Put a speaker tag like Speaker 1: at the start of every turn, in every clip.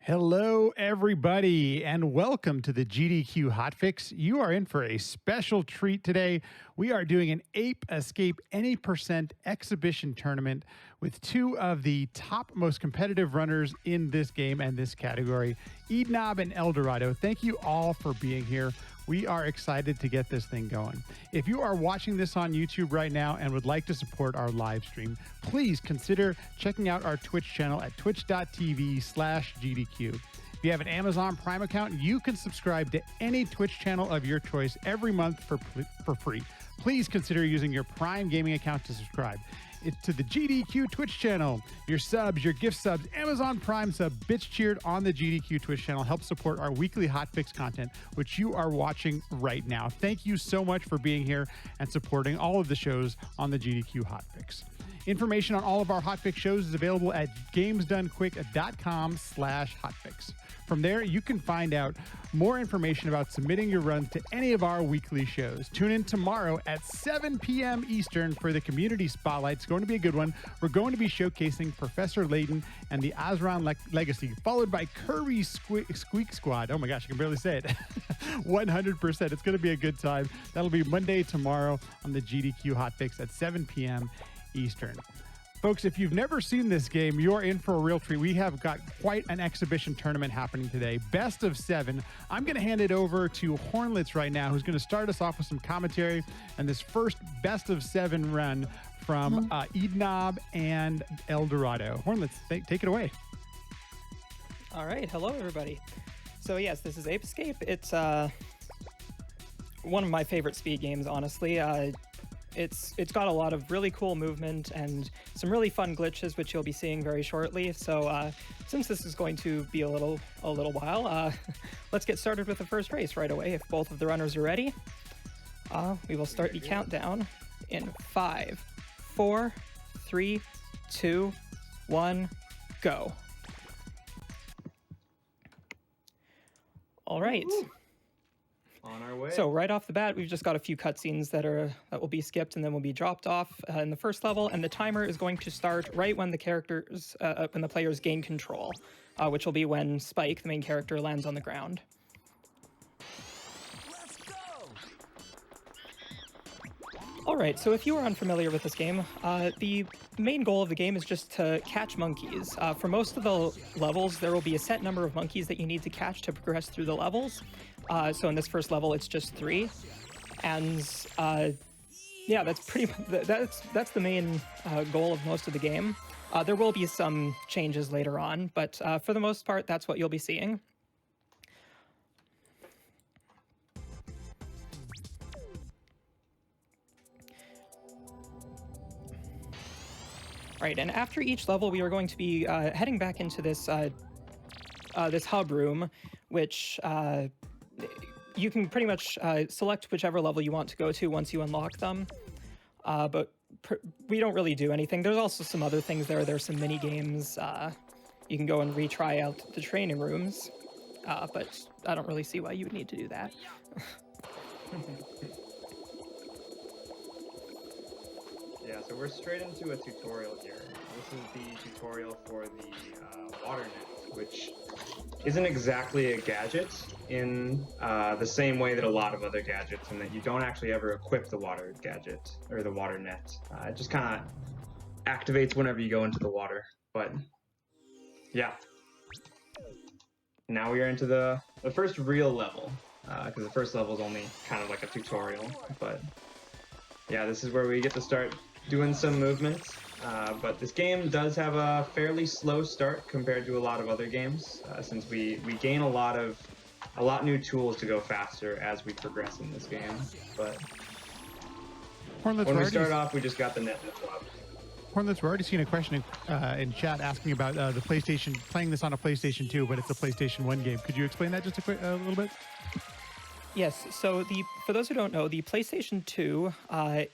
Speaker 1: Hello, everybody, and welcome to the GDQ Hotfix. You are in for a special treat today. We are doing an Ape Escape Any Percent Exhibition tournament with two of the top most competitive runners in this game and this category, eednob and Eldorado. Thank you all for being here. We are excited to get this thing going. If you are watching this on YouTube right now and would like to support our live stream, please consider checking out our Twitch channel at twitch.tv/GDQ. If you have an Amazon Prime account, you can subscribe to any Twitch channel of your choice every month for free. Please consider using your Prime Gaming account to subscribe. It's to the GDQ Twitch channel. Your subs, your gift subs, Amazon Prime sub, bits cheered on the GDQ Twitch channel help support our weekly hotfix content, which you are watching right now. Thank you so much for being here and supporting all of the shows on the GDQ Hotfix. Information on all of our hotfix shows is available at gamesdonequick.com/hotfix. From there, you can find out more information about submitting your runs to any of our weekly shows. Tune in tomorrow at 7 p.m. Eastern for the Community Spotlight. It's going to be a good one. We're going to be showcasing Professor Layton and the Azran Legacy, followed by Kirby's Squeak Squad. Oh my gosh, I can barely say it. 100%. It's going to be a good time. That'll be Monday tomorrow on the GDQ Hotfix at 7 p.m. Eastern. Folks, if you've never seen this game, you're in for a real treat. We have got quite an exhibition tournament happening today. Best of 7. I'm going to hand it over to Hornlets right now, who's going to start us off with some commentary and this first best of 7 run from eednob and Eldorado. Hornlets, take it away.
Speaker 2: All right. Hello, everybody. So, yes, this is Ape Escape. It's one of my favorite speed games, honestly. It's got a lot of really cool movement and some really fun glitches, which you'll be seeing very shortly. So since this is going to be a little while, let's get started with the first race right away. If both of the runners are ready, we will start the countdown in 5, 4, 3, 2, 1, go. All right.
Speaker 3: On our way.
Speaker 2: So right off the bat, we've just got a few cutscenes that will be skipped and then will be dropped off in the first level, and the timer is going to start right when the players gain control, which will be when Spike, the main character, lands on the ground.
Speaker 4: Let's go!
Speaker 2: All right, so if you are unfamiliar with this game, the main goal of the game is just to catch monkeys. For most of the levels, there will be a set number of monkeys that you need to catch to progress through the levels. So in this first level, it's just 3, and yeah, that's the main goal of most of the game. There will be some changes later on, but for the most part, that's what you'll be seeing. Right, and after each level, we are going to be heading back into this this hub room, which you can pretty much select whichever level you want to go to once you unlock them, but we don't really do anything. There's also some other things there. There's some mini games. You can go and retry out the training rooms, but I don't really see why you would need to do that.
Speaker 3: Yeah, so we're straight into a tutorial here. This is the tutorial for the water net, which isn't exactly a gadget in the same way that a lot of other gadgets, in that you don't actually ever equip the water gadget or the water net. It just kind of activates whenever you go into the water. But yeah, now we are into the first real level, because the first level is only kind of like a tutorial. But yeah, this is where we get to start doing some movements. But this game does have a fairly slow start compared to a lot of other games, since we gain a lot new tools to go faster as we progress in this game. But
Speaker 1: Hornlets,
Speaker 3: when we start off, we just got the net up.
Speaker 1: Hornlets, we're already seeing a question in chat asking about the PlayStation, playing this on a PlayStation 2, but it's a PlayStation 1 game. Could you explain that just a little bit?
Speaker 2: Yes, so for those who don't know, the PlayStation 2,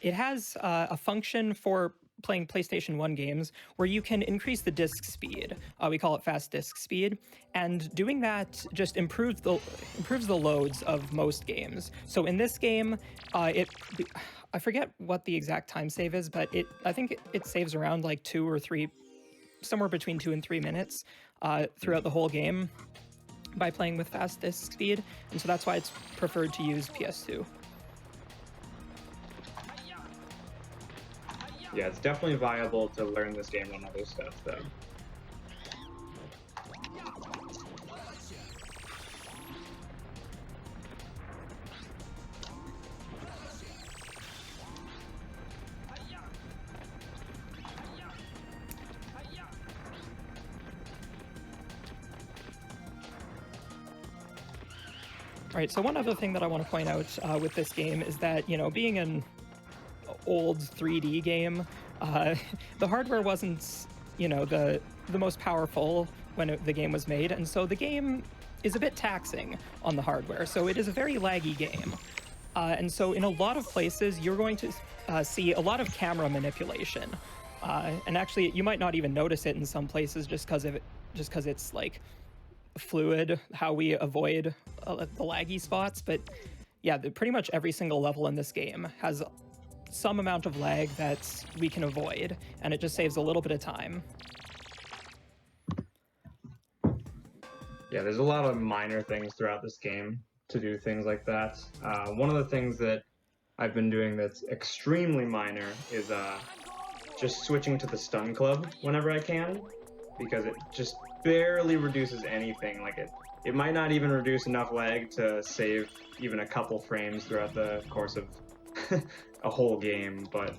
Speaker 2: it has a function for playing PlayStation 1 games where you can increase the disk speed. We call it fast disk speed, and doing that just improves the loads of most games. So in this game, I forget what the exact time save is, but I think it saves around like 2 or 3, somewhere between 2 and 3 minutes. throughout the whole game by playing with fast disk speed, and so that's why it's preferred to use PS2.
Speaker 3: Yeah, it's definitely viable to learn this game on other stuff, though.
Speaker 2: All right, so one other thing that I want to point out with this game is that, you know, being an old 3D game, the hardware wasn't, you know, the most powerful when the game was made, and so the game is a bit taxing on the hardware, so it is a very laggy game. And so in a lot of places, you're going to see a lot of camera manipulation. And actually, you might not even notice it in some places just because it's like fluid, how we avoid the laggy spots. But yeah, pretty much every single level in this game has some amount of lag that we can avoid, and it just saves a little bit of time.
Speaker 3: Yeah, there's a lot of minor things throughout this game to do things like that. One of the things that I've been doing that's extremely minor is just switching to the stun club whenever I can, because it just barely reduces anything. Like it might not even reduce enough lag to save even a couple frames throughout the course of a whole game, but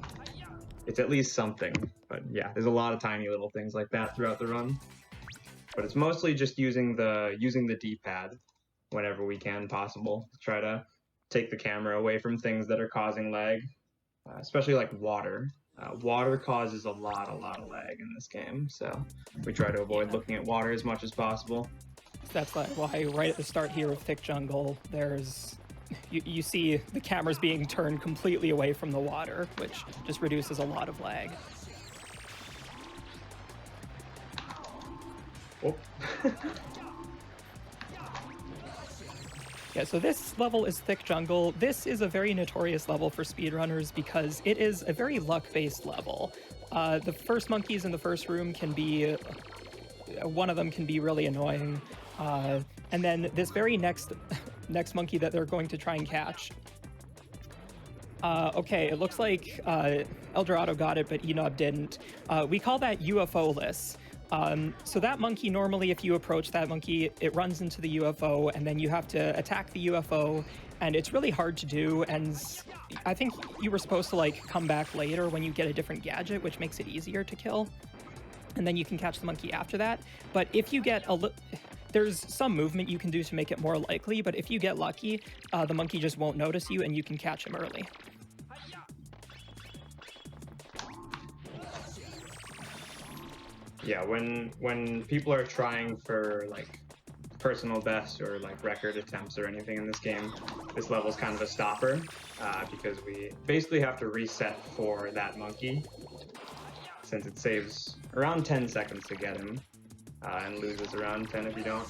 Speaker 3: it's at least something. But yeah, there's a lot of tiny little things like that throughout the run. But it's mostly just using the D-pad whenever we can possible to try to take the camera away from things that are causing lag, especially like water. Water causes a lot of lag in this game, so we try to avoid looking at water as much as possible.
Speaker 2: That's why right at the start here of Thick Jungle, there's you see the cameras being turned completely away from the water, which just reduces a lot of lag.
Speaker 3: Oh.
Speaker 2: Yeah, so this level is Thick Jungle. This is a very notorious level for speedrunners because it is a very luck-based level. The first monkeys in the first room can be... one of them can be really annoying. And then this very next monkey that they're going to try and catch. Okay, it looks like Eldorado got it, but eednob didn't. We call that UFO-less. So that monkey, normally if you approach that monkey, it runs into the UFO, and then you have to attack the UFO, and it's really hard to do, and I think you were supposed to like come back later when you get a different gadget, which makes it easier to kill, and then you can catch the monkey after that. But if you get there's some movement you can do to make it more likely, but if you get lucky, the monkey just won't notice you and you can catch him early.
Speaker 3: Yeah, when people are trying for like personal best or like record attempts or anything in this game, this level's kind of a stopper because we basically have to reset for that monkey, since it saves around 10 seconds to get him and loses around 10 if you don't.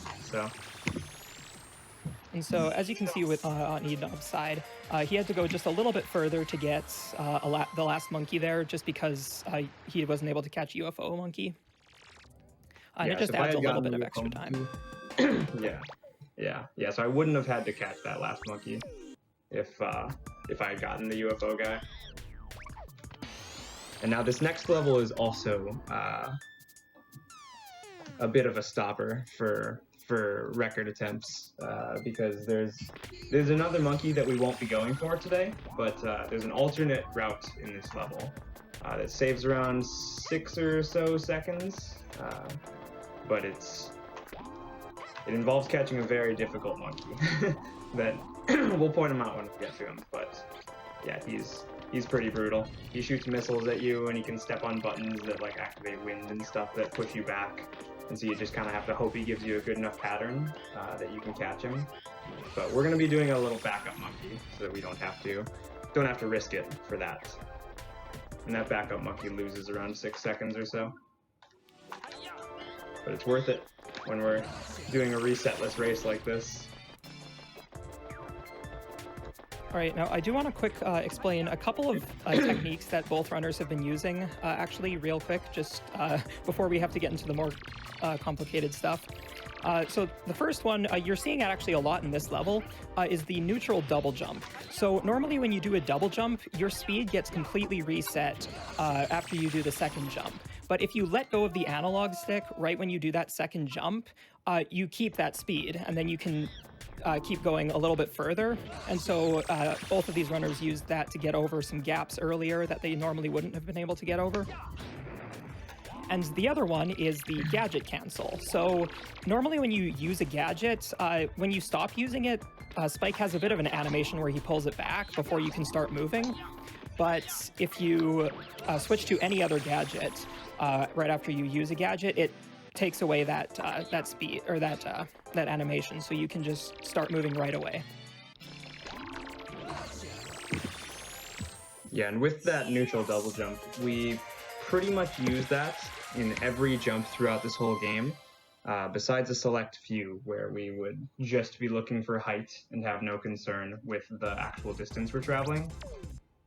Speaker 2: And so, as you can see with on eednob's side, he had to go just a little bit further to get the last monkey there, just because he wasn't able to catch a UFO monkey. And it just adds a little bit of extra time.
Speaker 3: Yeah. So I wouldn't have had to catch that last monkey if I had gotten the UFO guy. And now this next level is also a bit of a stopper for record attempts because there's another monkey that we won't be going for today, but there's an alternate route in this level that saves around 6 or so seconds. But it involves catching a very difficult monkey that we'll point him out when we get to him. But yeah, he's pretty brutal. He shoots missiles at you, and he can step on buttons that like activate wind and stuff that push you back. And so you just kind of have to hope he gives you a good enough pattern that you can catch him. But we're gonna be doing a little backup monkey so that we don't have to risk it for that. And that backup monkey loses around 6 seconds or so. But it's worth it when we're doing a resetless race like this.
Speaker 2: All right, now I do want to quick explain a couple of techniques that both runners have been using, actually real quick, just before we have to get into the more complicated stuff. So the first one, you're seeing it actually a lot in this level, is the neutral double jump. So normally when you do a double jump, your speed gets completely reset after you do the second jump. But if you let go of the analog stick right when you do that second jump, you keep that speed, and then you can keep going a little bit further. And so both of these runners used that to get over some gaps earlier that they normally wouldn't have been able to get over. And the other one is the gadget cancel. So normally when you use a gadget, when you stop using it, Spike has a bit of an animation where he pulls it back before you can start moving. But if you switch to any other gadget right after you use a gadget, it takes away that that speed or that animation, so you can just start moving right away.
Speaker 3: Yeah, and with that neutral double jump, we pretty much use that in every jump throughout this whole game, besides a select few where we would just be looking for height and have no concern with the actual distance we're traveling.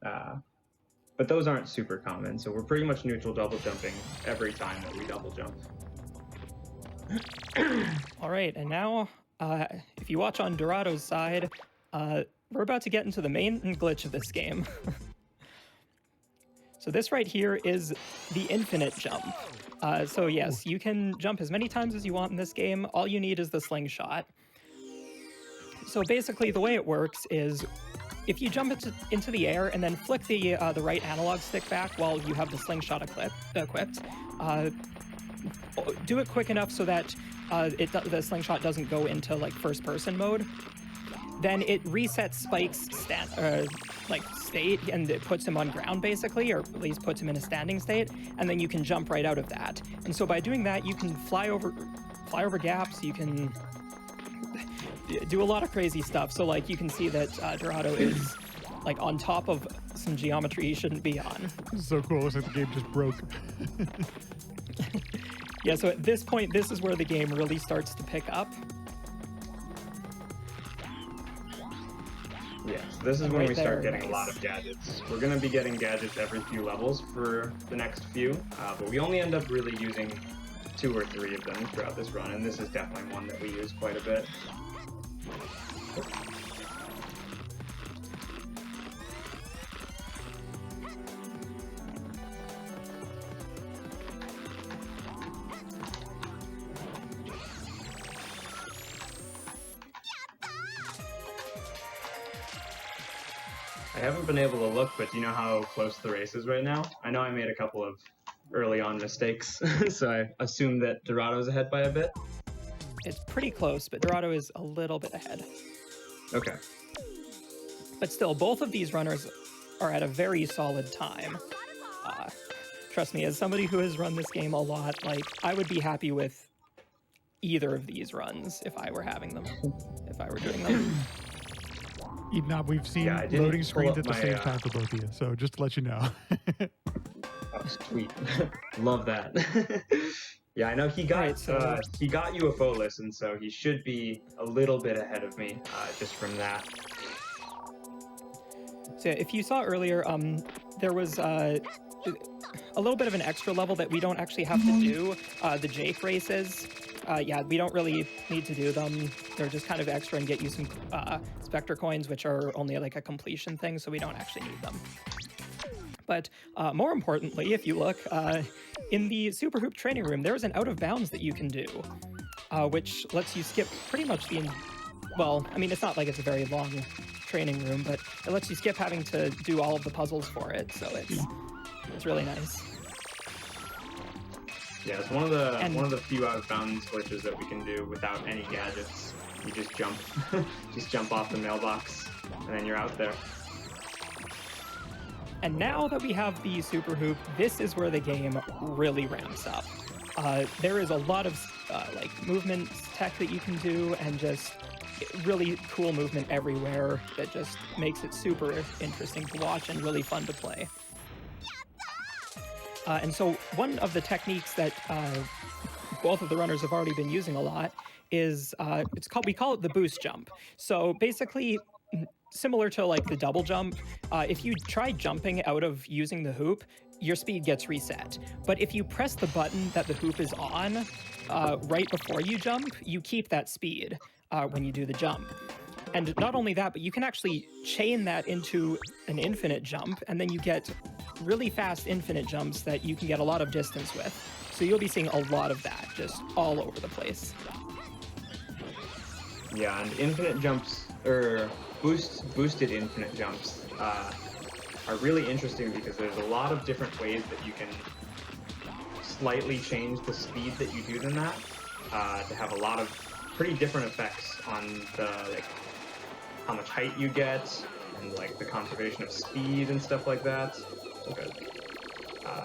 Speaker 3: But those aren't super common, so we're pretty much neutral double jumping every time that we double jump.
Speaker 2: All right, and now, if you watch on Dorado's side, we're about to get into the main glitch of this game. So this right here is the infinite jump. So yes, you can jump as many times as you want in this game. All you need is the slingshot. So basically the way it works is if you jump into the air and then flick the right analog stick back while you have the slingshot equipped, do it quick enough so that the slingshot doesn't go into like first person mode. Then it resets Spike's state, and it puts him on ground basically, or at least puts him in a standing state, and then you can jump right out of that. And so by doing that, you can fly over gaps. You can do a lot of crazy stuff. So like you can see that Dorado is like on top of some geometry he shouldn't be on.
Speaker 1: This is so cool. It's like the game just broke.
Speaker 2: Yeah. So at this point, this is where the game really starts to pick up.
Speaker 3: Yes, this is
Speaker 2: And
Speaker 3: when
Speaker 2: right
Speaker 3: we start
Speaker 2: there,
Speaker 3: getting a
Speaker 2: nice.
Speaker 3: lot of gadgets. We're going to be getting gadgets every few levels for the next few, but we only end up really using 2 or 3 of them throughout this run, and this is definitely one that we use quite a bit. I haven't been able to look, but do you know how close the race is right now? I know I made a couple of early on mistakes, so I assume that Dorado's ahead by a bit.
Speaker 2: It's pretty close, but Dorado is a little bit ahead.
Speaker 3: Okay.
Speaker 2: But still, both of these runners are at a very solid time. Trust me, as somebody who has run this game a lot, like, I would be happy with either of these runs if I were having them, if I were doing them.
Speaker 1: eednob, we've seen
Speaker 3: Yeah, I didn't
Speaker 1: loading
Speaker 3: pull
Speaker 1: screens
Speaker 3: up
Speaker 1: at the
Speaker 3: my,
Speaker 1: same time for both of you, so just to let you know.
Speaker 3: Oh, sweet. Love that. Yeah, I know he got
Speaker 2: Right, so-
Speaker 3: he got UFO-less, and so he should be a little bit ahead of me just from that.
Speaker 2: So if you saw earlier, there was a little bit of an extra level that we don't actually have to do, the Jake races. Yeah, we don't really need to do them. They're just kind of extra and get you some Spectre coins, which are only like a completion thing, so we don't actually need them. But more importantly, if you look, in the Super Hoop training room, there is an out of bounds that you can do, which lets you skip pretty much well, I mean, it's not like it's a very long training room, but it lets you skip having to do all of the puzzles for and it's really nice.
Speaker 3: Yeah, it's one of the few out of bounds glitches that we can do without any gadgets. You just jump, just jump off the mailbox, and then you're out there.
Speaker 2: And now that we have the Super Hoop, this is where the game really ramps up. There is a lot of like movement tech that you can do, and just really cool movement everywhere that just makes it super interesting to watch and really fun to play. And so one of the techniques that both of the runners have already been using a lot is we call it the boost jump. So basically, similar to like the double jump, if you try jumping out of using the hoop, your speed gets reset. But if you press the button that the hoop is on right before you jump, you keep that speed when you do the jump. And not only that, but you can actually chain that into an infinite jump, and then you get really fast infinite jumps that you can get a lot of distance with. So you'll be seeing a lot of that just all over the place.
Speaker 3: Yeah, and infinite jumps, or boosted infinite jumps, are really interesting because there's a lot of different ways that you can slightly change the speed that you do them at, to have a lot of pretty different effects on the, like, how much height you get, and like the conservation of speed and stuff like that. Okay.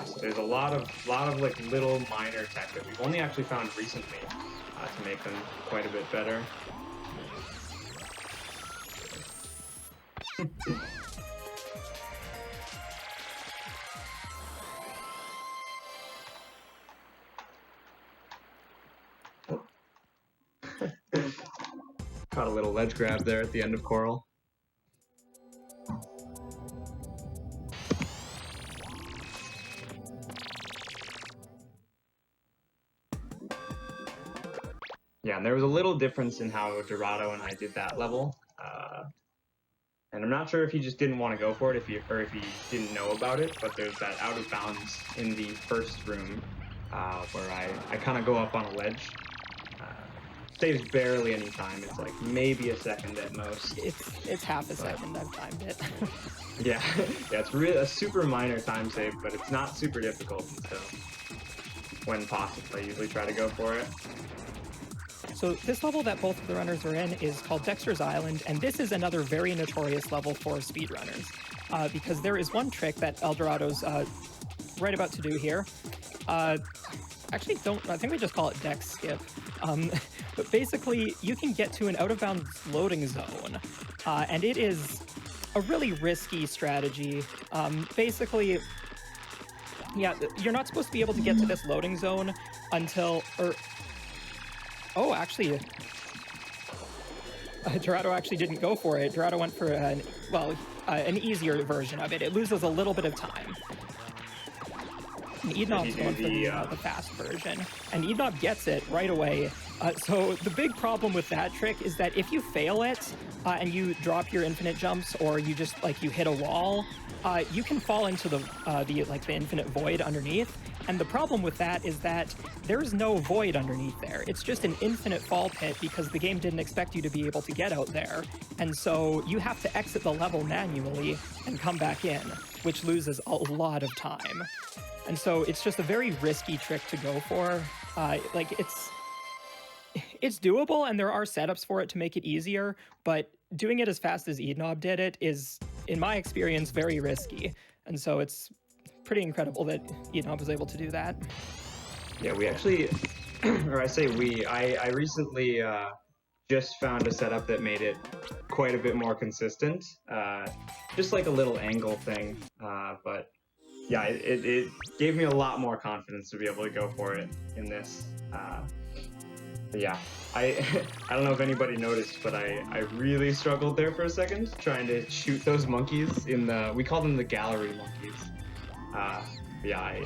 Speaker 3: So there's a lot of like little minor tech that we've only actually found recently to make them quite a bit better. Caught a little ledge grab there at the end of Coral. Yeah, and there was a little difference in how Dorado and I did that level. And I'm not sure if he just didn't want to go for it, or if he didn't know about it, but there's that out of bounds in the first room where I kind of go up on a ledge. Saves barely any time. It's like maybe a second at most.
Speaker 2: It's half a second. I've timed it.
Speaker 3: Yeah, it's really a super minor time save, but it's not super difficult. So when possible, I usually try to go for it.
Speaker 2: So this level that both of the runners are in is called Dexter's Island, and this is another very notorious level for speedrunners, because there is one trick that Eldorado's right about to do here. Actually, I think we just call it Dex Skip. But basically, you can get to an out-of-bounds loading zone, and it is a really risky strategy. Basically, yeah, you're not supposed to be able to get to this loading zone until, oh, actually, Dorado actually didn't go for it. Dorado went for an easier version of it. It loses a little bit of time. And eednob's going for the fast version, and eednob gets it right away. So the big problem with that trick is that if you fail it and you drop your infinite jumps, or you just you hit a wall, you can fall into the infinite void underneath. And the problem with that is that there's no void underneath there. It's just an infinite fall pit because the game didn't expect you to be able to get out there. And so you have to exit the level manually and come back in, which loses a lot of time. And so it's just a very risky trick to go for. It's doable, and there are setups for it to make it easier, but doing it as fast as eednob did it is, in my experience, very risky. And so it's pretty incredible that eednob was able to do that.
Speaker 3: Yeah, we actually, or I say we, I recently just found a setup that made it quite a bit more consistent. Just like a little angle thing, but yeah, it gave me a lot more confidence to be able to go for it in this. But yeah, I don't know if anybody noticed, but I really struggled there for a second trying to shoot those monkeys in we call them the gallery monkeys. Yeah,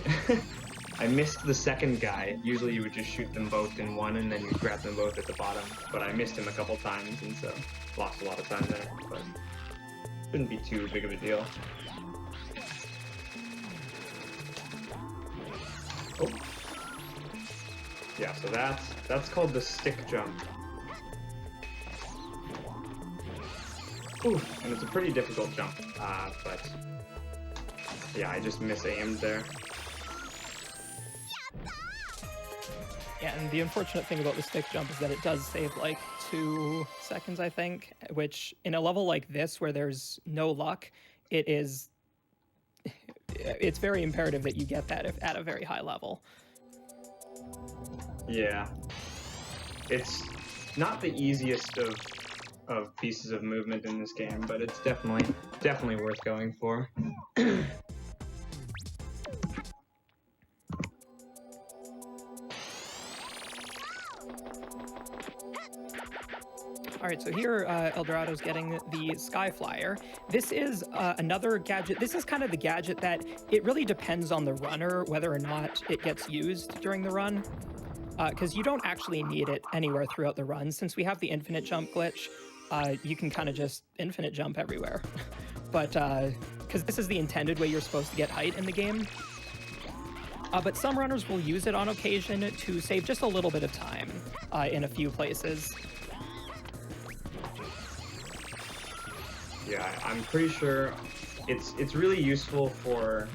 Speaker 3: I missed the second guy. Usually you would just shoot them both in one and then you grab them both at the bottom, but I missed him a couple times and so lost a lot of time there, but shouldn't be too big of a deal. Oh. Yeah, so that's called the stick jump. Ooh, and it's a pretty difficult jump, but yeah, I just mis-aimed there.
Speaker 2: Yeah, and the unfortunate thing about the stick jump is that it does save like 2 seconds, I think, which in a level like this where there's no luck, it's very imperative that you get that at a very high level.
Speaker 3: Yeah. It's not the easiest of pieces of movement in this game, but it's definitely worth going for.
Speaker 2: All right, so here Eldorado's getting the Sky Flyer. This is another gadget. This is kind of the gadget that it really depends on the runner whether or not it gets used during the run, because you don't actually need it anywhere throughout the run. Since we have the infinite jump glitch, you can kind of just infinite jump everywhere. But because this is the intended way you're supposed to get height in the game. But some runners will use it on occasion to save just a little bit of time in a few places.
Speaker 3: Yeah, I'm pretty sure it's really useful for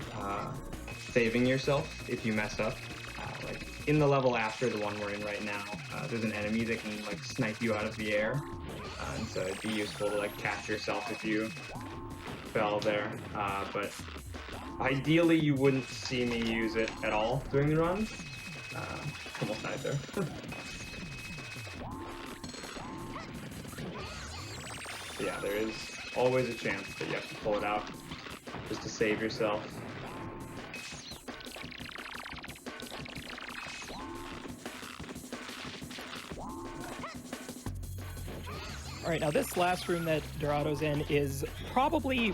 Speaker 3: saving yourself if you mess up. Like in the level after the one we're in right now, there's an enemy that can like snipe you out of the air, and so it'd be useful to like catch yourself if you fell there. But ideally, you wouldn't see me use it at all during the run. Almost died there. Yeah, there is always a chance that you have to pull it out just to save yourself.
Speaker 2: All right, now this last room that Dorado's in is probably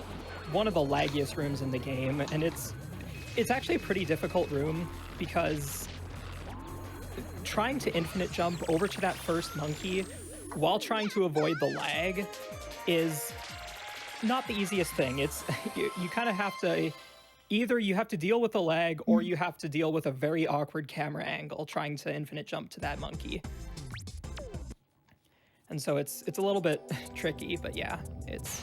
Speaker 2: one of the laggiest rooms in the game, and it's actually a pretty difficult room because trying to infinite jump over to that first monkey while trying to avoid the lag is not the easiest thing. It's you kind of have to either you have to deal with the lag or you have to deal with a very awkward camera angle trying to infinite jump to that monkey. And so it's a little bit tricky, but yeah, it's.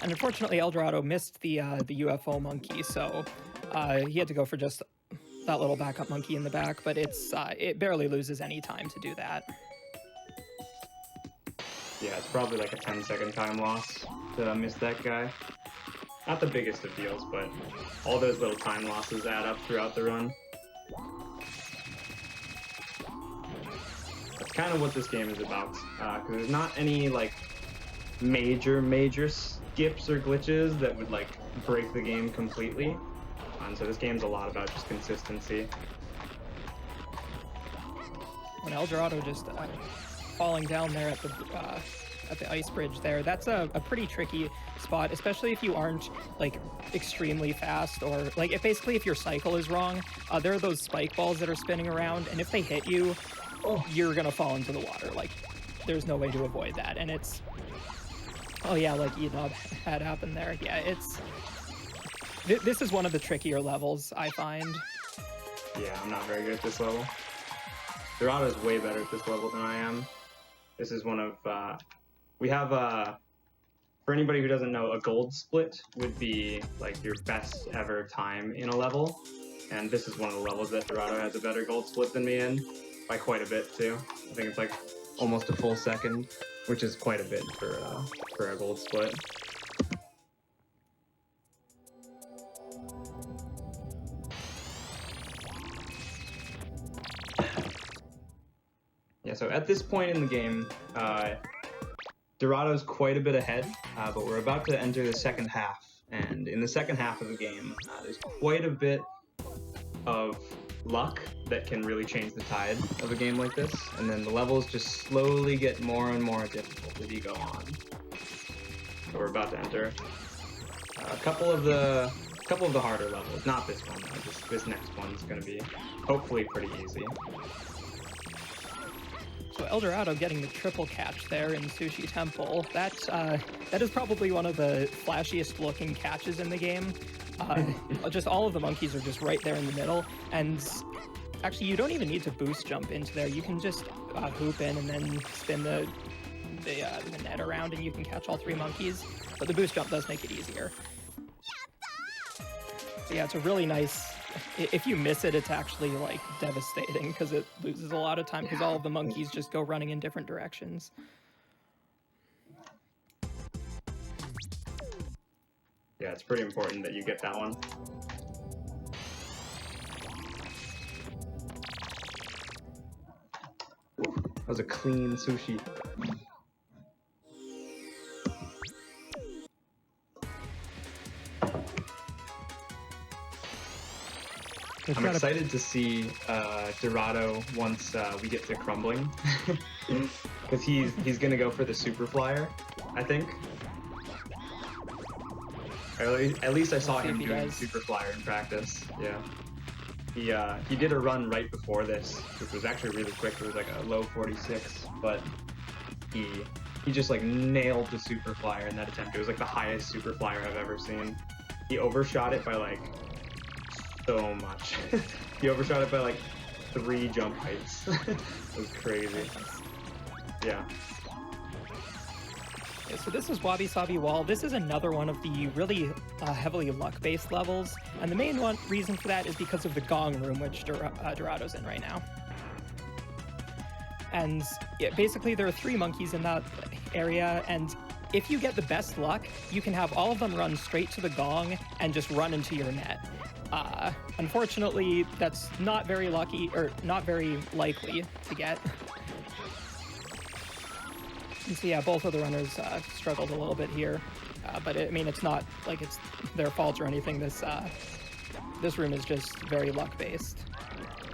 Speaker 2: And unfortunately, Eldorado missed the UFO monkey, so he had to go for just that little backup monkey in the back. But it barely loses any time to do that.
Speaker 3: Yeah, it's probably like a 10-second time loss to miss that guy. Not the biggest of deals, but all those little time losses add up throughout the run. That's kind of what this game is about, because there's not any like major skips or glitches that would like break the game completely. And so this game's a lot about just consistency.
Speaker 2: When Eldorado just falling down there at the ice bridge there, that's a pretty tricky spot, especially if you aren't like extremely fast, or like if your cycle is wrong. There are those spike balls that are spinning around, and if they hit you, you're gonna fall into the water. Like there's no way to avoid that. And it's like eednob had happened there. Yeah, this is one of the trickier levels, I find.
Speaker 3: Yeah, I'm not very good at this level. Dorado's way better at this level than I am. This is one of, we have, for anybody who doesn't know, a gold split would be like your best ever time in a level. And this is one of the levels that Dorado has a better gold split than me in, by quite a bit too. I think it's like almost a full second, which is quite a bit for a gold split. Yeah, so at this point in the game, Dorado's quite a bit ahead, but we're about to enter the second half. And in the second half of the game, there's quite a bit of luck that can really change the tide of a game like this. And then the levels just slowly get more and more difficult as you go on. So we're about to enter a couple of the harder levels. Not this one, though. This next one's going to be hopefully pretty easy.
Speaker 2: So Eldorado getting the triple catch there in Sushi Temple. That is probably one of the flashiest looking catches in the game. Just all of the monkeys are just right there in the middle, and actually you don't even need to boost jump into there. You can just hoop in and then spin the net around, and you can catch all three monkeys. But the boost jump does make it easier. But yeah, it's a really nice. If you miss it, it's actually like devastating because it loses a lot of time because all of the monkeys just go running in different directions.
Speaker 3: Yeah, it's pretty important that you get that one. Ooh, that was a clean sushi. I'm excited to see Dorado once we get to crumbling, because he's gonna go for the super flyer, I think. At least I saw him doing super flyer in practice. Yeah, he did a run right before this, which was actually really quick. It was like a low 46, but he just like nailed the super flyer in that attempt. It was like the highest super flyer I've ever seen. He overshot it by like so much. He overshot it by like 3 jump heights. It was crazy. Yeah.
Speaker 2: Okay, so this is Wabi Sabi Wall. This is another one of the really heavily luck-based levels, and the main reason for that is because of the gong room, which Dorado's in right now. And basically there are 3 monkeys in that area, and if you get the best luck, you can have all of them run straight to the gong and just run into your net. Unfortunately, that's not very lucky, or not very likely to get. And so yeah, both of the runners struggled a little bit here, but I mean, it's not like it's their fault or anything. This room is just very luck-based,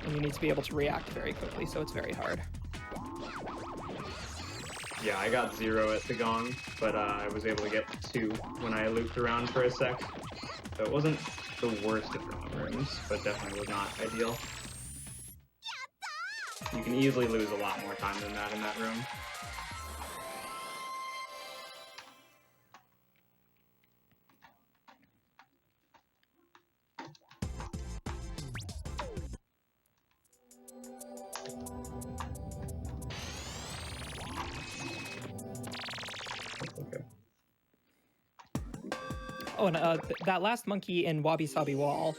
Speaker 2: and you need to be able to react very quickly, so it's very hard.
Speaker 3: Yeah, I got 0 at the gong, but I was able to get 2 when I looped around for a sec. So it wasn't the worst of gong rooms, but definitely was not ideal. You can easily lose a lot more time than that in that room.
Speaker 2: Oh, and that last monkey in Wabi Sabi Wall,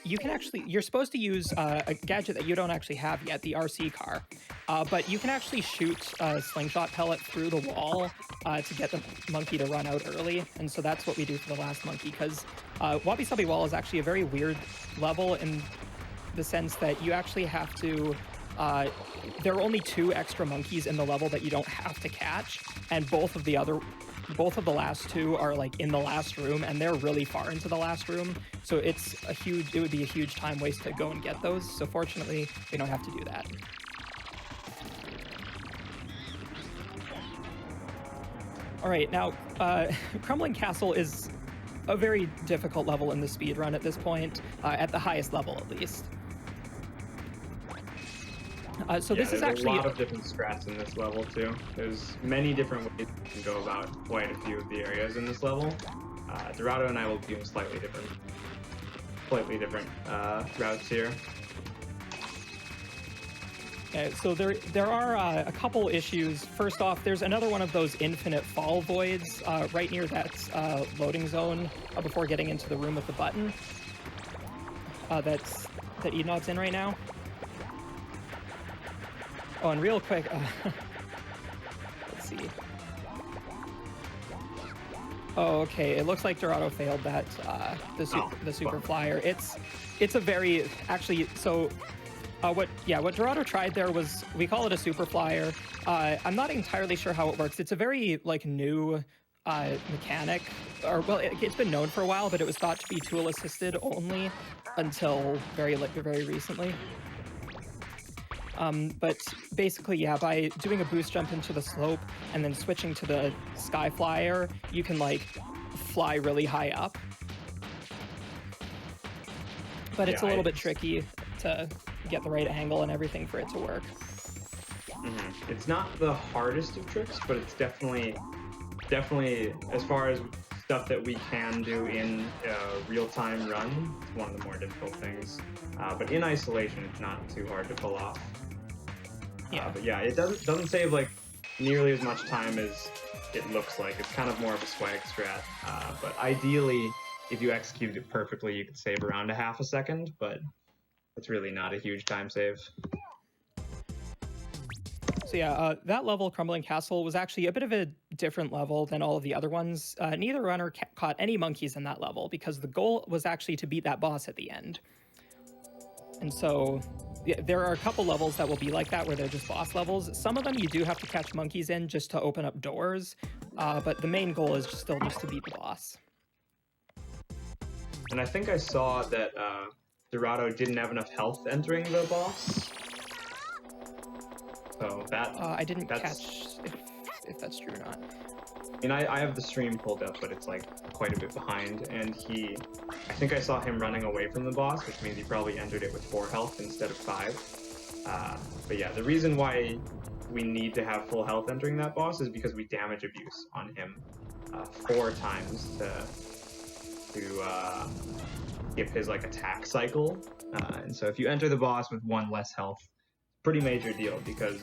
Speaker 2: you can actually, you're supposed to use a gadget that you don't actually have yet, the RC car, but you can actually shoot a slingshot pellet through the wall to get the monkey to run out early, and so that's what we do for the last monkey, because Wabi Sabi Wall is actually a very weird level in the sense that you actually have to, there are only 2 extra monkeys in the level that you don't have to catch, and both of the last 2 are like in the last room, and they're really far into the last room, so it would be a huge time waste to go and get those, so fortunately we don't have to do that. Alright, now Crumbling Castle is a very difficult level in the speedrun at this point, at the highest level at least. So this is actually
Speaker 3: a lot of different strats in this level too. There's many different ways you can go about quite a few of the areas in this level. Dorado and I will be doing slightly different routes here.
Speaker 2: Okay, so there are a couple issues. First off, there's another one of those infinite fall voids right near that loading zone before getting into the room with the button. That eednob's in right now. Oh, and real quick, let's see. Oh, okay. It looks like Dorado failed that the super flyer. It's a very actually. So, what Dorado tried there was, we call it a super flyer. I'm not entirely sure how it works. It's a very like new mechanic, or well, it's been known for a while, but it was thought to be tool assisted only until very recently. But basically, yeah, by doing a boost jump into the slope and then switching to the sky flyer, you can like fly really high up. But it's a little bit tricky to get the right angle and everything for it to work.
Speaker 3: Mm-hmm. It's not the hardest of tricks, but it's definitely as far as stuff that we can do in a real-time run, it's one of the more difficult things. But in isolation, it's not too hard to pull off.
Speaker 2: Yeah.
Speaker 3: But yeah, it doesn't save like nearly as much time as it looks like. It's kind of more of a swag strat. But ideally, if you execute it perfectly, you could save around a half a second, but it's really not a huge time save.
Speaker 2: So yeah, that level, Crumbling Castle, was actually a bit of a different level than all of the other ones. Neither runner caught any monkeys in that level because the goal was actually to beat that boss at the end. And so yeah, there are a couple levels that will be like that where they're just boss levels. Some of them you do have to catch monkeys in just to open up doors, but the main goal is still just to beat the boss.
Speaker 3: And I think I saw that Dorado didn't have enough health entering the boss. So
Speaker 2: I didn't catch if that's true or not.
Speaker 3: And I have the stream pulled up, but it's like quite a bit behind. And I think I saw him running away from the boss, which means he probably entered it with 4 health instead of 5. But yeah, the reason why we need to have full health entering that boss is because we damage abuse on him 4 times to skip his like attack cycle. And so if you enter the boss with 1 less health, pretty major deal, because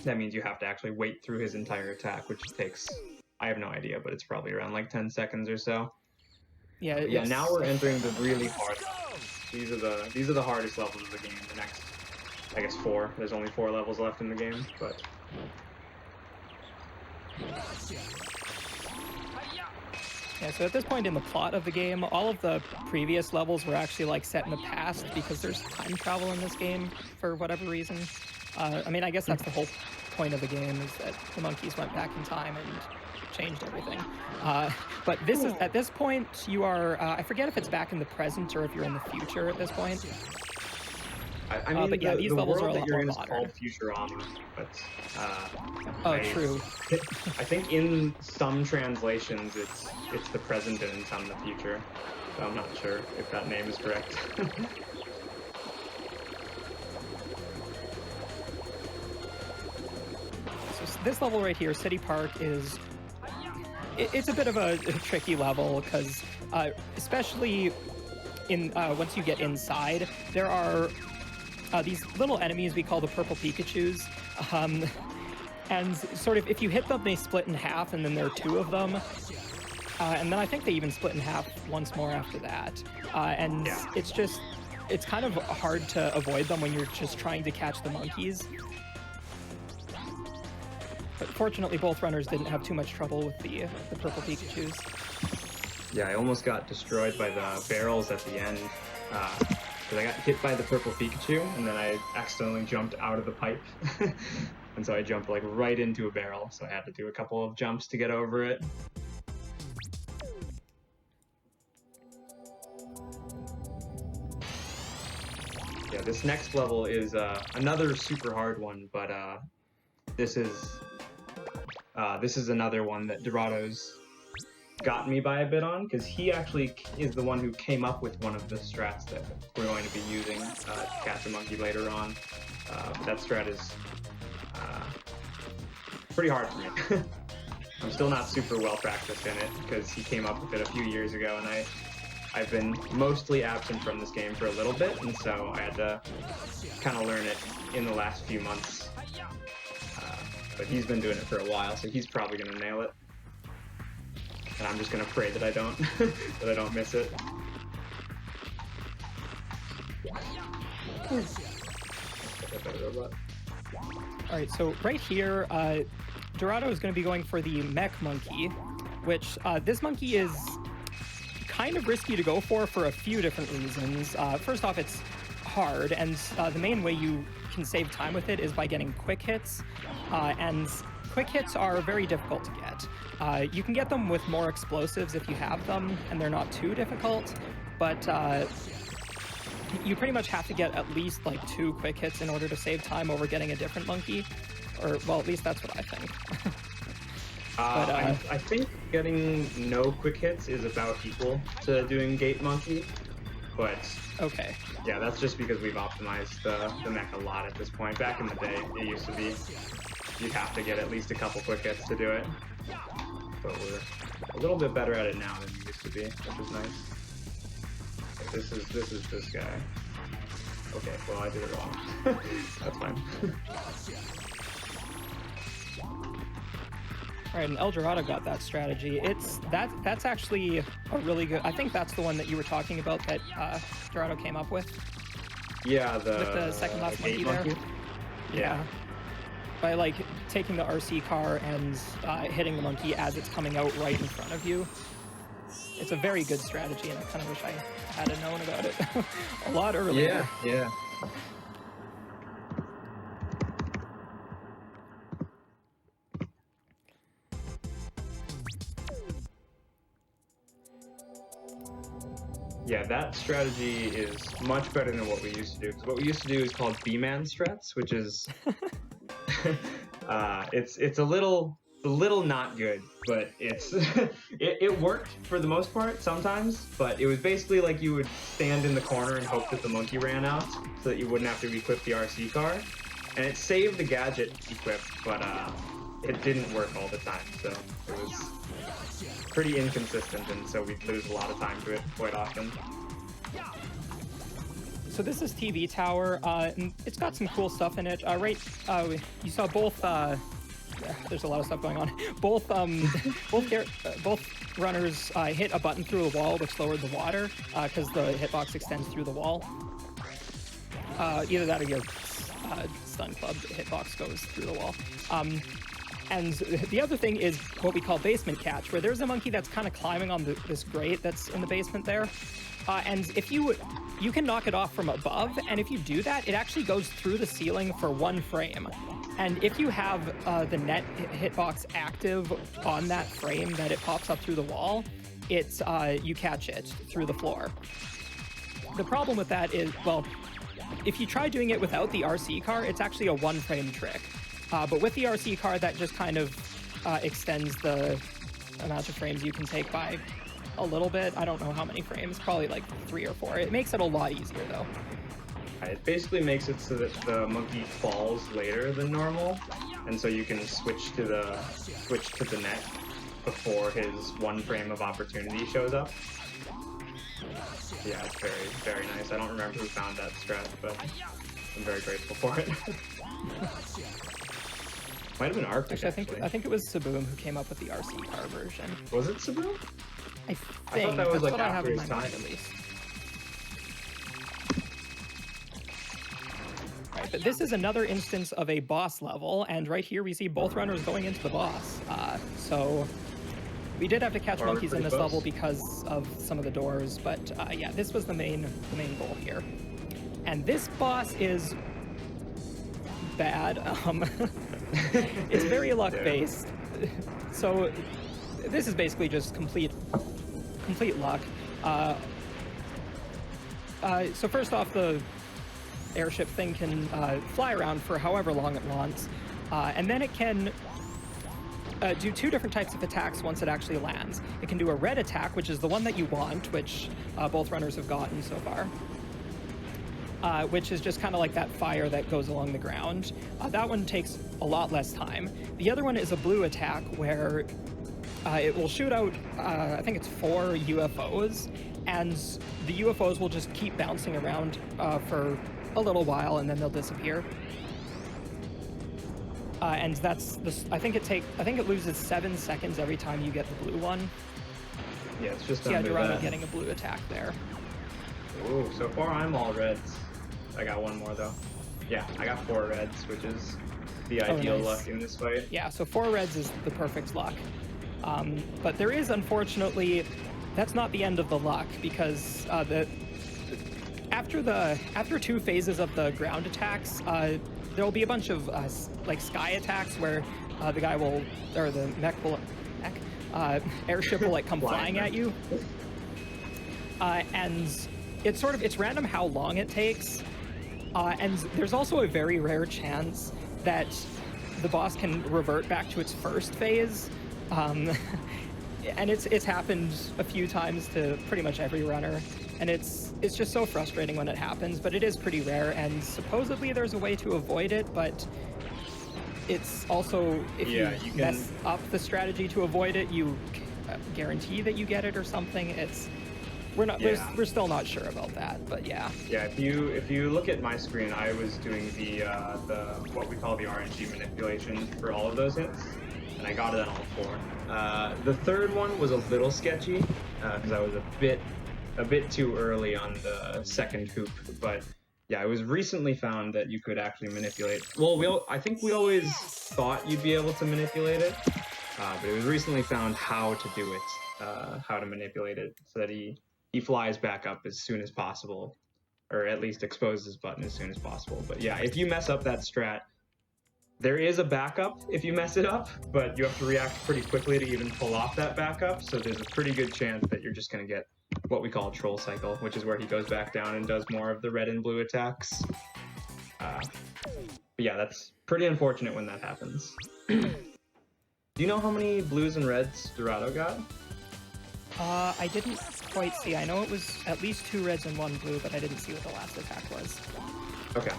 Speaker 3: that means you have to actually wait through his entire attack, which takes, I have no idea, but it's probably around like 10 seconds or so. Yeah, now we're entering the really hard levels. These are the hardest levels of the game. The next, I guess, 4. There's only 4 levels left in the game, but
Speaker 2: yeah, so at this point in the plot of the game, all of the previous levels were actually like set in the past because there's time travel in this game for whatever reason. I mean, I guess that's the whole point of the game, is that the monkeys went back in time and changed everything. But this is, at this point, you are, I forget if it's back in the present or if you're in the future at this point.
Speaker 3: I mean,
Speaker 2: but yeah, these levels are a lot more modern.
Speaker 3: Called Futurama, but
Speaker 2: true.
Speaker 3: I think in some translations it's the present and in some the future. So I'm not sure if that name is correct.
Speaker 2: So this level right here, City Park, is it's a bit of a tricky level because especially in once you get inside, there are these little enemies we call the purple Pikachus, and sort of if you hit them, they split in half, and then there are 2 of them, and then I think they even split in half once more after that, and yeah. It's kind of hard to avoid them when you're just trying to catch the monkeys. But fortunately, both runners didn't have too much trouble with the purple Pikachus.
Speaker 3: Yeah, I almost got destroyed by the barrels at the end. Because I got hit by the purple Pikachu, and then I accidentally jumped out of the pipe. And so I jumped like right into a barrel, so I had to do a couple of jumps to get over it. Yeah, this next level is another super hard one, but this is another one that Dorado's got me by a bit on, because he actually is the one who came up with one of the strats that we're going to be using to catch a monkey later on. But that strat is pretty hard for me. I'm still not super well practiced in it because he came up with it a few years ago, and I've been mostly absent from this game for a little bit, and so I had to kind of learn it in the last few months. But he's been doing it for a while, so he's probably gonna nail it. And I'm just gonna pray that I don't that I don't miss it.
Speaker 2: Alright, so right here, Dorado is going to be going for the mech monkey, which this monkey is kind of risky to go for a few different reasons. First off, it's hard, and the main way you can save time with it is by getting quick hits, and quick hits are very difficult to get. You can get them with more explosives if you have them, and they're not too difficult, but you pretty much have to get at least like 2 quick hits in order to save time over getting a different monkey, or well, at least that's what I think. But,
Speaker 3: I think getting no quick hits is about equal to doing Gate Monkey, but
Speaker 2: okay.
Speaker 3: Yeah, that's just because we've optimized the mech a lot at this point. Back in the day, it used to be you'd have to get at least a couple quick hits to do it, but we're a little bit better at it now than we used to be, which is nice. Okay, this is this guy. Okay, well I did it wrong. That's fine.
Speaker 2: All right, and El Dorado got that strategy. That's actually a really good. I think that's the one that you were talking about that Dorado came up with.
Speaker 3: Yeah,
Speaker 2: with the second last monkey there. Yeah. By like taking the RC car and hitting the monkey as it's coming out right in front of you. It's a very good strategy, and I kind of wish I had known about it a lot earlier.
Speaker 3: Yeah. Yeah, that strategy is much better than what we used to do. 'Cause what we used to do is called B-man strats, which is it's a little not good, but it's it worked for the most part sometimes. But it was basically like you would stand in the corner and hope that the monkey ran out, so that you wouldn't have to equip the RC car, and it saved the gadget equip, but it didn't work all the time. So it was pretty inconsistent, and so we'd lose a lot of time to it quite often.
Speaker 2: So this is TV Tower, and it's got some cool stuff in it. You saw both. There's a lot of stuff going on. Both runners hit a button through a wall, which lowered the water because the hitbox extends through the wall. Either that or your stun club hitbox goes through the wall. And the other thing is what we call basement catch, where there's a monkey that's kind of climbing on this grate that's in the basement there. And if you can knock it off from above, and if you do that, it actually goes through the ceiling for 1 frame. And if you have the net hitbox active on that frame that it pops up through the wall, it's you catch it through the floor. The problem with that is, well, if you try doing it without the RC car, it's actually a 1 frame trick. But with the RC car, that just kind of extends the amount of frames you can take by a little bit. I don't know how many frames, probably like 3 or 4. It makes it a lot easier though.
Speaker 3: It basically makes it so that the monkey falls later than normal, and so you can switch to the net before his 1 frame of opportunity shows up. Yeah, it's very, very nice. I don't remember who found that strat, but I'm very grateful for it. Might have been Arctic,
Speaker 2: actually. I think it was Saboom who came up with the RC car version.
Speaker 3: Was it Saboom?
Speaker 2: I
Speaker 3: thought that was
Speaker 2: that's
Speaker 3: like
Speaker 2: what I have
Speaker 3: after
Speaker 2: in
Speaker 3: his
Speaker 2: my mind
Speaker 3: time.
Speaker 2: at least. Right, but this is another instance of a boss level, and right here we see both runners going into the boss. So we did have to catch monkeys in this level because of some of the doors, but yeah, this was the main goal here. And this boss is bad. It's very luck-based. So this is basically just complete luck. So first off, the airship thing can fly around for however long it wants, and then it can do 2 different types of attacks once it actually lands. It can do a red attack, which is the one that you want, which both runners have gotten so far. Which is just kind of like that fire that goes along the ground. That one takes a lot less time. The other one is a blue attack where it will shoot out, I think it's 4 UFOs, and the UFOs will just keep bouncing around for a little while, and then they'll disappear. And that's I think it loses 7 seconds every time you get the blue one.
Speaker 3: Yeah, it's just
Speaker 2: yeah,
Speaker 3: under
Speaker 2: Dorado
Speaker 3: that.
Speaker 2: getting a blue attack there.
Speaker 3: Oh, so far I'm all reds. I got 1 more though. Yeah, I got 4 reds, which is the ideal
Speaker 2: nice.
Speaker 3: luck in this fight.
Speaker 2: Yeah, so 4 reds is the perfect luck. But there is, unfortunately, that's not the end of the luck, because after 2 phases of the ground attacks, there will be a bunch of like sky attacks where the guy will, or the airship will like come flying at you, and it's random how long it takes, and there's also a very rare chance that the boss can revert back to its first phase. And it's happened a few times to pretty much every runner, and it's just so frustrating when it happens, but it is pretty rare, and supposedly there's a way to avoid it, but it's also, if you mess up the strategy to avoid it, you guarantee that you get it or something. We're still not sure about that, but yeah.
Speaker 3: Yeah, if you look at my screen, I was doing the what we call the RNG manipulation for all of those hits, and I got it on all 4. The third one was a little sketchy because I was a bit too early on the second hoop, but yeah, it was recently found that you could actually manipulate. Well, I think we always thought you'd be able to manipulate it, but it was recently found how to do it, how to manipulate it so that he flies back up as soon as possible, or at least exposes his button as soon as possible. But yeah, if you mess up that strat, There is a backup if you mess it up, but you have to react pretty quickly to even pull off that backup, so there's a pretty good chance that you're just going to get what we call a troll cycle, which is where he goes back down and does more of the red and blue attacks. But yeah, that's pretty unfortunate when that happens. Do you know how many blues and reds Dorado got?
Speaker 2: I didn't quite see. I know it was at least 2 reds and 1 blue, but I didn't see what the last attack was.
Speaker 3: Okay.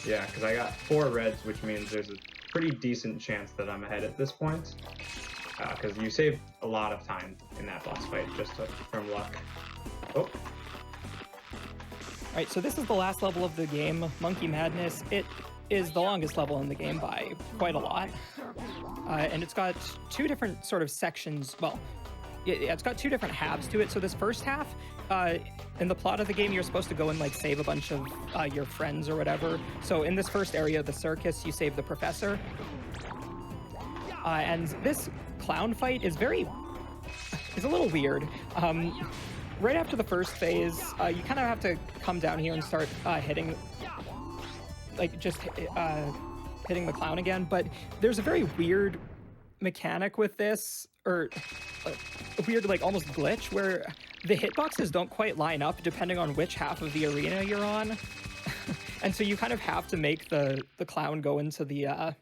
Speaker 3: Yeah, because I got 4 reds, which means there's a pretty decent chance that I'm ahead at this point. Because you saved a lot of time in that boss fight just from luck. Oh.
Speaker 2: Alright, so this is the last level of the game, Monkey Madness. It is the longest level in the game by quite a lot. And it's got 2 different sort of sections. Well, yeah, it's got 2 different halves to it. So this first half, in the plot of the game, you're supposed to go and like save a bunch of your friends or whatever. So in this first area, the circus, you save the professor. And this clown fight is a little weird. Right after the first phase, you kind of have to come down here and start hitting, like just hitting the clown again. But there's a very weird mechanic with this, or a weird like almost glitch where the hitboxes don't quite line up depending on which half of the arena you're on. And so you kind of have to make the clown go into the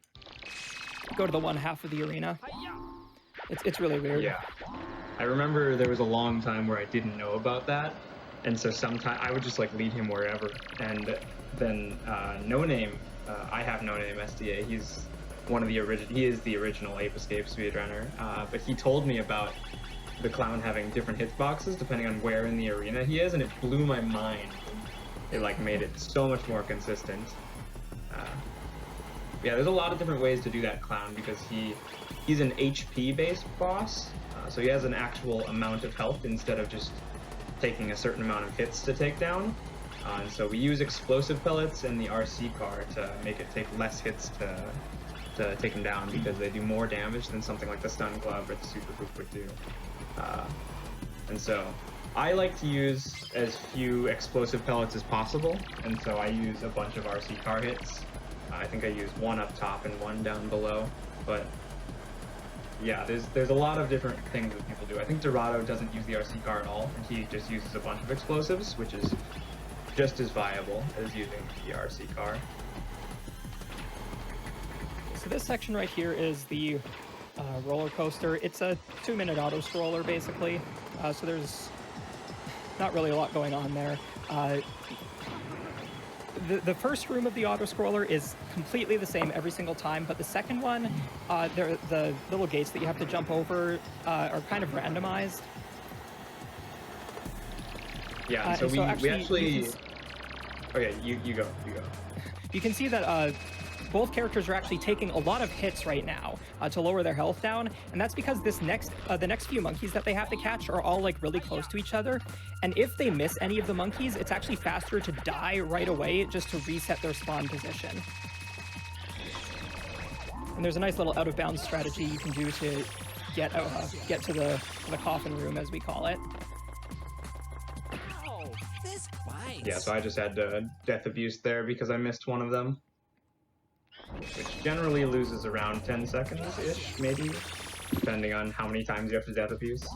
Speaker 2: go to the one half of the arena. It's really weird.
Speaker 3: Yeah. I remember there was a long time where I didn't know about that, and so sometimes I would just like lead him wherever, and then No Name, I have No Name SDA, he's one of the he is the original Ape Escape speedrunner, but he told me about the clown having different hitboxes depending on where in the arena he is, and it blew my mind. It like made it so much more consistent. Yeah, there's a lot of different ways to do that clown because he's an HP based boss, so he has an actual amount of health instead of just taking a certain amount of hits to take down. And so we use explosive pellets and the RC car to make it take less hits to take him down because they do more damage than something like the stun glove or the super hoop would do. And so I like to use as few explosive pellets as possible, and so I use a bunch of RC car hits. I think I use 1 up top and 1 down below, but yeah, there's a lot of different things that people do. I think Dorado doesn't use the RC car at all, and he just uses a bunch of explosives, which is just as viable as using the RC car.
Speaker 2: So this section right here is the roller coaster. It's a 2-minute auto scroller basically, so there's not really a lot going on there. The first room of the auto scroller is completely the same every single time, but the second one, the little gates that you have to jump over are kind of randomized.
Speaker 3: Yeah, so we actually okay, you go.
Speaker 2: You can see that both characters are actually taking a lot of hits right now to lower their health down, and that's because the next few monkeys that they have to catch are all like really close to each other, and if they miss any of the monkeys, it's actually faster to die right away just to reset their spawn position. And there's a nice little out-of-bounds strategy you can do to get to the coffin room, as we call it.
Speaker 4: Oh, this bites.
Speaker 3: Yeah, so I just had death abuse there because I missed one of them, which generally loses around 10 seconds-ish, maybe, depending on how many times you have to death abuse.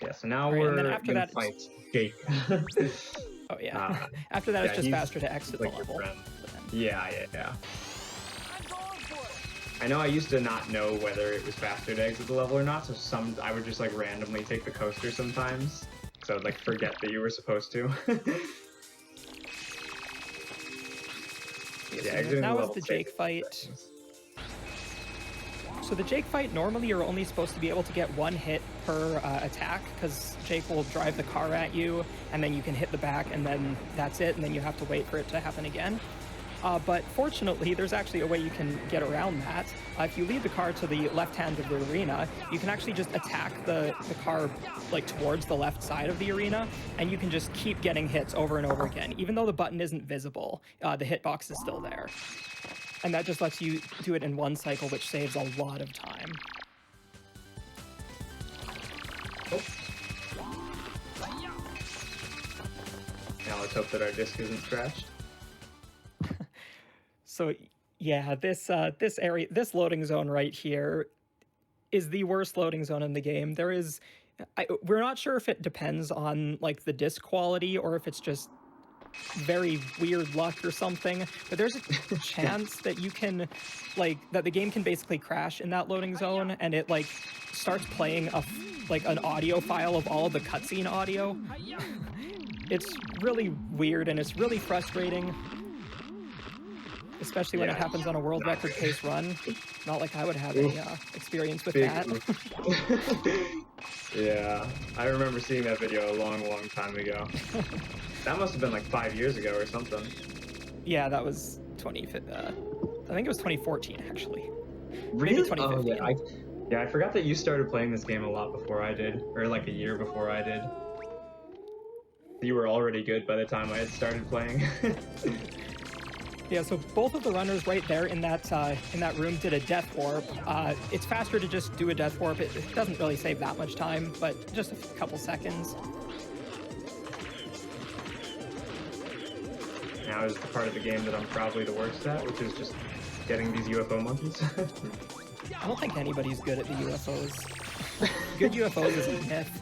Speaker 3: Yeah, so now we're gonna fight Jake.
Speaker 2: Oh yeah. After that, it's just faster to exit the level.
Speaker 3: Yeah. I know I used to not know whether it was faster to exit the level or not, so I would just like randomly take the coaster sometimes. So I would like forget that you were supposed to.
Speaker 2: Yeah, so now is the Jake fight. So the Jake fight, normally you're only supposed to be able to get 1 hit per attack, because Jake will drive the car at you, and then you can hit the back, and then that's it, and then you have to wait for it to happen again. But fortunately, there's actually a way you can get around that. If you lead the car to the left hand of the arena, you can actually just attack the car like towards the left side of the arena, and you can just keep getting hits over and over again. Even though the button isn't visible, the hitbox is still there. And that just lets you do it in 1 cycle, which saves a lot of time.
Speaker 3: Oh. Now let's hope that our disc isn't scratched.
Speaker 2: So yeah, this this loading zone right here is the worst loading zone in the game. We're not sure if it depends on like the disc quality or if it's just very weird luck or something, but there's a chance that you can that the game can basically crash in that loading zone, and it like starts playing an audio file of all of the cutscene audio. It's really weird and it's really frustrating, especially when it happens on a world record pace run. Not like I would have any experience with that.
Speaker 3: Yeah, I remember seeing that video a long time ago. That must have been like 5 years ago or something.
Speaker 2: Yeah, that was I think it was 2014 actually.
Speaker 3: Really?
Speaker 2: Maybe 2015.
Speaker 3: Yeah, I forgot that you started playing this game a lot before I did, or like a year before I did. You were already good by the time I had started playing.
Speaker 2: Yeah, so both of the runners right there in that room did a death warp. It's faster to just do a death warp. It doesn't really save that much time, but just a couple seconds.
Speaker 3: Now is the part of the game that I'm probably the worst at, which is just getting these UFO monkeys.
Speaker 2: I don't think anybody's good at the UFOs. Good UFOs is a myth.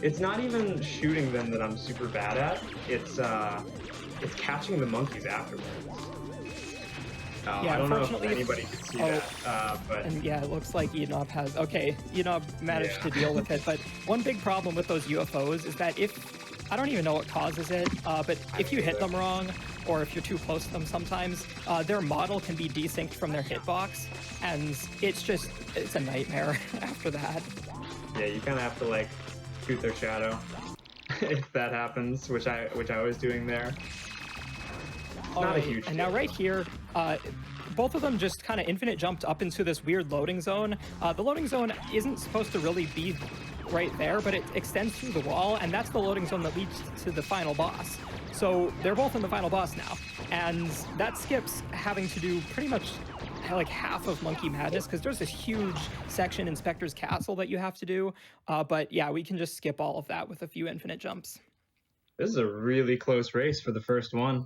Speaker 3: It's not even shooting them that I'm super bad at. It's catching the monkeys afterwards.
Speaker 2: Yeah,
Speaker 3: I don't know if anybody can see that, but...
Speaker 2: And yeah, it looks like eednob has... Okay, eednob managed to deal with it, but one big problem with those UFOs is that I don't even know what causes it, but if you hit them wrong, or if you're too close to them sometimes, their model can be desynced from their hitbox, and it's a nightmare after that.
Speaker 3: Yeah, you kind of have to, like, shoot their shadow if that happens, which I was doing there. Not a huge deal.
Speaker 2: And now right here, both of them just kind of infinite jumped up into this weird loading zone. The loading zone isn't supposed to really be right there, but it extends through the wall, and that's the loading zone that leads to the final boss. So they're both in the final boss now, and that skips having to do pretty much like half of Monkey Madness, because there's this huge section in Spectre's Castle that you have to do, but yeah, we can just skip all of that with a few infinite jumps.
Speaker 3: This is a really close race for the first one.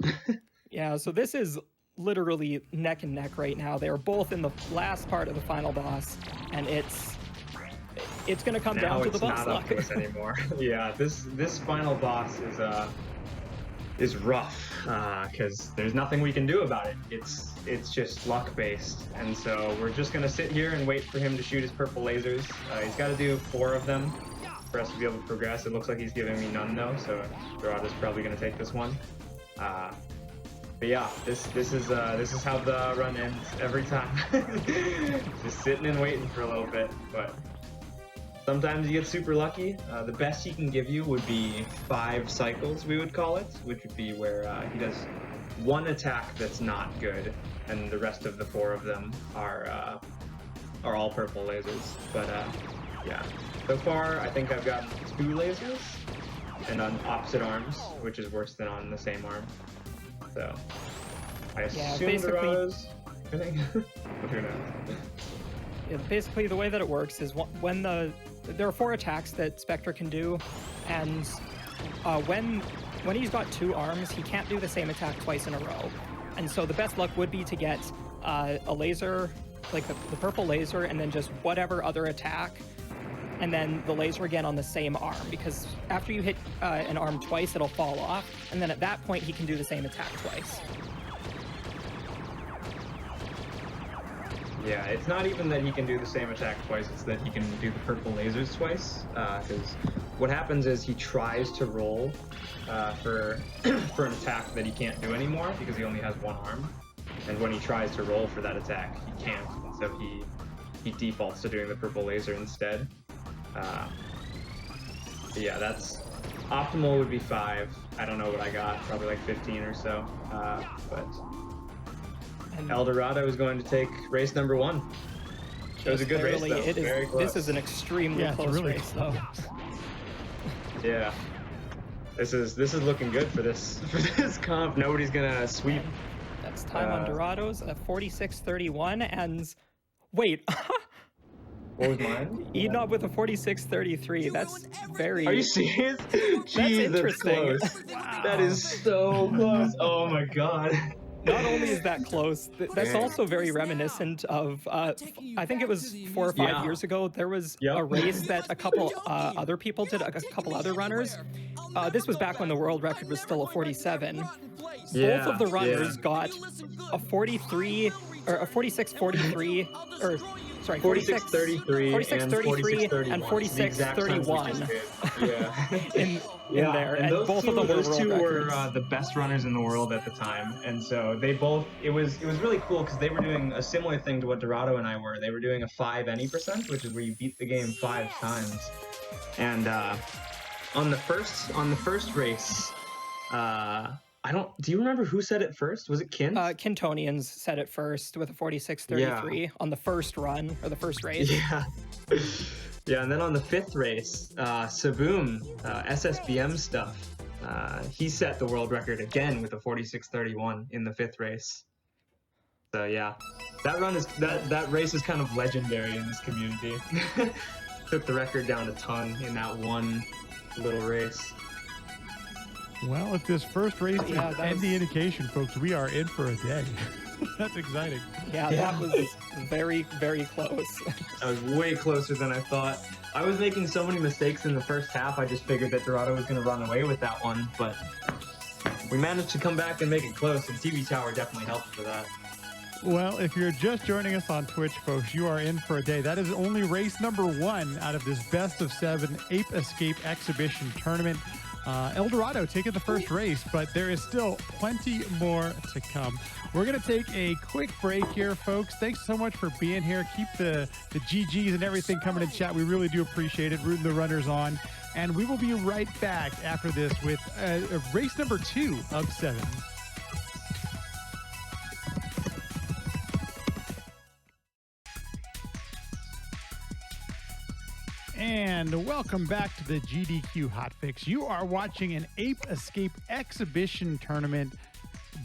Speaker 2: Yeah, so this is literally neck and neck right now. They're both in the last part of the final boss, and it's going to come down to the boss luck.
Speaker 3: Now it's not up to us anymore. Yeah, this final boss is rough, because there's nothing we can do about it. It's just luck based, and so we're just gonna sit here and wait for him to shoot his purple lasers. He's got to do 4 of them for us to be able to progress. It looks like he's giving me none though, so Dorada's probably gonna take this one. But yeah, this is how the run ends every time. Just sitting and waiting for a little bit, but sometimes you get super lucky. The best he can give you would be 5 cycles, we would call it, which would be where he does 1 attack that's not good, and the rest of the 4 of them are all purple lasers. But yeah, so far I think I've gotten 2 lasers, and on opposite arms, which is worse than on the same arm. So I assume Dorada's winning. Who knows?
Speaker 2: Yeah, basically the way that it works is when there are 4 attacks that Spectre can do, and when he's got 2 arms, he can't do the same attack twice in a row. And so the best luck would be to get a laser, like the purple laser, and then just whatever other attack, and then the laser again on the same arm, because after you hit an arm twice, it'll fall off, and then at that point he can do the same attack twice.
Speaker 3: Yeah, it's not even that he can do the same attack twice, it's that he can do the purple lasers twice, because what happens is he tries to roll for an attack that he can't do anymore, because he only has 1 arm, and when he tries to roll for that attack, he can't, so he defaults to doing the purple laser instead. Yeah, that's optimal would be 5. I don't know what I got, probably like 15 or so, but El Dorado is going to take race number 1. It was a good race, though. Very close.
Speaker 2: This is an extremely close race, though.
Speaker 3: Yeah, this is looking good for this comp. Nobody's gonna sweep.
Speaker 2: That's time on Dorado's at 46:31, and wait,
Speaker 3: What was mine?
Speaker 2: eednob with a 46.33. That's very.
Speaker 3: Are you serious? Jeez, that's
Speaker 2: interesting.
Speaker 3: close. That is so close. Oh my god.
Speaker 2: Not only is that close, that's also very reminiscent of, I think it was 4 or 5 years ago, there was a race that a couple other people did, a couple other runners. This was back when the world record was still a 47. Both of the runners got a 43, or a 46.43, or sorry,
Speaker 3: 46.33
Speaker 2: and 46.31
Speaker 3: yeah.
Speaker 2: in there, and both of them were
Speaker 3: those two
Speaker 2: world
Speaker 3: were
Speaker 2: records.
Speaker 3: the best runners in the world at the time, and so they both. It was really cool because they were doing a similar thing to what Dorado and I were. They were doing a 5 any %, which is where you beat the game 5 times. And on the first race, do you remember who said it first? Was it Kin?
Speaker 2: Kintonians said it first with a 46.33 on the first run, or the first race.
Speaker 3: Yeah. Yeah, and then on the 5th race, Saboom, SSBM stuff, he set the world record again with a 46.31 in the 5th race. So yeah, that race is kind of legendary in this community. Took the record down a ton in that one little race.
Speaker 1: Well, if this first race is any indication, folks, we are in for a day. That's exciting.
Speaker 2: Yeah, that was very, very close.
Speaker 3: I was way closer than I thought. I was making so many mistakes in the first half, I just figured that Dorado was going to run away with that one, but we managed to come back and make it close, and TV Tower definitely helped for that.
Speaker 1: Well, if you're just joining us on Twitch, folks, you are in for a day. That is only race number 1 out of this best of 7 Ape Escape Exhibition tournament. El Dorado taking the first race, but there is still plenty more to come. We're going to take a quick break here, folks. Thanks so much for being here. Keep the GGs and everything coming in chat. We really do appreciate it, rooting the runners on. And we will be right back after this with race number 2 of 7. And welcome back to the GDQ Hotfix. You are watching an Ape Escape Exhibition tournament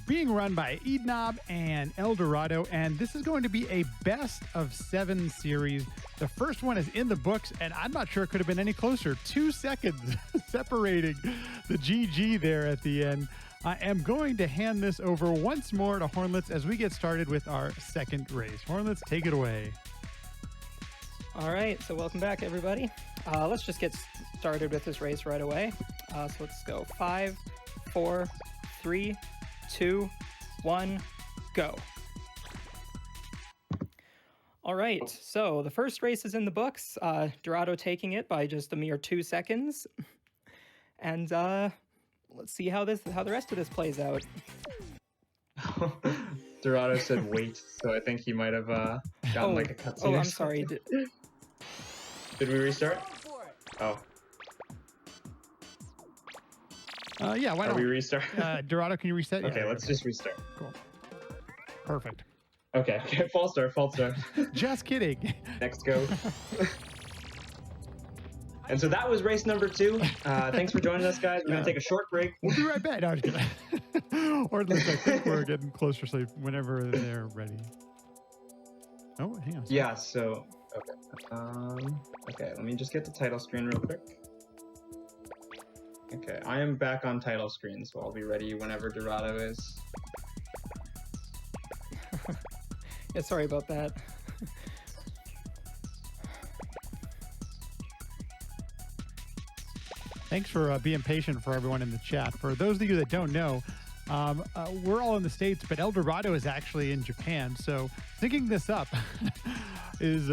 Speaker 1: being run by eednob and El Dorado, and this is going to be a best of 7 series. The first one is in the books, and I'm not sure it could have been any closer. 2 seconds separating the GG there at the end. I am going to hand this over once more to Hornlets as we get started with our second race. Hornlets, take it away.
Speaker 2: All right, so welcome back, everybody. Let's just get started with this race right away. So let's go 5, 4, 3, 2, 1, go. All right, so the first race is in the books. Dorado taking it by just a mere 2 seconds. And let's see how the rest of this plays out.
Speaker 3: Dorado said wait, so I think he might have gotten like a cutscene.
Speaker 2: Oh, I'm sorry.
Speaker 3: Did we restart? Oh.
Speaker 1: Yeah, why don't
Speaker 3: we restart?
Speaker 1: Dorado, can you reset?
Speaker 3: Okay,
Speaker 1: Yeah,
Speaker 3: let's just restart.
Speaker 1: Cool. Perfect.
Speaker 3: Okay, false start.
Speaker 1: Just kidding.
Speaker 3: Next go. And so that was race number 2. Thanks for joining us, guys. We're going to take a short break.
Speaker 1: We'll be right back. No, I'm just kidding. Or at least I think we're getting closer, so whenever they're ready. Oh, hang on.
Speaker 3: Yeah, so... Okay. Okay, let me just get the title screen real quick. Okay, I am back on title screen, so I'll be ready whenever Dorado is.
Speaker 2: Yeah, sorry about that.
Speaker 1: Thanks for being patient for everyone in the chat. For those of you that don't know, we're all in the States, but El Dorado is actually in Japan. So syncing this up is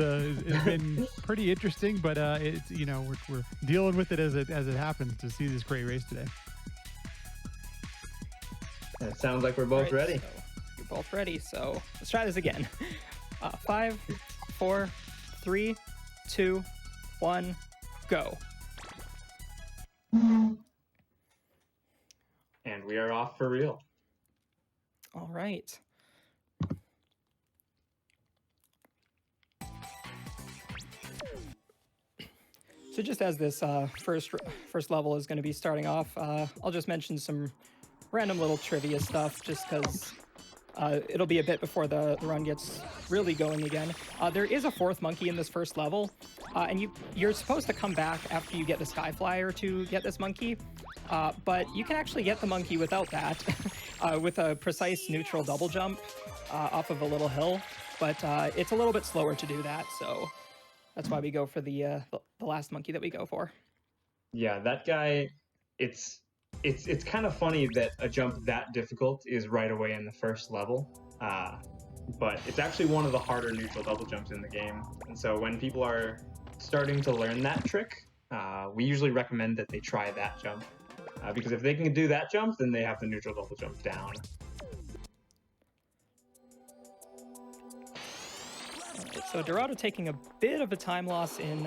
Speaker 1: been pretty interesting, but it's, you know, we're dealing with it as it happens to see this great race today.
Speaker 3: It sounds like we're both ready.
Speaker 2: So you're both ready, so let's try this again. 5, 4, 3, 2, 1, go.
Speaker 3: And we are off for real.
Speaker 2: All right. So just as this first level is going to be starting off, I'll just mention some random little trivia stuff, just because It'll be a bit before the run gets really going again. There is a fourth monkey in this first level, and you're supposed to come back after you get the Sky Flyer to get this monkey, but you can actually get the monkey without that, with a precise neutral double jump off of a little hill, but it's a little bit slower to do that, so that's why we go for the last monkey that we go for.
Speaker 3: Yeah, that guy, it's kind of funny that a jump that difficult is right away in the first level, but it's actually one of the harder neutral double jumps in the game. And so when people are starting to learn that trick, we usually recommend that they try that jump, because if they can do that jump, then they have the neutral double jump down.
Speaker 2: Alright, so Dorado taking a bit of a time loss in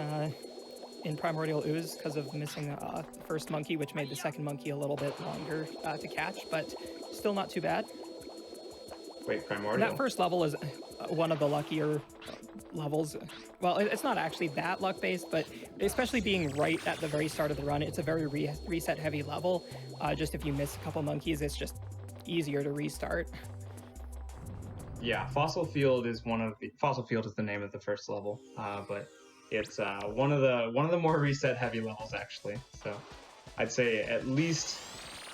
Speaker 2: Primordial Ooze because of missing the first monkey, which made the second monkey a little bit longer to catch, but still not too bad.
Speaker 3: Wait, Primordial?
Speaker 2: That first level is one of the luckier levels. Well, it's not actually that luck-based, but especially being right at the very start of the run, it's a very reset-heavy level. Just if you miss a couple monkeys, it's just easier to restart.
Speaker 3: Yeah, Fossil Field is Fossil Field is the name of the first level, but it's one of the more reset heavy levels actually. So I'd say at least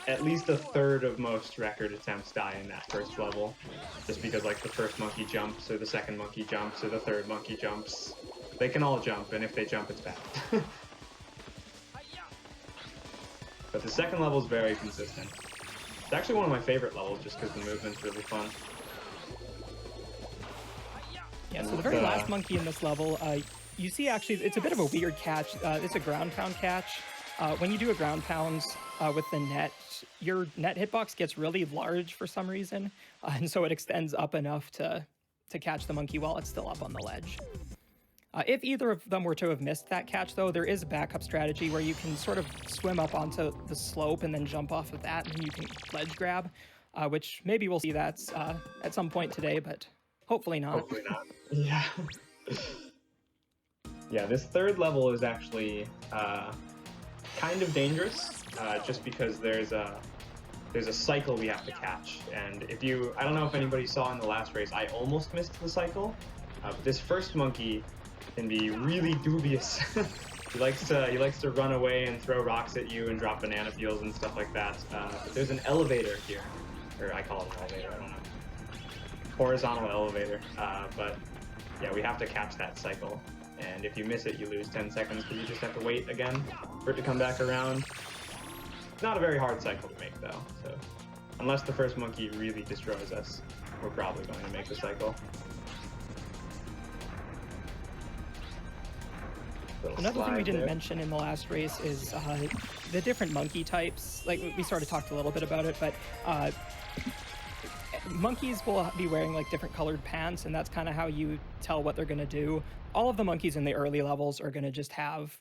Speaker 3: a third of most record attempts die in that first level, just because like the first monkey jumps or the second monkey jumps or the third monkey jumps, they can all jump, and if they jump, it's bad. But the second level is very consistent. It's actually one of my favorite levels just because the movement's really fun.
Speaker 2: Yeah, so the very last monkey in this level, you see actually, it's a bit of a weird catch. It's a ground pound catch. When you do a ground pound with the net, your net hitbox gets really large for some reason, and so it extends up enough to catch the monkey while it's still up on the ledge. If either of them were to have missed that catch, though, there is a backup strategy where you can sort of swim up onto the slope and then jump off of that, and then you can ledge grab, which maybe we'll see that at some point today, but hopefully not.
Speaker 3: Hopefully not. Yeah. Yeah, this third level is actually kind of dangerous, just because there's a cycle we have to catch, and I don't know if anybody saw in the last race, I almost missed the cycle, but this first monkey can be really dubious. He likes to run away and throw rocks at you and drop banana peels and stuff like that. But there's an elevator here, or I call it an elevator, I don't know. Horizontal elevator, but yeah, we have to catch that cycle. And if you miss it, you lose 10 seconds, because you just have to wait again for it to come back around. Not a very hard cycle to make, though, so unless the first monkey really destroys us, we're probably going to make the cycle.
Speaker 2: Another thing we didn't mention in the last race is the different monkey types. Like, we sort of talked a little bit about it, but monkeys will be wearing like different colored pants, and that's kind of how you tell what they're going to do. All of the monkeys in the early levels are going to just have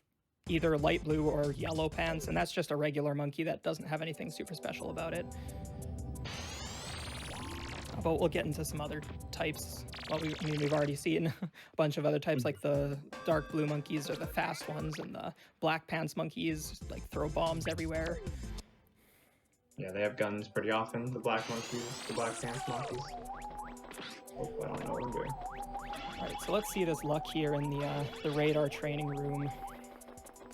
Speaker 2: either light blue or yellow pants, and that's just a regular monkey that doesn't have anything super special about it. But we'll get into some other types. Well, we've already seen a bunch of other types, like the dark blue monkeys are the fast ones, and the black pants monkeys like throw bombs everywhere.
Speaker 3: Yeah, they have guns pretty often, the black monkeys, the black pants monkeys. Oh, I don't know what I'm doing.
Speaker 2: Alright, so let's see this luck here in the radar training room.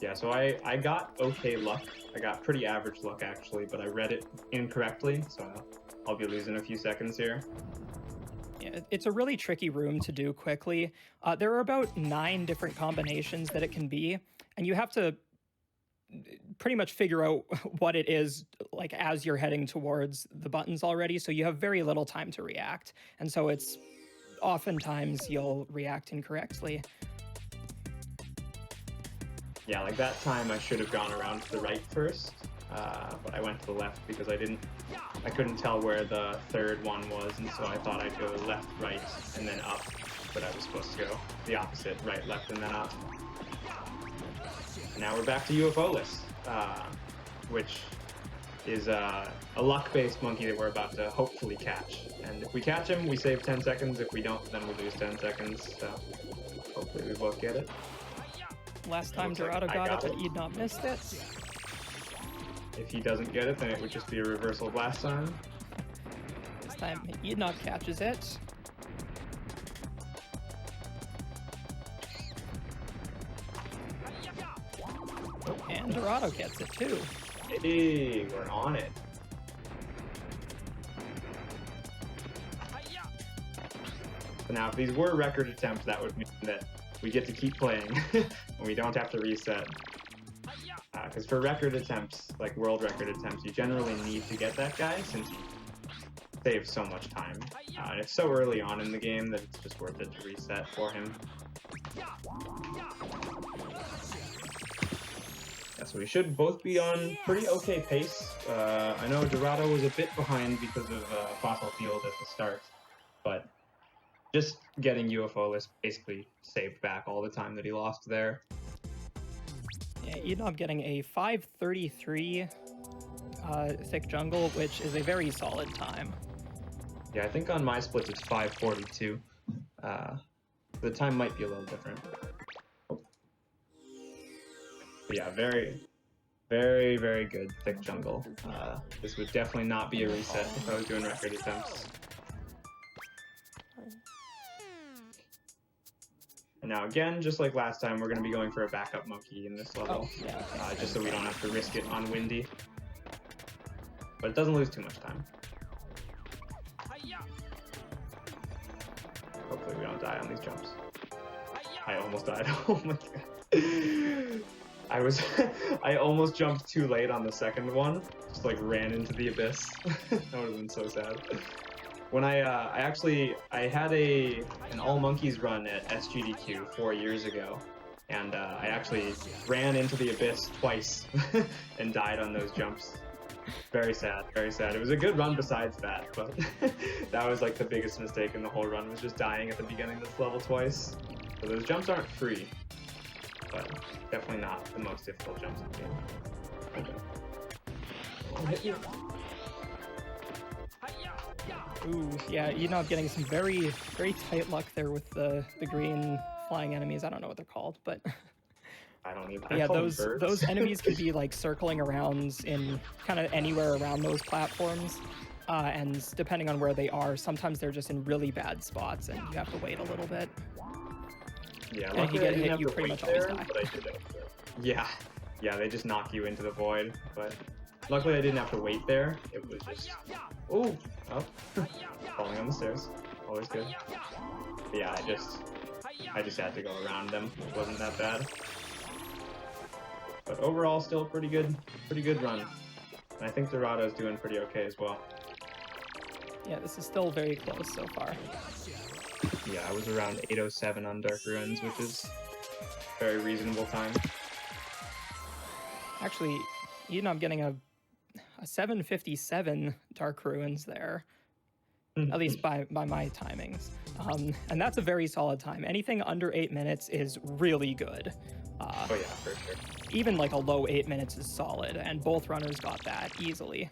Speaker 3: Yeah, so I got okay luck. I got pretty average luck, actually, but I read it incorrectly, so I'll be losing a few seconds here.
Speaker 2: Yeah, it's a really tricky room to do quickly. There are about 9 different combinations that it can be, and you have to pretty much figure out what it is like as you're heading towards the buttons already, so you have very little time to react, and so it's oftentimes you'll react incorrectly.
Speaker 3: Yeah, like that time I should have gone around to the right first, but I went to the left because I couldn't tell where the third one was, and so I thought I'd go left, right, and then up, but I was supposed to go the opposite, right, left, and then up. And now we're back to UFO-less, which is a luck-based monkey that we're about to hopefully catch. And if we catch him, we save 10 seconds. If we don't, then we lose 10 seconds. So hopefully we both get it.
Speaker 2: Last time Dorado got it, but eednob missed it.
Speaker 3: If he doesn't get it, then it would just be a reversal blast time.
Speaker 2: This time, eednob catches it. And Dorado gets it too.
Speaker 3: Hey, we're on it. So now, if these were record attempts, that would mean that we get to keep playing and we don't have to reset. Because for record attempts, like world record attempts, you generally need to get that guy since he saves so much time. And it's so early on in the game that it's just worth it to reset for him. Yeah, so we should both be on pretty okay pace. I know Dorado was a bit behind because of Fossil Field at the start, but just getting UFO-less basically saved back all the time that he lost there.
Speaker 2: Yeah, eednob getting a 5:33 thick jungle, which is a very solid time.
Speaker 3: Yeah, I think on my splits it's 5:42. The time might be a little different. But yeah, very, very, very good thick jungle. This would definitely not be a reset if I was doing record attempts. And now again, just like last time, we're going to be going for a backup monkey in this level, just so we don't have to risk it on windy. But it doesn't lose too much time. Hopefully we don't die on these jumps. I almost died. Oh my god. I almost jumped too late on the second one. Just like ran into the abyss. That would have been so sad. When I had an all monkeys run at SGDQ 4 years ago, and I actually ran into the abyss twice and died on those jumps. Very sad, very sad. It was a good run besides that, but that was like the biggest mistake in the whole run, was just dying at the beginning of this level twice. So those jumps aren't free, but definitely not the most difficult jumps in the game. Okay. I'll hit you.
Speaker 2: Ooh, yeah, eednob getting some very, very tight luck there with the green flying enemies. I don't know what they're called, but
Speaker 3: I don't even.
Speaker 2: yeah, those enemies can be like circling around in kind of anywhere around those platforms, and depending on where they are, sometimes they're just in really bad spots, and you have to wait a little bit.
Speaker 3: Yeah,
Speaker 2: and if you get hit, you pretty much always die.
Speaker 3: Yeah, they just knock you into the void. But luckily, I didn't have to wait there. It was just falling on the stairs. Always good. But yeah, I just had to go around them. It wasn't that bad. But overall, still pretty good run. And I think Dorado's doing pretty okay as well.
Speaker 2: Yeah, this is still very close so far.
Speaker 3: Yeah, I was around 8:07 on Dark Ruins, which is a very reasonable time.
Speaker 2: Actually, eednob getting a 7:57 Dark Ruins there, at least by my timings. And that's a very solid time. Anything under 8 minutes is really good.
Speaker 3: Oh yeah, for sure.
Speaker 2: Even like a low 8 minutes is solid, and both runners got that easily.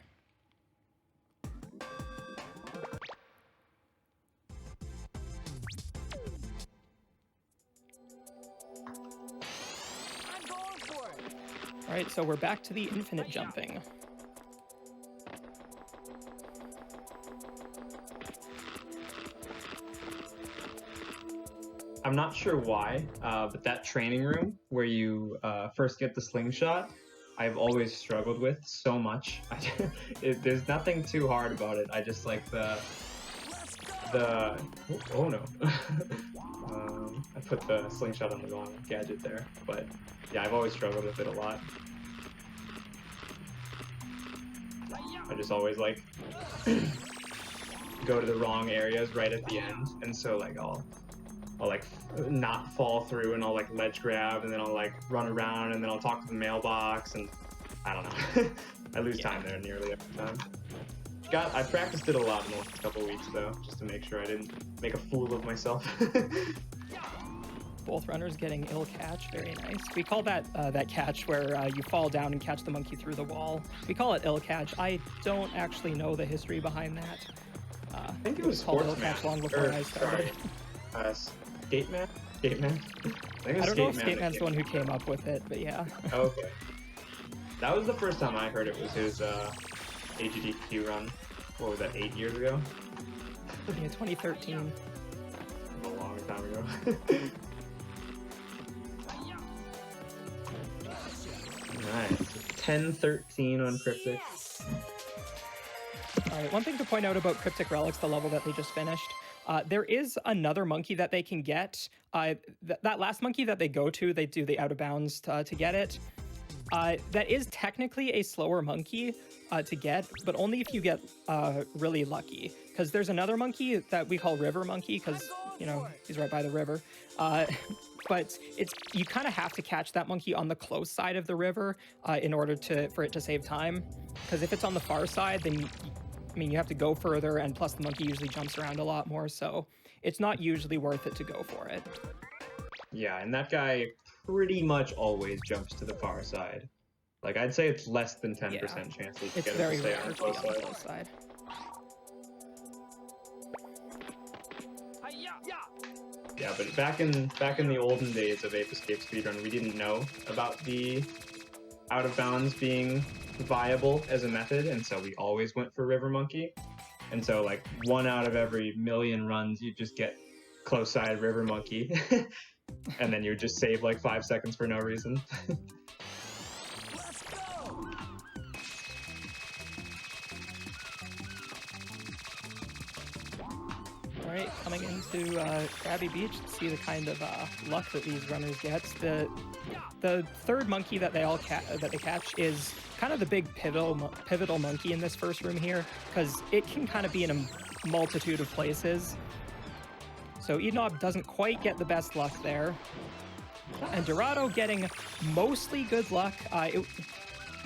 Speaker 2: All right, so we're back to the infinite jumping.
Speaker 3: I'm not sure why, but that training room where you first get the slingshot, I've always struggled with so much. There's nothing too hard about it. I just like the oh no. I put the slingshot on the wrong gadget there, but yeah, I've always struggled with it a lot. I just always like go to the wrong areas right at the end, and so like I'll like not fall through, and I'll like ledge grab, and then I'll like run around, and then I'll talk to the mailbox, and I don't know. I lose time there nearly every time. I practiced it a lot in the last couple of weeks though, just to make sure I didn't make a fool of myself.
Speaker 2: Both runners getting ill catch, very nice. We call that that catch where you fall down and catch the monkey through the wall. We call it ill catch. I don't actually know the history behind that.
Speaker 3: I think it was
Speaker 2: called ill
Speaker 3: Sportsman.
Speaker 2: catch long before I started.
Speaker 3: Skateman? Skateman?
Speaker 2: I don't know if Skateman's the one who came up with it, but yeah.
Speaker 3: Okay. That was the first time I heard it was his AGDQ run. what was that, 8 years ago?
Speaker 2: Yeah, 2013.
Speaker 3: A long time ago. Alright, so 10-13 on Cryptic.
Speaker 2: Alright, one thing to point out about Cryptic Relics, the level that they just finished, there is another monkey that they can get. That last monkey that they go to, they do the out of bounds to get it. That is technically a slower monkey to get, but only if you get really lucky. Because there's another monkey that we call River Monkey, because, you know, he's right by the river. But you kind of have to catch that monkey on the close side of the river in order for it to save time. Because if it's on the far side, then you have to go further, and plus the monkey usually jumps around a lot more, so it's not usually worth it to go for it.
Speaker 3: Yeah, and that guy pretty much always jumps to the far side. Like, I'd say it's less than 10% chances to
Speaker 2: It's
Speaker 3: get
Speaker 2: very
Speaker 3: him to stay
Speaker 2: rare
Speaker 3: on the
Speaker 2: to be
Speaker 3: close
Speaker 2: on the
Speaker 3: side.
Speaker 2: close side.
Speaker 3: Yeah, but back in the olden days of Ape Escape speedrun, we didn't know about the out of bounds being viable as a method, and so we always went for River Monkey. And so, like, 1 out of every million runs, you just get close side River Monkey, and then you just save like 5 seconds for no reason.
Speaker 4: Let's go.
Speaker 2: Alright, coming into Krabby Beach to see the kind of luck that these runners get. The third monkey that they catch is kind of the big pivotal monkey in this first room here, because it can kind of be in a multitude of places. So eednob doesn't quite get the best luck there. And Dorado getting mostly good luck.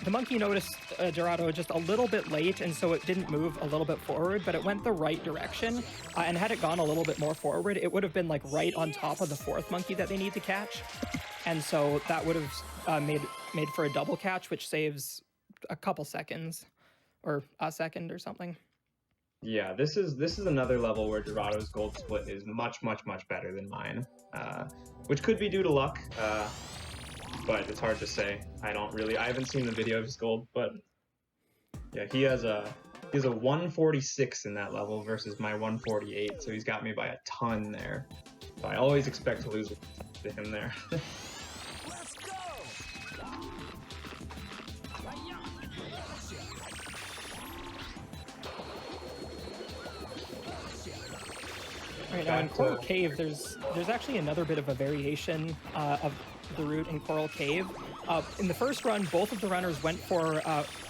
Speaker 2: The monkey noticed Dorado just a little bit late, and so it didn't move a little bit forward, but it went the right direction. And had it gone a little bit more forward, it would have been like right on top of the fourth monkey that they need to catch. And so that would have made for a double catch, which saves a couple seconds, or a second or something.
Speaker 3: Yeah, this is another level where Dorado's gold split is much better than mine, which could be due to luck, but it's hard to say. I haven't seen the video of his gold, but yeah, he has a 146 in that level versus my 148, so he's got me by a ton there. So I always expect to lose to him there.
Speaker 4: Let's go.
Speaker 2: Right now in Coral Cave, there's actually another bit of a variation of the route in Coral Cave. In the first run, both of the runners went for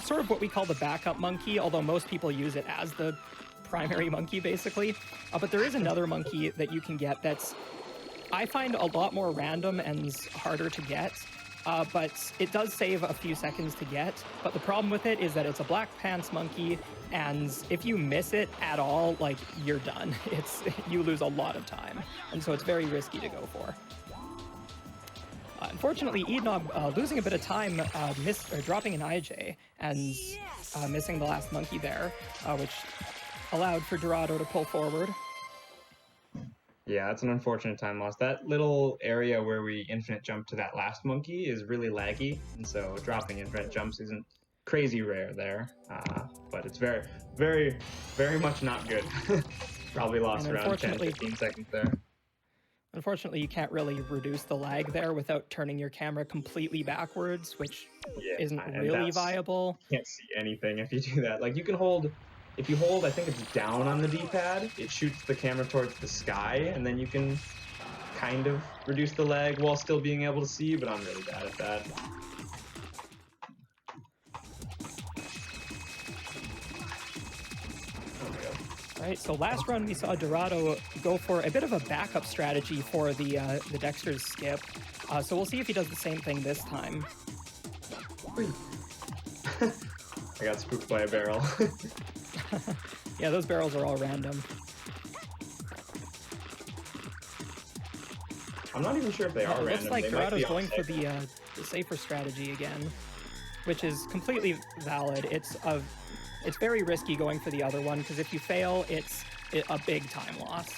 Speaker 2: sort of what we call the backup monkey, although most people use it as the primary monkey, basically. But there is another monkey that you can get that's, I find, a lot more random and harder to get. But it does save a few seconds to get. But the problem with it is that it's a black pants monkey, and if you miss it at all, like, you're done. You lose a lot of time, and so it's very risky to go for. Unfortunately, eednob losing a bit of time, dropping an IJ and missing the last monkey there, which allowed for Dorado to pull forward.
Speaker 3: Yeah, that's an unfortunate time loss. That little area where we infinite jump to that last monkey is really laggy, and so dropping infinite jumps isn't crazy rare there, but it's very much not good. Probably lost around 10-15 seconds there.
Speaker 2: Unfortunately, you can't really reduce the lag there without turning your camera completely backwards, which isn't really viable.
Speaker 3: You can't see anything if you do that. Like, you can hold, if you hold, I think it's down on the D-pad, it shoots the camera towards the sky, and then you can kind of reduce the lag while still being able to see, but I'm really bad at that.
Speaker 2: Right, so last run we saw Dorado go for a bit of a backup strategy for the Dexter's skip. So we'll see if he does the same thing this time.
Speaker 3: I got spooked by a barrel.
Speaker 2: Yeah, those barrels are all random.
Speaker 3: I'm not even sure if they are random.
Speaker 2: It looks like
Speaker 3: they
Speaker 2: Dorado's going for the safer strategy again, which is completely valid. It's very risky going for the other one, because if you fail, it's a big time loss.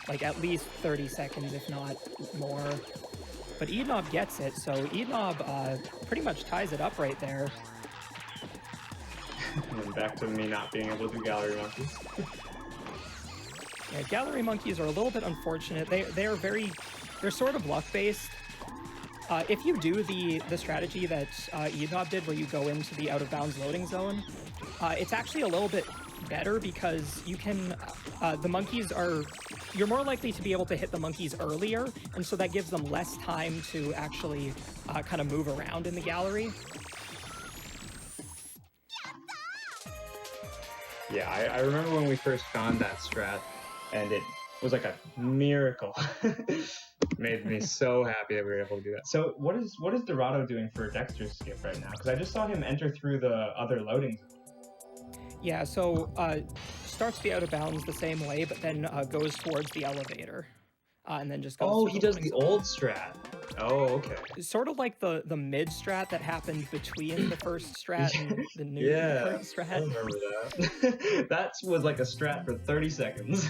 Speaker 2: Like at least 30 seconds, if not more. But eednob gets it, so eednob pretty much ties it up right there.
Speaker 3: And back to me not being able to do gallery monkeys.
Speaker 2: Yeah, gallery monkeys are a little bit unfortunate. They're sort of luck based. If you do the strategy that eednob did, where you go into the out of bounds loading zone, it's actually a little bit better because you can the monkeys are you're more likely to be able to hit the monkeys earlier, and so that gives them less time to actually kind of move around in the gallery.
Speaker 3: Yeah, I remember when we first found that strat, and it was like a miracle. Made me so happy that we were able to do that. So what is Dorado doing for Dexter's skip right now? Because I just saw him enter through the other loading zone.
Speaker 2: Yeah, so starts the out of bounds the same way, but then goes towards the elevator, and then just goes.
Speaker 3: Oh,
Speaker 2: through
Speaker 3: he
Speaker 2: the
Speaker 3: does
Speaker 2: loading
Speaker 3: the
Speaker 2: zone.
Speaker 3: old strat. Oh, okay.
Speaker 2: It's sort of like the mid strat that happened between the first strat and the new
Speaker 3: Yeah,
Speaker 2: current
Speaker 3: I
Speaker 2: strat.
Speaker 3: remember that. That was like a strat for 30 seconds.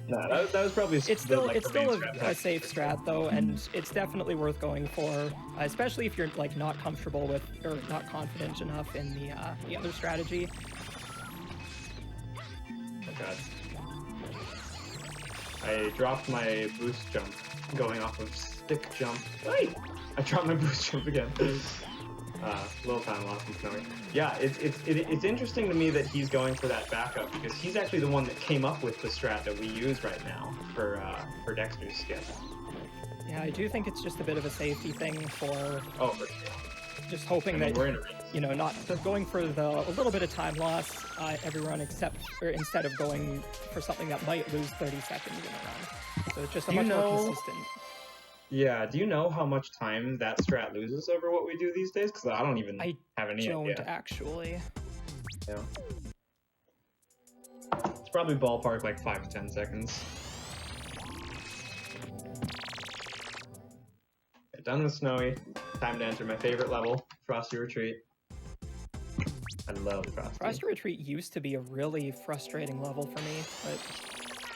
Speaker 3: No, that was probably
Speaker 2: It's still
Speaker 3: the main strat.
Speaker 2: a safe strat though, and it's definitely worth going for, especially if you're like not comfortable with or not confident enough in the other strategy.
Speaker 3: Oh god. I dropped my boost jump going off of stick jump. Wait! I dropped my boost jump again. Little time lost from Snowy. Yeah, it's interesting to me that he's going for that backup because he's actually the one that came up with the strat that we use right now for Dexter's skip.
Speaker 2: Yeah, I do think it's just a bit of a safety thing for
Speaker 3: Oh, for sure.
Speaker 2: just hoping
Speaker 3: I mean,
Speaker 2: that
Speaker 3: we're in a race.
Speaker 2: you know, not going for a little bit of time loss, everyone instead of going for something that might lose 30 seconds in a run. So it's just a much more consistent.
Speaker 3: Yeah, do you know how much time that strat loses over what we do these days? Because I don't even have any
Speaker 2: Don't
Speaker 3: idea.
Speaker 2: actually.
Speaker 3: Yeah. It's probably ballpark like 5 to 10 seconds. Okay, done with Snowy. Time to enter my favorite level, Frosty Retreat. I love Frosty.
Speaker 2: Frosty Retreat used to be a really frustrating level for me, but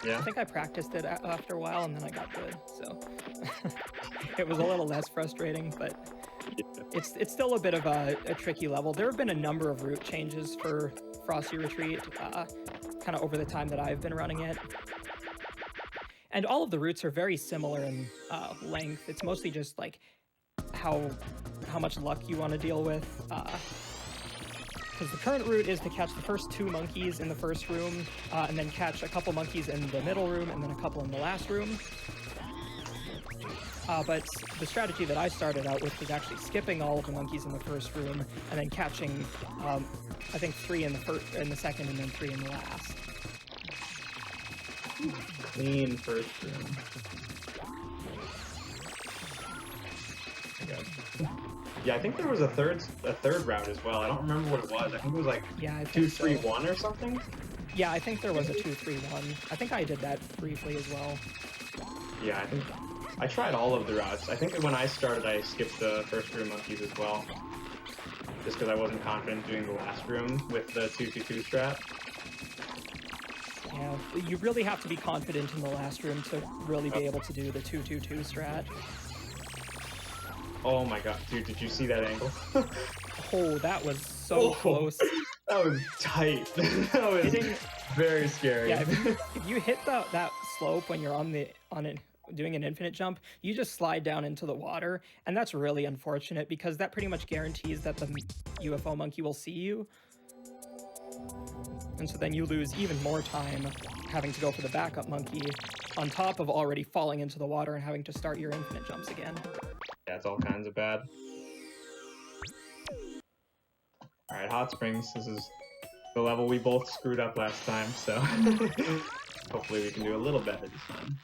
Speaker 3: Yeah.
Speaker 2: I think I practiced it after a while and then I got good, so it was a little less frustrating, but it's still a bit of a tricky level. There have been a number of route changes for Frosty Retreat, kind of over the time that I've been running it. And all of the routes are very similar in length. It's mostly just like how much luck you want to deal with. Because the current route is to catch the first 2 monkeys in the first room, and then catch a couple monkeys in the middle room, and then a couple in the last room. But the strategy that I started out with was actually skipping all of the monkeys in the first room, and then catching, I think 3 in the second, and then 3 in the last.
Speaker 3: Clean first room. Okay. Yeah, I think there was a third route as well. I don't remember what it was. I think it was like 2-3-1 or something.
Speaker 2: Yeah, I think there was a 2-3-1. I think I did that briefly as well.
Speaker 3: Yeah, I think I tried all of the routes. I think when I started, I skipped the first room monkeys as well, just because I wasn't confident doing the last room with the 2-2-2 strat.
Speaker 2: Yeah, you really have to be confident in the last room to really be able to do the 2-2-2 strat.
Speaker 3: Oh my god, dude, did you see that angle?
Speaker 2: Oh, that was so close.
Speaker 3: That was tight. That was very scary.
Speaker 2: Yeah, if you hit that slope when you're doing an infinite jump, you just slide down into the water, and that's really unfortunate because that pretty much guarantees that the UFO monkey will see you. And so then you lose even more time having to go for the backup monkey on top of already falling into the water and having to start your infinite jumps again.
Speaker 3: Yeah, it's all kinds of bad. Alright, Hot Springs. This is the level we both screwed up last time, so hopefully we can do a little better this time.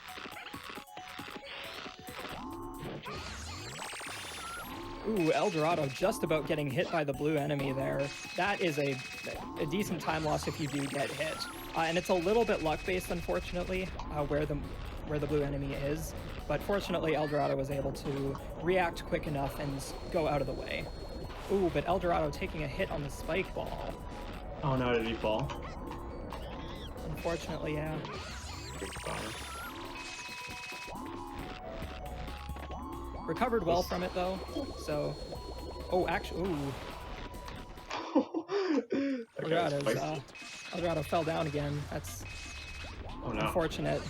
Speaker 2: Ooh, El Dorado just about getting hit by the blue enemy there. That is a decent time loss if you do get hit. And it's a little bit luck-based, unfortunately, where the blue enemy is. But fortunately, El Dorado was able to react quick enough and go out of the way. Ooh, but El Dorado taking a hit on the spike ball.
Speaker 3: Oh no, did he fall?
Speaker 2: Unfortunately, yeah.
Speaker 3: Big bummer.
Speaker 2: Recovered well from it, though, so... Oh, actually, ooh. Eldrado fell down again. That's unfortunate.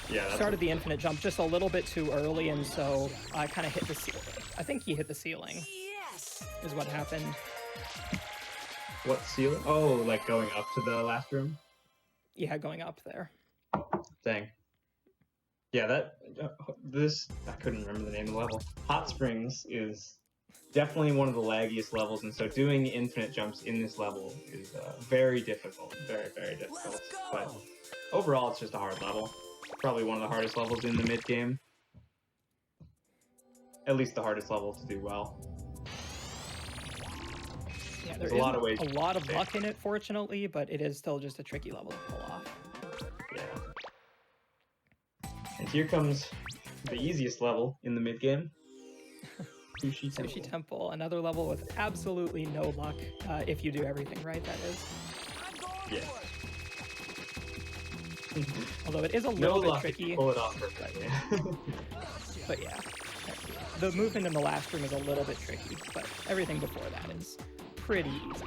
Speaker 3: Yeah, that's
Speaker 2: Started the infinite jump just a little bit too early, and so I kind of hit the ceiling. I think he hit the ceiling.
Speaker 4: Yes.
Speaker 2: Is what happened.
Speaker 3: What ceiling? Oh, like going up to the last room?
Speaker 2: Yeah, going up there.
Speaker 3: Dang. Yeah, I couldn't remember the name of the level. Hot Springs is definitely one of the laggiest levels, and so doing infinite jumps in this level is very difficult. Very, very difficult. But overall, it's just a hard level. Probably one of the hardest levels in the mid-game. At least the hardest level to do well.
Speaker 2: Yeah,
Speaker 3: there's a lot of ways.
Speaker 2: A lot of luck in it, fortunately, but it is still just a tricky level to pull off.
Speaker 3: Yeah. And here comes the easiest level in the mid-game. Sushi
Speaker 2: Temple, another level with absolutely no luck, if you do everything right, that is.
Speaker 3: Yeah.
Speaker 2: Although it is a little bit tricky.
Speaker 3: If you pull it off perfectly.
Speaker 2: But yeah, the movement in the last room is a little bit tricky, but everything before that is pretty easy.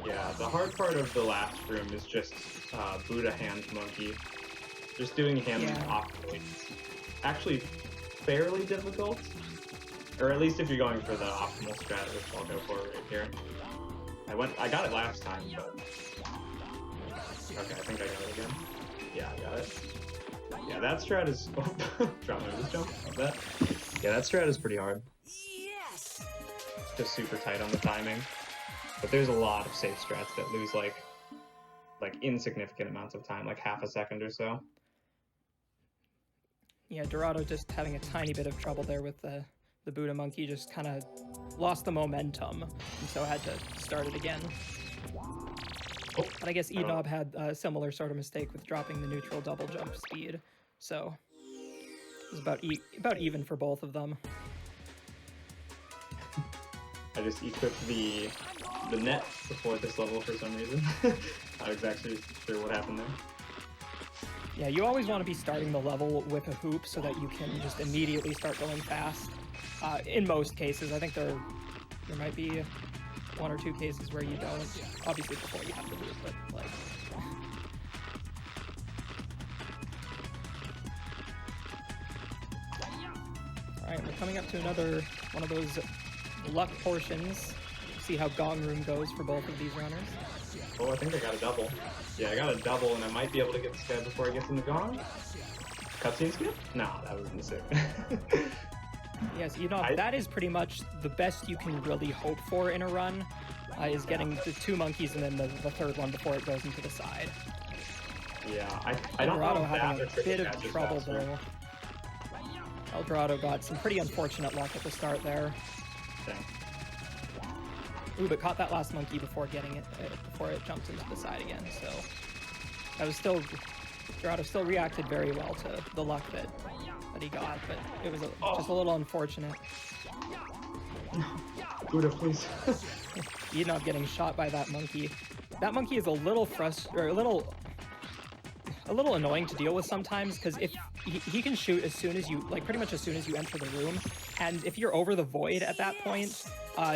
Speaker 3: Yeah, the hard part of the last room is just Buddha hand monkey. Just doing him optimally is actually fairly difficult. Or at least if you're going for the optimal strat, which I'll go for right here. I got it last time, but... Okay, I think I got it again. Yeah, I got it. Yeah, that strat is... Drop my boost jump. Love that. Yeah, that strat is pretty hard.
Speaker 4: Yes.
Speaker 3: Just super tight on the timing. But there's a lot of safe strats that lose, like insignificant amounts of time, like half a second or so.
Speaker 2: Yeah, Dorado just having a tiny bit of trouble there with the Buddha monkey, just kind of lost the momentum, and so had to start it again. But I guess eednob had a similar sort of mistake with dropping the neutral double jump speed, so it was about even for both of them.
Speaker 3: I just equipped the net before this level for some reason. Not exactly sure what happened there.
Speaker 2: Yeah, you always want to be starting the level with a hoop so that you can just immediately start going fast. In most cases, I think there might be one or two cases where you don't. Obviously before you have the hoop, but like... Alright, we're coming up to another one of those luck portions. See how Gong Room goes for both of these runners.
Speaker 3: Oh, I think I got a double. Yeah, I got a double, and I might be able to get this guy before I get in the Gong. Cutscene skip? No, that was a mistake.
Speaker 2: Yes, you know, that is pretty much the best you can really hope for in a run, is getting the two monkeys and then the third one before it goes into the side.
Speaker 3: Yeah, I don't know if
Speaker 2: having a bit of
Speaker 3: catches
Speaker 2: trouble
Speaker 3: faster.
Speaker 2: though. Eldorado got some pretty unfortunate luck at the start there.
Speaker 3: Dang.
Speaker 2: Ooh, but caught that last monkey before getting it, before it jumped into the side again, so... That was still... Dorado still reacted very well to the luck that he got, but it was just a little unfortunate.
Speaker 3: Buddha, please.
Speaker 2: eednob getting shot by that monkey. That monkey is a little a little annoying to deal with sometimes, because if he can shoot as soon as you, like pretty much as soon as you enter the room, and if you're over the void at that point,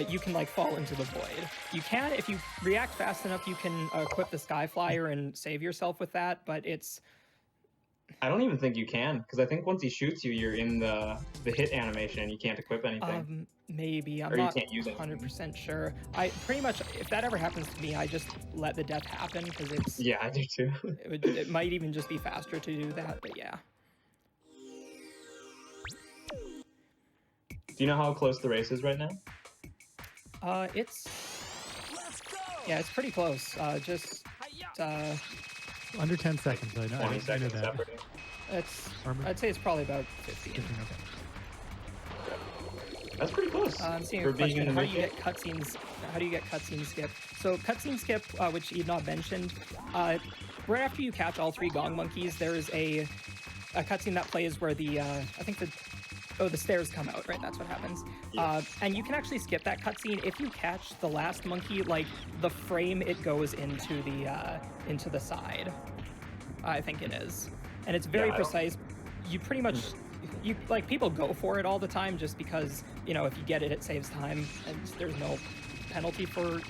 Speaker 2: you can like fall into the void. You can, if you react fast enough, you can equip the Sky Flyer and save yourself with that, but it's...
Speaker 3: I don't even think you can, because I think once he shoots you, you're in the hit animation and you can't equip anything.
Speaker 2: Maybe. I'm
Speaker 3: or you
Speaker 2: not
Speaker 3: can't use
Speaker 2: 100% sure. I pretty much, if that ever happens to me, I just let the death happen, because it's...
Speaker 3: Yeah, I do too.
Speaker 2: it might even just be faster to do that, but yeah.
Speaker 3: Do you know how close the race is right now?
Speaker 2: It's... Yeah, it's pretty close.
Speaker 1: Under 10 seconds, I know.
Speaker 3: 20
Speaker 1: I know
Speaker 3: seconds
Speaker 1: that.
Speaker 3: separating.
Speaker 2: I'd say it's probably about 15.
Speaker 1: 15, okay.
Speaker 3: That's pretty close.
Speaker 2: I'm seeing
Speaker 3: for
Speaker 2: a
Speaker 3: being
Speaker 2: question,
Speaker 3: in the
Speaker 2: how do you
Speaker 3: mid-game.
Speaker 2: get cutscenes? How do you get cutscene skip? So cutscene skip, which eednob mentioned, right after you catch all three Gong monkeys, there is a cutscene that plays where the the stairs come out, right? That's what happens.
Speaker 3: Yeah.
Speaker 2: And you can actually skip that cutscene if you catch the last monkey, like the frame it goes into the side. I think it is, and it's very precise. You pretty much, people go for it all the time just because, you know, if you get it, it saves time, and there's no penalty for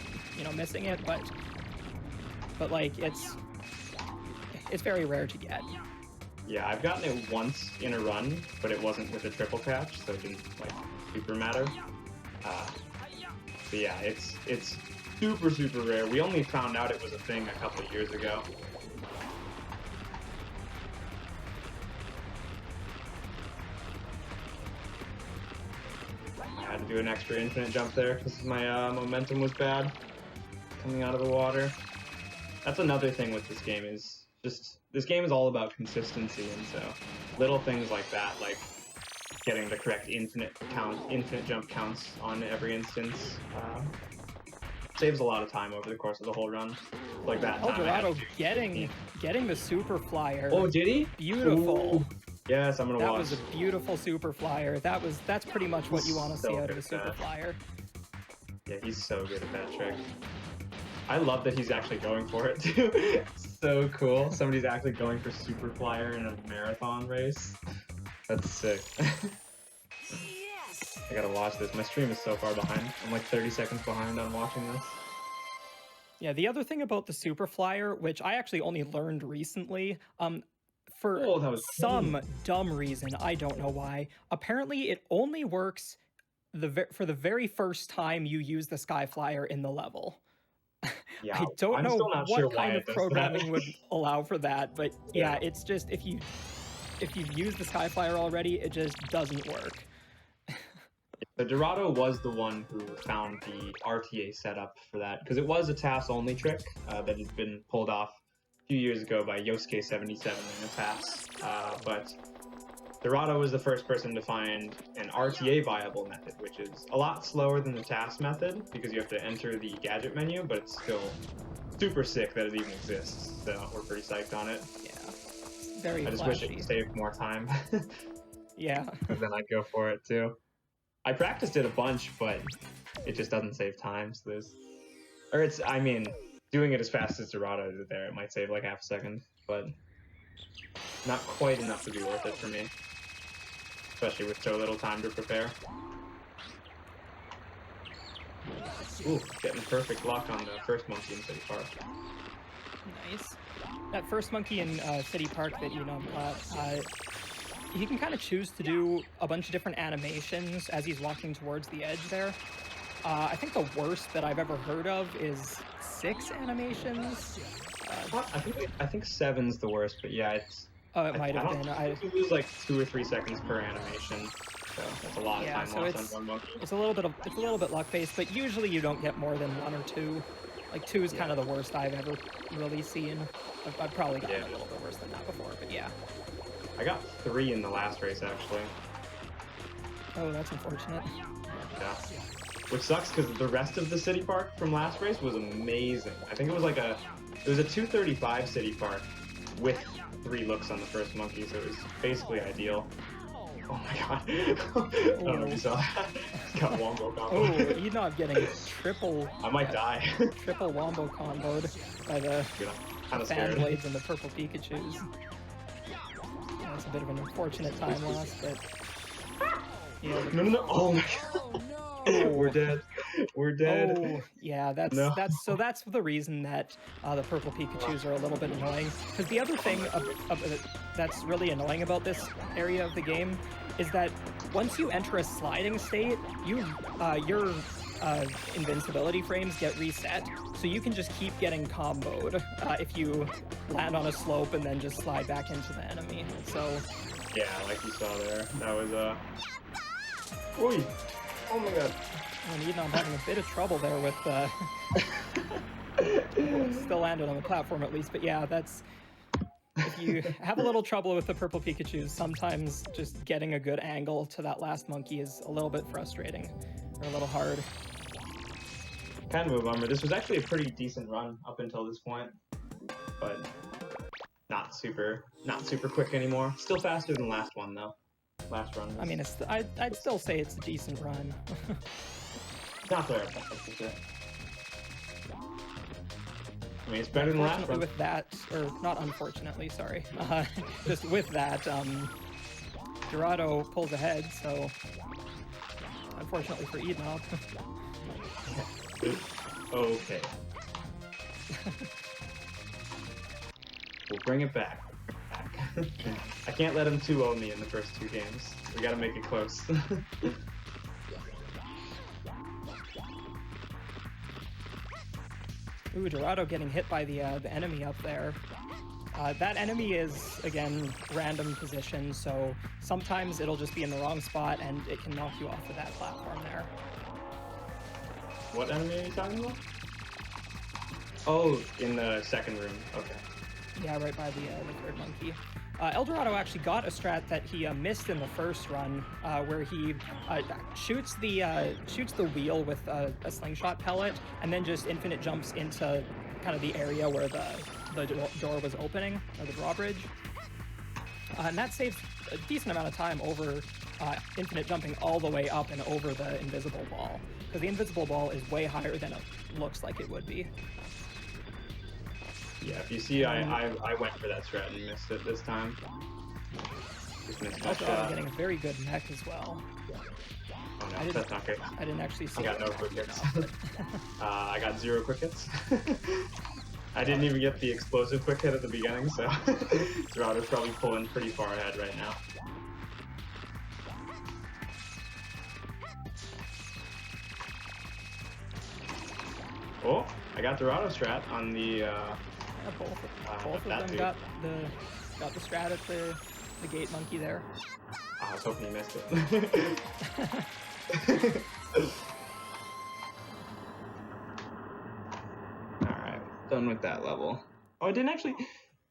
Speaker 2: missing it, but like it's very rare to get.
Speaker 3: Yeah, I've gotten it once in a run, but it wasn't with a triple catch, so it didn't like super matter. But yeah, it's super rare. We only found out it was a thing a couple of years ago. I had to do an extra infinite jump there because my momentum was bad coming out of the water. That's another thing with this game is just this game is all about consistency, and so little things like that, like getting the correct infinite jump counts on every instance, saves a lot of time over the course of the whole run. Like that time
Speaker 2: Eldorado getting the super flyer.
Speaker 3: Oh, did he?
Speaker 2: Beautiful.
Speaker 3: Ooh. Yes, I'm gonna watch.
Speaker 2: That was a beautiful super flyer. That's pretty much what you want to see out of a super flyer.
Speaker 3: Yeah, he's so good at that trick. I love that he's actually going for it too. It's so cool. Somebody's actually going for super flyer in a marathon race. That's sick.
Speaker 4: Yes.
Speaker 3: I gotta watch this. My stream is so far behind. I'm like 30 seconds behind on watching this.
Speaker 2: Yeah, the other thing about the super flyer, which I actually only learned recently, for some dumb reason, I don't know why, apparently it only works for the very first time you use the sky flyer in the level.
Speaker 3: Yeah,
Speaker 2: I don't know what kind of
Speaker 3: does
Speaker 2: programming would allow for that, but yeah, it's just if you've used the sky flyer already, it just doesn't work.
Speaker 3: So Dorado was the one who found the RTA setup for that, because it was a TAS only trick that had been pulled off a few years ago by Yosuke77 in a TAS, but Dorado was the first person to find an RTA viable method, which is a lot slower than the TAS method because you have to enter the gadget menu, but it's still super sick that it even exists, so we're pretty psyched on it.
Speaker 2: Yeah, very
Speaker 3: I just
Speaker 2: flashy.
Speaker 3: wish it saved more time.
Speaker 2: Yeah.
Speaker 3: Then I'd go for it too. I practiced it a bunch, but it just doesn't save time, so doing it as fast as Dorado did there, it might save like half a second, but not quite enough to be worth it for me. Especially with so little time to prepare. Ooh, getting perfect luck on the first monkey in City Park.
Speaker 2: Nice. That first monkey in City Park that eednob got, he can kind of choose to do a bunch of different animations as he's walking towards the edge there. I think the worst that I've ever heard of is 6 animations.
Speaker 3: I think 7's the worst, but yeah, it's...
Speaker 2: Oh, it might have been.
Speaker 3: You lose like 2 or 3 seconds per animation, so that's a lot of time lost on one monkey.
Speaker 2: It's a little bit luck based, but usually you don't get more than 1 or 2. Like 2 is kind of the worst I've ever really seen. I've probably gotten a little bit worse than that before, but yeah.
Speaker 3: I got 3 in the last race actually.
Speaker 2: Oh, that's unfortunate.
Speaker 3: Yeah. Which sucks because the rest of the City Park from last race was amazing. I think it was a 235 City Park with 3 looks on the first monkey, so it was basically ideal. Oh my god. I don't know if you saw that. Got wombo combo.
Speaker 2: Oh, eednob getting triple...
Speaker 3: I might die.
Speaker 2: Triple wombo comboed by the fan blades and the purple Pikachus. Yeah, that's a bit of an unfortunate time loss, but... Yeah,
Speaker 3: No. Oh my god. Oh, we're dead. We're dead.
Speaker 2: Oh, yeah, that's the reason that the purple Pikachus are a little bit annoying. Because the other thing that's really annoying about this area of the game is that once you enter a sliding state, your invincibility frames get reset, so you can just keep getting comboed if you land on a slope and then just slide back into the enemy. So
Speaker 3: yeah, like you saw there, that was Oy! Oh my god.
Speaker 2: And eednob having a bit of trouble there with still landed on the platform at least, but yeah, that's if you have a little trouble with the purple Pikachus, sometimes just getting a good angle to that last monkey is a little bit frustrating or a little hard.
Speaker 3: Kind of a bummer. This was actually a pretty decent run up until this point, but not super quick anymore. Still faster than last one though. Last run.
Speaker 2: I mean, I'd still say it's a decent run.
Speaker 3: Not there, for sure. I mean, it's better than last run.
Speaker 2: With that, or not unfortunately, sorry. Just with that, Dorado pulls ahead, so unfortunately for eednob.
Speaker 3: Okay. We'll bring it back. I can't let him 2-0 me in the first 2 games. We gotta make it close.
Speaker 2: Ooh, Dorado getting hit by the enemy up there. That enemy is, again, random position, so sometimes it'll just be in the wrong spot and it can knock you off of that platform there.
Speaker 3: What enemy are you talking about? Oh, in the second room. Okay.
Speaker 2: Yeah, right by the third monkey. Eldorado actually got a strat that he missed in the first run, where he shoots the wheel with a slingshot pellet, and then just infinite jumps into kind of the area where the door was opening, or the drawbridge. And that saves a decent amount of time over infinite jumping all the way up and over the invisible ball, because the invisible ball is way higher than it looks like it would be.
Speaker 3: Yeah, if you see, I went for that strat and missed it this time. Just missed that shot.
Speaker 2: Getting a very good mech as well.
Speaker 3: Oh no, that's not good.
Speaker 2: I didn't actually see
Speaker 3: I got
Speaker 2: it.
Speaker 3: no quick hits. I got 0 quick hits. I didn't even get the explosive quick hit at the beginning, so Dorado's probably pulling pretty far ahead right now. Oh, I got Dorado strat on the
Speaker 2: Both of them got the strat at the gate monkey there.
Speaker 3: I was hoping you missed it. Alright, done with that level. Oh, I didn't actually...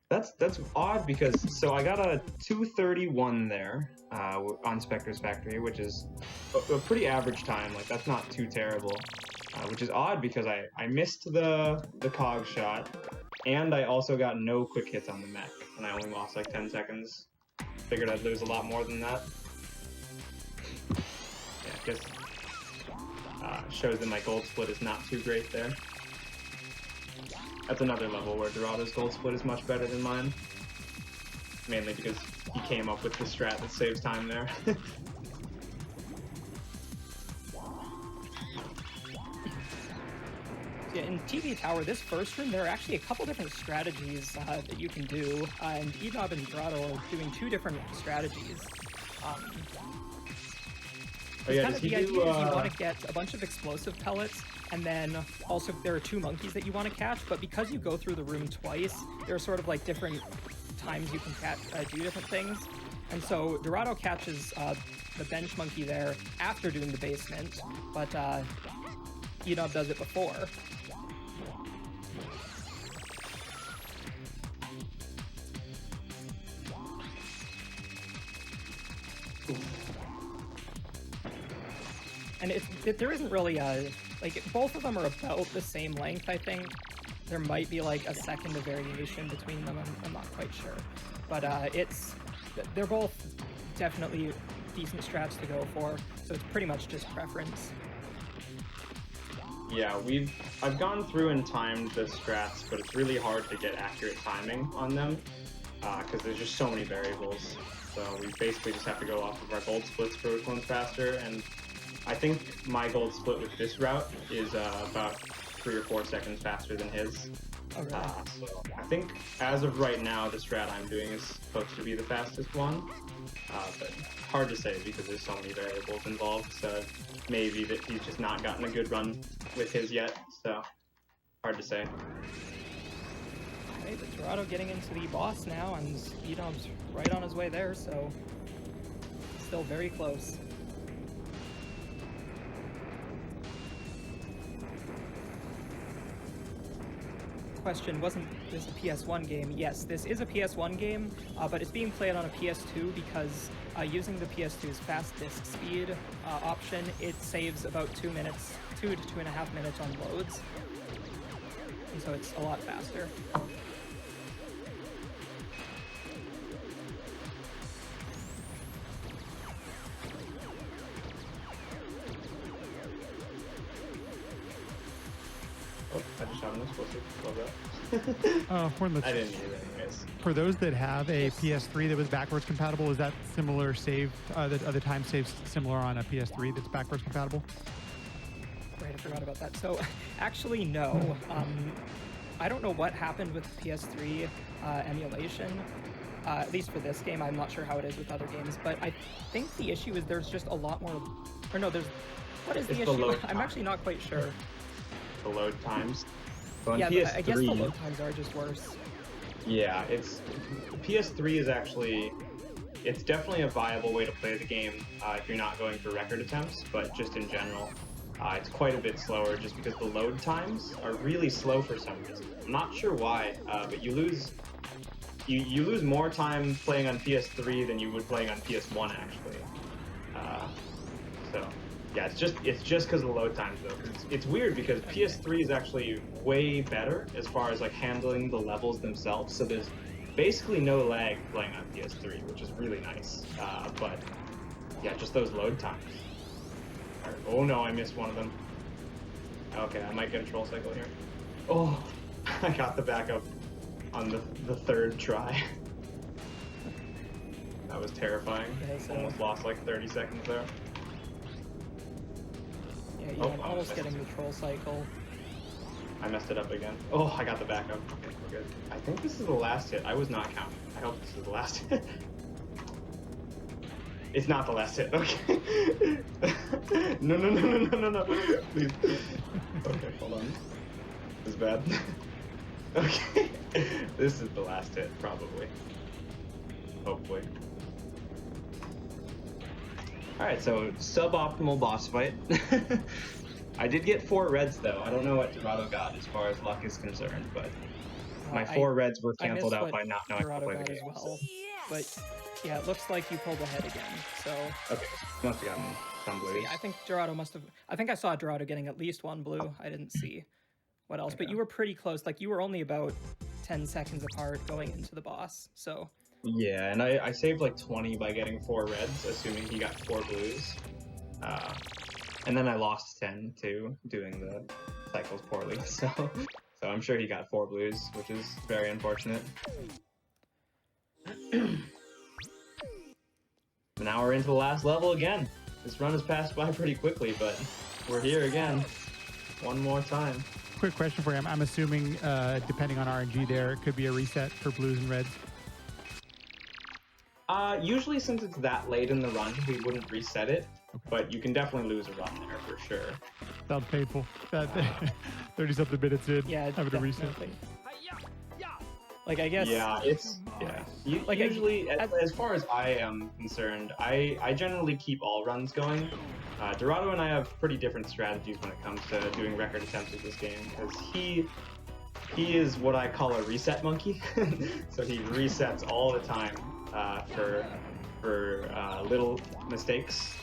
Speaker 3: That's odd because... So I got a 2:31 there on Spectre's Factory, which is a pretty average time. Like, that's not too terrible. Which is odd because I missed the cog shot, and I also got no quick hits on the mech, and I only lost like 10 seconds. Figured I'd lose a lot more than that. Yeah, I guess shows that my gold split is not too great there. That's another level where Dorado's gold split is much better than mine. Mainly because he came up with the strat that saves time there.
Speaker 2: Yeah, in TV Tower, this first room, there are actually a couple different strategies that you can do, and eednob and Dorado are doing 2 different strategies.
Speaker 3: Oh yeah,
Speaker 2: kind
Speaker 3: does
Speaker 2: of
Speaker 3: he
Speaker 2: the
Speaker 3: do,
Speaker 2: idea is you want to get a bunch of explosive pellets, and then also there are 2 monkeys that you want to catch, but because you go through the room twice, there are sort of like different times you can do different things. And so Dorado catches the bench monkey there after doing the basement, but eednob does it before. And there isn't really like, both of them are about the same length, I think. There might be like a second of variation between them, I'm not quite sure. But they're both definitely decent strats to go for, so it's pretty much just preference.
Speaker 3: Yeah, I've gone through and timed the strats, but it's really hard to get accurate timing on them, because there's just so many variables. So we basically just have to go off of our gold splits for which one's faster, and I think my gold split with this route is about 3 or 4 seconds faster than his.
Speaker 2: Okay.
Speaker 3: So I think as of right now, the strat I'm doing is supposed to be the fastest one, but hard to say because there's so many variables involved. So maybe that he's just not gotten a good run with his yet. So hard to say.
Speaker 2: Alright, but Dorado getting into the boss now, and eednob's right on his way there, so still very close. Question, wasn't this a PS1 game? Yes, this is a PS1 game, but it's being played on a PS2 because using the PS2's fast disk speed option, it saves about 2 minutes, 2 to 2.5 minutes on loads, and so it's a lot faster.
Speaker 3: Oh, I just shot an explosive. Love that. I didn't need it anyways.
Speaker 1: For those that have a PS3 that was backwards compatible, is that similar save? The time saves similar on a PS3 that's backwards compatible?
Speaker 2: Right, I forgot about that. So, actually, no. I don't know what happened with PS3 emulation. At least for this game, I'm not sure how it is with other games, but I think the issue is there's just a lot more. Or no, there's. What is the
Speaker 3: It's the
Speaker 2: issue?
Speaker 3: load
Speaker 2: I'm
Speaker 3: time.
Speaker 2: actually not quite sure.
Speaker 3: The load times. So on
Speaker 2: Yeah,
Speaker 3: PS3,
Speaker 2: I guess the load times are just worse.
Speaker 3: yeah, it's PS3 is actually, it's definitely a viable way to play the game if you're not going for record attempts, but just in general, it's quite a bit slower just because the load times are really slow for some reason. I'm not sure why, but you lose more time playing on PS3 than you would playing on PS1 actually. So yeah, it's just because of the load times though. It's weird because PS3 is actually way better as far as like handling the levels themselves. So there's basically no lag playing on PS3, which is really nice. But yeah, just those load times. Oh no, I missed one of them. Okay, I might get a troll cycle here. Oh, I got the backup on the third try. That was terrifying.
Speaker 2: Okay, so-
Speaker 3: Almost lost like 30 seconds there.
Speaker 2: Yeah, you
Speaker 3: Oh,
Speaker 2: know,
Speaker 3: I
Speaker 2: almost
Speaker 3: missed
Speaker 2: getting
Speaker 3: it.
Speaker 2: the troll cycle.
Speaker 3: I messed it up again. Oh, I got the backup. Okay, we're good. I think this is the last hit. I was not counting. I hope this is the last hit. It's not the last hit. Okay. No. Please. Okay, hold on. This is bad. Okay. This is the last hit, probably. Hopefully. Alright, so suboptimal boss fight. I did get 4 reds though. I don't know what Dorado got as far as luck is concerned, but my 4 reds were
Speaker 2: I missed
Speaker 3: canceled out
Speaker 2: what
Speaker 3: by not knowing how to
Speaker 2: Dorado
Speaker 3: play the
Speaker 2: got
Speaker 3: game.
Speaker 2: as well. But yeah, it looks like you pulled ahead again. So
Speaker 3: Okay, must have gotten some blues.
Speaker 2: yeah, I think Dorado must have. I think I saw Dorado getting at least one blue. I didn't see what else, but
Speaker 3: Okay.
Speaker 2: you were pretty close. Like you were only about 10 seconds apart going into the boss. So
Speaker 3: Yeah, and I saved like 20 by getting 4 reds, assuming he got 4 blues. And then I lost 10 too, doing the cycles poorly. So I'm sure he got 4 blues, which is very unfortunate. Now we're into the last level again. This run has passed by pretty quickly, but we're here again. One more time.
Speaker 1: Quick question for you. I'm assuming, depending on RNG there, it could be a reset for blues and reds.
Speaker 3: Usually since it's that late in the run, we wouldn't reset it, but you can definitely lose a run there for sure.
Speaker 1: Sounds painful. That 30-something minutes in,
Speaker 2: yeah,
Speaker 1: having to reset.
Speaker 2: definitely. Like I guess.
Speaker 3: Yeah, it's yeah.
Speaker 2: Like,
Speaker 3: Usually, as far as I am concerned, I generally keep all runs going. Dorado and I have pretty different strategies when it comes to doing record attempts with this game, because he is what I call a reset monkey. So he resets all the time for little mistakes,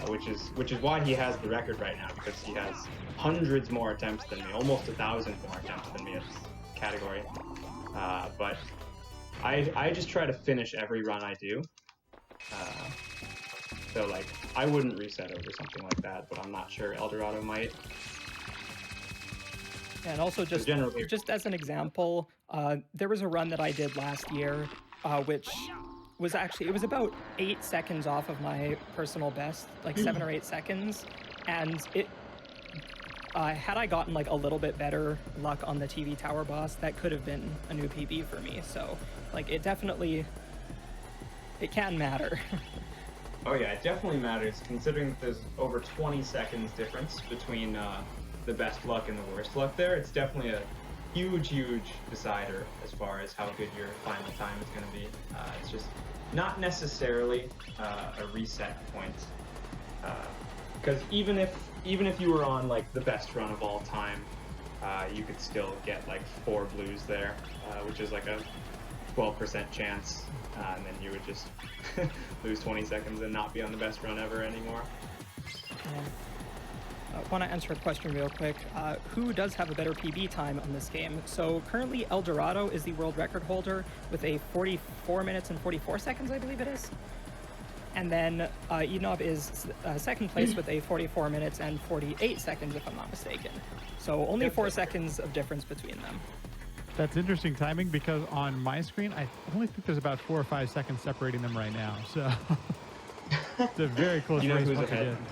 Speaker 3: which is why he has the record right now, because he has hundreds more attempts than me, almost 1,000 more attempts than me in this category. But I just try to finish every run I do. So like I wouldn't reset over something like that, but I'm not sure Eldorado might.
Speaker 2: And also just as an example, there was a run that I did last year, which was actually, it was about 8 seconds off of my personal best, like 7 or 8 seconds. And it, had I gotten like a little bit better luck on the TV tower boss, that could have been a new PB for me. So like it definitely, it can matter.
Speaker 3: Oh yeah, it definitely matters, considering that there's over 20 seconds difference between the best luck and the worst luck there. It's definitely a huge decider as far as how good your final time is going to be. It's just not necessarily a reset point, because even if you were on like the best run of all time, you could still get like 4 blues there, which is like a 12% chance, and then you would just lose 20 seconds and not be on the best run ever anymore.
Speaker 2: I want to answer a question real quick. Who does have a better PB time on this game? So currently Eldorado is the world record holder with a 44 minutes and 44 seconds, I believe it is. And then eednob is second place with a 44 minutes and 48 seconds, if I'm not mistaken. So only 4 seconds of difference between them.
Speaker 1: That's interesting timing, because on my screen, I only think there's about 4 or 5 seconds separating them right now. So it's a very close
Speaker 3: You know
Speaker 1: race
Speaker 3: who's
Speaker 1: once
Speaker 3: ahead?
Speaker 1: again.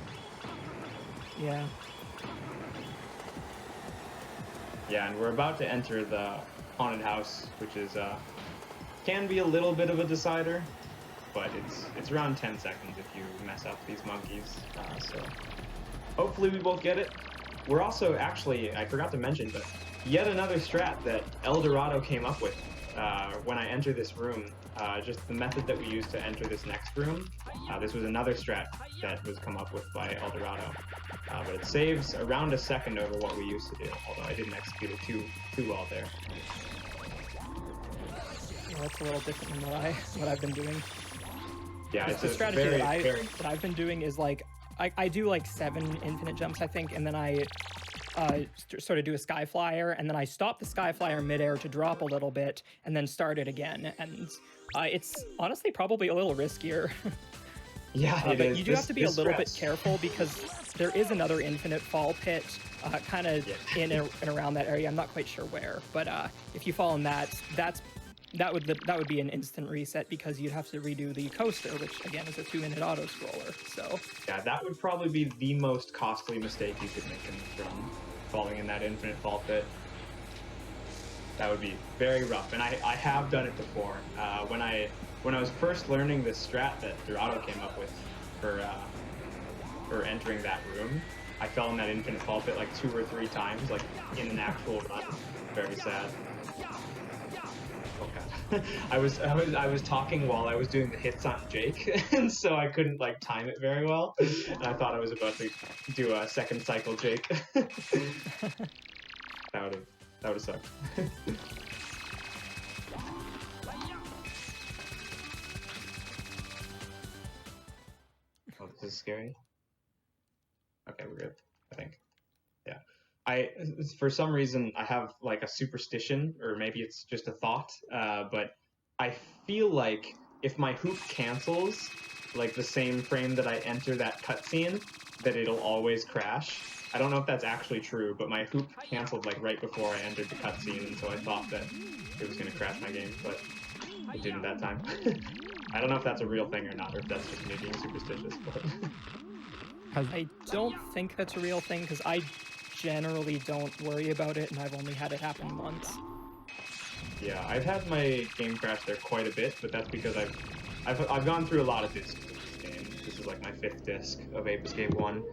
Speaker 2: Yeah.
Speaker 3: Yeah, and we're about to enter the haunted house, which is can be a little bit of a decider, but it's around 10 seconds if you mess up these monkeys. So hopefully we both get it. We're also actually, I forgot to mention, but yet another strat that El Dorado came up with when I enter this room. Just the method that we use to enter this next room. This was another strat that was come up with by El Dorado. But it saves around a second over what we used to do, although I didn't execute it too well there.
Speaker 2: Well, that's a little different than what I've been doing.
Speaker 3: Yeah, it's
Speaker 2: the
Speaker 3: a
Speaker 2: strategy
Speaker 3: very,
Speaker 2: that I've been doing is like I do like 7 infinite jumps, I think, and then I sort of do a sky flyer, and then I stop the sky flyer midair to drop a little bit, and then start it again. And it's honestly probably a little riskier.
Speaker 3: Yeah,
Speaker 2: but you do have to be a little bit careful because there is another infinite fall pit kind of in and around that area. I'm not quite sure where, but if you fall in that would be an instant reset because you'd have to redo the coaster, which again is a 2-minute auto scroller. So
Speaker 3: yeah, that would probably be the most costly mistake you could make in this run, falling in that infinite fall pit. That would be very rough, and I have done it before. When I was first learning this strat that Dorado came up with for entering that room, I fell in that infinite fall pit like 2 or 3 times, like in an actual run. Very sad. Oh god. I was talking while I was doing the hits on Jake, and so I couldn't like time it very well, and I thought I was about to do a second cycle Jake. That would have sucked. Oh, this is scary. Okay, we're good, I think. Yeah. For some reason, I have like a superstition, or maybe it's just a thought, but I feel like if my hoop cancels like the same frame that I enter that cutscene, that it'll always crash. I don't know if that's actually true, but my hoop canceled like right before I entered the cutscene, and so I thought that it was going to crash my game, but it didn't that time. I don't know if that's a real thing or not, or if that's just me being superstitious, but...
Speaker 2: I don't think that's a real thing because I generally don't worry about it, and I've only had it happen once.
Speaker 3: Yeah, I've had my game crash there quite a bit, but that's because I've gone through a lot of discs in this game. This is like my 5th disc of Ape Escape 1.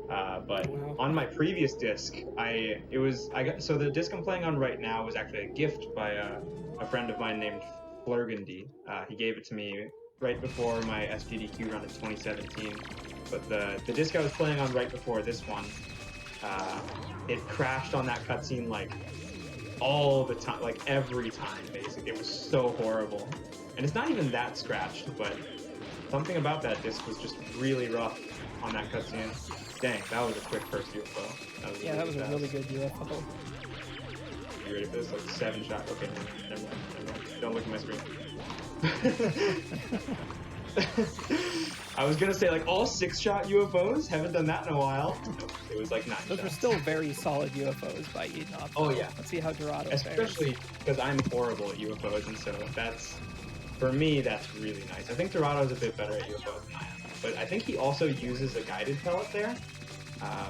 Speaker 3: But
Speaker 2: Wow.
Speaker 3: on my previous disc, so the disc I'm playing on right now was actually a gift by a friend of mine named Flurgandy. He gave it to me right before my SGDQ run in 2017. But the disc I was playing on right before this one, it crashed on that cutscene like all the time, like every time, basically. It was so horrible. And it's not even that scratched, but something about that disc was just really rough on that cutscene. Dang, that was a quick first UFO.
Speaker 2: That was a really good UFO.
Speaker 3: You ready for this? Like 7 shot. Okay, never mind. Don't look at my screen. I was gonna say like all 6-shot UFOs. Haven't done that in a while. Nope, it was like 9
Speaker 2: Those
Speaker 3: shots.
Speaker 2: were still very solid UFOs by eednob.
Speaker 3: Oh yeah.
Speaker 2: Let's see how Dorado
Speaker 3: Especially because I'm horrible at UFOs, and so for me that's really nice. I think Dorado's a bit better at UFOs than I am, but I think he also uses a guided pellet there.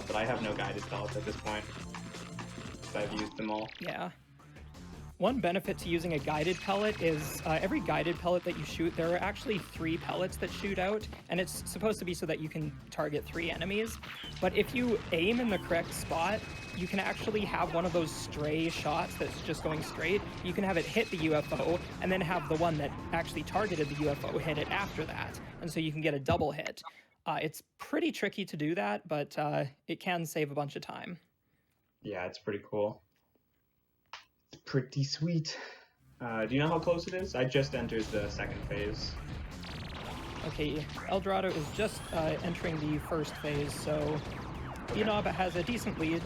Speaker 3: But I have no guided pellets at this point. I've used them all.
Speaker 2: Yeah. One benefit to using a guided pellet is every guided pellet that you shoot, there are actually 3 pellets that shoot out, and it's supposed to be so that you can target 3 enemies. But if you aim in the correct spot, you can actually have one of those stray shots that's just going straight. You can have it hit the UFO, and then have the one that actually targeted the UFO hit it after that. And so you can get a double hit. It's pretty tricky to do that, but it can save a bunch of time.
Speaker 3: Yeah, it's pretty cool. It's pretty sweet. Do you know how close it is? I just entered the 2nd phase.
Speaker 2: Okay, El Dorado is just entering the 1st phase, so eednob has a decent lead.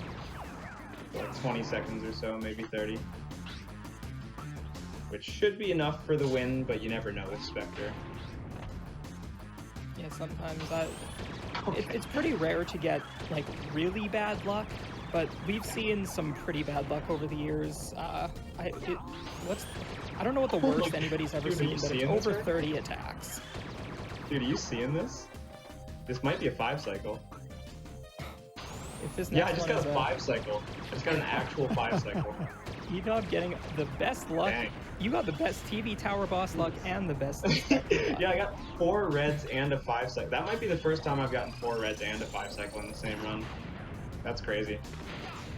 Speaker 3: Like 20 seconds or so, maybe 30. Which should be enough for the win, but you never know with Spectre.
Speaker 2: Yeah, sometimes it's pretty rare to get like really bad luck, but we've seen some pretty bad luck over the years. I don't know what the worst anybody's ever seen, but it's over 30 attacks.
Speaker 3: Dude, are you seeing this? This might be a 5 cycle.
Speaker 2: if this
Speaker 3: Yeah,
Speaker 2: next
Speaker 3: I just
Speaker 2: one
Speaker 3: got
Speaker 2: is
Speaker 3: a 5-cycle. I just got an actual 5-cycle.
Speaker 2: eednob getting the best luck.
Speaker 3: Dang.
Speaker 2: You got the best TV tower boss luck and the best inspector luck.
Speaker 3: Yeah, I got 4 reds and a 5-cycle. That might be the first time I've gotten 4 reds and a 5-cycle in the same run. That's crazy.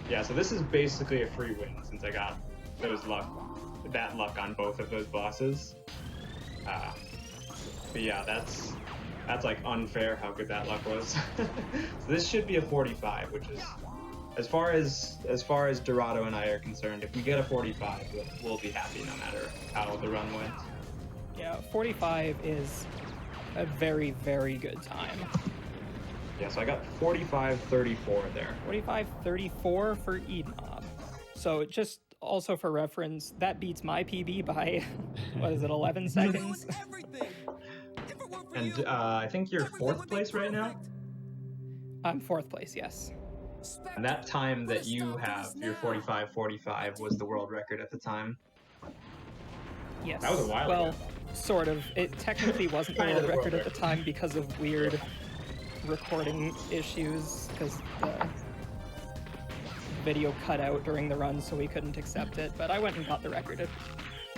Speaker 3: Yeah, so this is basically a free win since I got that luck on both of those bosses. But yeah, that's like unfair how good that luck was. So this should be a 45, which is as far as Dorado and I are concerned, if we get a 45, we'll be happy no matter how the run went.
Speaker 2: Yeah, 45 is a very, very good time.
Speaker 3: Yeah, so I got 45-34 there.
Speaker 2: 45-34 for eednob. So just also for reference, that beats my PB by, what is it, 11 seconds?
Speaker 3: And I think you're 4th place right now?
Speaker 2: I'm 4th place, yes.
Speaker 3: And that time that you have, your 45-45, was the world record at the time.
Speaker 2: Yes.
Speaker 3: That was a while
Speaker 2: well,
Speaker 3: ago.
Speaker 2: Sort of. It technically wasn't the
Speaker 3: Kind of
Speaker 2: world
Speaker 3: the world
Speaker 2: record at the
Speaker 3: record.
Speaker 2: time because of weird recording issues, because the video cut out during the run, so we couldn't accept it. But I went and got the record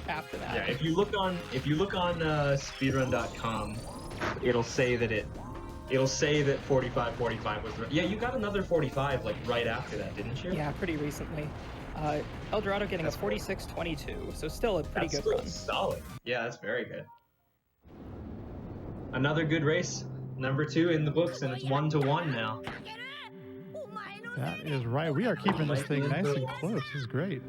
Speaker 2: after that.
Speaker 3: Yeah, if you look on speedrun.com, it'll say that 45-45 was the... Yeah, you got another 45 like right after that, didn't you?
Speaker 2: Yeah, pretty recently. El Dorado getting a 46-22, so still a pretty good run.
Speaker 3: Solid. Yeah, that's very good. Another good race, number 2 in the books, and it's 1-1 now.
Speaker 1: That is right. We are keeping this thing nice and close. This is great.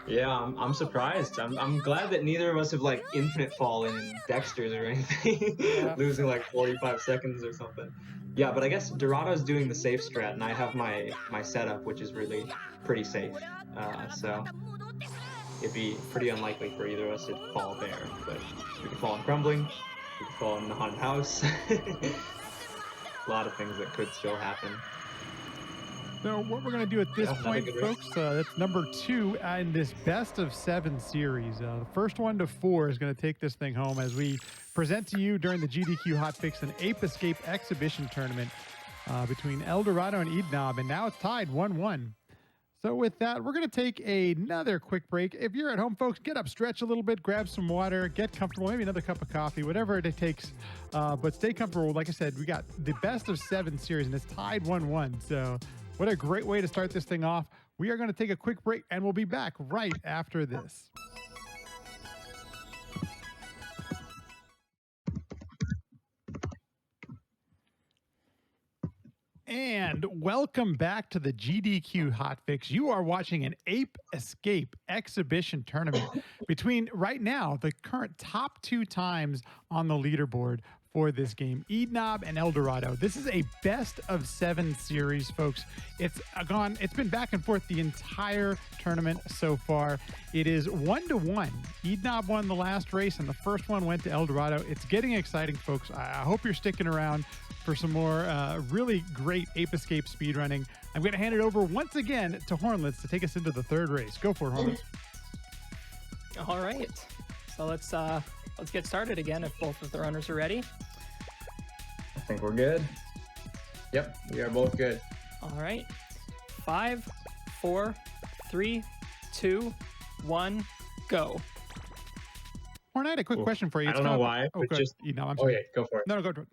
Speaker 3: Yeah, I'm surprised. I'm glad that neither of us have like infinite fallen in Dexter's or anything,
Speaker 2: Yeah.
Speaker 3: losing like 45 seconds or something. Yeah, but I guess Dorado's doing the safe strat, and I have my setup, which is really pretty safe. So it'd be pretty unlikely for either of us to fall there. But we could fall in Crumbling, we could fall in the Haunted House. A lot of things that could still happen.
Speaker 1: So what we're going to do at this
Speaker 3: Yeah, another
Speaker 1: point,
Speaker 3: good race.
Speaker 1: folks, that's number 2 in this best of 7 series. The first 1 to 4 is going to take this thing home as we present to you during the GDQ Hotfix and Ape Escape Exhibition tournament between El Dorado and eednob, and now it's tied 1-1. So with that, we're going to take another quick break. If you're at home, folks, get up, stretch a little bit, grab some water, get comfortable, maybe another cup of coffee, whatever it takes. But stay comfortable. Like I said, we got the best of 7 series, and it's tied 1-1. So what a great way to start this thing off. We are going to take a quick break, and we'll be back right after this. And welcome back to the GDQ Hotfix. You are watching an Ape Escape Exhibition tournament between, right now, the current top 2 times on the leaderboard for this game, eednob and El Dorado. This is a best of 7 series, folks. It's been back and forth the entire tournament so far. It is 1-1. eednob won the last race, and the first one went to El Dorado. It's getting exciting, folks. I hope you're sticking around for some more really great Ape Escape speedrunning. I'm going to hand it over once again to Hornlets to take us into the 3rd race. Go for it, Hornlets.
Speaker 2: All right, so let's get started again if both of the runners are ready.
Speaker 3: I think we're good. Yep, we are both good.
Speaker 2: All right, 5, 4, 3, 2, 1, go.
Speaker 1: Horn, I had a quick question for you.
Speaker 3: I don't know why,
Speaker 1: Oh,
Speaker 3: but
Speaker 1: good.
Speaker 3: just...
Speaker 1: eednob, I'm
Speaker 3: Oh,
Speaker 1: sorry.
Speaker 3: yeah, go for it.
Speaker 1: No, go for it.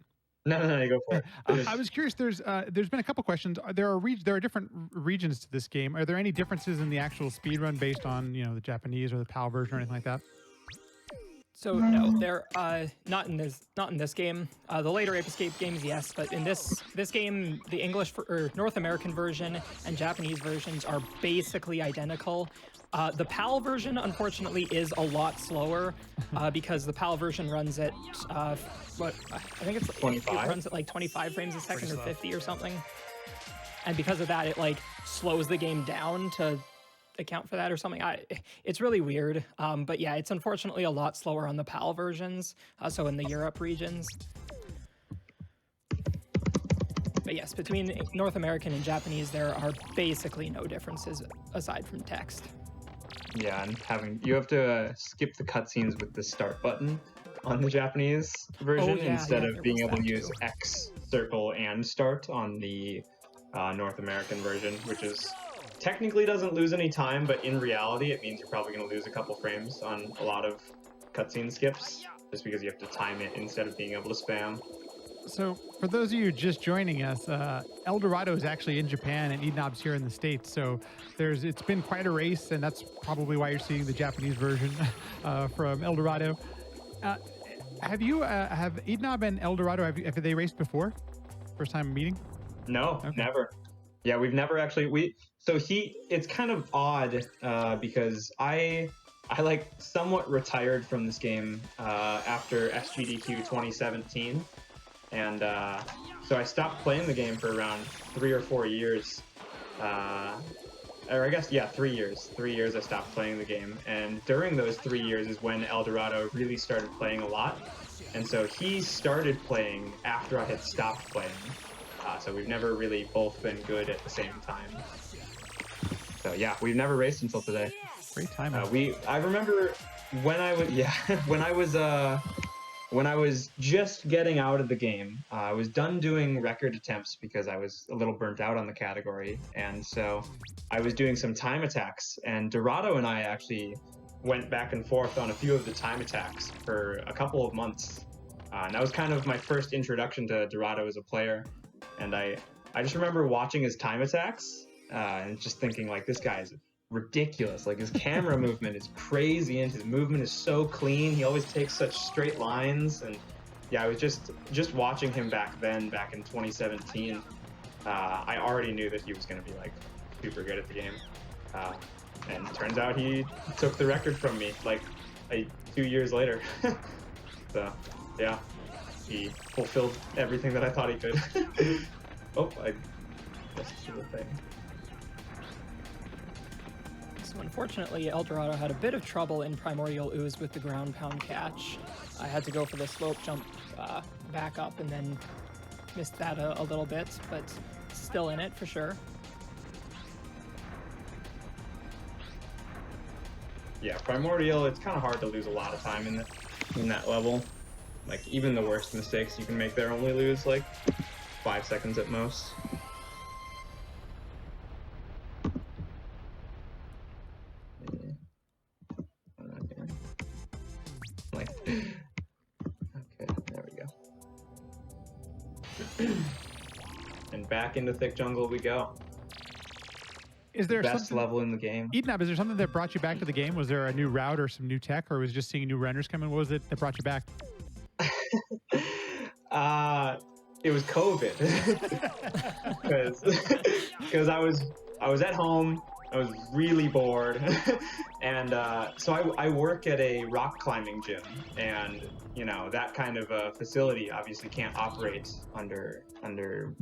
Speaker 3: No, go for it.
Speaker 1: I was curious. There's been a couple questions. There are different regions to this game. Are there any differences in the actual speedrun based on the Japanese or the PAL version or anything like that?
Speaker 2: So no, they're not in this game. The later Ape Escape games, yes, but in this game, the English or North American version and Japanese versions are basically identical. The PAL version, unfortunately, is a lot slower because the PAL version runs at I think it's
Speaker 3: 25?
Speaker 2: It runs at like 25 frames a second or 50 or something, and because of that, it like slows the game down to account for that or something. It's really weird, but yeah, it's unfortunately a lot slower on the PAL versions, so in the Europe regions. But yes, between North American and Japanese, there are basically no differences aside from text.
Speaker 3: Yeah, and you have to skip the cutscenes with the start button on the Japanese version
Speaker 2: yeah,
Speaker 3: instead
Speaker 2: yeah,
Speaker 3: of
Speaker 2: there
Speaker 3: being
Speaker 2: was
Speaker 3: able to
Speaker 2: that
Speaker 3: use
Speaker 2: too.
Speaker 3: X, circle, and start on the North American version, which is technically doesn't lose any time, but in reality, it means you're probably going to lose a couple frames on a lot of cutscene skips, just because you have to time it instead of being able to spam.
Speaker 1: So, for those of you just joining us, El Dorado is actually in Japan and eednob's here in the States. So, it's been quite a race, and that's probably why you're seeing the Japanese version from El Dorado. Have eednob and El Dorado, have they raced before? First time meeting?
Speaker 3: No, okay. Never. Yeah, we've never actually. It's kind of odd because I like somewhat retired from this game after SGDQ 2017. And so I stopped playing the game for around 3 or 4 years. Or I guess, yeah, 3 years. 3 years I stopped playing the game. And during those 3 years is when El Dorado really started playing a lot. And so he started playing after I had stopped playing. So we've never really both been good at the same time. So yeah, we've never raced until today.
Speaker 1: Great time.
Speaker 3: I remember when I was when I was just getting out of the game, I was done doing record attempts because I was a little burnt out on the category. And so I was doing some time attacks, and Dorado and I actually went back and forth on a few of the time attacks for a couple of months. And that was kind of my first introduction to Dorado as a player. And I just remember watching his time attacks and just thinking, like, this guy is ridiculous. Like, his camera movement is crazy and his movement is so clean. He always takes such straight lines. And yeah, I was just watching him back in 2017. I already knew that he was going to be like super good at the game. And it turns out he took the record from me like 2 years later. So yeah, he fulfilled everything that I thought he could. Oh, I missed the thing.
Speaker 2: So unfortunately, El Dorado had a bit of trouble in Primordial Ooze with the ground pound catch. I had to go for the slope jump back up and then missed that a little bit, but still in it for sure.
Speaker 3: Yeah, Primordial, it's kind of hard to lose a lot of time in that level. Like, even the worst mistakes you can make there only lose like 5 seconds at most. Like, okay, there we go. And back into thick jungle we go.
Speaker 1: Is there
Speaker 3: best level in the game?
Speaker 1: eednob, is there something that brought you back to the game? Was there a new route or some new tech, or was it just seeing new runners come in? What was it that brought you back?
Speaker 3: It was COVID. Because I was at home. I was really bored, and so I work at a rock climbing gym, and you know that kind of a facility obviously can't operate under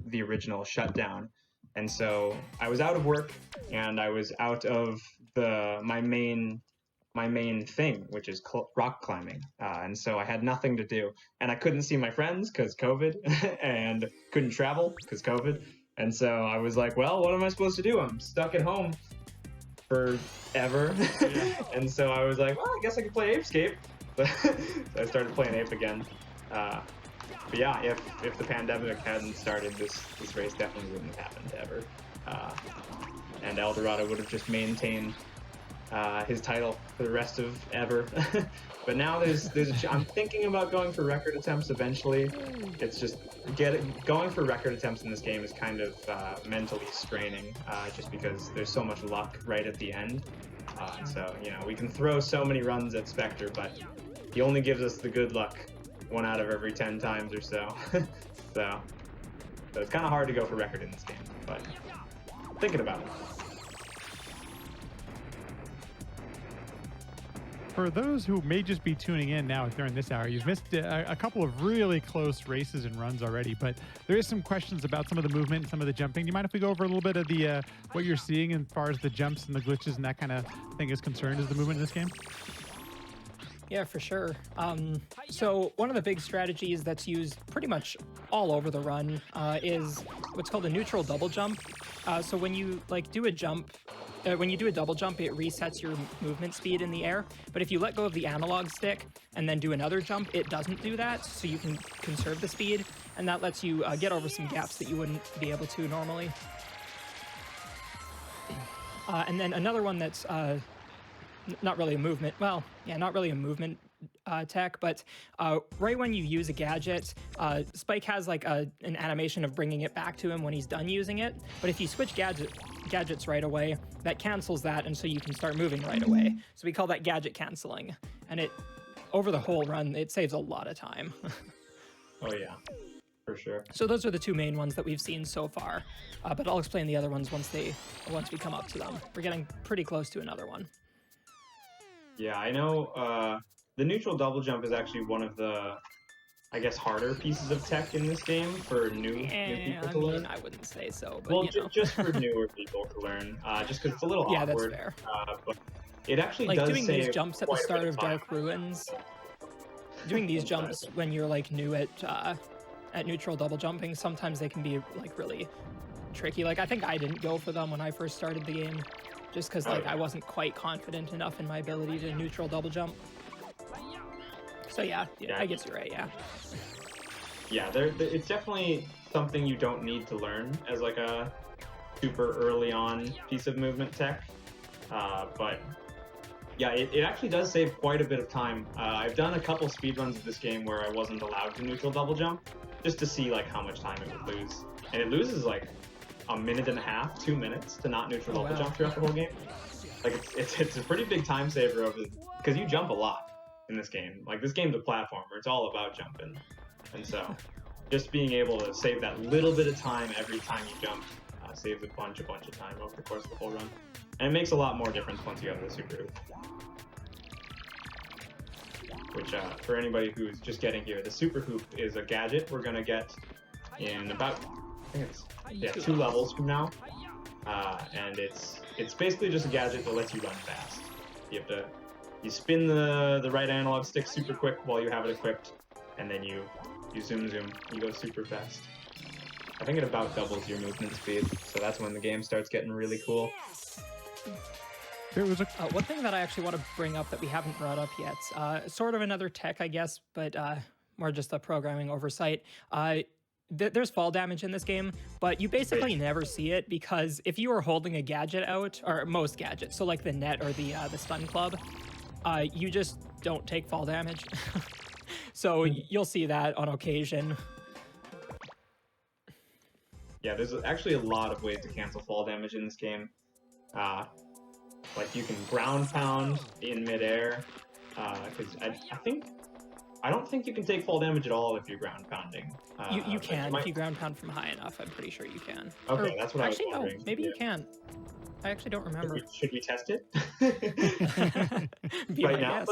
Speaker 3: the original shutdown. And so I was out of work, and I was out of my main thing, which is rock climbing. And so I had nothing to do, and I couldn't see my friends because COVID, and couldn't travel because COVID. And so I was like, well, what am I supposed to do? I'm stuck at home forever. Yeah. And so I was like, well, I guess I could play Ape Escape. So I started playing Ape again. But yeah, if the pandemic hadn't started, this race definitely wouldn't have happened ever. And El Dorado would have just maintained his title for the rest of ever. But now I'm thinking about going for record attempts eventually. It's just going for record attempts in this game is kind of mentally straining, just because there's so much luck right at the end. So you know, we can throw so many runs at Spectre, but he only gives us the good luck 1 out of every 10 times or so. So it's kind of hard to go for record in this game, but thinking about it.
Speaker 1: For those who may just be tuning in now during this hour, you've missed a couple of really close races and runs already, but there is some questions about some of the movement and some of the jumping. Do you mind if we go over a little bit of the what you're seeing as far as the jumps and the glitches and that kind of thing is concerned as the movement in this game?
Speaker 2: Yeah, for sure. So one of the big strategies that's used pretty much all over the run is what's called a neutral double jump. So when you do a jump, when you do a double jump, it resets your movement speed in the air. But if you let go of the analog stick and then do another jump, it doesn't do that, so you can conserve the speed. and that lets you get over some gaps that you wouldn't be able to normally. And then another one that's not really a movement, well, yeah, not really a movement tech, but right when you use a gadget, Spike has like an animation of bringing it back to him when he's done using it. But if you switch gadgets right away, that cancels that, and so you can start moving right away. So we call that gadget canceling, and it over the whole run it saves a lot of time.
Speaker 3: Oh yeah, for sure.
Speaker 2: So those are the two main ones that we've seen so far, but I'll explain the other ones once we come up to them. We're getting pretty close to another one.
Speaker 3: Yeah, I know. The neutral double jump is actually one of the, I guess, harder pieces of tech in this game for new people to learn.
Speaker 2: I wouldn't say so, but
Speaker 3: Well,
Speaker 2: you know.
Speaker 3: just for newer people to learn, just because it's a little
Speaker 2: Yeah,
Speaker 3: awkward.
Speaker 2: that's fair.
Speaker 3: But it actually
Speaker 2: Like
Speaker 3: does
Speaker 2: doing these
Speaker 3: save
Speaker 2: jumps at the
Speaker 3: quite a
Speaker 2: start
Speaker 3: bit
Speaker 2: of
Speaker 3: time.
Speaker 2: Dark Ruins. Doing these jumps when you're like new at neutral double jumping, sometimes they can be like really tricky. Like I think I didn't go for them when I first started the game, just because like I wasn't quite confident enough in my ability to neutral double jump. So yeah, I guess you're right. Yeah.
Speaker 3: Yeah, it's definitely something you don't need to learn as like a super early on piece of movement tech, but yeah, it actually does save quite a bit of time. I've done a couple speedruns of this game where I wasn't allowed to neutral double jump, just to see like how much time it would lose, and it loses like a minute and a half, 2 minutes to not neutral double jump throughout the whole game. Like it's a pretty big time saver over because you jump a lot in this game. Like this game's a platformer; it's all about jumping, and so just being able to save that little bit of time every time you jump saves a bunch of time over the course of the whole run, and it makes a lot more difference once you go to the super hoop. Which, for anybody who's just getting here, the super hoop is a gadget we're gonna get in about, I think it's 2 levels from now, and it's basically just a gadget that lets you run fast. You spin the right analog stick super quick while you have it equipped, and then you zoom, you go super fast. I think it about doubles your movement speed, so that's when the game starts getting really cool.
Speaker 1: There was
Speaker 2: one thing that I actually want to bring up that we haven't brought up yet, sort of another tech, I guess, but more just a programming oversight. There's fall damage in this game, but you basically never see it because if you are holding a gadget out, or most gadgets, so like the net or the stun club, you just don't take fall damage. So you'll see that on occasion.
Speaker 3: Yeah, there's actually a lot of ways to cancel fall damage in this game. Like you can ground pound in midair, because I don't think you can take fall damage at all if you're ground pounding.
Speaker 2: You can if you ground pound from high enough. I'm pretty sure you can.
Speaker 3: Okay, that's what
Speaker 2: actually,
Speaker 3: I was wondering.
Speaker 2: No, maybe you can. I actually don't remember.
Speaker 3: Should we test it?
Speaker 2: Be
Speaker 3: right
Speaker 2: my
Speaker 3: now?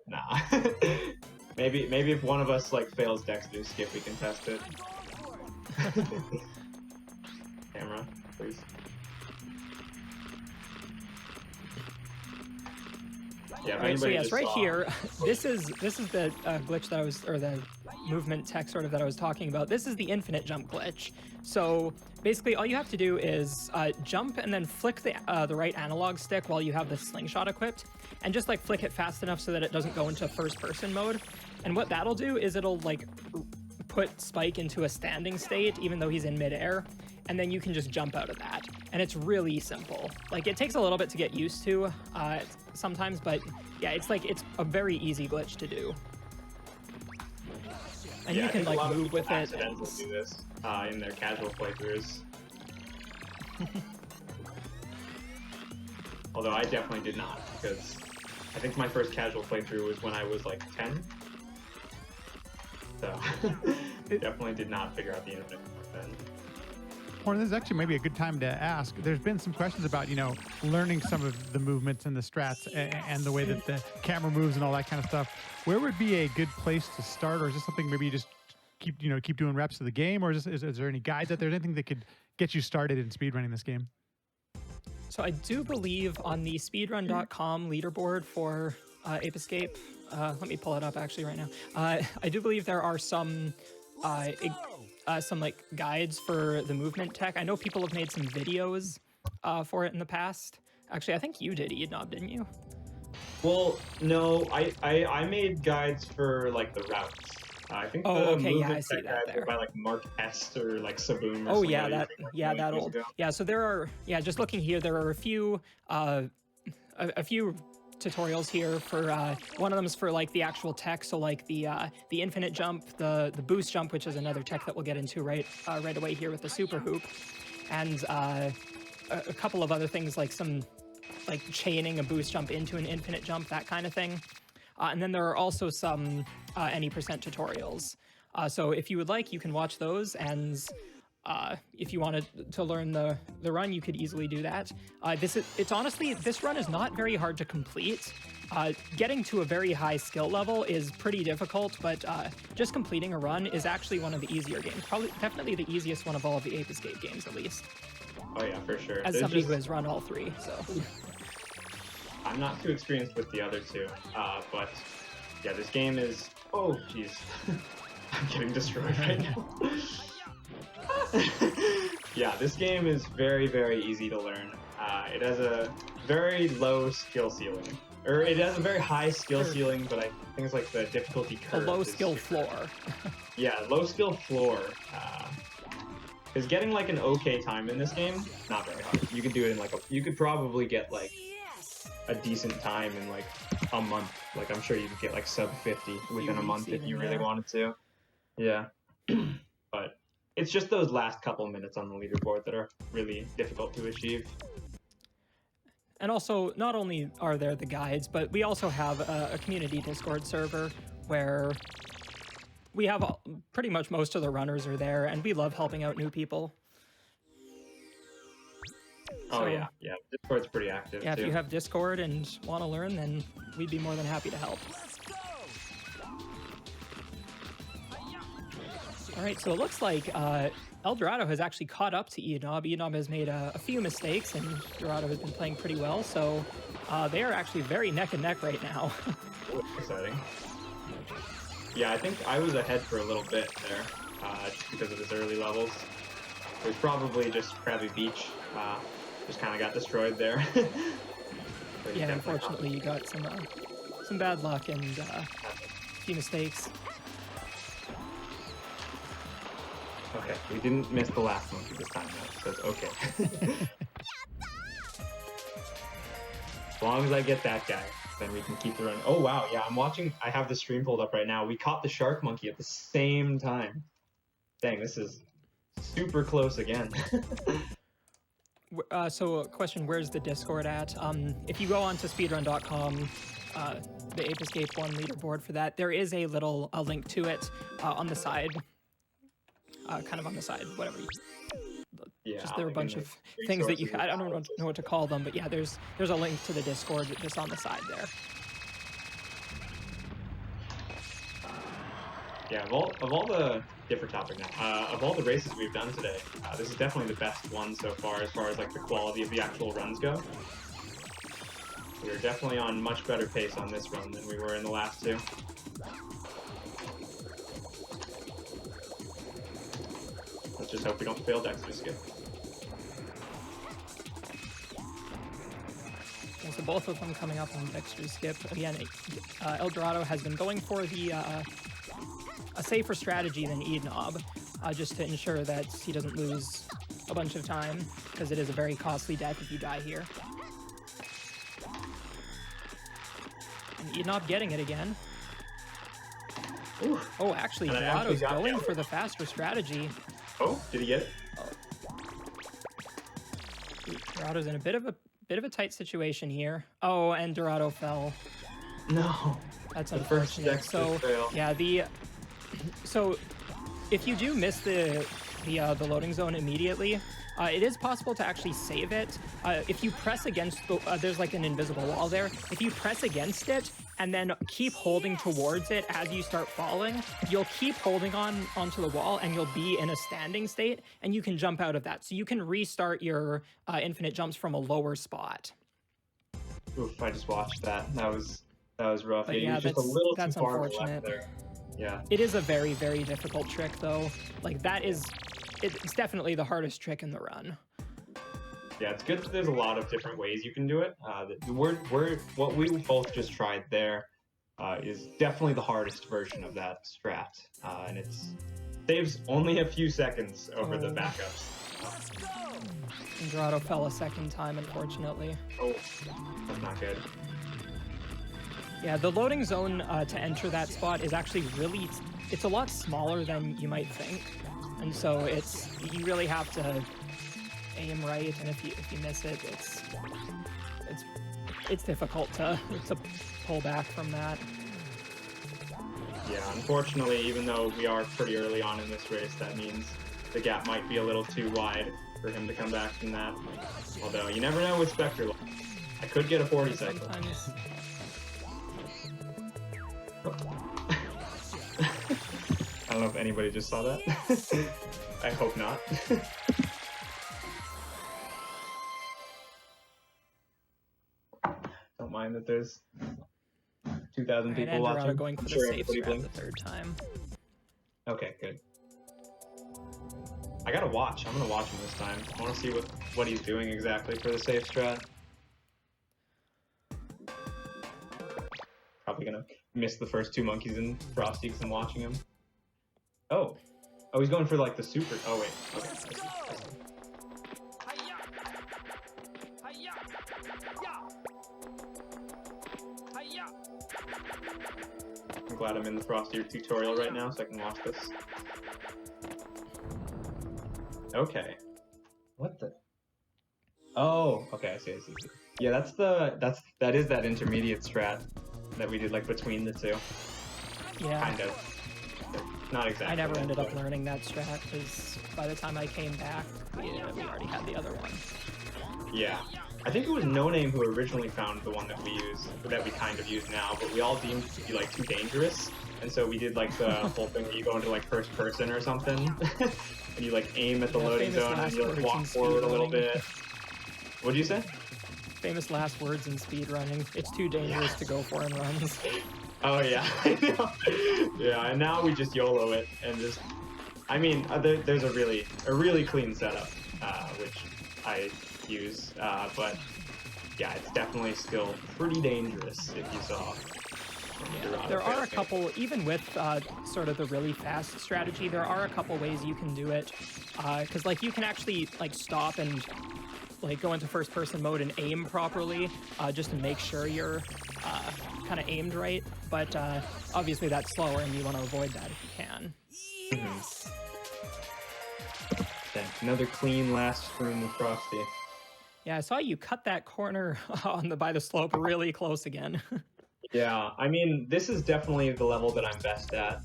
Speaker 3: Nah. maybe if one of us like fails Dexter's skip, we can test it. Camera, please. Yeah,
Speaker 2: Right, so yes, right here, this is the glitch that I was, or the movement tech sort of that I was talking about. This is the infinite jump glitch. So basically, all you have to do is jump and then flick the right analog stick while you have the slingshot equipped, and just like flick it fast enough so that it doesn't go into first-person mode. And what that'll do is it'll like put Spike into a standing state, even though he's in midair, and then you can just jump out of that. And it's really simple. Like it takes a little bit to get used to sometimes, but yeah, it's a very easy glitch to do. And
Speaker 3: yeah,
Speaker 2: you can like move with it.
Speaker 3: Accidentally do this in their casual playthroughs. Although I definitely did not, because I think my first casual playthrough was when I was like 10. So definitely did not figure out the internet then.
Speaker 1: Well, this is actually maybe a good time to ask. There's been some questions about, learning some of the movements and the strats and the way that the camera moves and all that kind of stuff. Where would be a good place to start, or is this something maybe you just keep doing reps of the game, or is there any guides out there, anything that could get you started in speedrunning this game? So
Speaker 2: I do believe on the speedrun.com leaderboard for Ape Escape, let me pull it up actually right now. I do believe there are some like guides for the movement tech. I know people have made some videos for it in the past. Actually, I think you did, eednob, didn't you?
Speaker 3: Well, no, I made guides for like the routes. I think
Speaker 2: Oh,
Speaker 3: the
Speaker 2: okay, yeah,
Speaker 3: movement
Speaker 2: I see
Speaker 3: tech
Speaker 2: that
Speaker 3: guys
Speaker 2: there.
Speaker 3: were by like Mark Est or like Saboom. Or
Speaker 2: Oh yeah,
Speaker 3: somebody,
Speaker 2: that
Speaker 3: like,
Speaker 2: yeah, that
Speaker 3: years
Speaker 2: old.
Speaker 3: ago.
Speaker 2: Yeah, so there are just looking here, there are a few tutorials here for one of them is for like the actual tech, so like the infinite jump, the boost jump, which is another tech that we'll get into right away here with the super hoop, and a couple of other things like some like chaining a boost jump into an infinite jump, that kind of thing. And then there are also some any percent tutorials. So if you would like, you can watch those, and if you wanted to learn the run, you could easily do that. It's honestly, this run is not very hard to complete. Getting to a very high skill level is pretty difficult, but just completing a run is actually one of the easier games. Definitely the easiest one of all of the Ape Escape games, at least.
Speaker 3: Oh yeah, for sure.
Speaker 2: As somebody who has run all three, so.
Speaker 3: I'm not too experienced with the other two, but yeah, this game is. Oh, jeez, I'm getting destroyed right now. Yeah, this game is very, very easy to learn. It has a very low skill ceiling, or it has a very high skill ceiling, but I think it's like the difficulty curve.
Speaker 2: A low skill floor.
Speaker 3: Yeah, low skill floor. Because getting like an okay time in this game, not very hard. You could do it in like you could probably get like a decent time in like a month. Like I'm sure you could get like sub 50 within a month if you really wanted to. Yeah. But it's just those last couple minutes on the leaderboard that are really difficult to achieve.
Speaker 2: And also, not only are there the guides, but we also have a community Discord server where we have pretty much most of the runners are there, and we love helping out new people.
Speaker 3: Oh yeah, Discord's pretty active.
Speaker 2: Yeah,
Speaker 3: too.
Speaker 2: if you have Discord and want to learn, then we'd be more than happy to help.
Speaker 4: Let's go!
Speaker 2: All right, so it looks like El Dorado has actually caught up to eednob. eednob has made a few mistakes, and Dorado has been playing pretty well, so they are actually very neck and neck right now.
Speaker 3: Ooh, exciting. Yeah, I think I was ahead for a little bit there, just because of his early levels. It was probably just Krabby Beach. Just kind of got destroyed there.
Speaker 2: Yeah, unfortunately, you got some bad luck and a few mistakes.
Speaker 3: Okay, we didn't miss the last monkey this time, though, so it's okay. As long as I get that guy, then we can keep the run. Oh wow, yeah, I'm watching. I have the stream pulled up right now. We caught the shark monkey at the same time. Dang, this is super close again.
Speaker 2: So a question, where's the Discord at? If you go on to speedrun.com, the Ape Escape 1 leaderboard for that, there is a link to it on the side. Kind of on the side, whatever.
Speaker 3: Yeah,
Speaker 2: just there are a bunch of things that I don't know what to call them, but yeah, there's a link to the Discord just on the side there.
Speaker 3: Yeah, of all the different topics now, of all the races we've done today, this is definitely the best one so far as like the quality of the actual runs go. We are definitely on much better pace on this run than we were in the last two. Let's just hope we don't fail Dexter Skip.
Speaker 2: Yeah, so both of them coming up on Dexter's Skip. Again, El Dorado has been going for a safer strategy than eednob, just to ensure that he doesn't lose a bunch of time, because it is a very costly death if you die here. And eednob getting it again.
Speaker 3: Ooh.
Speaker 2: Oh, actually,
Speaker 3: And
Speaker 2: Dorado's going for the faster strategy.
Speaker 3: Oh, did he get it?
Speaker 2: Dorado's in a bit of a tight situation here. Oh, and Dorado fell.
Speaker 3: No.
Speaker 2: That's
Speaker 3: The first
Speaker 2: unfortunate. So
Speaker 3: fail.
Speaker 2: yeah, so if you do miss the loading zone immediately, it is possible to actually save it. If you press against there's like an invisible wall there. If you press against it and then keep holding towards it as you start falling, you'll keep holding onto the wall and you'll be in a standing state, and you can jump out of that. So you can restart your infinite jumps from a lower spot.
Speaker 3: Oof, I just watched that. That was rough.
Speaker 2: But
Speaker 3: Yeah,
Speaker 2: yeah,
Speaker 3: just a little too
Speaker 2: that's
Speaker 3: far to the
Speaker 2: unfortunate.
Speaker 3: left there. Yeah.
Speaker 2: It is a very, very difficult trick, though. Like, it's definitely the hardest trick in the run.
Speaker 3: Yeah, it's good that there's a lot of different ways you can do it. What we both just tried there is definitely the hardest version of that strat, and it saves only a few seconds over the backups.
Speaker 4: Let's go!
Speaker 2: And Dorado fell a second time, unfortunately.
Speaker 3: Oh, that's not good.
Speaker 2: Yeah, the loading zone to enter that spot is actually really, it's a lot smaller than you might think. And so you really have to aim right, and if you miss it, it's difficult to pull back from that.
Speaker 3: Yeah, unfortunately, even though we are pretty early on in this race, that means the gap might be a little too wide for him to come back from that. Although, you never know with Spectre. I could get a 40 cycle.
Speaker 2: Sometimes.
Speaker 3: I don't know if anybody just saw that. I hope not. Don't mind that there's 2,000 people
Speaker 2: and
Speaker 3: watching.
Speaker 2: Dorado going for
Speaker 3: I'm
Speaker 2: the
Speaker 3: sure
Speaker 2: safe
Speaker 3: everybody
Speaker 2: strat
Speaker 3: blinked.
Speaker 2: the third time.
Speaker 3: Okay, good. I gotta watch. I'm gonna watch him this time. I want to see what he's doing exactly for the safe strat. Probably gonna miss the first two monkeys in Frosty because I'm watching him. Oh, he's going for like the super. Oh wait. Okay. I see.
Speaker 4: Hi-ya! Hi-ya! Ya! Hi-ya!
Speaker 3: I'm glad I'm in the Frosty tutorial right now so I can watch this. Okay. What the? Oh, okay, I see. Yeah, that is that intermediate strat that we did like between the two.
Speaker 2: Yeah.
Speaker 3: Kind of. Not exactly.
Speaker 2: I never
Speaker 3: that,
Speaker 2: ended up
Speaker 3: but-
Speaker 2: learning that strat because by the time I came back, we already had the other one.
Speaker 3: Yeah. I think it was No Name who originally found the one that we kind of use now, but we all deemed to be like too dangerous. And so we did like the whole thing where you go into like first person or something. And you like aim at the
Speaker 2: Yeah,
Speaker 3: loading
Speaker 2: famous
Speaker 3: zone and
Speaker 2: last
Speaker 3: you like
Speaker 2: words
Speaker 3: walk
Speaker 2: in
Speaker 3: forward a little
Speaker 2: speedrunning.
Speaker 3: bit. What'd you say?
Speaker 2: Famous last words in speedrunning. It's too dangerous to go for in runs.
Speaker 3: Oh yeah, I know. Yeah, and now we just YOLO it and just. I mean, there's a really clean setup, which I use, but yeah, it's definitely still pretty dangerous if you saw.
Speaker 2: Yeah, there are a couple, even with sort of the really fast strategy, there are a couple ways you can do it. Because like you can actually like stop and like go into first person mode and aim properly, just to make sure you're kind of aimed right. But obviously that's slower and you want to avoid that if you can.
Speaker 3: Okay, another clean last room with Frosty.
Speaker 2: Yeah, I saw you cut that corner by the slope really close again.
Speaker 3: Yeah, I mean, this is definitely the level that I'm best at.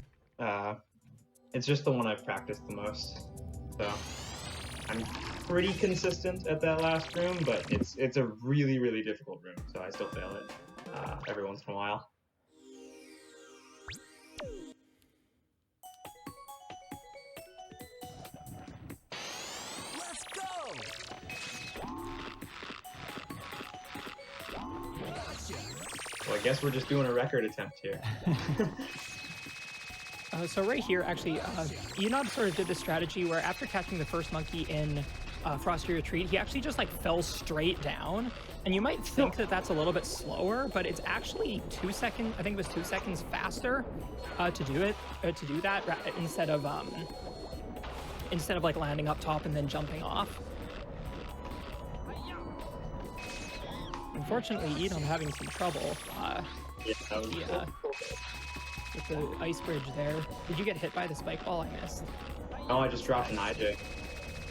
Speaker 3: It's just the one I've practiced the most. So I'm pretty consistent at that last room, but it's a really difficult room, so I still fail it every once in a while.
Speaker 4: Let's go!
Speaker 3: Well, I guess we're just doing a record attempt here.
Speaker 2: So right here, actually, eednob sort of did this strategy where after catching the first monkey in Frosty Retreat, he actually just like fell straight down. And you might think that that's a little bit slower, but it's actually 2 seconds. I think it was 2 seconds faster to do that instead of like landing up top and then jumping off. Unfortunately, eednob having some trouble.
Speaker 3: Yeah, that was
Speaker 2: Yeah. With the ice bridge there. Did you get hit by the spike ball? I missed.
Speaker 3: Oh, I just dropped an IJ.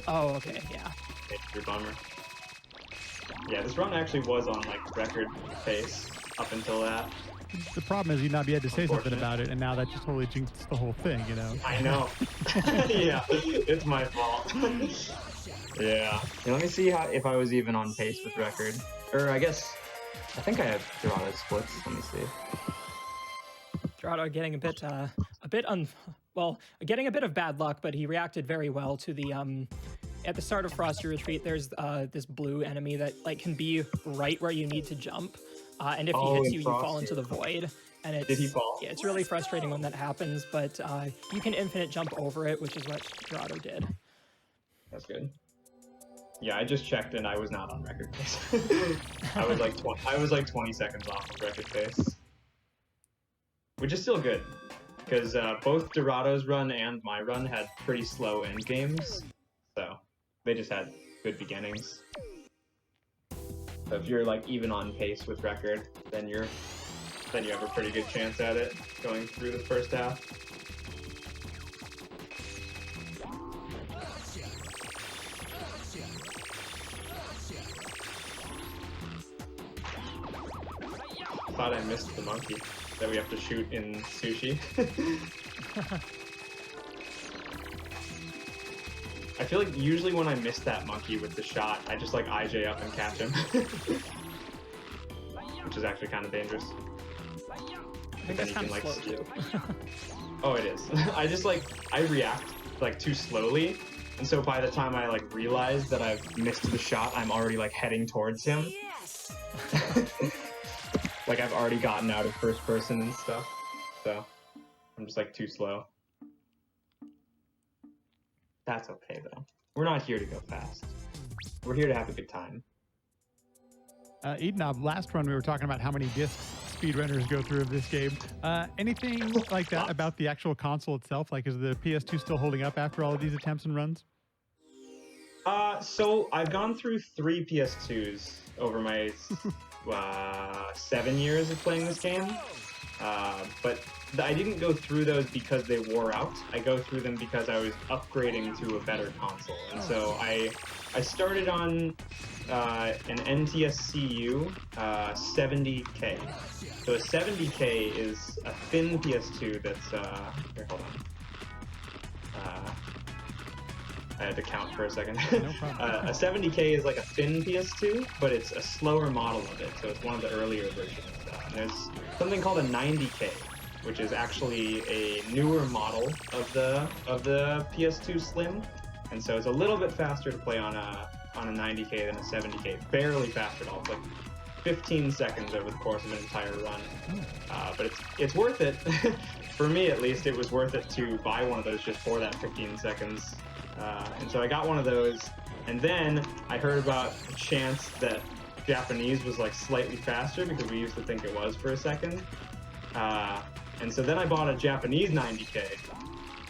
Speaker 2: Oh, okay, yeah.
Speaker 3: Major bummer. Yeah, this run actually was on like record pace up until that.
Speaker 1: The problem is you'd not be able to say something
Speaker 3: Unfortunate.
Speaker 1: about it, and now that just totally jinxed the whole thing, you know?
Speaker 3: I know. Yeah, it's my fault. Yeah. Let me see if I was even on pace with record. Or I think I have Dorado splits. Let me see.
Speaker 2: Dorado getting getting a bit of bad luck, but he reacted very well to the at the start of Frosty Retreat. There's this blue enemy that like can be right where you need to jump, and if he hits
Speaker 3: in
Speaker 2: you, you
Speaker 3: Frosty.
Speaker 2: fall into the void. And it's,
Speaker 3: Did he fall?
Speaker 2: Yeah, it's really frustrating when that happens, but you can infinite jump over it, which is what Dorado did.
Speaker 3: That's good. Yeah, I just checked and I was not on record pace. I was like 20 seconds off of record pace. which is still good, because both Dorado's run and my run had pretty slow end games, so they just had good beginnings. So if you're like even on pace with record, then you have a pretty good chance at it going through the first half. Thought I missed the monkey that we have to shoot in sushi. I feel like usually when I miss that monkey with the shot, I just like IJ up and catch him. Which is actually kind of dangerous.
Speaker 2: I think that's kind of slow too.
Speaker 3: Oh, it is. I react like too slowly, and so by the time I like realize that I've missed the shot, I'm already like heading towards him.
Speaker 4: Yes.
Speaker 3: Like I've already gotten out of first person and stuff, so I'm just like too slow. That's okay though. We're not here to go fast. We're here to have a good time.
Speaker 1: eednob, last run we were talking about how many discs speedrunners go through of this game. Anything like that about the actual console itself? Like, is the PS2 still holding up after all of these attempts and runs?
Speaker 3: So I've gone through 3 PS2s over my 7 years of playing this game, but I didn't go through those because they wore out. I go through them because I was upgrading to a better console, and so I started on an NTSCU 70K. So a 70K is a thin PS2 that's here, hold on. I had to count for a second.
Speaker 1: No problem.
Speaker 3: A 70K is like a thin PS2, but it's a slower model of it, so it's one of the earlier versions. And there's something called a 90K, which is actually a newer model of the PS2 Slim, and so it's a little bit faster to play on a 90K than a 70K. Barely fast at all. It's like 15 seconds over the course of an entire run. But it's worth it. For me, at least, it was worth it to buy one of those just for that 15 seconds. And so I got one of those, and then I heard about a chance that Japanese was like slightly faster, because we used to think it was for a second. And so then I bought a Japanese 90K,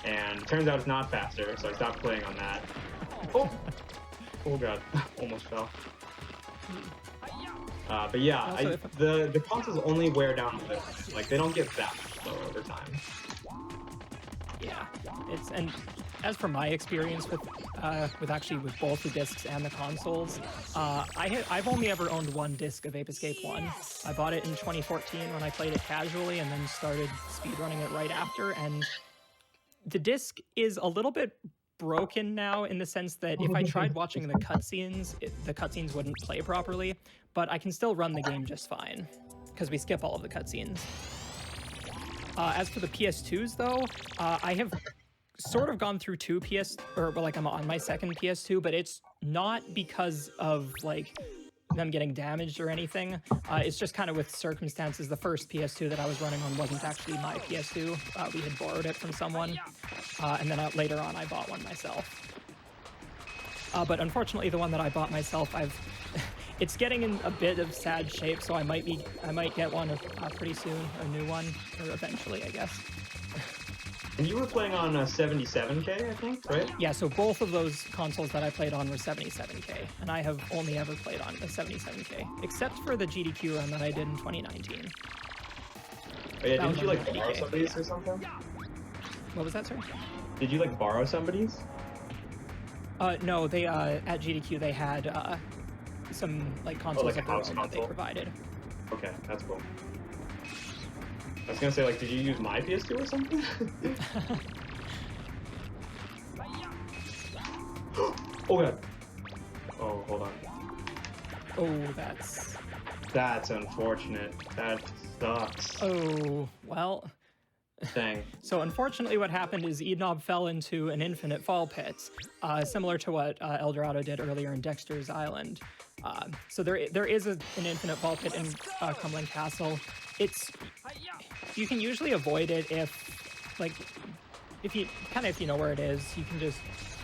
Speaker 3: and it turns out it's not faster, so I stopped playing on that. Oh god, almost fell. But yeah, the consoles only wear down a little bit. Like, they don't get that much slower over time.
Speaker 2: Yeah, and as for my experience with both the discs and the consoles, I've only ever owned one disc of Ape Escape 1. I bought it in 2014 when I played it casually, and then started speedrunning it right after. And the disc is a little bit broken now, in the sense that if I tried watching the cutscenes wouldn't play properly, but I can still run the game just fine because we skip all of the cutscenes. As for the PS2s, though, I have sort of gone through I'm on my second PS2, but it's not because of like them getting damaged or anything. It's just kind of with circumstances. The first PS2 that I was running on wasn't actually my PS2. We had borrowed it from someone, and then later on I bought one myself. But unfortunately, the one that I bought myself, it's getting in a bit of sad shape, so I might get one pretty soon, a new one, or eventually, I guess.
Speaker 3: And you were playing on a 77K, I think, right? Yeah,
Speaker 2: so both of those consoles that I played on were 77K, and I have only ever played on a 77K, except for the GDQ run that I did in 2019.
Speaker 3: Oh, yeah, didn't you like borrow somebody's or something?
Speaker 2: What was that, sir?
Speaker 3: Did you like borrow somebody's?
Speaker 2: No, they at GDQ they had some like consoles of their own that they provided.
Speaker 3: Okay, that's cool. I was gonna say, like, did you use my PS2 or something? Oh god. Oh, hold on.
Speaker 2: Oh,
Speaker 3: that's unfortunate. That sucks.
Speaker 2: Oh, well.
Speaker 3: Dang.
Speaker 2: So unfortunately what happened is eednob fell into an infinite fall pit, similar to what El Dorado did earlier in Dexter's Island. So there is an infinite fall pit in Crumbling Castle. You can usually avoid it if you know where it is, you can just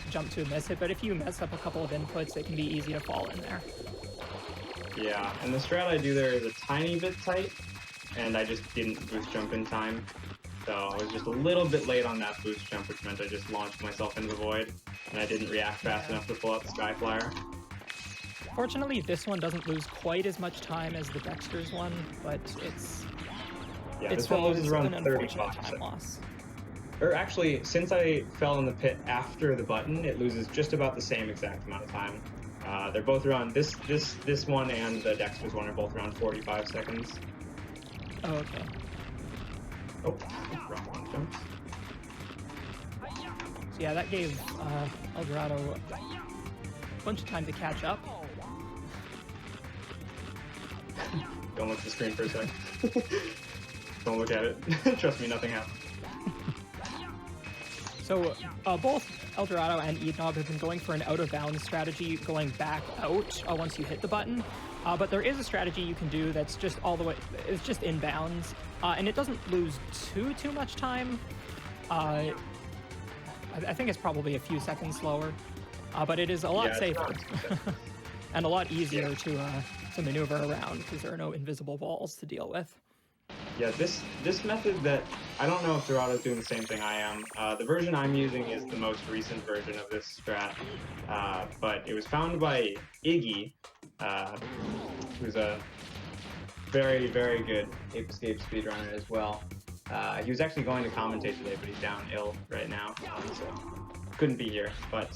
Speaker 2: jump to miss it. But if you mess up a couple of inputs, it can be easy to fall in there.
Speaker 3: Yeah, and the strat I do there is a tiny bit tight, and I just didn't boost jump in time. So I was just a little bit late on that boost jump, which meant I just launched myself into the void, and I didn't react fast enough to pull out the Sky Flyer.
Speaker 2: Fortunately, this one doesn't lose quite as much time as the Dexter's one, but it's
Speaker 3: this one loses around
Speaker 2: an
Speaker 3: 35
Speaker 2: unfortunate time
Speaker 3: seconds.
Speaker 2: loss.
Speaker 3: Or actually, since I fell in the pit after the button, it loses just about the same exact amount of time. They're both around this one and the Dexter's one are both around 45 seconds.
Speaker 2: Oh, okay.
Speaker 3: Oh, wrong one jump.
Speaker 2: So yeah, that gave Eldorado a bunch of time to catch up.
Speaker 3: Don't look at the screen for a sec. Don't look at it. Trust me, nothing happened.
Speaker 2: So both Eldorado and eednob have been going for an out-of-bounds strategy, going back out once you hit the button. But there is a strategy you can do that's just all the way, it's just inbounds, and it doesn't lose too much time. I think it's probably a few seconds slower, but it is a lot safer and a lot easier to maneuver around because there are no invisible walls to deal with.
Speaker 3: Yeah, this method that, I don't know if Dorado's doing the same thing I am. The version I'm using is the most recent version of this strat, but it was found by Iggy, who's a very, very good Ape Escape speedrunner as well. He was actually going to commentate today, but he's down ill right now, so couldn't be here. But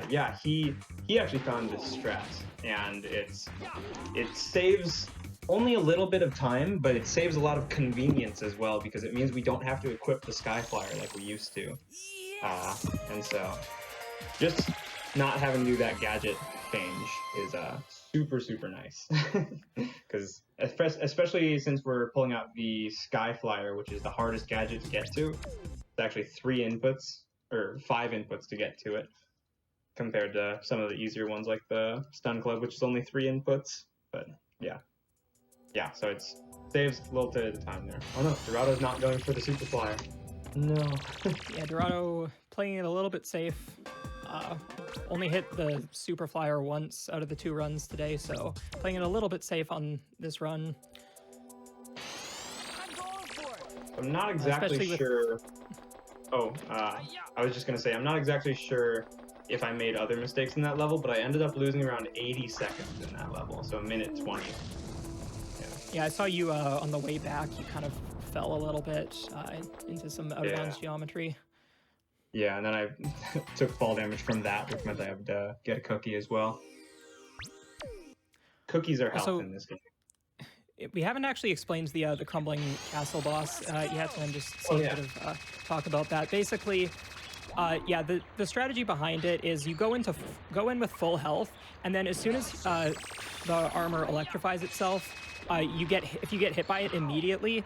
Speaker 3: yeah, he actually found this strat, and it saves only a little bit of time, but it saves a lot of convenience as well, because it means we don't have to equip the Sky Flyer like we used to. And so just not having to do that gadget change is super, super nice. Because especially since we're pulling out the Sky Flyer, which is the hardest gadget to get to, it's actually 3 inputs, or 5 inputs to get to it, compared to some of the easier ones like the Stun Club, which is only 3 inputs. But yeah. Yeah, so it saves a little bit of the time there. Oh no, Dorado's not going for the Super Flyer. No.
Speaker 2: Yeah, Dorado playing it a little bit safe. Only hit the Super Flyer once out of the 2 runs today, so playing it a little bit safe on this run.
Speaker 4: I'm going for it.
Speaker 3: I'm not exactly sure. Oh, I was just gonna say, I'm not exactly sure if I made other mistakes in that level, but I ended up losing around 80 seconds in that level, so a minute 20.
Speaker 2: Yeah, I saw you on the way back, you kind of fell a little bit into some out-of-bounds geometry.
Speaker 3: Yeah, and then I took fall damage from that, which meant I had to get a cookie as well. Cookies are health in this game.
Speaker 2: We haven't actually explained the crumbling castle boss yet, so I'm just seeing a bit of talk about that. Basically, yeah, the strategy behind it is you go in with full health, and then as soon as the armor electrifies itself, if you get hit by it immediately,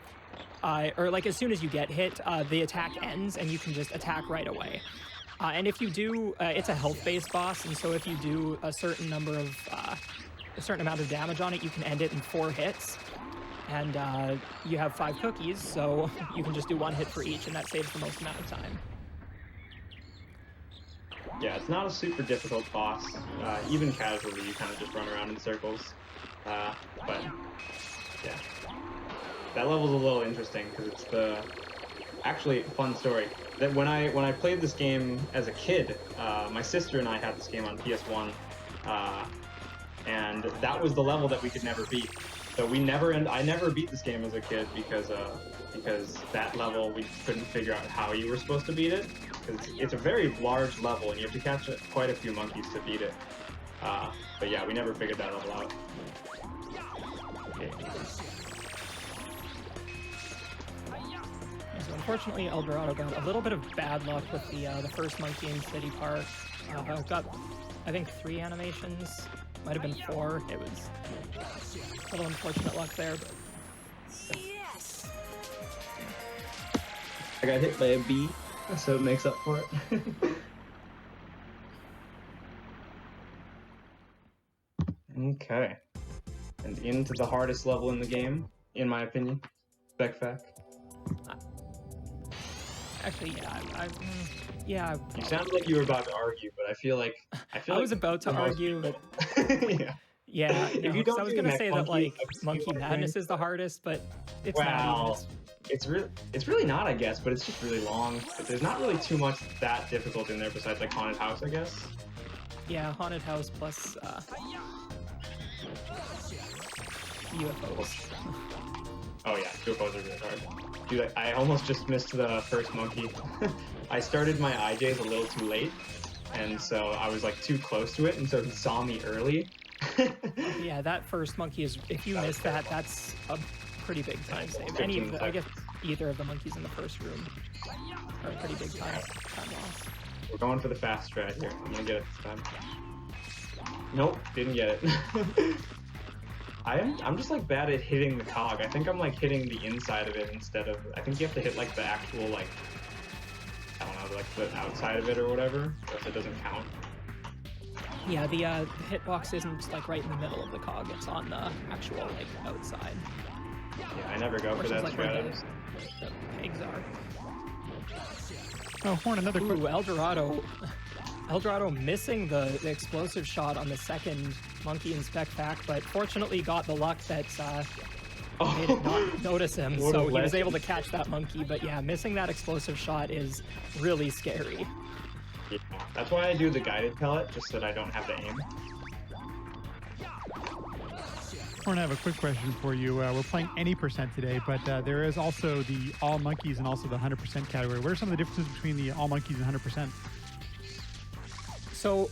Speaker 2: or like as soon as you get hit, the attack ends and you can just attack right away. And if you do, it's a health-based boss, and so if you do a certain amount of damage on it, you can end it in 4 hits. And you have 5 cookies, so you can just do 1 hit for each, and that saves the most amount of time.
Speaker 3: Yeah, it's not a super difficult boss. Even casually, you kind of just run around in circles. But yeah, that level's a little interesting because it's actually fun story that when I played this game as a kid, my sister and I had this game on PS1, and that was the level that we could never beat. So I never beat this game as a kid because that level we couldn't figure out how you were supposed to beat it, because it's a very large level and you have to catch quite a few monkeys to beat it. But yeah, we never figured that level out. Okay.
Speaker 2: So unfortunately, Eldorado got a little bit of bad luck with the first monkey in City Park. Got, I think, 3 animations. Might have been 4. It was a little unfortunate luck there, but...
Speaker 4: Yes.
Speaker 3: I got hit by a bee, so it makes up for it. Okay. And into the hardest level in the game, in my opinion. Spec.
Speaker 2: Actually, yeah.
Speaker 3: You sounded like you were about to argue, but I feel like
Speaker 2: I was about to argue.
Speaker 3: Yeah.
Speaker 2: Yeah,
Speaker 3: If you
Speaker 2: no, 'cause
Speaker 3: don't
Speaker 2: I was
Speaker 3: do
Speaker 2: gonna
Speaker 3: Mech
Speaker 2: say that
Speaker 3: Monkey,
Speaker 2: like
Speaker 3: like,
Speaker 2: Monkey
Speaker 3: single
Speaker 2: Madness
Speaker 3: thing-
Speaker 2: is the hardest, but it's
Speaker 3: Wow.
Speaker 2: not even.
Speaker 3: It's really not, I guess, but it's just really long. But there's not really too much that difficult in there besides like Haunted House, I guess.
Speaker 2: Yeah, Haunted House plus UFOs.
Speaker 3: Oh yeah, UFOs are really hard. Dude, I almost just missed the first monkey. I started my IJs a little too late, and so I was like too close to it, and so he saw me early.
Speaker 2: Yeah, that first monkey is, if you miss that, that's a pretty big time save. Any of the, I guess either of the monkeys in the first room are a pretty big time loss.
Speaker 3: We're going for the fast strat here. I'm gonna get it this time. Nope, didn't get it. I'm just like bad at hitting the cog. I think I'm like hitting the inside of it instead of. I think you have to hit like the actual like. I don't know, like the outside of it or whatever, or else it doesn't count.
Speaker 2: Yeah, the hitbox isn't like right in the middle of the cog. It's on the actual like outside.
Speaker 3: Yeah, I never go for that
Speaker 2: Like where
Speaker 3: strat.
Speaker 2: the pegs are.
Speaker 1: Oh, Horn, another quick.
Speaker 2: Ooh, Eldorado missing the explosive shot on the second monkey in spec pack, but fortunately got the luck that made it not notice him,
Speaker 3: What a
Speaker 2: so he was
Speaker 3: legend.
Speaker 2: able to catch that monkey. But yeah, missing that explosive shot is really scary.
Speaker 3: Yeah, that's why I do the guided pellet, just so that I don't have to aim.
Speaker 1: Horn, I have a quick question for you. We're playing any percent today, but there is also the all monkeys and also the 100% category. What are some of the differences between the all monkeys and 100%?
Speaker 2: So,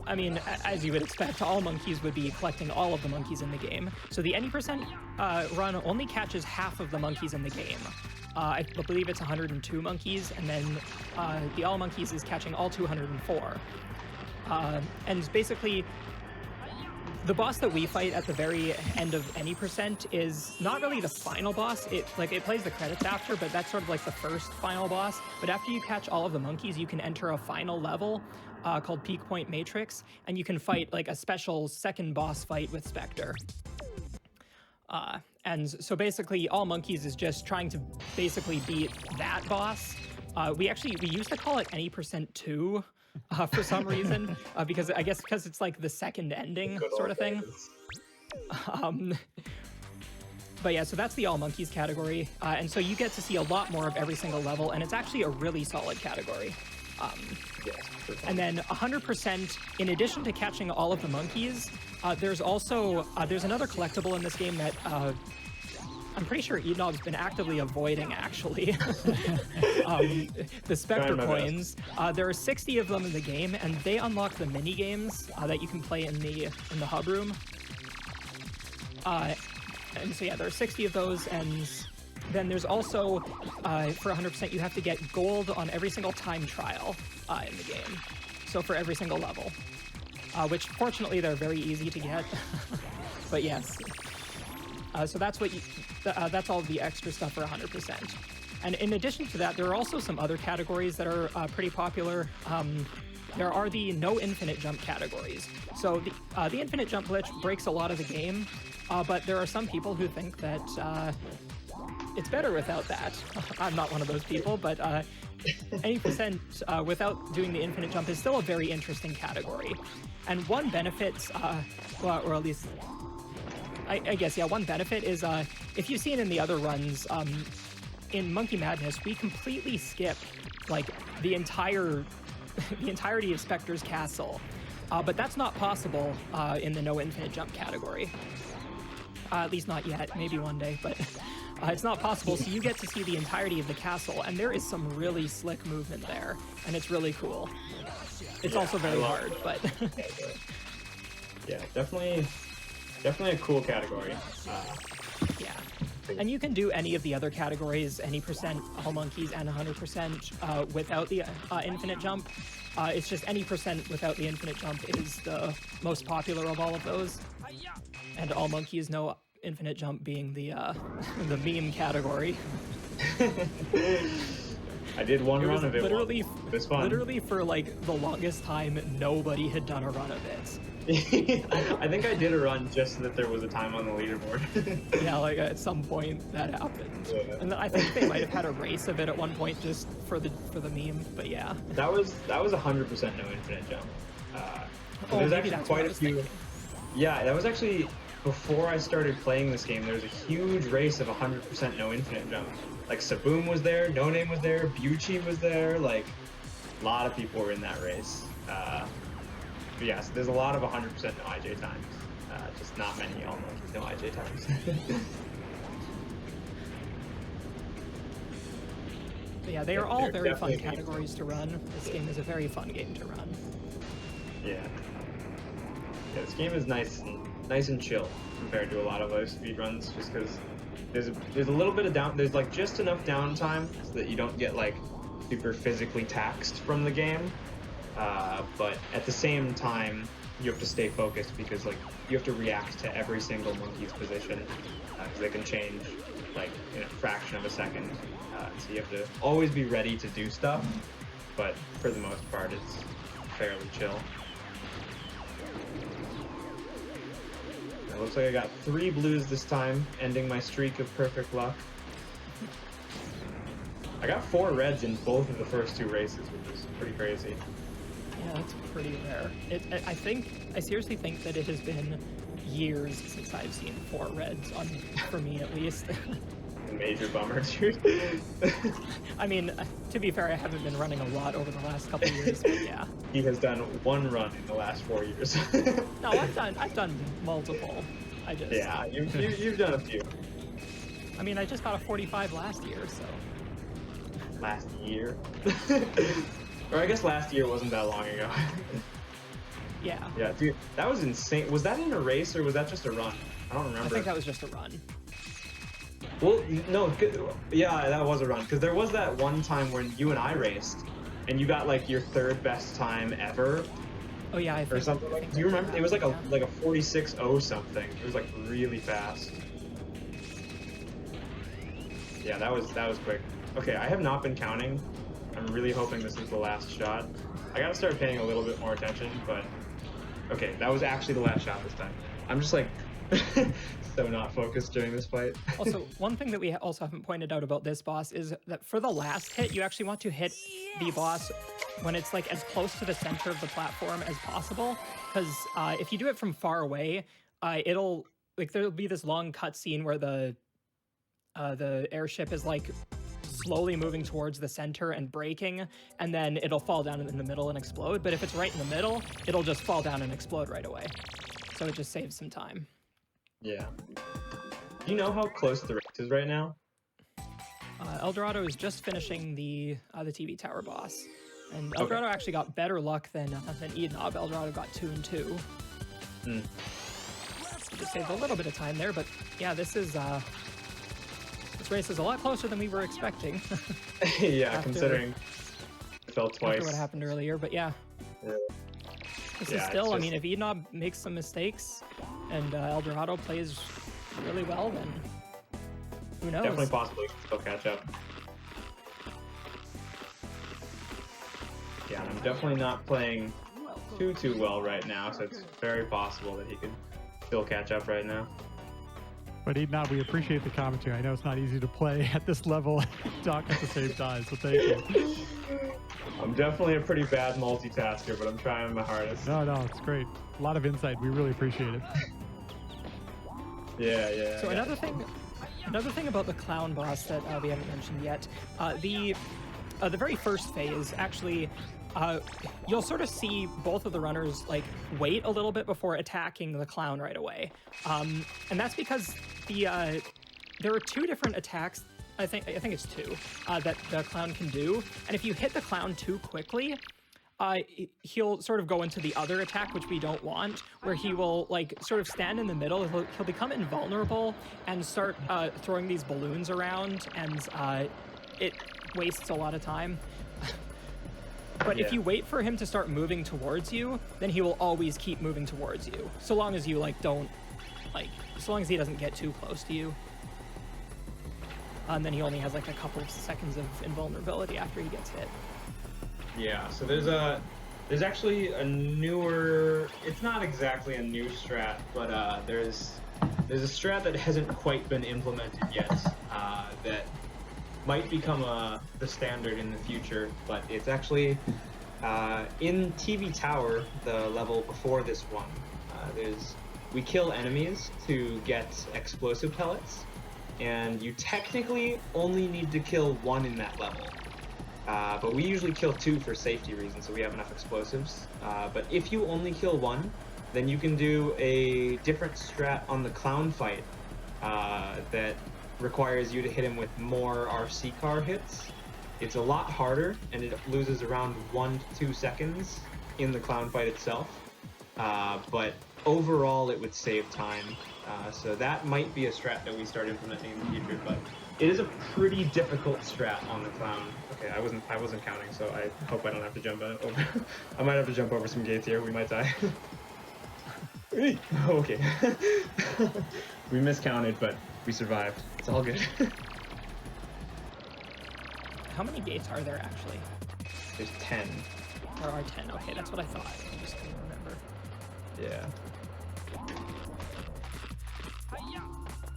Speaker 2: I mean, as you would expect, all monkeys would be collecting all of the monkeys in the game. So the any percent run only catches half of the monkeys in the game. I believe it's 102 monkeys, and then the all monkeys is catching all 204. And basically, the boss that we fight at the very end of any percent is not really the final boss. It plays the credits after, but that's sort of like the first final boss. But after you catch all of the monkeys, you can enter a final level called Peak Point Matrix, and you can fight like a special second boss fight with Spectre. And so basically, all monkeys is just trying to basically beat that boss. We used to call it any percent 2. For some reason, because I guess because it's like the second ending sort of thing. But yeah, so that's the all monkeys category, and so you get to see a lot more of every single level, and it's actually a really solid category. And then 100%, in addition to catching all of the monkeys, there's also there's another collectible in this game that I'm pretty sure eednob's been actively avoiding, actually. The Spectre coins. There are 60 of them in the game, and they unlock the mini games that you can play in the hub room. And so yeah, there are 60 of those, and then there's also for 100% you have to get gold on every single time trial in the game. So for every single level, which fortunately they're very easy to get. But yes. So that's what that's all the extra stuff for 100%. And in addition to that, there are also some other categories that are pretty popular. There are the no infinite jump categories. So the infinite jump glitch breaks a lot of the game, but there are some people who think that it's better without that. I'm not one of those people, but any percent without doing the infinite jump is still a very interesting category. And one benefit, well, or at least I guess, yeah, one benefit is if you've seen in the other runs, in Monkey Madness, we completely skip like the entirety of Spectre's castle, but that's not possible in the no infinite jump category. At least not yet, maybe one day, but it's not possible, so you get to see the entirety of the castle, and there is some really slick movement there, and it's really cool. It's also very hard, but...
Speaker 3: Yeah, definitely a cool category.
Speaker 2: Yeah. And you can do any of the other categories, any percent, all monkeys, and 100% without the infinite jump. It's just any percent without the infinite jump is the most popular of all of those. And all monkeys, no infinite jump being the the meme category.
Speaker 3: I did one run of it.
Speaker 2: Literally,
Speaker 3: it was fun.
Speaker 2: Literally for like the longest time, nobody had done a run of it.
Speaker 3: I think I did a run just so that there was a time on the leaderboard.
Speaker 2: Yeah, like at some point that happened.
Speaker 3: Yeah.
Speaker 2: And I think they might have had a race of it at one point just for the meme, but yeah.
Speaker 3: That was 100% no infinite jump.
Speaker 2: Oh,
Speaker 3: There's
Speaker 2: maybe
Speaker 3: actually
Speaker 2: that's
Speaker 3: quite
Speaker 2: what I
Speaker 3: a
Speaker 2: was
Speaker 3: few.
Speaker 2: thinking.
Speaker 3: Yeah, that was actually before I started playing this game. There was a huge race of 100% no infinite jump. Like Saboom was there, No Name was there, Bucci was there. Like a lot of people were in that race. But yes, there's a lot of 100% no IJ times. Just not many almost no IJ times.
Speaker 2: But yeah, they are all
Speaker 3: They're
Speaker 2: very fun
Speaker 3: definitely
Speaker 2: categories to run. This game is a very fun game to run.
Speaker 3: Yeah. Yeah, this game is nice and chill compared to a lot of other speedruns, just because there's a little bit of there's like just enough downtime so that you don't get like super physically taxed from the game, but at the same time you have to stay focused because like you have to react to every single monkey's position because they can change like in a fraction of a second, so you have to always be ready to do stuff, but for the most part it's fairly chill. It looks like I got 3 blues this time, ending my streak of perfect luck. I got 4 reds in both of the first 2 races, which is pretty crazy.
Speaker 2: Yeah, that's pretty rare. I seriously think that it has been years since I've seen 4 reds for me at least.
Speaker 3: Major bummer, dude.
Speaker 2: I mean, to be fair, I haven't been running a lot over the last couple of years, but yeah.
Speaker 3: He has done 1 run in the last 4 years.
Speaker 2: No, I've done multiple.
Speaker 3: Yeah, you've done a few.
Speaker 2: I mean, I just got a 45 last year, so.
Speaker 3: Last year? Or I guess last year wasn't that long ago.
Speaker 2: Yeah.
Speaker 3: Yeah, dude, that was insane. Was that in a race or was that just a run? I don't remember.
Speaker 2: I think that was just a run.
Speaker 3: Well, no, yeah, that was a run. Because there was that one time when you and I raced, and you got like your 3rd best time ever.
Speaker 2: Oh yeah,
Speaker 3: or something like. Do you remember? It was like a 46.0 something. It was like really fast. Yeah, that was quick. Okay, I have not been counting. I'm really hoping this is the last shot. I gotta start paying a little bit more attention, but okay, that was actually the last shot this time. I'm just like so not focused during this fight.
Speaker 2: Also, one thing that we also haven't pointed out about this boss is that for the last hit, you actually want to hit the boss when it's like as close to the center of the platform as possible, because if you do it from far away, it'll like there'll be this long cutscene where the airship is like slowly moving towards the center and braking, and then it'll fall down in the middle and explode. But if it's right in the middle, it'll just fall down and explode right away. So it just saves some time.
Speaker 3: Yeah. Do you know how close the race is right now?
Speaker 2: Eldorado is just finishing the TV tower boss, and Eldorado actually got better luck than eednob. Eldorado got 2 and 2.
Speaker 3: Hmm.
Speaker 2: So just saved a little bit of time there, but yeah, this race is a lot closer than we were expecting.
Speaker 3: Yeah, considering it fell twice.
Speaker 2: After what happened earlier, but yeah. This is still, I mean, if eednob makes some mistakes and Eldorado plays really well, then who knows?
Speaker 3: Definitely possible he can still catch up. Yeah, I'm definitely not playing too well right now, so it's very possible that he could still catch up right now.
Speaker 1: But eednob, we appreciate the commentary. I know it's not easy to play at this level and talk at the same time, so thank you.
Speaker 3: I'm definitely a pretty bad multitasker, but I'm trying my hardest.
Speaker 1: No, it's great. A lot of insight. We really appreciate it.
Speaker 3: Yeah.
Speaker 2: So another thing about the clown boss that we haven't mentioned yet, the very first phase actually. You'll sort of see both of the runners like wait a little bit before attacking the clown right away, and that's because there are 2 different attacks. I think it's 2 that the clown can do, and if you hit the clown too quickly, he'll sort of go into the other attack, which we don't want, where he will like sort of stand in the middle. He'll become invulnerable and start throwing these balloons around, and it wastes a lot of time. But if you wait for him to start moving towards you, then he will always keep moving towards you. So long as you so long as he doesn't get too close to you. And then he only has like a couple of seconds of invulnerability after he gets hit.
Speaker 3: Yeah, so there's actually a newer, it's not exactly a new strat, but there's a strat that hasn't quite been implemented yet, that might become the standard in the future, but it's actually in TV Tower, the level before this one. There's we kill enemies to get explosive pellets, and you technically only need to kill one in that level. But we usually kill 2 for safety reasons, so we have enough explosives. But if you only kill 1, then you can do a different strat on the clown fight that requires you to hit him with more RC car hits. It's a lot harder, and it loses around 1 to 2 seconds in the clown fight itself. But overall, it would save time. So that might be a strat that we start implementing in the future, but it is a pretty difficult strat on the clown. Okay, I wasn't counting, so I hope I don't have to jump over. I might have to jump over some gates here. We might die. Okay. We miscounted, but we survived. It's all good.
Speaker 2: How many gates are there actually?
Speaker 3: There's 10.
Speaker 2: There are 10. Okay, that's what I thought. I just couldn't remember.
Speaker 3: Yeah.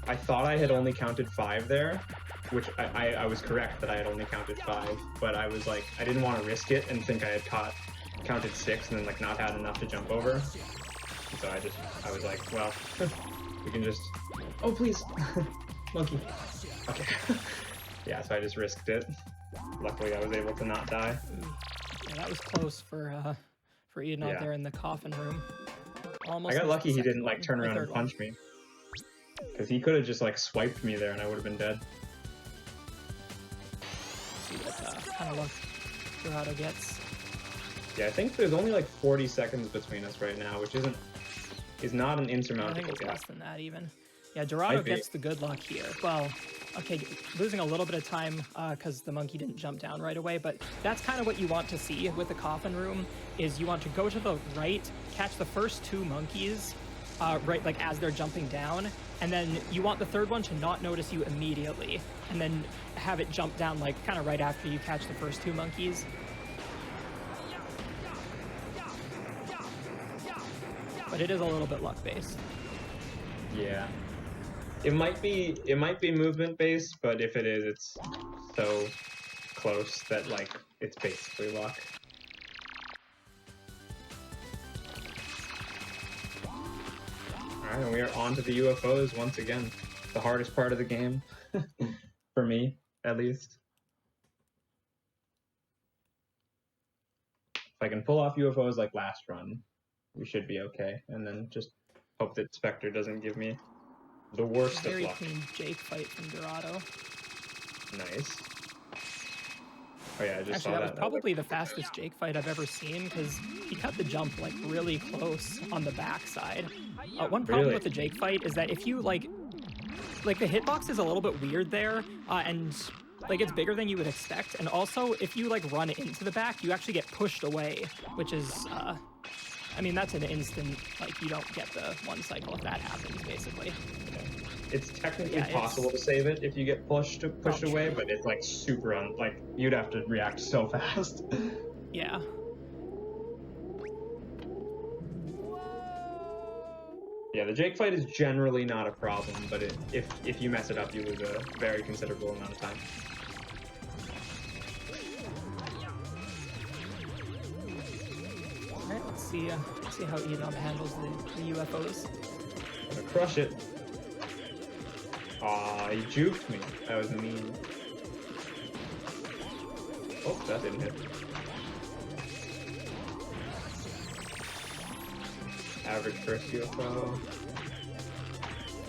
Speaker 3: I thought I had only counted 5 there, which I was correct that I had only counted 5, but I was like, I didn't want to risk it and think I had counted 6 and then like not had enough to jump over. And so I was like, well, we can just, oh please, monkey. Okay. Yeah, so I just risked it. Luckily I was able to not die.
Speaker 2: Yeah, that was close for eednob there in the coffin room. Almost.
Speaker 3: I got lucky he didn't like
Speaker 2: one,
Speaker 3: turn around and punch me. Because he could have just like swiped me there and I would have been dead.
Speaker 2: See what kind of luck Dorado gets.
Speaker 3: Yeah, I think there's only like 40 seconds between us right now, which is not an
Speaker 2: I think
Speaker 3: insurmountable
Speaker 2: it's
Speaker 3: gap.
Speaker 2: less than that even. Yeah, Dorado gets the good luck here. Well, okay, losing a little bit of time because the monkey didn't jump down right away, but that's kind of what you want to see with the coffin room, is you want to go to the right, catch the first 2 monkeys, right, like as they're jumping down, and then you want the third one to not notice you immediately, and then have it jump down like kind of right after you catch the first 2 monkeys. But it is a little bit luck based.
Speaker 3: Yeah. It might be movement based, but if it is, it's so close that like it's basically luck. Alright, and we are on to the UFOs once again. The hardest part of the game. For me, at least. If I can pull off UFOs like last run, we should be okay. And then just hope that Spectre doesn't give me the worst of
Speaker 2: Very
Speaker 3: luck.
Speaker 2: clean Jake fight from Dorado.
Speaker 3: Nice. Oh yeah, I just
Speaker 2: Actually,
Speaker 3: saw
Speaker 2: that was
Speaker 3: that.
Speaker 2: probably the fastest Jake fight I've ever seen because he cut the jump like really close on the backside. One problem
Speaker 3: Really?
Speaker 2: with the Jake fight is that if you like the hitbox is a little bit weird there, and like it's bigger than you would expect. And also, if you like run into the back, you actually get pushed away, which is, I mean, that's an instant, like you don't get the 1 cycle if that happens, basically.
Speaker 3: It's technically
Speaker 2: Yeah,
Speaker 3: possible to save it if you get pushed away,
Speaker 2: true.
Speaker 3: but it's like super like you'd have to react so fast.
Speaker 2: Yeah.
Speaker 3: Yeah, the Jake fight is generally not a problem, but if you mess it up, you lose a very considerable amount of time.
Speaker 2: All right, let's see how eednob handles the UFOs.
Speaker 3: Gonna crush it. Aw, he juked me. That was mean. Oh, that didn't hit. Average first UFO.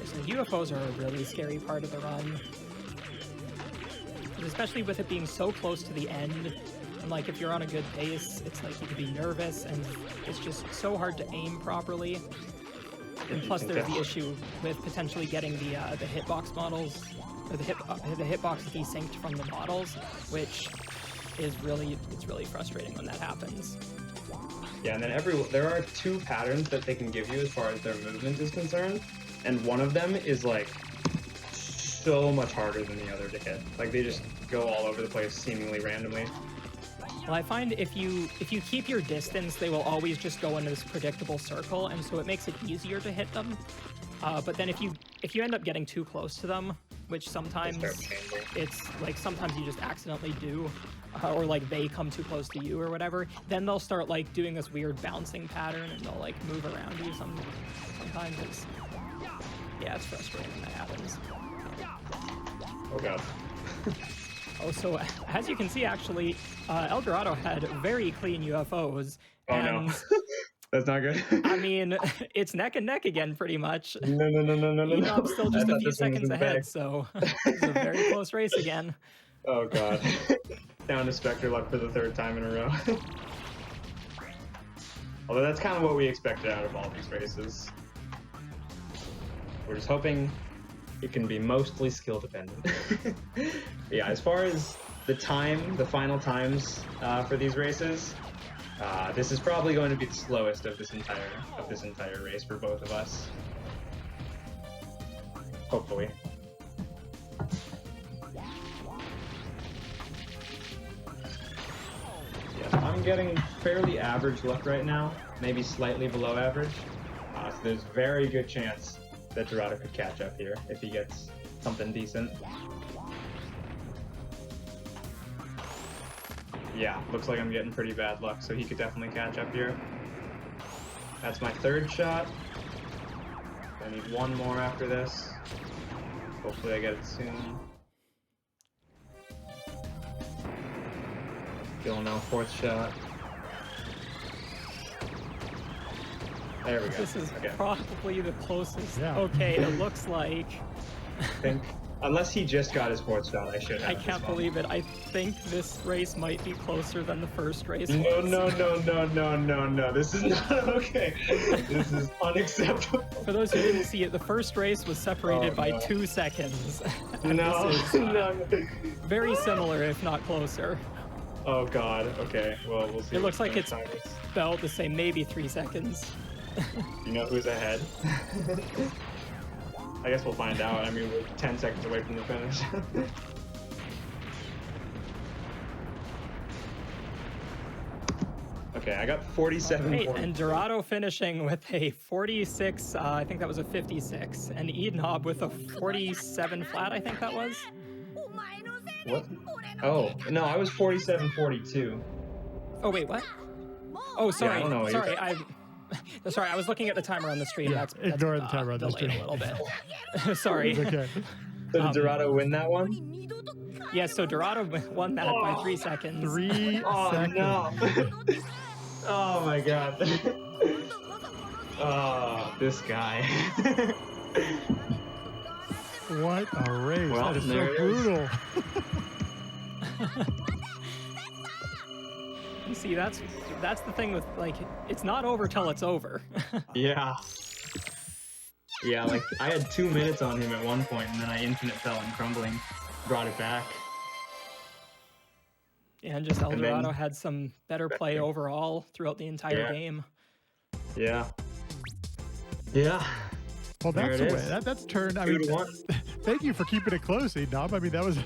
Speaker 2: So UFOs are a really scary part of the run. Especially with it being so close to the end. And like if you're on a good pace, it's like you could be nervous and it's just so hard to aim properly. And plus there's the issue with potentially getting the hitbox models, or the hitbox desynced from the models, which is really frustrating when that happens.
Speaker 3: Yeah, and then there are 2 patterns that they can give you as far as their movement is concerned, and one of them is like so much harder than the other to hit. Like they just go all over the place seemingly randomly.
Speaker 2: Well, I find if you keep your distance, they will always just go into this predictable circle, and so it makes it easier to hit them. But then if you end up getting too close to them, which sometimes
Speaker 3: Start changing.
Speaker 2: it's like sometimes you just accidentally do, or like they come too close to you or whatever. Then they'll start like doing this weird bouncing pattern and they'll like move around you. Sometimes it's, yeah, it's frustrating when that happens.
Speaker 3: Oh god.
Speaker 2: Oh, so as you can see, actually, El Dorado had very clean UFOs.
Speaker 3: Oh
Speaker 2: and,
Speaker 3: no. That's not good.
Speaker 2: I mean, it's neck and neck again, pretty much.
Speaker 3: No.
Speaker 2: eednob's still just
Speaker 3: I
Speaker 2: a
Speaker 3: thought
Speaker 2: few
Speaker 3: this one was in
Speaker 2: seconds
Speaker 3: the
Speaker 2: ahead,
Speaker 3: bag.
Speaker 2: so it's a very close race again.
Speaker 3: Oh god. Down to Spectre luck for the 3rd time in a row. Although that's kind of what we expected out of all these races. We're just hoping it can be mostly skill dependent. Yeah, as far as the final times for these races, this is probably going to be the slowest of this entire race for both of us. Hopefully. Yeah, I'm getting fairly average luck right now, maybe slightly below average. So there's a very good chance that Dorado could catch up here if he gets something decent. Yeah, looks like I'm getting pretty bad luck, so he could definitely catch up here. That's my 3rd shot. I need one more after this. Hopefully I get it soon. Still no 4th shot. There we go.
Speaker 2: This is
Speaker 3: Okay.
Speaker 2: probably the closest.
Speaker 1: Yeah.
Speaker 2: Okay, it looks like.
Speaker 3: I think, unless he just got his 4th shot, I should have
Speaker 2: I
Speaker 3: this
Speaker 2: can't
Speaker 3: one.
Speaker 2: believe it. I think this race might be closer than the first race.
Speaker 3: No,
Speaker 2: was.
Speaker 3: no. This is not okay. This is unacceptable.
Speaker 2: For those who didn't see it, the first race was separated
Speaker 3: Oh,
Speaker 2: by
Speaker 3: no.
Speaker 2: 2 seconds. And
Speaker 3: No,
Speaker 2: this is,
Speaker 3: no.
Speaker 2: very similar, if not closer.
Speaker 3: Oh god. Okay. Well, we'll see.
Speaker 2: It looks
Speaker 3: what
Speaker 2: like
Speaker 3: the
Speaker 2: it's
Speaker 3: time is.
Speaker 2: about the same, maybe 3 seconds.
Speaker 3: You know who's ahead? I guess we'll find out. I mean, we're 10 seconds away from the finish. Okay, I got 47.
Speaker 2: Great, and Dorado finishing with a 46, I think that was a 56, and eednob with a 47 flat, I think that was.
Speaker 3: What? Oh, no, I was 47-42.
Speaker 2: Oh, wait, what? Oh, sorry,
Speaker 3: I don't know what you're
Speaker 2: sorry, I was looking at the timer on the screen.
Speaker 1: Yeah,
Speaker 2: That's
Speaker 1: ignore the timer on the
Speaker 2: delayed
Speaker 1: screen.
Speaker 2: a little bit. Sorry.
Speaker 1: It's okay.
Speaker 3: So did Dorado win that one?
Speaker 2: Yeah, so Dorado won that by 3 seconds.
Speaker 1: 3
Speaker 3: Oh,
Speaker 1: seconds.
Speaker 3: no. Oh, my God. Oh, this guy.
Speaker 1: What a race.
Speaker 3: Well,
Speaker 1: That is so
Speaker 3: there it is.
Speaker 1: brutal.
Speaker 2: See, that's the thing with, like, it's not over till it's over.
Speaker 3: Yeah. Yeah, like, I had 2 minutes on him at one point, and then I infinite fell and crumbling brought it back.
Speaker 2: And just El
Speaker 3: And then-
Speaker 2: Dorado had some better play overall throughout the entire
Speaker 3: Yeah.
Speaker 2: game.
Speaker 3: Yeah. Yeah.
Speaker 1: Well,
Speaker 3: There
Speaker 1: that's
Speaker 3: it
Speaker 1: the way.
Speaker 3: is.
Speaker 1: That's turned. I
Speaker 3: 2-1.
Speaker 1: thank you for keeping it close, eednob. I mean, that was.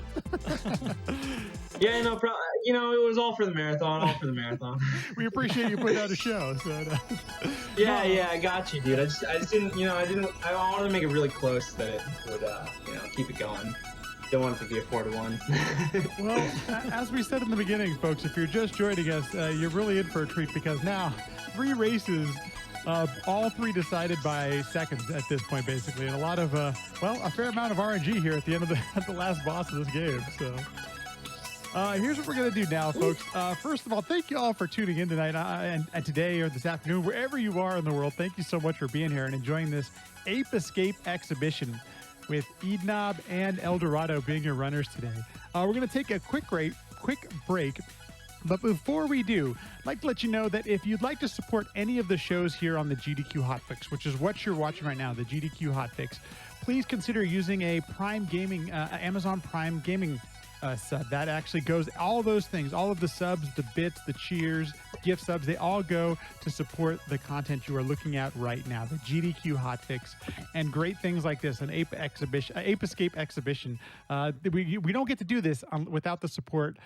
Speaker 3: Yeah, no, you know, it was all for the marathon,
Speaker 1: We appreciate you putting out a show. So,
Speaker 3: Yeah, I got you, dude. I just didn't, you know, I wanted to make it really close that it would, you know, keep it going. Don't want it to be a 4-1.
Speaker 1: Well, as we said in the beginning, folks, if you're just joining us, you're really in for a treat because now 3 races, all 3 decided by seconds at this point, basically, and a lot of, well, a fair amount of RNG here at the end of at the last boss of this game. So. Here's what we're going to do now, folks. First of all, thank you all for tuning in tonight and today or this afternoon, wherever you are in the world. Thank you so much for being here and enjoying this Ape Escape Exhibition with eednob and El Dorado being your runners today. We're going to take a quick break. But before we do, I'd like to let you know that if you'd like to support any of the shows here on the GDQ Hotfix, which is what you're watching right now, the GDQ Hotfix, please consider using a Prime Gaming, Amazon Prime Gaming sub. That actually goes, all those things, all of the subs, the bits, the cheers, gift subs, they all go to support the content you are looking at right now, the GDQ Hotfix, and great things like this, an Ape Escape Exhibition. We don't get to do this without the support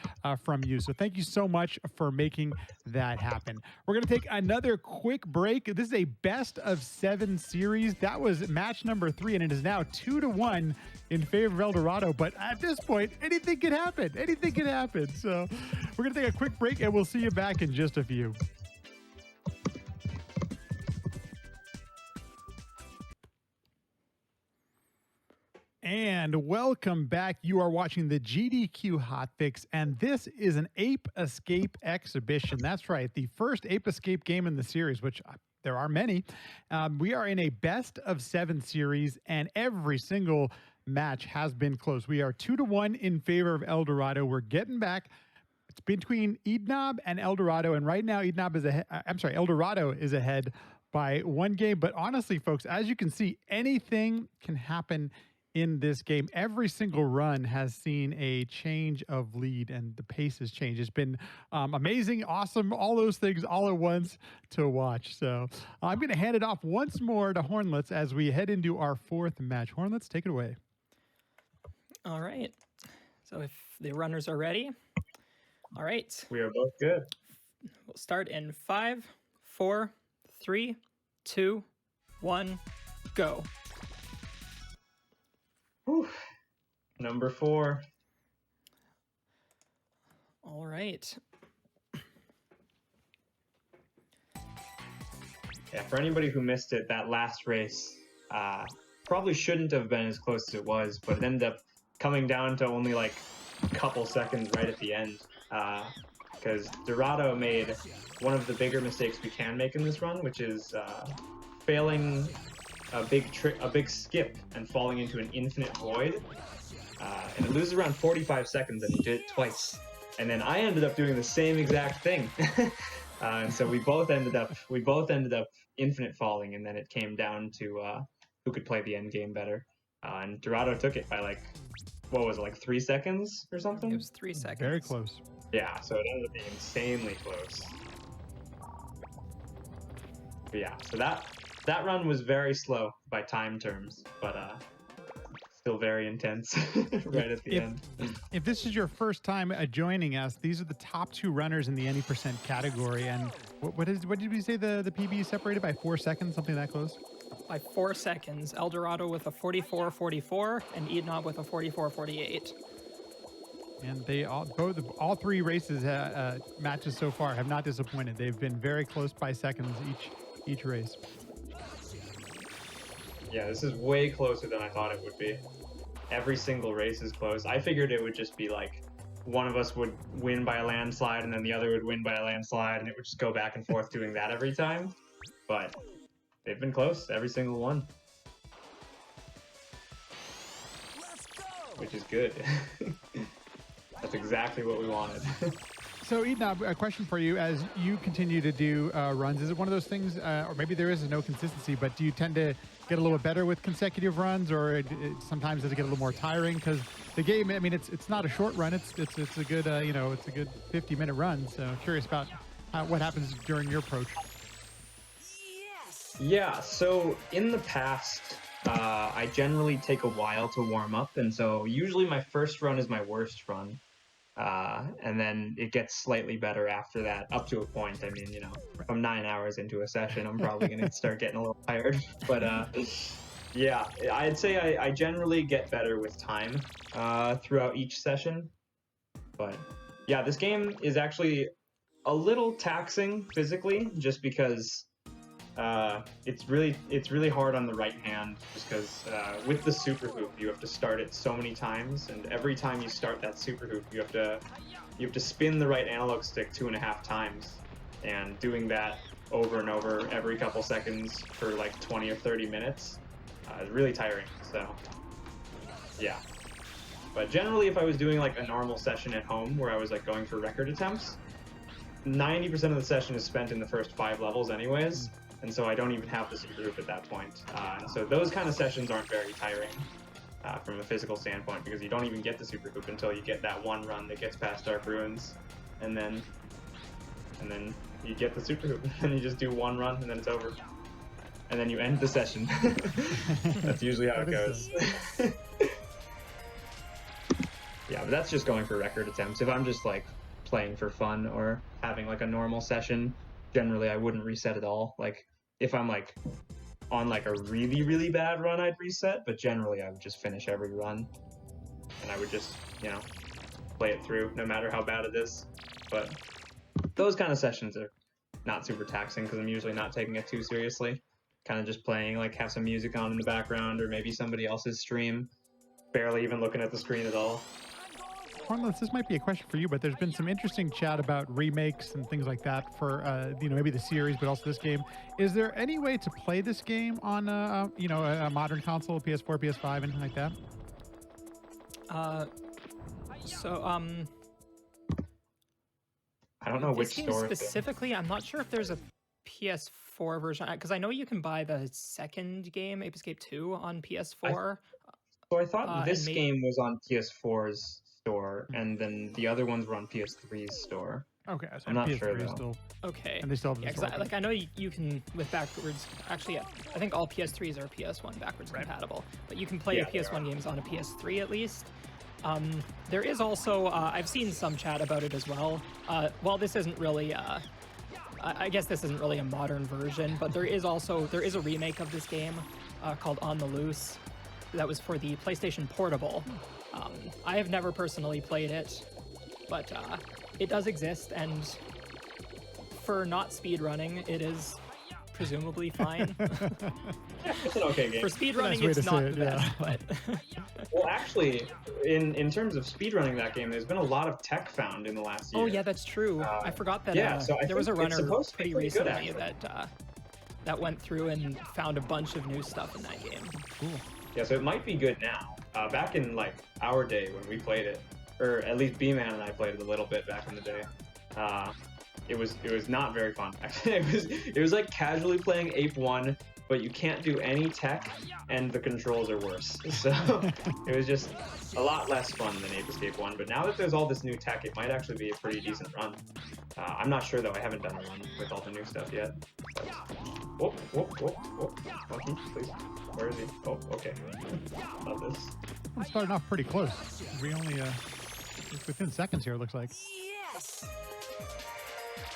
Speaker 1: from you. So thank you so much for making that happen. We're going to take another quick break. This is a best of 7 series. That was match number 3, and it is now 2-1 in favor of El Dorado. But at this point, anything can happen. Anything can happen. So we're going to take a quick break, and we'll see you back in just a few. And welcome back. You are watching the GDQ Hotfix, and this is an Ape Escape Exhibition. That's right, the first Ape Escape game in the series, which there are many. We are in a best of 7 series, and every single match has been close. We are 2-1 in favor of El Dorado. We're getting back. It's between eednob and El Dorado, and right now eednob is ahead. El Dorado is ahead by 1 game. But honestly, folks, as you can see, anything can happen in this game. Every single run has seen a change of lead, and the pace has changed. It's been amazing, awesome, all those things all at once to watch. So I'm going to hand it off once more to Hornlets as we head into our 4th match. Hornlets, take it away.
Speaker 2: All right. So if the runners are ready, all right.
Speaker 3: We are both good.
Speaker 2: We'll start in 5, 4, 3, 2, 1, go.
Speaker 3: Whew. Number 4.
Speaker 2: All right.
Speaker 3: Yeah, for anybody who missed it, that last race probably shouldn't have been as close as it was, but it ended up coming down to only like a couple seconds right at the end, because Dorado made one of the bigger mistakes we can make in this run, which is failing a big skip and falling into an infinite void, and it loses around 45 seconds, and he did it twice. And then I ended up doing the same exact thing, and so we both ended up infinite falling, and then it came down to who could play the end game better. And Dorado took it by like, what was it, like 3 seconds or something?
Speaker 2: It was 3 seconds.
Speaker 1: Very close.
Speaker 3: Yeah, so it ended up being insanely close. But yeah, so that run was very slow by time terms, but still very intense right at the end.
Speaker 1: If this is your first time joining us, these are the top 2 runners in the any percent category. And what did we say the PB separated by 4 seconds, something that close?
Speaker 2: By 4 seconds. El Dorado with a 44-44 and eednob with a 44-48.
Speaker 1: And they all 3 races matches so far have not disappointed. They've been very close by seconds each race.
Speaker 3: Yeah, this is way closer than I thought it would be. Every single race is close. I figured it would just be like one of us would win by a landslide and then the other would win by a landslide, and it would just go back and forth doing that every time. But they've been close, every single one.
Speaker 4: Let's go.
Speaker 3: Which is good. That's exactly what we wanted.
Speaker 1: So, eednob, a question for you. As you continue to do runs, is it one of those things, or maybe there is no consistency, but do you tend to get a little bit better with consecutive runs, or sometimes does it get a little more tiring? Because the game, I mean, it's not a short run. It's a good, it's a good 50-minute run. So, curious about what happens during your approach.
Speaker 4: Yes.
Speaker 3: Yeah, so in the past, I generally take a while to warm up, and so usually my first run is my worst run. And then it gets slightly better after that, up to a point. I mean, if I'm 9 hours into a session, I'm probably going to start getting a little tired. But yeah, I'd say I generally get better with time throughout each session. But yeah, this game is actually a little taxing physically, just because it's really hard on the right hand, just because with the super hoop you have to start it so many times, and every time you start that super hoop you have to spin the right analog stick 2.5 times, and doing that over and over every couple seconds for like 20 or 30 minutes is really tiring. So yeah, but generally if I was doing like a normal session at home where I was like going for record attempts, 90% of the session is spent in the first 5 levels anyways. And so I don't even have the super group at that point. So those kind of sessions aren't very tiring. from a physical standpoint, because you don't even get the super hoop until you get that one run that gets past Dark Ruins, and then you get the super hoop, and you just do one run, and then it's over, and then you end the session. That's usually how it goes. Yeah, but that's just going for record attempts. If I'm just like playing for fun or having like a normal session, generally I wouldn't reset at all. Like if I'm like on like a really, really bad run, I'd reset, but generally I would just finish every run, and I would just, you know, play it through no matter how bad it is. But those kind of sessions are not super taxing because I'm usually not taking it too seriously. Kind of just playing, like have some music on in the background or maybe somebody else's stream, barely even looking at the screen at all.
Speaker 1: Hornless, this might be a question for you, but there's been some interesting chat about remakes and things like that for, you know, maybe the series, but also this game. Is there any way to play this game on, you know, a modern console, PS4, PS5, anything like that?
Speaker 3: I don't know which
Speaker 2: this game
Speaker 3: store
Speaker 2: specifically. I'm not sure if there's a PS4 version, because I know you can buy the second game, Ape Escape 2, on PS4.
Speaker 3: So I thought this game was on PS4's store, and then the other ones were on PS3's store.
Speaker 1: Okay, so
Speaker 3: I'm not
Speaker 1: PS3
Speaker 3: sure, though.
Speaker 2: Okay.
Speaker 1: And they still have
Speaker 2: Yeah, because I know you can with backwards. Actually, I think all PS3s are PS1 backwards compatible, but you can play the PS1 games on a PS3 at least. There is also I've seen some chat about it as well. While this isn't really I guess this isn't really a modern version, but there is a remake of this game called On the Loose that was for the PlayStation Portable. I have never personally played it, but it does exist, and for not speedrunning, it is presumably fine.
Speaker 3: It's an okay game.
Speaker 2: For speedrunning, it's not the best, but...
Speaker 3: Well, actually, in terms of speedrunning that game, there's been a lot of tech found in the last year.
Speaker 2: Oh, yeah, that's true. I forgot that
Speaker 3: so
Speaker 2: there was a runner pretty recently
Speaker 3: good,
Speaker 2: that went through and found a bunch of new stuff in that game.
Speaker 1: Cool.
Speaker 3: Yeah, so it might be good now. Back in like our day when we played it, or at least B-Man and I played it a little bit back in the day. It was not very fun. it was like casually playing Ape 1, but you can't do any tech, and the controls are worse. So it was just a lot less fun than Ape Escape 1. But now that there's all this new tech, it might actually be a pretty decent run. I'm not sure though. I haven't done a run with all the new stuff yet. But... Whoop, whoop, whoop, whoop. Monkey, please. Where is he? Oh, okay. Love this.
Speaker 1: I'm starting off pretty close. We only, it's within seconds here, it looks like.
Speaker 4: Yes.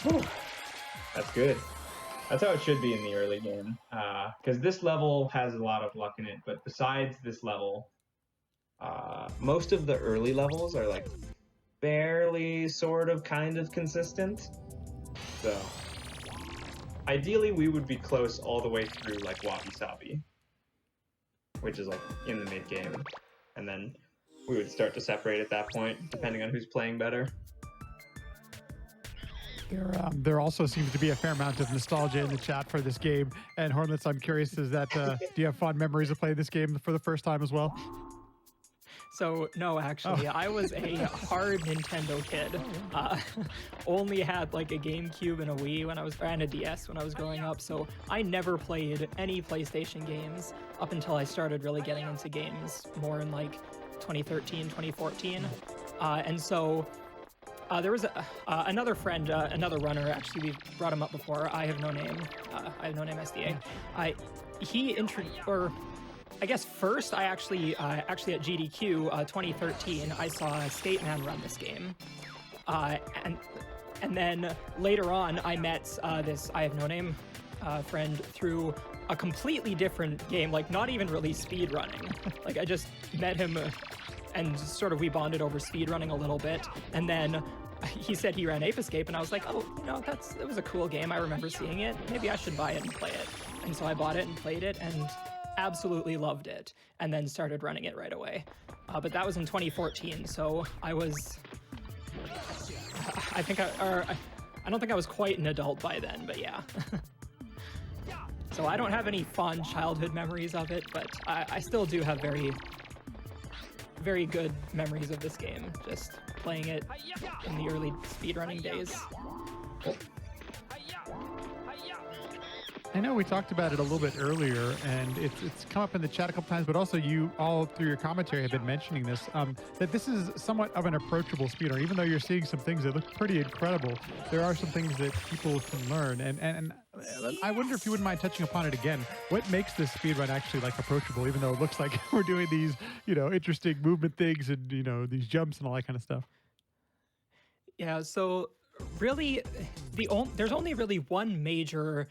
Speaker 3: Whew. That's good. That's how it should be in the early game. Because this level has a lot of luck in it, but besides this level, most of the early levels are like barely sort of kind of consistent. So ideally we would be close all the way through like Wabi Sabi, which is like in the mid game, and then we would start to separate at that point depending on who's playing better.
Speaker 1: There also seems to be a fair amount of nostalgia in the chat for this game. And Hornlets, I'm curious, is that do you have fond memories of playing this game for the first time as well?
Speaker 2: So, no, actually, I was a hard Nintendo kid. Only had like a GameCube and a Wii and a DS when I was growing up, so I never played any PlayStation games up until I started really getting into games more in like 2013, 2014. And so there was another friend, another runner, actually, we brought him up before, I Have No Name SDA. I guess first, I actually at GDQ 2013, I saw Skateman run this game, and then later on, I met this I Have No Name friend through a completely different game, like not even really speed running. Like I just met him, and sort of we bonded over speed running a little bit, and then he said he ran Ape Escape, and I was like, oh, you know, it was a cool game. I remember seeing it. Maybe I should buy it and play it. And so I bought it and played it, and absolutely loved it, and then started running it right away. But that was in 2014, so I don't think I was quite an adult by then, but yeah. So I don't have any fond childhood memories of it, but I still do have very, very good memories of this game, just playing it in the early speedrunning days.
Speaker 1: I know we talked about it a little bit earlier, and it's come up in the chat a couple times, but also you all through your commentary have been mentioning this, that this is somewhat of an approachable speedrun. Even though you're seeing some things that look pretty incredible, there are some things that people can learn. And I wonder if you wouldn't mind touching upon it again. What makes this speedrun actually like approachable, even though it looks like we're doing these, interesting movement things and, these jumps and all that kind of stuff?
Speaker 2: Yeah, so really, there's only really one major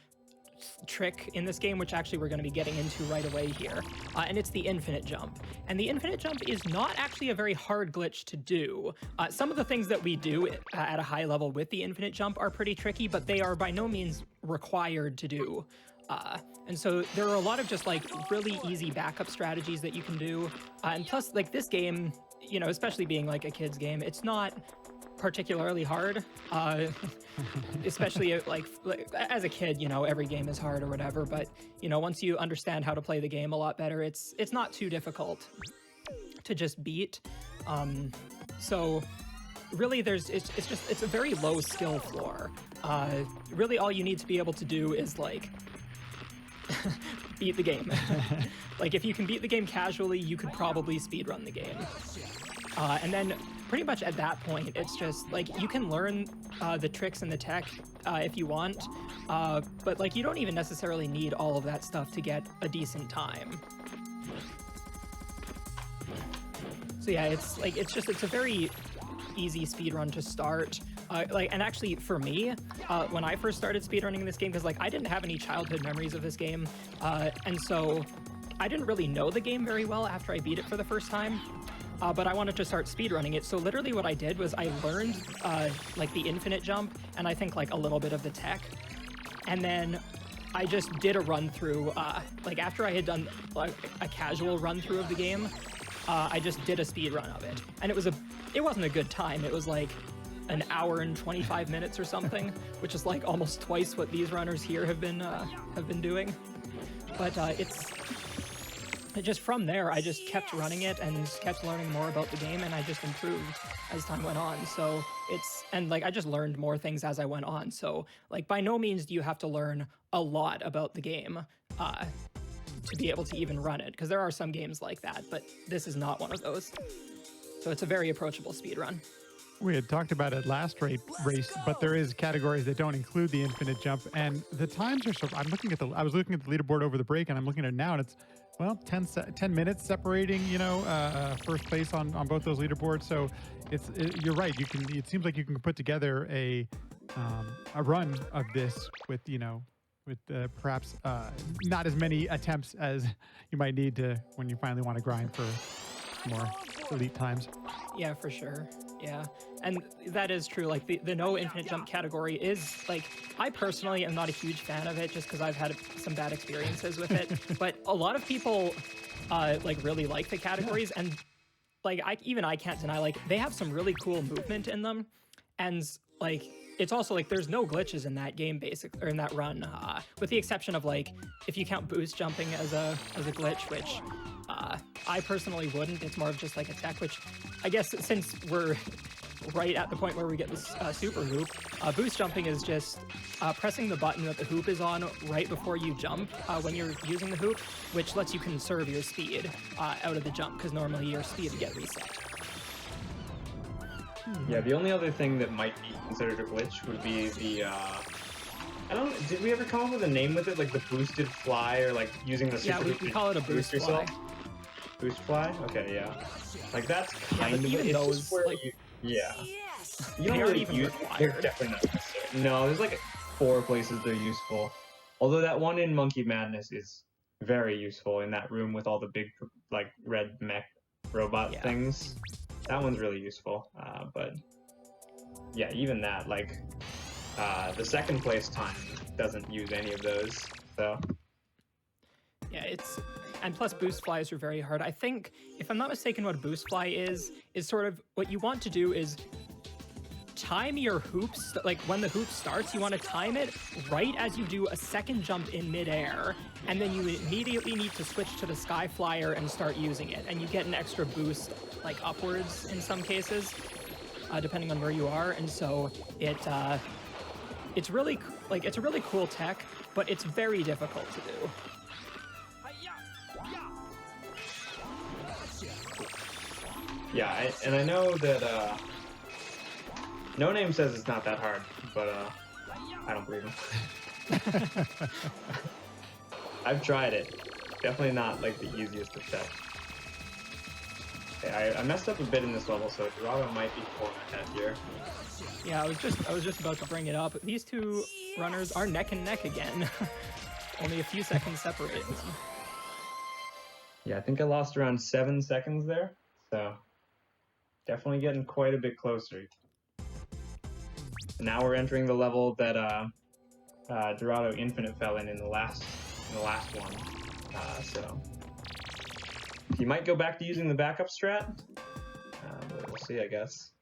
Speaker 2: trick in this game, which actually we're going to be getting into right away here, and it's the infinite jump. And the infinite jump is not actually a very hard glitch to do. Some of the things that we do at a high level with the infinite jump are pretty tricky, but they are by no means required to do. And so there are a lot of just like really easy backup strategies that you can do. And plus, like this game, especially being like a kid's game, it's not particularly hard, especially like as a kid, every game is hard or whatever, but once you understand how to play the game a lot better, it's not too difficult to just beat. So really it's a very low skill floor. Really all you need to be able to do is like beat the game. Like if you can beat the game casually, you could probably speedrun the game. And then pretty much at that point, it's just like you can learn the tricks and the tech if you want, but like you don't even necessarily need all of that stuff to get a decent time. So yeah, it's a very easy speedrun to start. And actually for me, when I first started speedrunning this game, because like I didn't have any childhood memories of this game, and so I didn't really know the game very well after I beat it for the first time. But I wanted to start speedrunning it, so literally what I did was I learned like the infinite jump and I think like a little bit of the tech, and then I just did a run through. Like after I had done like a casual run through of the game, I just did a speed run of it, and it wasn't a good time. It was like an hour and 25 minutes or something, which is like almost twice what these runners here have been doing. But just from there, I just kept running it and kept learning more about the game, and I just improved as time went on. So I just learned more things as I went on. So like by no means do you have to learn a lot about the game to be able to even run it, because there are some games like that, but this is not one of those. So it's a very approachable speedrun.
Speaker 1: We had talked about it last race, but there is categories that don't include the infinite jump, and the times are so. I was looking at the leaderboard over the break, and I'm looking at it now, and it's 10 minutes separating, first place on both those leaderboards. So you're right. It seems like you can put together a run of this with perhaps not as many attempts as you might need to when you finally want to grind for more elite times.
Speaker 2: Yeah, for sure. Yeah, and that is true. Like the no infinite jump category is like, I personally am not a huge fan of it just because I've had some bad experiences with it. But a lot of people like really like the categories, and like I can't deny, like they have some really cool movement in them, and like it's also like there's no glitches in that game or in that run, with the exception of like if you count boost jumping as a glitch, which I personally wouldn't. It's more of just like a tech, which I guess since we're right at the point where we get this super hoop, boost jumping is just pressing the button that the hoop is on right before you jump when you're using the hoop, which lets you conserve your speed out of the jump, because normally your speed would get reset.
Speaker 3: Yeah, the only other thing that might be considered a glitch would be the did we ever come up with a name with it, like the boosted fly, or like using the super
Speaker 2: we call it a boost fly.
Speaker 3: Yourself? Boost fly? Okay, yeah. Like that's kind of
Speaker 2: even
Speaker 3: it's
Speaker 2: those,
Speaker 3: just where
Speaker 2: like,
Speaker 3: yeah.
Speaker 4: Yes.
Speaker 3: You don't
Speaker 2: they aren't
Speaker 3: really
Speaker 2: even
Speaker 3: use they're
Speaker 2: required.
Speaker 3: definitely not necessary. No, there's like 4 places they're useful. Although that one in Monkey Madness is very useful in that room with all the big like red mech robot things. That one's really useful. But yeah, even that, like the second place time doesn't use any of those. So
Speaker 2: Yeah, and plus boost flies are very hard. I think, if I'm not mistaken, what a boost fly is sort of what you want to do is time your hoops. Like when the hoop starts, you want to time it right as you do a second jump in midair, and then you immediately need to switch to the sky flyer and start using it, and you get an extra boost like upwards in some cases, depending on where you are. And so it's really like it's a really cool tech, but it's very difficult to do.
Speaker 3: Yeah, and I know that No Name says it's not that hard, but I don't believe him. I've tried it. Definitely not like the easiest of tests. Okay, I messed up a bit in this level, so Dorado might be pulling ahead here.
Speaker 2: Yeah, I was just about to bring it up. These two runners are neck and neck again. Only a few seconds separating them.
Speaker 3: Yeah, I think I lost around 7 seconds there, so definitely getting quite a bit closer. Now we're entering the level that Dorado Infinite fell in the last one. So he might go back to using the backup strat. But we'll see, I guess.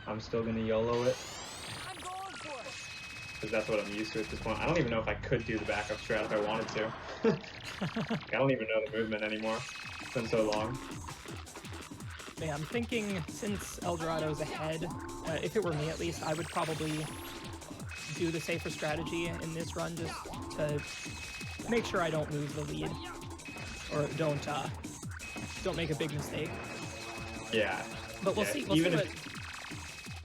Speaker 3: I'm still gonna YOLO it.
Speaker 4: I'm going for it.
Speaker 3: Because that's what I'm used to at this point. I don't even know if I could do the backup strat if I wanted to. I don't even know the movement anymore. It's been so long.
Speaker 2: Yeah, I'm thinking since Eldorado's ahead, if it were me at least, I would probably do the safer strategy in this run just to make sure I don't lose the lead or don't make a big mistake.
Speaker 3: Yeah.
Speaker 2: But we'll see. We'll see what.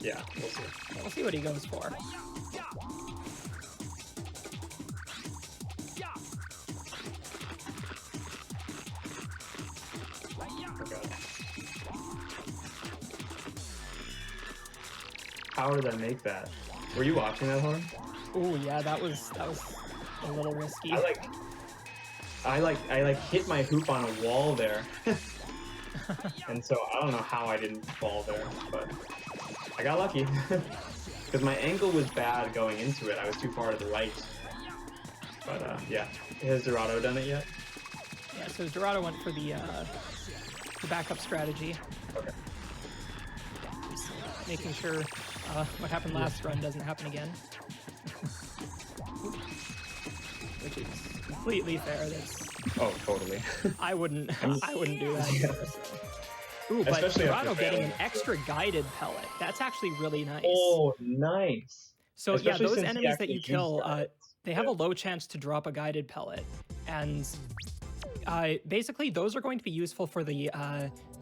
Speaker 3: Yeah, we'll see.
Speaker 2: We'll see what he goes for.
Speaker 3: How did I make that? Were you watching that, Horn?
Speaker 2: Oh yeah, that was a little risky.
Speaker 3: I hit my hoop on a wall there. And so I don't know how I didn't fall there, but I got lucky. Because my angle was bad going into it. I was too far to the right. But yeah. Has Dorado done it yet?
Speaker 2: Yeah, so Dorado went for the backup strategy.
Speaker 3: Okay.
Speaker 2: Just making sure what happened last run doesn't happen again. Which is completely fair. That's
Speaker 3: Oh, totally.
Speaker 2: I wouldn't do that either. So. Ooh, but
Speaker 3: Especially
Speaker 2: Dorado
Speaker 3: after
Speaker 2: getting
Speaker 3: failing.
Speaker 2: an extra guided pellet. That's actually really nice.
Speaker 3: Oh, nice.
Speaker 2: So
Speaker 3: Especially
Speaker 2: yeah, those
Speaker 3: since he
Speaker 2: enemies that
Speaker 3: actually
Speaker 2: you kill,
Speaker 3: used that.
Speaker 2: they have a low chance to drop a guided pellet, and basically those are going to be useful for the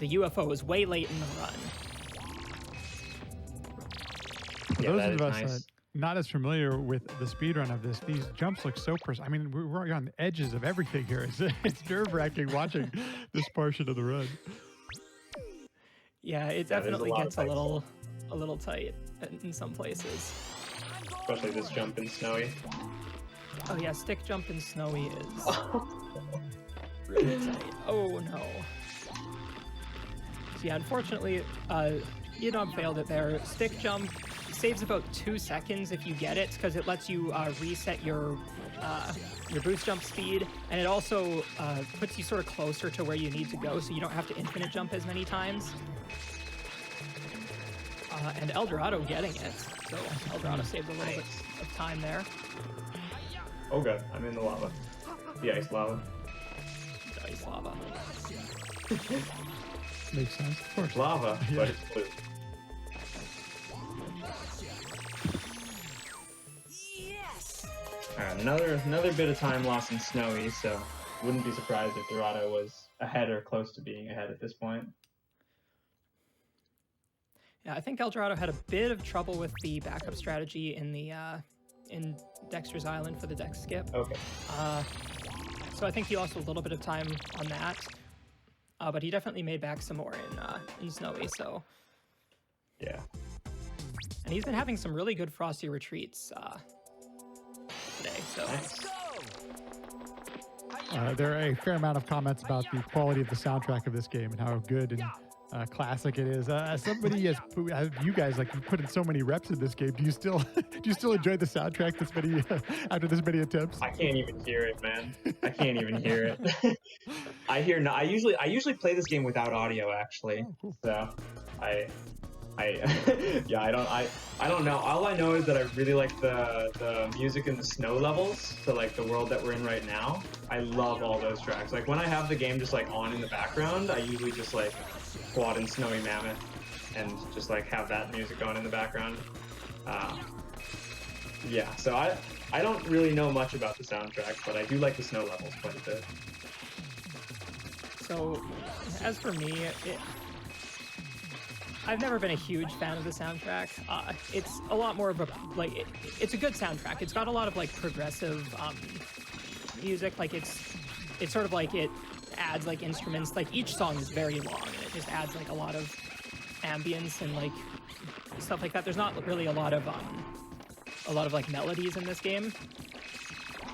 Speaker 2: UFOs way late in the run.
Speaker 1: For
Speaker 3: Yeah,
Speaker 1: those
Speaker 3: that
Speaker 1: of
Speaker 3: is
Speaker 1: us
Speaker 3: nice.
Speaker 1: not as familiar with the speedrun of this, these jumps look so I mean, we're on the edges of everything here. It's nerve-wracking watching this portion of the run.
Speaker 2: Yeah, it
Speaker 3: Yeah, there's a
Speaker 2: definitely
Speaker 3: lot of
Speaker 2: gets a
Speaker 3: tight
Speaker 2: little tight in some places.
Speaker 3: Especially this jump in Snowy.
Speaker 2: Oh yeah, stick jump in Snowy is really tight. Oh no. So yeah, unfortunately, eednob failed it there. Stick jump saves about 2 seconds if you get it, because it lets you reset your boost jump speed, and it also puts you sort of closer to where you need to go, so you don't have to infinite jump as many times. And Eldorado getting it, so Eldorado saved a little bit of time there.
Speaker 3: Oh god, I'm in the lava. The ice lava.
Speaker 2: The ice lava.
Speaker 1: Makes sense, of course.
Speaker 3: Lava,
Speaker 1: Yeah.
Speaker 3: but it's blue.
Speaker 4: Yes.
Speaker 3: Alright, another bit of time lost in Snowy, so wouldn't be surprised if Dorado was ahead or close to being ahead at this point.
Speaker 2: Yeah, I think Eldorado had a bit of trouble with the backup strategy in the in Dexter's Island for the deck skip.
Speaker 3: Okay.
Speaker 2: So I think he lost a little bit of time on that, but he definitely made back some more in Snowy. So
Speaker 3: Yeah.
Speaker 2: and he's been having some really good frosty retreats today. So
Speaker 3: Nice.
Speaker 4: Go.
Speaker 1: There are a fair amount of comments about the quality of the soundtrack of this game and how good and classic it is. As somebody you guys like, you put in so many reps in this game. Do you still enjoy the soundtrack this many after this many attempts?
Speaker 3: I can't even hear it, man. I can't even hear it. I usually play this game without audio, actually.
Speaker 1: Oh, cool.
Speaker 3: So Yeah, I don't know. All I know is that I really like the music in the snow levels. So like the world that we're in right now, I love all those tracks. Like when I have the game just like on in the background, I usually just like quad in Snowy Mammoth and just like have that music going in the background. Yeah, so I don't really know much about the soundtrack, but I do like the snow levels quite a bit.
Speaker 2: So, as for me, I've never been a huge fan of the soundtrack. It's a lot more of a, like, it's a good soundtrack. It's got a lot of, like, progressive music. Like, it's sort of like it adds, like, instruments. Like, each song is very long, and it just adds, like, a lot of ambience and, like, stuff like that. There's not really a lot of like, melodies in this game,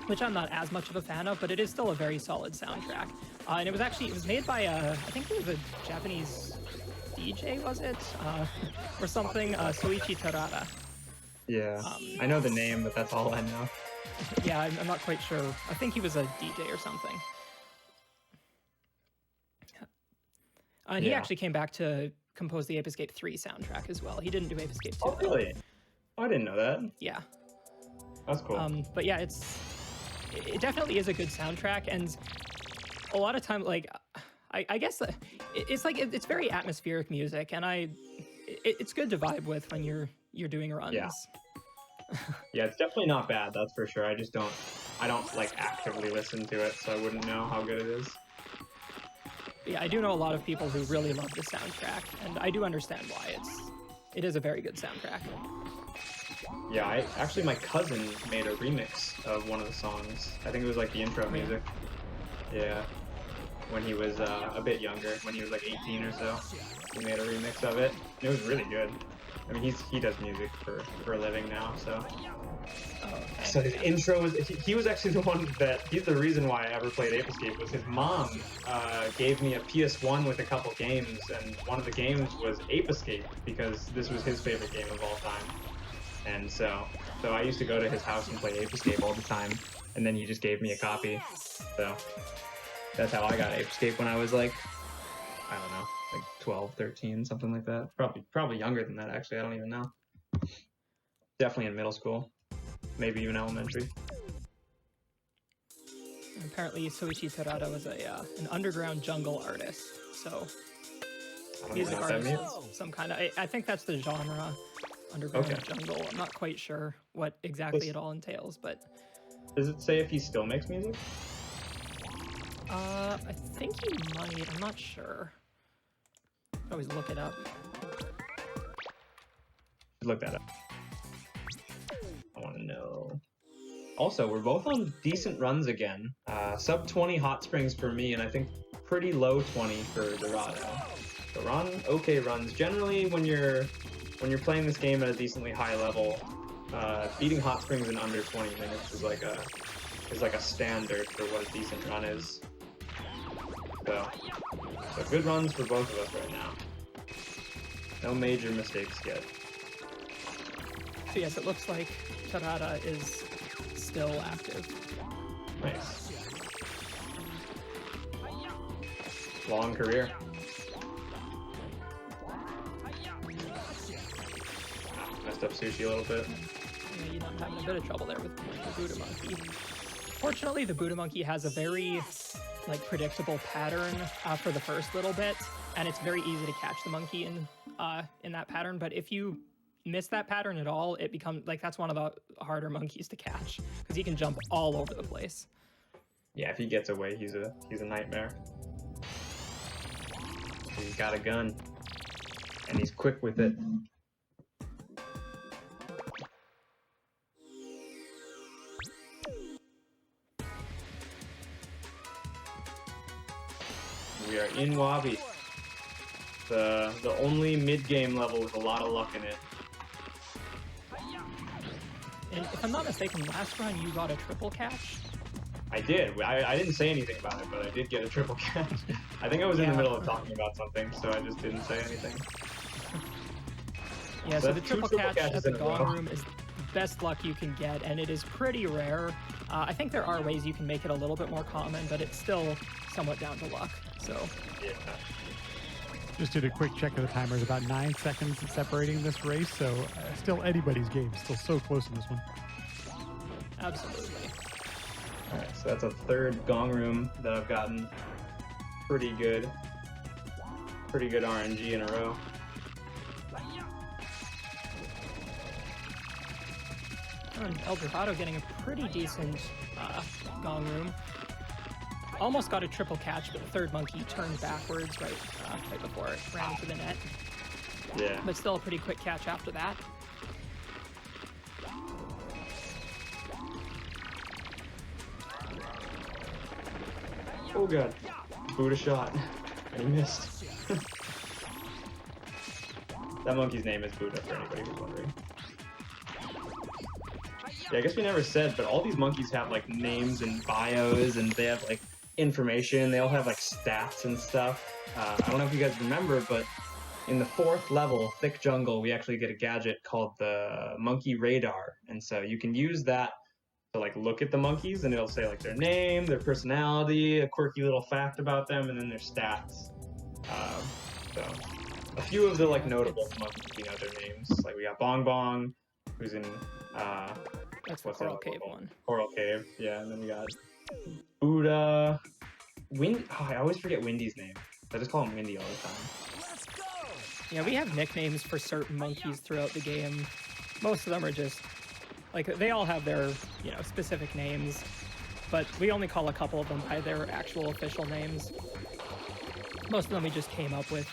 Speaker 2: which I'm not as much of a fan of, but it is still a very solid soundtrack. And it was made by, I think it was a Japanese DJ, was it? Or something, Soichi Terada.
Speaker 3: Yeah, I know the name, but that's all I know.
Speaker 2: Yeah, I'm not quite sure. I think he was a DJ or something. And he actually came back to compose the Ape Escape 3 soundtrack as well. He didn't do Ape Escape 2.
Speaker 3: Oh, really? Oh, I didn't know that.
Speaker 2: Yeah.
Speaker 3: That's cool.
Speaker 2: But yeah, it definitely is a good soundtrack, and a lot of time, like, I guess it's like it's very atmospheric music, and it's good to vibe with when you're doing runs.
Speaker 3: Yeah. Yeah, it's definitely not bad, that's for sure. I don't like actively listen to it, so I wouldn't know how good it is.
Speaker 2: Yeah, I do know a lot of people who really love the soundtrack, and I do understand why. It is a very good soundtrack.
Speaker 3: Yeah, actually my cousin made a remix of one of the songs. I think it was like the intro music. Yeah. When he was a bit younger, when he was like 18 or so. He made a remix of it. It was really good. I mean, he does music for a living now, so. So his intro was, he was actually the one he's the reason why I ever played Ape Escape, was his mom gave me a PS1 with a couple games, and one of the games was Ape Escape, because this was his favorite game of all time. And so I used to go to his house and play Ape Escape all the time, and then he just gave me a copy. So that's how I got Ape Escape when I was like, I don't know, like 12, 13, something like that. Probably younger than that, actually. I don't even know. Definitely in middle school. Maybe even elementary.
Speaker 2: Apparently, Soichi Terada was an underground jungle artist, so music artist is some kind of. I think that's the genre, underground jungle. I'm not quite sure what exactly it all entails, but.
Speaker 3: Does it say if he still makes music?
Speaker 2: I think he might. I'm not sure. Always look it up.
Speaker 3: Look that up. I want to know. Also, we're both on decent runs again. Sub 20 hot springs for me, and I think pretty low 20 for Dorado. So we're on okay runs. Generally, when you're playing this game at a decently high level, beating hot springs in under 20 minutes is like a standard for what a decent run is. So good runs for both of us right now. No major mistakes yet.
Speaker 2: So yes, it looks like Terada is still active.
Speaker 3: Nice. Long career. Messed up Sushi a little bit.
Speaker 2: Yeah, I'm having a bit of trouble there with the Buddha Monkey. Fortunately, the Buddha Monkey has a very predictable pattern for the first little bit, and it's very easy to catch the monkey in that pattern. But if you miss that pattern at all, it becomes that's one of the harder monkeys to catch, because he can jump all over the place.
Speaker 3: Yeah, if he gets away, he's a nightmare. He's got a gun, and he's quick with it. We are in Wabi. The only mid-game level with a lot of luck in it.
Speaker 2: And if I'm not mistaken, last run you got a triple catch?
Speaker 3: I did. I didn't say anything about it, but I did get a triple catch. I think I was in the middle of talking about something, so I just didn't say anything.
Speaker 2: Yeah, so the triple catch at the Gong Room is the best luck you can get, and it is pretty rare. I think there are ways you can make it a little bit more common, but it's still somewhat down to luck. So
Speaker 3: yeah.
Speaker 1: Just did a quick check of the timers. About 9 seconds separating this race, so still anybody's game. Still so close in this one.
Speaker 2: Absolutely.
Speaker 3: All right, so that's a third gong room that I've gotten pretty good RNG in a row.
Speaker 2: And El Dorado getting a pretty decent gong room. Almost got a triple catch, but the third monkey turned backwards right before it ran into the net.
Speaker 3: Yeah.
Speaker 2: But still a pretty quick catch after that.
Speaker 3: Oh god. Buddha shot. And he missed. That monkey's name is Buddha, for anybody who's wondering. Yeah, I guess we never said, but all these monkeys have like names and bios, and they have like information. They all have like stats and stuff. I don't know if you guys remember, but in the 4th level, Thick Jungle, we actually get a gadget called the Monkey Radar, and so you can use that to like look at the monkeys, and it'll say like their name, their personality, a quirky little fact about them, and then their stats. So a few of the like notable monkeys, you know their names. Like we got Bong Bong, who's in
Speaker 2: That's the Coral Cave one.
Speaker 3: Coral Cave, yeah, and then we got Buddha. I always forget Windy's name. I just call him Windy all the time.
Speaker 4: Let's go.
Speaker 2: Yeah, we have nicknames for certain monkeys throughout the game. Most of them are just like they all have their specific names, but we only call a couple of them by their actual official names. Most of them we just came up with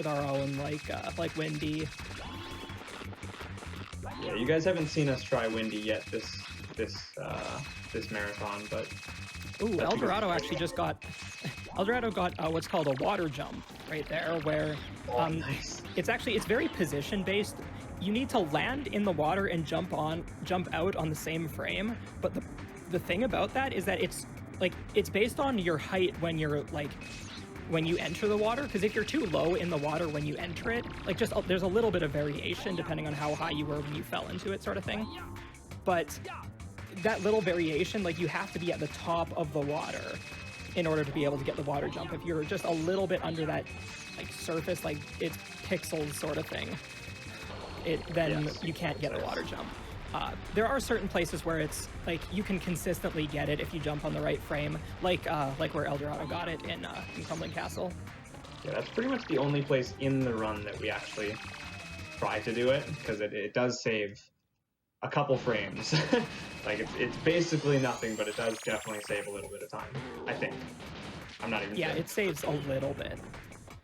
Speaker 2: our own, like Windy.
Speaker 3: Yeah, you guys haven't seen us try Windy yet this marathon, but
Speaker 2: Ooh, El Dorado actually just got what's called a water jump right there, where
Speaker 3: nice.
Speaker 2: it's very position based. You need to land in the water and jump out on the same frame. But the thing about that is that it's based on your height when you enter the water, because if you're too low in the water when you enter it, there's a little bit of variation depending on how high you were when you fell into it, sort of thing. But that little variation, you have to be at the top of the water in order to be able to get the water jump. If you're just a little bit under that surface, it's pixels sort of thing, then you can't get the water jump. There are certain places where it's you can consistently get it if you jump on the right frame, like where El Dorado got it in Crumbling Castle.
Speaker 3: Yeah, that's pretty much the only place in the run that we actually try to do it, because it does save a couple frames. It's basically nothing, but it does definitely save a little bit of time, I think. I'm not even sure.
Speaker 2: It saves a little bit.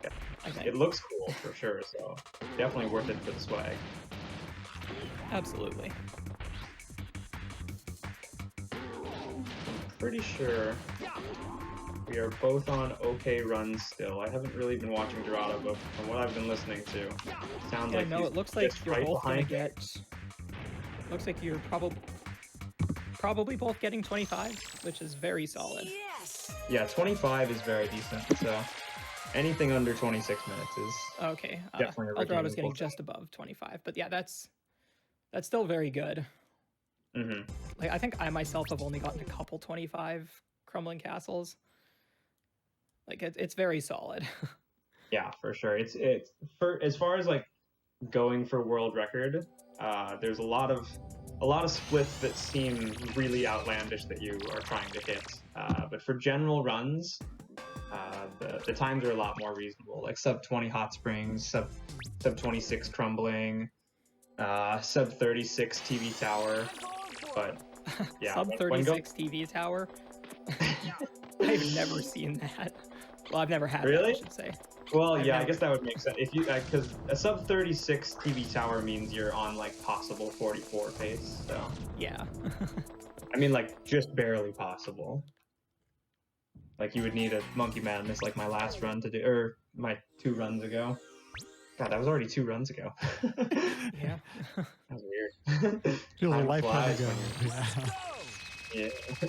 Speaker 3: Yeah.
Speaker 2: I think.
Speaker 3: It looks cool for sure, so definitely worth it for the swag.
Speaker 2: Absolutely.
Speaker 3: Pretty sure we are both on okay runs still. I haven't really been watching Dorado, but from what I've been listening to, sounds like
Speaker 2: no,
Speaker 3: he's
Speaker 2: it looks like
Speaker 3: just
Speaker 2: you're
Speaker 3: right
Speaker 2: both gonna
Speaker 3: behind me.
Speaker 2: looks like you're probably both getting 25, which is very solid.
Speaker 4: Yes.
Speaker 3: Yeah, 25 is very decent, so anything under 26 minutes is
Speaker 2: Okay.
Speaker 3: definitely a
Speaker 2: El Dorado's
Speaker 3: redeemable
Speaker 2: getting just above 25, but yeah, that's still very good.
Speaker 3: Mm-hmm.
Speaker 2: I think I myself have only gotten a couple 25 Crumbling Castles. It's very solid.
Speaker 3: Yeah, for sure. It's for as far as going for world record. There's a lot of splits that seem really outlandish that you are trying to hit. But for general runs, the times are a lot more reasonable. Like sub 20 Hot Springs, sub 26 Crumbling, sub 36 TV Tower. But yeah,
Speaker 2: Sub 36 TV Tower. I've never seen that. Well, I've never had
Speaker 3: Really?
Speaker 2: that, I should say.
Speaker 3: Well,
Speaker 2: I've
Speaker 3: yeah, I
Speaker 2: never-
Speaker 3: guess that would make sense. If you, because a sub 36 TV Tower means you're on possible 44 pace. So
Speaker 2: Yeah.
Speaker 3: I mean, just barely possible. You would need a Monkey Madness like my last run to do, or my 2 runs ago. God, that was already 2 runs ago.
Speaker 2: Yeah.
Speaker 3: That was weird.
Speaker 1: Feels a
Speaker 3: Time
Speaker 1: lifetime
Speaker 3: flies
Speaker 1: ago.
Speaker 3: when
Speaker 1: Yeah.
Speaker 3: Yeah.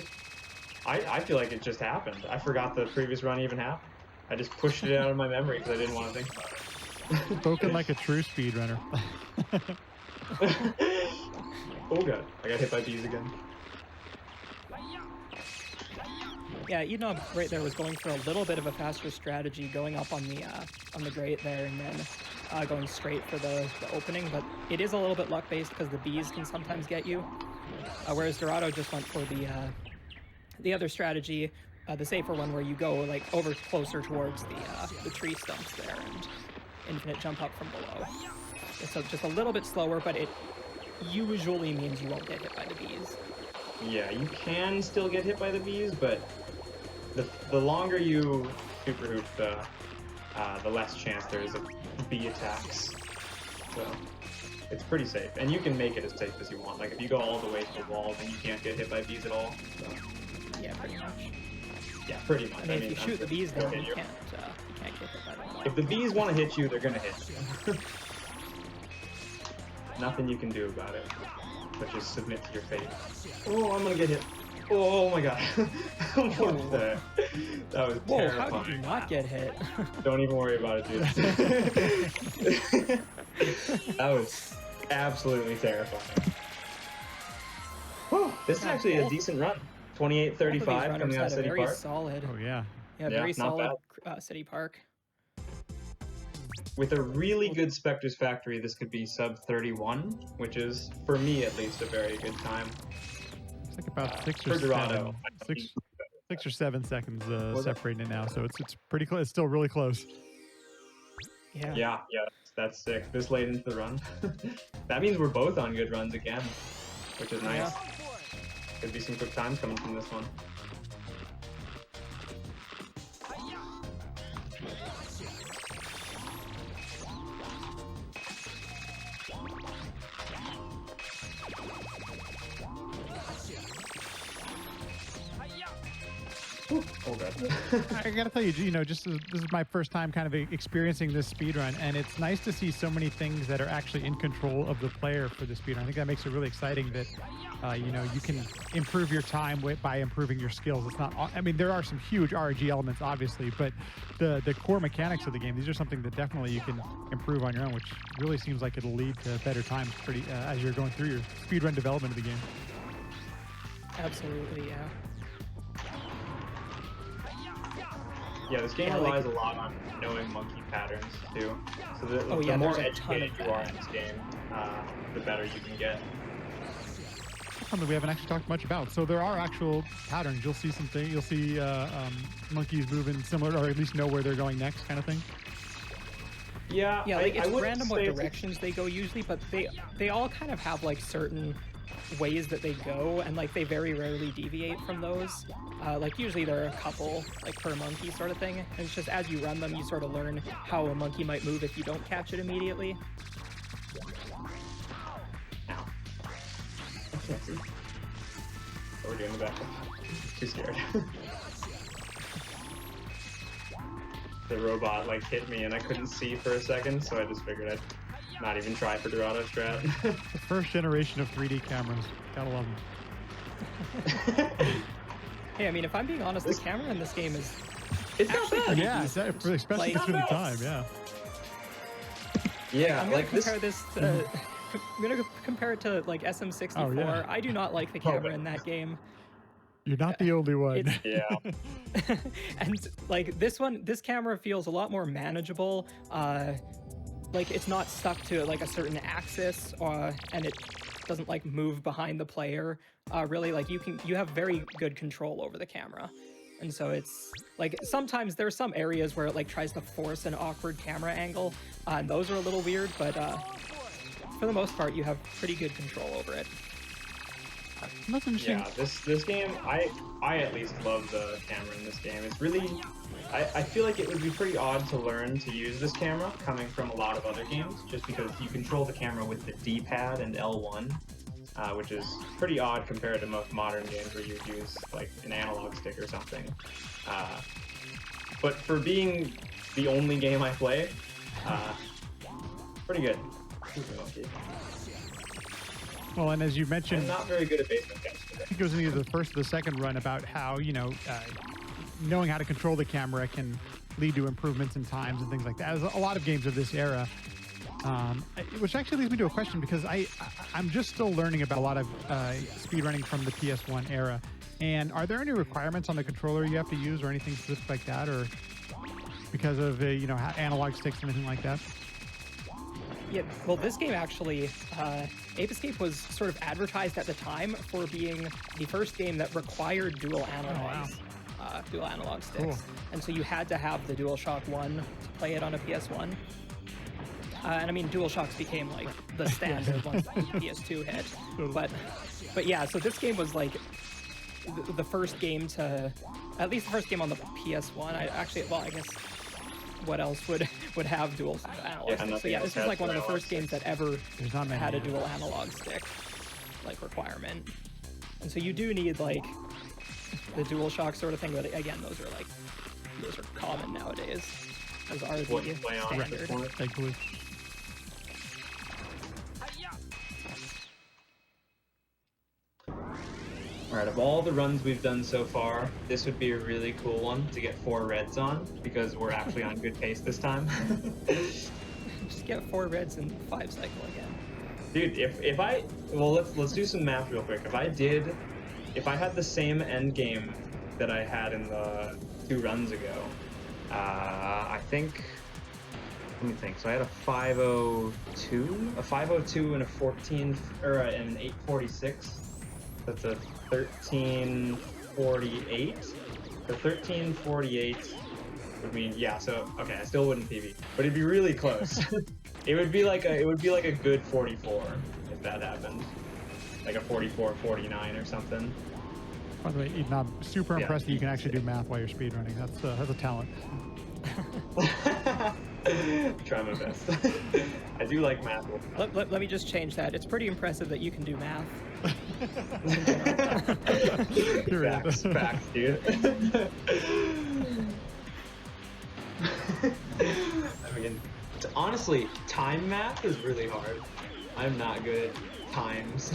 Speaker 3: I feel like it just happened. I forgot the previous run even happened. I just pushed it out of my memory because I didn't want to think about it.
Speaker 1: Spoken like a true speedrunner.
Speaker 3: Oh god, I got hit by bees again.
Speaker 2: Yeah, eednob right there was going for a little bit of a faster strategy, going up on the grate there, and then going straight for the opening. But it is a little bit luck-based because the bees can sometimes get you. Whereas Dorado just went for the other strategy, the safer one, where you go like over closer towards the tree stumps there and infinite jump up from below. So just a little bit slower, but it usually means you won't get hit by the bees.
Speaker 3: Yeah, you can still get hit by the bees, but the longer you super hoop, the less chance there is of bee attacks. So it's pretty safe, and you can make it as safe as you want. Like if you go all the way to the wall, then you can't get hit by bees at all. So.
Speaker 2: Yeah, pretty much.
Speaker 3: Yeah, pretty much.
Speaker 2: I mean, if you shoot the bees, then you can't get hit by them.
Speaker 3: If the bees want to hit you, they're gonna hit you. Nothing you can do about it, but just submit to your fate. Oh, I'm gonna get hit. Oh my god. What the? That was
Speaker 2: Whoa,
Speaker 3: terrifying.
Speaker 2: how did you not get hit?
Speaker 3: Don't even worry about it, dude. That was absolutely terrifying. Whew, this is actually a decent run. 28:35 coming out of City
Speaker 2: very
Speaker 3: Park.
Speaker 2: Solid.
Speaker 1: Oh yeah.
Speaker 2: Yeah, very solid City Park.
Speaker 3: With a really good Spectre's Factory, this could be sub 31, which is, for me at least, a very good time.
Speaker 1: It's like about six
Speaker 3: for
Speaker 1: or
Speaker 3: Dorado.
Speaker 1: seven. Six or 7 seconds separating it now, so it's pretty close. It's still really close.
Speaker 2: Yeah.
Speaker 3: Yeah, that's sick. This late into the run. That means we're both on good runs again, which is nice.
Speaker 2: Yeah.
Speaker 3: Could be some quick times coming from this one. Oh god.
Speaker 1: I gotta tell you, this is my first time kind of experiencing this speedrun, and it's nice to see so many things that are actually in control of the player for the speedrun. I think that makes it really exciting that, you can improve your time by improving your skills. It's not, I mean, there are some huge RNG elements, obviously, but the core mechanics of the game, these are something that definitely you can improve on your own, which really seems like it'll lead to better times as you're going through your speedrun development of the game.
Speaker 2: Absolutely, yeah.
Speaker 3: Yeah, this game relies a lot on knowing monkey patterns too. So the more educated you are in this game, the better you can get.
Speaker 1: Something we haven't actually talked much about. So there are actual patterns. You'll see something. You'll see monkeys moving similar, or at least know where they're going next, kind of thing.
Speaker 3: Yeah,
Speaker 2: yeah. Like it's random what directions they go usually, but they all kind of have like certain ways that they go, and like they very rarely deviate from those. Like usually there are a couple like per monkey sort of thing, and it's just as you run them you sort of learn how a monkey might move if you don't catch it immediately.
Speaker 3: Ow. I can't see. What we're doing in the back. Too scared. The robot like hit me and I couldn't see for a second, so I just figured I'd not even try for Dorado strat.
Speaker 1: The first generation of 3D cameras. Gotta love them.
Speaker 2: Hey, I mean, if I'm being honest, the camera in this game is
Speaker 3: it's not bad.
Speaker 1: Yeah, especially for the time, yeah.
Speaker 3: Yeah,
Speaker 2: I'm gonna compare this to, I'm gonna compare it to like SM64.
Speaker 1: Oh, yeah.
Speaker 2: I do not like the camera in that game.
Speaker 1: You're not the only one.
Speaker 3: Yeah.
Speaker 2: And like this camera feels a lot more manageable. Like it's not stuck to like a certain axis, and it doesn't like move behind the player. Really, like you have very good control over the camera, and so it's like sometimes there's some areas where it like tries to force an awkward camera angle, and those are a little weird. But for the most part, you have pretty good control over it.
Speaker 1: That's interesting.
Speaker 3: Yeah, this game, I at least love the camera in this game. It's really, I feel like it would be pretty odd to learn to use this camera coming from a lot of other games, just because you control the camera with the D-pad and L1, which is pretty odd compared to most modern games where you'd use like an analog stick or something. But for being the only game I play, pretty good.
Speaker 1: Well, and as you mentioned,
Speaker 3: I'm not very good at basement games.
Speaker 1: I think it was in either the first or the second run about how, knowing how to control the camera can lead to improvements in times and things like that. There's a lot of games of this era, which actually leads me to a question, because I'm just still learning about a lot of speedrunning from the PS1 era. And are there any requirements on the controller you have to use or anything specific like that, or because of analog sticks and anything like that?
Speaker 2: Yeah, well, this game actually, Ape Escape was sort of advertised at the time for being the first game that required dual analogs, dual analog sticks.
Speaker 1: Cool.
Speaker 2: And so you had to have the DualShock 1 to play it on a PS1. And I mean, DualShocks became like the standard once the PS2 hit. But yeah, so this game was like the first game to, at least the first game on the PS1. I guess what else would have dual analog sticks? So yeah, this is like one of the first games that ever had a dual analog stick like requirement. And so you do need like the DualShock sort of thing, but again, those are common nowadays. Those are the standard.
Speaker 1: Thankfully.
Speaker 3: Alright, of all the runs we've done so far, this would be a really cool one to get 4 reds on, because we're actually on good pace this time.
Speaker 2: Just get 4 reds and 5 cycle again.
Speaker 3: Dude, let's do some math real quick. If I had the same end game that I had in the 2 runs ago, I think, let me think. So I had a 502 and a 14, or an 846. That's a 1348. The 1348 would mean, yeah. So okay, I still wouldn't PB, but it'd be really close. It would be like a good 44 if that happened, like a 44-49 or something.
Speaker 1: By the way, eednob, super impressed that you can actually do math while you're speedrunning. That's a talent.
Speaker 3: Try my best. I do like math.
Speaker 2: Let me just change that. It's pretty impressive that you can do math.
Speaker 3: Facts, dude. I mean, honestly, time math is really hard. I'm not good at times.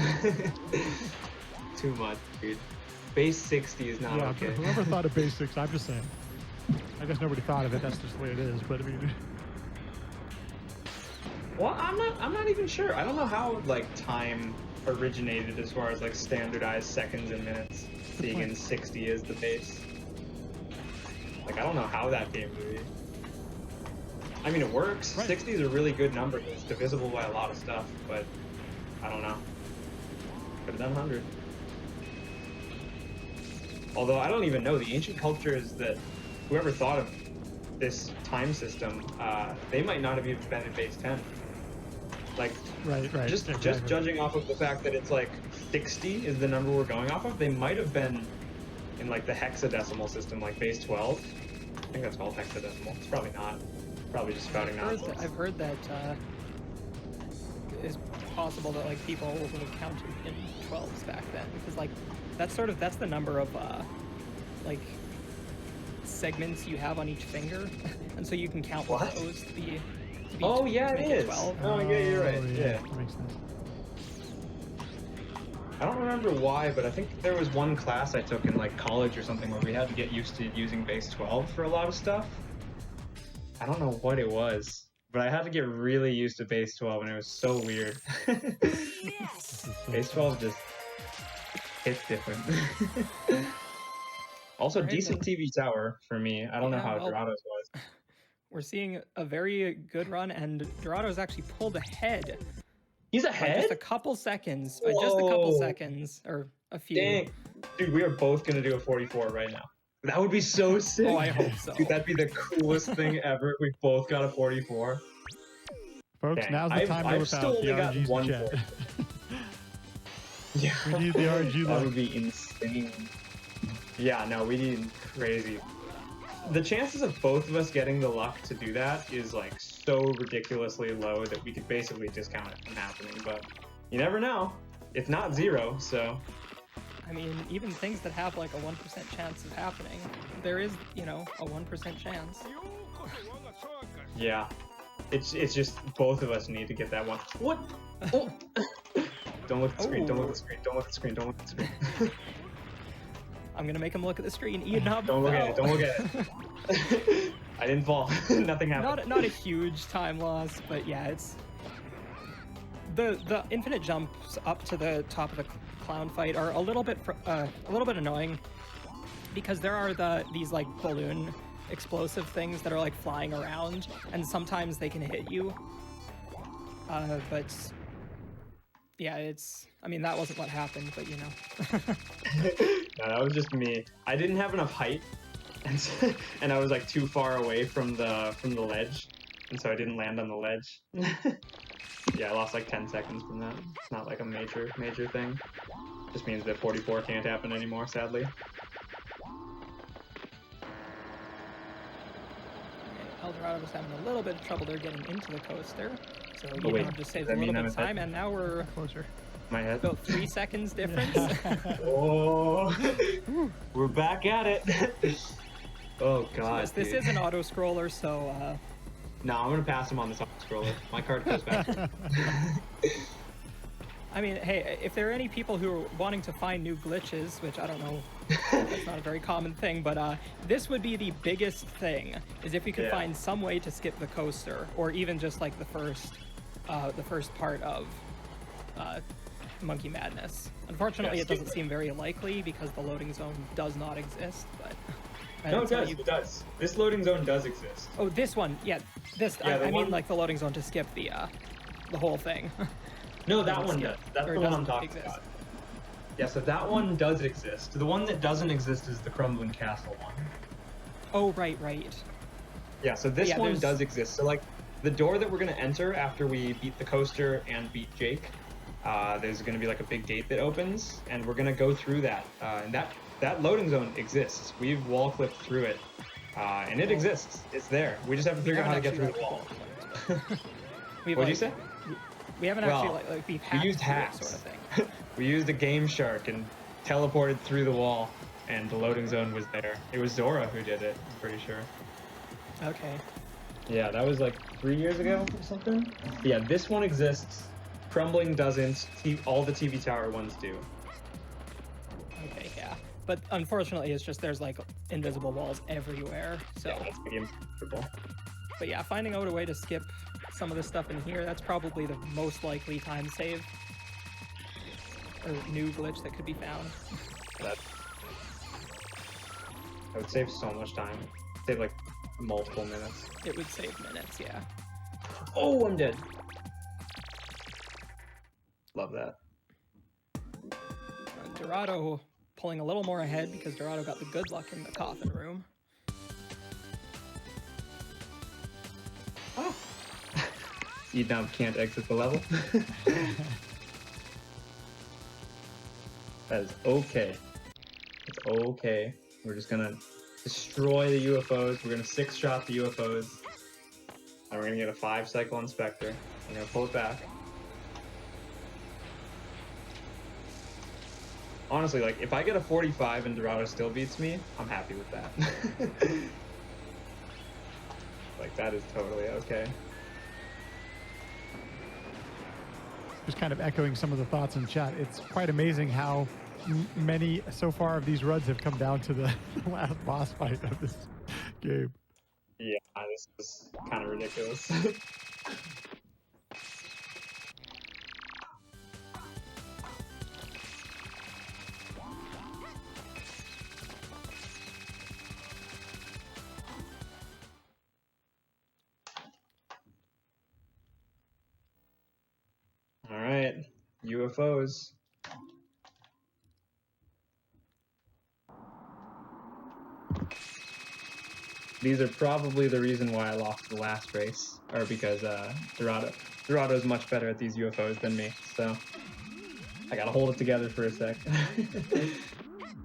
Speaker 3: Too much, dude. Base 60 is not okay.
Speaker 1: Whoever thought of base 6, I'm just saying. I guess nobody thought of it. That's just the way it is. But I mean,
Speaker 3: well, I'm not even sure. I don't know how like time originated as far as like standardized seconds and minutes, being in 60 is the base. Like, I don't know how that came to be. I mean, it works. Right. 60 is a really good number. It's divisible by a lot of stuff, but I don't know. Could have done 100. Although I don't even know, the ancient cultures that whoever thought of this time system, they might not have even been in base 10. Like,
Speaker 1: right.
Speaker 3: Just judging off of the fact that it's like 60 is the number we're going off of, they might have been in like the hexadecimal system, like base 12. I think that's called hexadecimal. It's probably not. Probably just spouting nonsense.
Speaker 2: I've heard that it's possible that like people would have counted in 12s back then, because like that's the number of like segments you have on each finger, and so you can count those to be
Speaker 3: oh yeah, it is.
Speaker 2: 12.
Speaker 3: Oh yeah, you're right. Yeah.
Speaker 1: That makes sense.
Speaker 3: I don't remember why, but I think there was one class I took in like college or something where we had to get used to using base 12 for a lot of stuff. I don't know what it was, but I had to get really used to base 12, and it was so weird.
Speaker 4: Yes.
Speaker 3: Base 12 just hits different. Also, decent TV tower for me. I don't know how Dorado's was.
Speaker 2: We're seeing a very good run, and Dorado's actually pulled ahead.
Speaker 3: He's ahead?
Speaker 2: By just a couple seconds. By just a couple seconds, or a few.
Speaker 3: Dang. Dude, we are both going to do a 44 right now. That would be so sick.
Speaker 2: Oh, I hope so.
Speaker 3: Dude, that'd be the coolest thing ever if we both got a 44.
Speaker 1: Folks, now's the time to whip out the RGs in chat.
Speaker 3: Yeah.
Speaker 1: We need the RG.
Speaker 3: That would be insane. Yeah, no, we need crazy. The chances of both of us getting the luck to do that is like so ridiculously low that we could basically discount it from happening, but you never know. It's not 0, so.
Speaker 2: I mean, even things that have like a 1% chance of happening, there is, a 1% chance.
Speaker 3: Yeah. It's just both of us need to get that one. What? Oh. Don't look at the screen, don't look at the screen, don't look at the screen, don't look at the screen.
Speaker 2: I'm gonna make him look at the screen. eednob.
Speaker 3: Don't look at it, don't look at it. I didn't fall. Nothing happened.
Speaker 2: Not a huge time loss, but yeah, it's the infinite jumps up to the top of the clown fight are a little bit annoying because there are these like balloon explosive things that are like flying around, and sometimes they can hit you. But yeah, I mean, that wasn't what happened, but you know.
Speaker 3: No, that was just me. I didn't have enough height, and I was like too far away from the ledge, and so I didn't land on the ledge. Yeah, I lost like 10 seconds from that. It's not like a major thing. Just means that 44 can't happen anymore, sadly.
Speaker 2: Eldorado was having a little bit of trouble there getting into the coaster, so
Speaker 3: Oh, wait,
Speaker 2: just saved
Speaker 3: does
Speaker 2: a
Speaker 3: that mean
Speaker 2: little bit
Speaker 3: I'm
Speaker 2: of time,
Speaker 3: ahead?
Speaker 2: and now we're
Speaker 1: Closer.
Speaker 3: My head.
Speaker 2: about 3 seconds difference.
Speaker 3: Oh, we're back at it. Oh god.
Speaker 2: Yes, this
Speaker 3: dude.
Speaker 2: is an auto scroller, so
Speaker 3: No, I'm gonna pass him on this scroller. My card goes back.
Speaker 2: I mean, hey, if there are any people who are wanting to find new glitches, which I don't know, that's not a very common thing, but this would be the biggest thing, is if we could find some way to skip the coaster, or even just like the first part of Monkey Madness. Unfortunately, it doesn't seem very likely because the loading zone does not exist, but...
Speaker 3: No, it does. It does. This loading zone does exist.
Speaker 2: Oh, this one, yeah. This,
Speaker 3: Yeah,
Speaker 2: I mean, like the loading zone to skip the whole thing.
Speaker 3: No, that one does. That's the one I'm talking about. Yeah, so that one does exist. The one that doesn't exist is the Crumbling Castle one.
Speaker 2: Oh, right.
Speaker 3: Yeah, so this one does exist. So, like, the door that we're going to enter after we beat the coaster and beat Jake, there's going to be, like, a big gate that opens, and we're going to go through that. And that loading zone exists. We've wall clipped through it, and it exists. It's there. We just have to figure out how to get through the wall. What'd you say?
Speaker 2: We haven't actually we've hacked,
Speaker 3: we used hacks.
Speaker 2: Sort of thing.
Speaker 3: We used a Game Shark and teleported through the wall, and the loading zone was there. It was Zora who did it, I'm pretty sure.
Speaker 2: Okay.
Speaker 3: Yeah, that was like 3 years ago or something. Yeah, this one exists. Crumbling doesn't. All the TV Tower ones do.
Speaker 2: Okay, yeah. But unfortunately, it's just there's like invisible walls everywhere. So.
Speaker 3: Yeah, that's pretty impossible.
Speaker 2: But yeah, finding out a way to skip some of the stuff in here, that's probably the most likely time save or new glitch that could be found.
Speaker 3: That would save so much time. Save like multiple minutes.
Speaker 2: It would save minutes, yeah.
Speaker 3: Oh, I'm dead. Love that.
Speaker 2: Dorado pulling a little more ahead because Dorado got the good luck in the coffin room.
Speaker 3: Oh. eednob can't exit the level. That is okay. It's okay. We're just gonna destroy the UFOs. We're gonna 6-shot the UFOs. And we're gonna get a 5-cycle inspector. We're gonna pull it back. Honestly, like, if I get a 45 and Dorado still beats me, I'm happy with that. Like, that is totally okay.
Speaker 1: Just kind of echoing some of the thoughts in chat. It's quite amazing how many so far of these runs have come down to the last boss fight of this game.
Speaker 3: Yeah, this is kind of ridiculous. All right, UFOs. These are probably the reason why I lost the last race, or because Dorado's much better at these UFOs than me, so I gotta hold it together for a sec.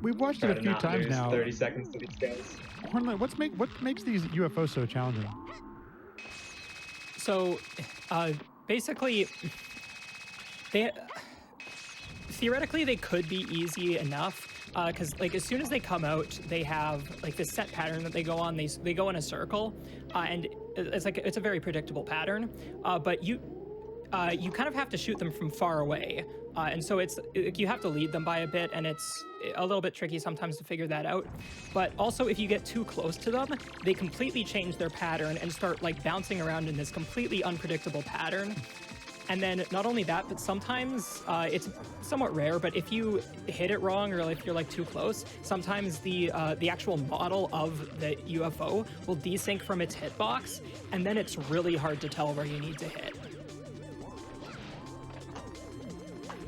Speaker 1: We've watched it a few times now.
Speaker 3: 30 seconds to these guys.
Speaker 1: Hornlight, what makes these UFOs so challenging?
Speaker 2: So, basically, theoretically they could be easy enough. Because like as soon as they come out, they have like this set pattern that they go on. They go in a circle, and it's a very predictable pattern. But you kind of have to shoot them from far away, and so you have to lead them by a bit, and it's a little bit tricky sometimes to figure that out. But also, if you get too close to them, they completely change their pattern and start like bouncing around in this completely unpredictable pattern. And then not only that, but sometimes it's somewhat rare, but if you hit it wrong or if you're like too close, sometimes the actual model of the UFO will desync from its hitbox, and then it's really hard to tell where you need to hit.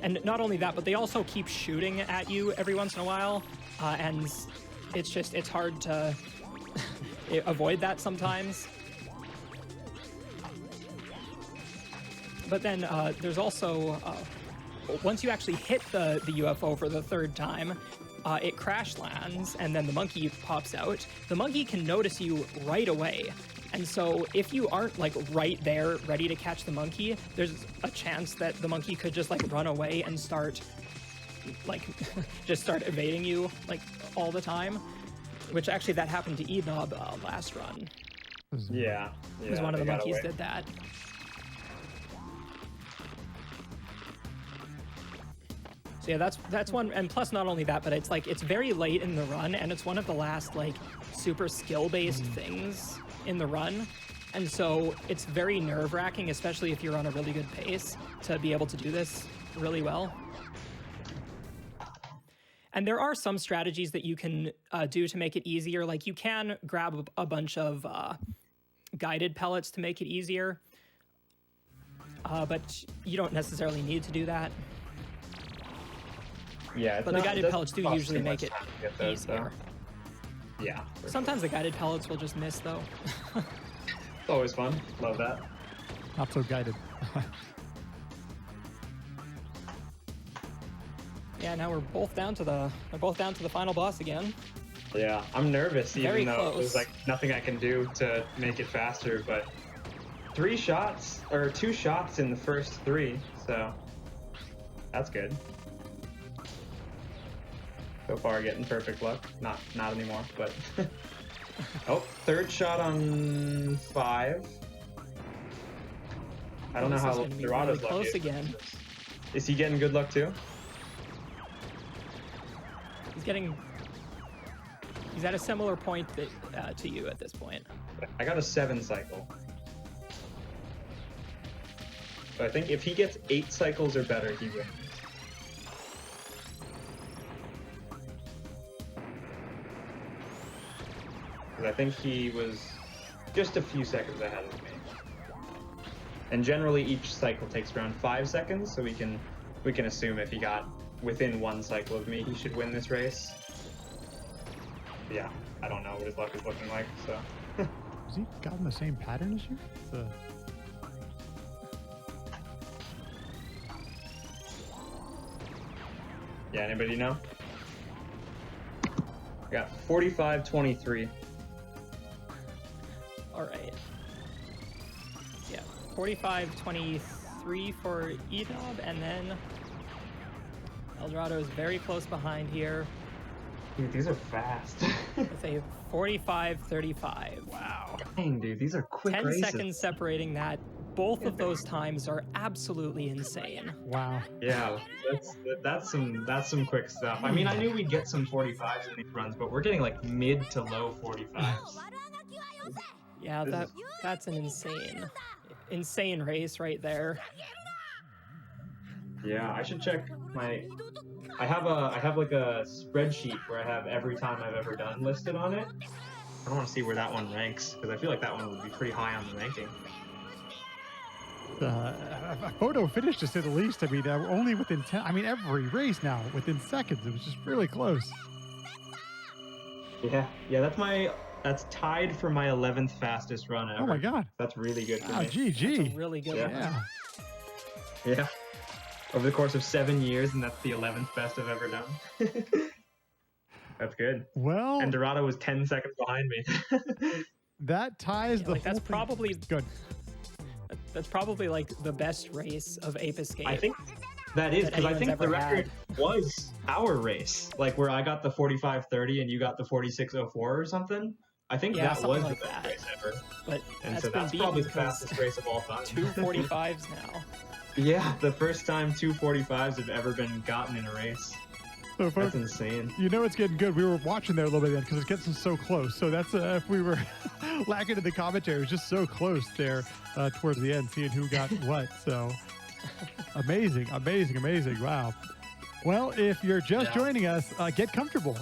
Speaker 2: And not only that, but they also keep shooting at you every once in a while, and it's hard to avoid that sometimes. But then there's also, once you actually hit the UFO for the third time, it crash lands, and then the monkey pops out. The monkey can notice you right away. And so if you aren't like right there ready to catch the monkey, there's a chance that the monkey could just like run away and start like just start evading you like all the time, which actually that happened to eednob last run.
Speaker 3: Yeah.
Speaker 2: Because one of the monkeys did that. So yeah, that's one, and plus not only that, but it's very late in the run, and it's one of the last like super skill-based things in the run, and so it's very nerve-wracking, especially if you're on a really good pace, to be able to do this really well. And there are some strategies that you can do to make it easier. Like you can grab a bunch of guided pellets to make it easier, but you don't necessarily need to do that.
Speaker 3: Yeah,
Speaker 2: but the guided pellets do usually make it easier.
Speaker 3: Yeah.
Speaker 2: Sometimes the guided pellets will just miss, though.
Speaker 3: It's always fun. Love that.
Speaker 1: Not so guided.
Speaker 2: Yeah, now we're both down to the final boss again.
Speaker 3: Yeah, I'm nervous,
Speaker 2: Very
Speaker 3: even though
Speaker 2: close.
Speaker 3: there's like nothing I can do to make it faster. But 2 shots in the first 3, so that's good. So far, getting perfect luck. Not anymore, but oh, 3rd shot on 5. I don't know how Dorado's
Speaker 2: really close
Speaker 3: lucky.
Speaker 2: again.
Speaker 3: Is he getting good luck too?
Speaker 2: He's at a similar point to you at this point.
Speaker 3: I got a 7 cycle. So I think if he gets 8 cycles or better, he wins. Because I think he was just a few seconds ahead of me. And generally each cycle takes around 5 seconds, so we can assume if he got within 1 cycle of me, he should win this race. Yeah, I don't know what his luck is looking like, so.
Speaker 1: Has he gotten the same pattern as you?
Speaker 3: Yeah, anybody know? I got 45-23.
Speaker 2: All right. Yeah, 45-23 for eednob, and then Eldorado is very close behind here.
Speaker 3: Dude, these are fast.
Speaker 2: With a 45-35. Wow.
Speaker 3: Dang, dude, these are quick
Speaker 2: 10
Speaker 3: races.
Speaker 2: seconds separating that. Both of those times are absolutely insane.
Speaker 1: Wow.
Speaker 3: Yeah, that's some quick stuff. I mean, I knew we'd get some 45s in these runs, but we're getting like mid to low 45s.
Speaker 2: Yeah, that's an insane race right there.
Speaker 3: Yeah, I should check my. I have like a spreadsheet where I have every time I've ever done listed on it. I don't want to see where that one ranks because I feel like that one would be pretty high on the ranking.
Speaker 1: A photo finish, to say the least. I mean, only within 10. I mean, every race now within seconds. It was just really close.
Speaker 3: Yeah, that's tied for my 11th fastest run ever.
Speaker 1: Oh my god.
Speaker 3: That's really good for
Speaker 1: Wow,
Speaker 3: me.
Speaker 1: GG.
Speaker 2: That's a really good one.
Speaker 1: Yeah.
Speaker 3: Yeah. Over the course of 7 years, and that's the 11th best I've ever done. That's good.
Speaker 1: Well,
Speaker 3: And Dorado was 10 seconds behind me.
Speaker 1: that ties the
Speaker 2: Like that's
Speaker 1: whole thing.
Speaker 2: probably
Speaker 1: Good.
Speaker 2: That's probably like the best race of Ape Escape.
Speaker 3: I think that is, because I
Speaker 2: anyone's
Speaker 3: think the
Speaker 2: ever
Speaker 3: record was our race. Like where I got the 45-30 and you got the 46-04 or something. I think
Speaker 2: Yeah,
Speaker 3: that
Speaker 2: something
Speaker 3: was
Speaker 2: like
Speaker 3: the best
Speaker 2: that.
Speaker 3: race ever.
Speaker 2: but
Speaker 3: And
Speaker 2: that's
Speaker 3: so
Speaker 2: been
Speaker 3: that's
Speaker 2: beaten
Speaker 3: probably the
Speaker 2: because
Speaker 3: fastest race of all time.
Speaker 2: 2:45s now.
Speaker 3: Yeah, the first time 2:45s have ever been gotten in a race.
Speaker 1: So,
Speaker 3: That's
Speaker 1: folks,
Speaker 3: insane.
Speaker 1: you know it's getting good. We were watching there a little bit then because it gets so close. So that's if we were lacking in the commentary, it was just so close there towards the end, seeing who got what. So Amazing, amazing, amazing. Wow. Well, if you're just joining us, get comfortable.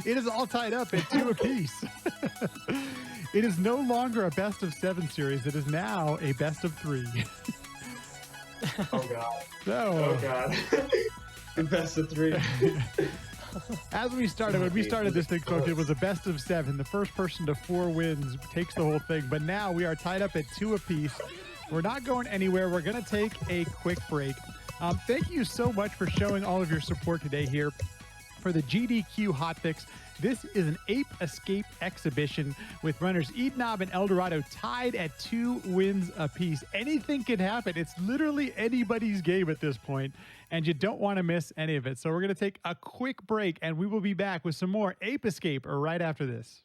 Speaker 1: It is all tied up at 2 apiece. It is no longer a best of 7 series. It is now a best of 3.
Speaker 3: Oh God.
Speaker 1: So,
Speaker 3: Oh God. The best of 3.
Speaker 1: as we started, when we started this thing, folks, it was a best of 7. The first person to 4 wins takes the whole thing. But now we are tied up at 2 apiece. We're not going anywhere. We're going to take a quick break. Thank you so much for showing all of your support today here for the GDQ Hotfix. This is an Ape Escape Exhibition with runners eednob and Eldorado tied at 2 wins apiece. Anything can happen. It's literally anybody's game at this point, and you don't want to miss any of it. So we're going to take a quick break, and we will be back with some more Ape Escape right after this.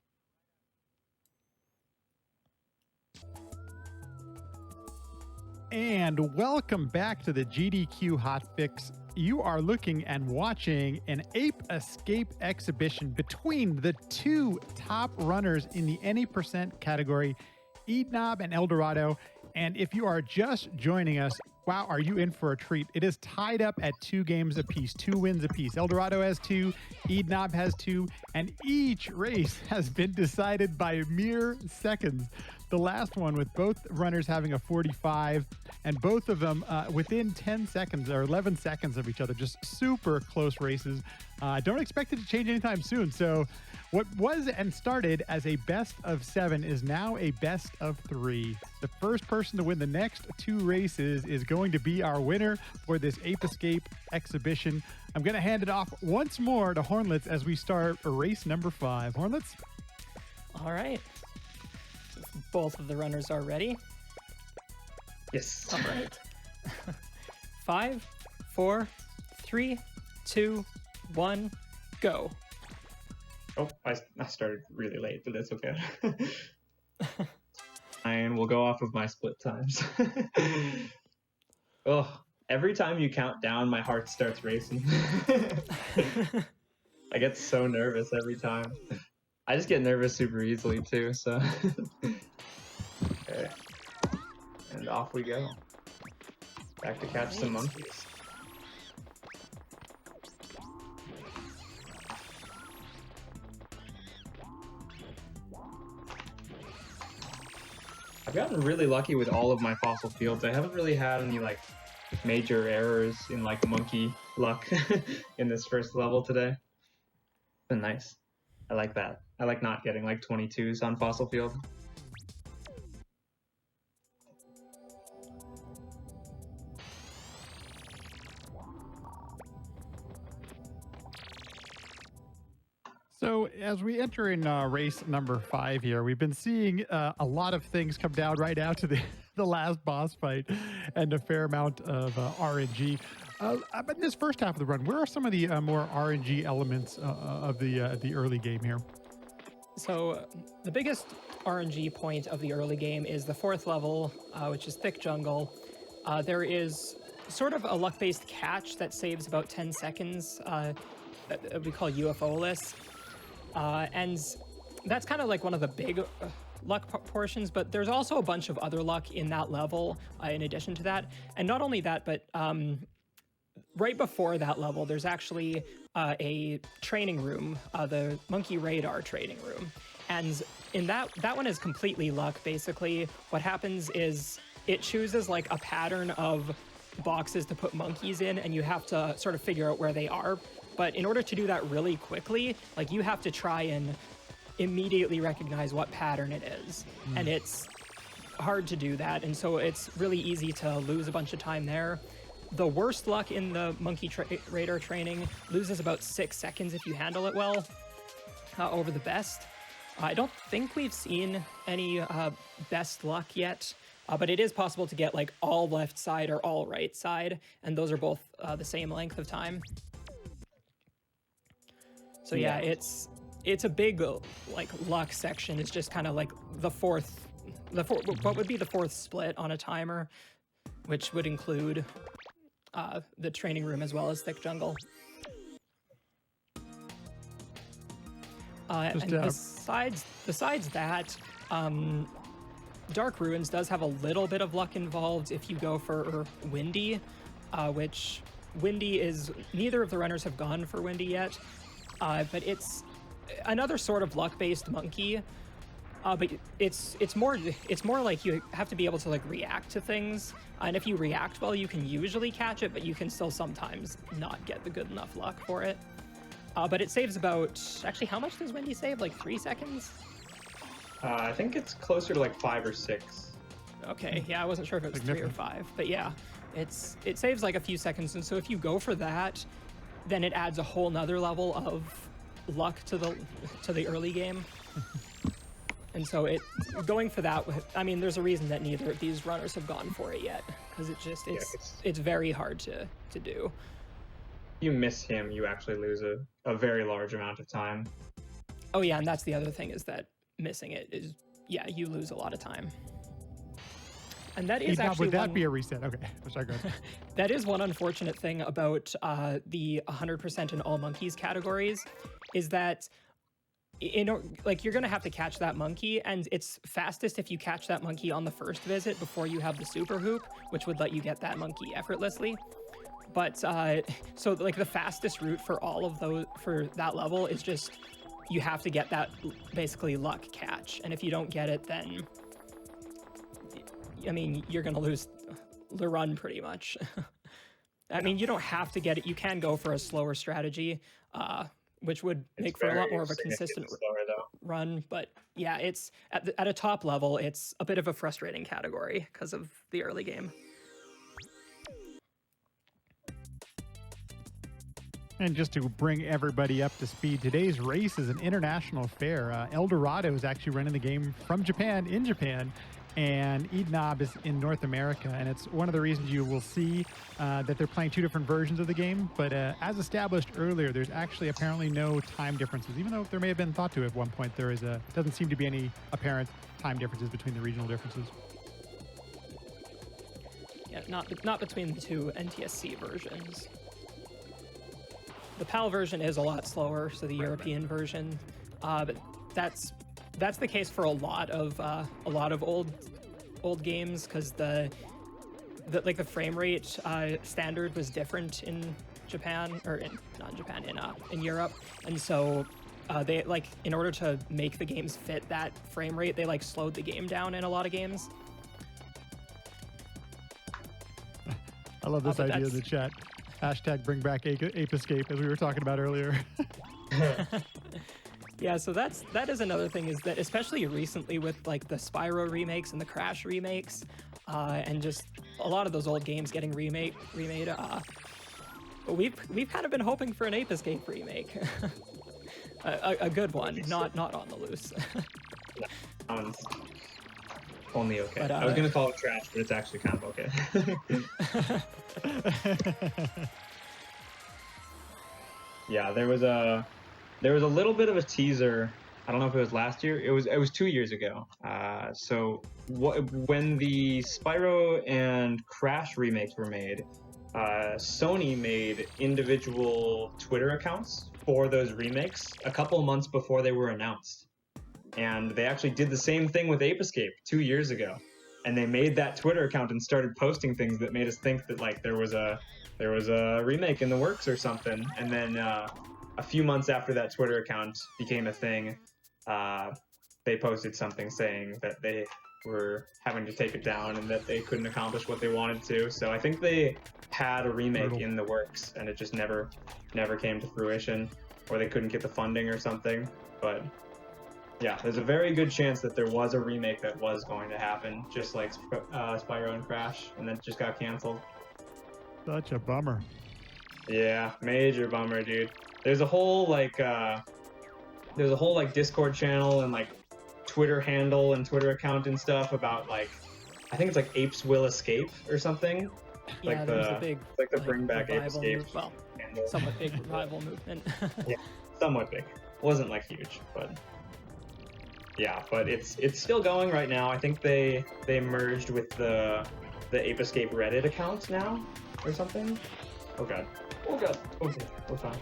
Speaker 1: And welcome back to the GDQ Hotfix. You are looking and watching an Ape Escape Exhibition between the 2 top runners in the any percent category, eednob and Eldorado. And if you are just joining us, wow, are you in for a treat? It is tied up at 2 games apiece, 2 wins apiece. Eldorado has 2, eednob has 2, and each race has been decided by mere seconds. The last one with both runners having a 45 and both of them within 10 seconds or 11 seconds of each other. Just super close races. I don't expect it to change anytime soon. So what was and started as a best of 7 is now a best of 3. The first person to win the next 2 races is going to be our winner for this Ape Escape Exhibition. I'm going to hand it off once more to Hornlets as we start race number 5. Hornlets?
Speaker 2: All right. Both of the runners are ready.
Speaker 3: Yes.
Speaker 2: All right. 5, 4, 3, 2, 1, go.
Speaker 3: Oh, I started really late, but that's okay. And we'll go off of my split times. Oh, every time you count down, my heart starts racing. I get so nervous every time. I just get nervous super easily too, so. Okay. And off we go. Back to catch some monkeys. I've gotten really lucky with all of my fossil fields. I haven't really had any like major errors in like monkey luck in this first level today. Been nice. I like that. I like not getting like 22s on fossil field.
Speaker 1: So as we enter in race number 5 here, we've been seeing a lot of things come down right now to the last boss fight and a fair amount of RNG. But in this first half of the run, where are some of the more RNG elements of the early game here?
Speaker 2: So the biggest RNG point of the early game is the 4th level, which is Thick Jungle. There is sort of a luck-based catch that saves about 10 seconds that we call UFO-less. And that's kind of like one of the big luck portions, but there's also a bunch of other luck in that level in addition to that. And not only that, but right before that level, there's actually a training room, the Monkey Radar training room. And in that one is completely luck, basically. What happens is it chooses like a pattern of boxes to put monkeys in, and you have to sort of figure out where they are. But in order to do that really quickly, like you have to try and immediately recognize what pattern it is. And it's hard to do that. And so it's really easy to lose a bunch of time there. The worst luck in the Monkey Radar training loses about 6 seconds if you handle it well over the best. I don't think we've seen any best luck yet, but it is possible to get like all left side or all right side, and those are both the same length of time. So yeah, it's a big like luck section. It's just kind of like what would be the 4th split on a timer, which would include the training room as well as Thick Jungle. And besides that, Dark Ruins does have a little bit of luck involved if you go for Windy, which Windy is, neither of the runners have gone for Windy yet, but it's another sort of luck-based monkey. But it's more like you have to be able to like react to things, and if you react well, you can usually catch it, but you can still sometimes not get the good enough luck for it. But it saves about, actually, how much does Windy save? Like 3 seconds?
Speaker 3: I think it's closer to like 5 or 6.
Speaker 2: Okay, yeah, I wasn't sure if it was 3 or 5, but yeah, it saves like a few seconds, and so if you go for that, then it adds a whole nother level of luck to the early game. And so going for that, I mean, there's a reason that neither of these runners have gone for it yet, because it's very hard to do.
Speaker 3: If you miss him, you actually lose a very large amount of time.
Speaker 2: Oh yeah, and that's the other thing, is that missing it is, yeah, you lose a lot of time. And that is actually
Speaker 1: would that be a reset? Okay, sorry, go ahead.
Speaker 2: That is one unfortunate thing about the 100% in all monkeys categories, is that like you're gonna have to catch that monkey, and it's fastest if you catch that monkey on the first visit before you have the super hoop, which would let you get that monkey effortlessly. But so like the fastest route for all of those, for that level, is just you have to get that basically luck catch, and if you don't get it, then I mean you're gonna lose the run pretty much. I mean, you don't have to get it. You can go for a slower strategy, which would make for a lot more of a consistent run. But yeah, it's at a top level, it's a bit of a frustrating category because of the early game.
Speaker 1: And just to bring everybody up to speed, today's race is an international fair. El Dorado is actually running the game from Japan, in Japan, and eednob is in North America. And it's one of the reasons you will see that they're playing 2 different versions of the game. But as established earlier, there's actually apparently no time differences, even though there may have been thought to at one point. There doesn't seem to be any apparent time differences between the regional differences.
Speaker 2: Yeah, not between the 2 NTSC versions. The PAL version is a lot slower, so the European version, but that's the case for a lot of old games, because the frame rate standard was different in Japan, or not in Japan, in Europe, and so they, like, in order to make the games fit that frame rate, they like slowed the game down in a lot of games.
Speaker 1: I love this idea in the chat. Hashtag bring back Ape Escape, as we were talking about earlier.
Speaker 2: Yeah, so that is another thing, is that especially recently with like the Spyro remakes and the Crash remakes, and just a lot of those old games getting remade, we've kind of been hoping for an Ape Escape remake, a good one, not on the loose.
Speaker 3: Only okay. But, I was gonna call it trash, but it's actually kind of okay. Yeah, there was a little bit of a teaser. I don't know if it was last year. It was 2 years ago. So when the Spyro and Crash remakes were made, Sony made individual Twitter accounts for those remakes a couple months before they were announced. And they actually did the same thing with Ape Escape 2 years ago. And they made that Twitter account and started posting things that made us think that like there was a remake in the works or something. And then a few months after that Twitter account became a thing, they posted something saying that they were having to take it down and that they couldn't accomplish what they wanted to. So I think they had a remake in the works, and it just never came to fruition, or they couldn't get the funding or something. But yeah, there's a very good chance that there was a remake that was going to happen, just like Spyro and Crash, and then it just got canceled.
Speaker 1: Such a bummer.
Speaker 3: Yeah, major bummer, dude. There's a whole Discord channel and like Twitter handle and Twitter account and stuff about like, I think it's like Apes Will Escape or something.
Speaker 2: Yeah,
Speaker 3: like
Speaker 2: there's a big
Speaker 3: Bring Back Ape Escape.
Speaker 2: Well, somewhat big revival movement.
Speaker 3: Yeah, somewhat big. Wasn't like huge, but yeah, but it's still going right now. I think they merged with the Ape Escape Reddit account now or something. Oh god. Okay, we're fine.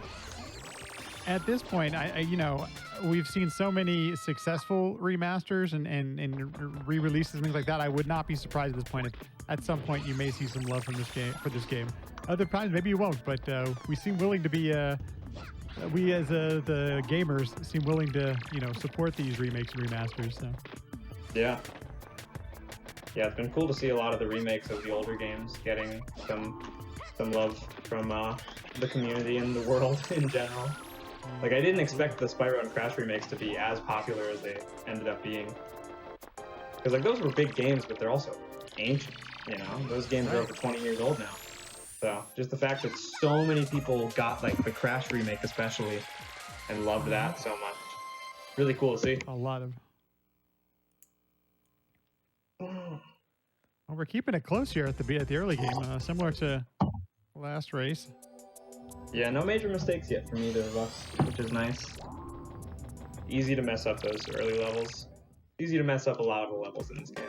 Speaker 1: at this point, you know, we've seen so many successful remasters and re-releases and things like that. I would not be surprised at this point if at some point you may see some love from this game for this game. Other times maybe you won't, but we seem willing to be we as the gamers seem willing to, you know, support these remakes and remasters. So
Speaker 3: yeah, it's been cool to see a lot of the remakes of the older games getting some love from the community and the world in general. Like, I didn't expect the Spyro and Crash remakes to be as popular as they ended up being. Because, like, those were big games, but they're also ancient, you know? Those games are over 20 years old now. So, just the fact that so many people got, like, the Crash remake especially, and loved that so much. Really cool to see.
Speaker 1: a lot of. Well, we're keeping it close here at the early game, similar to last race.
Speaker 3: Yeah, no major mistakes yet from either of us, which is nice. Easy to mess up those early levels. Easy to mess up a lot of the levels in this game.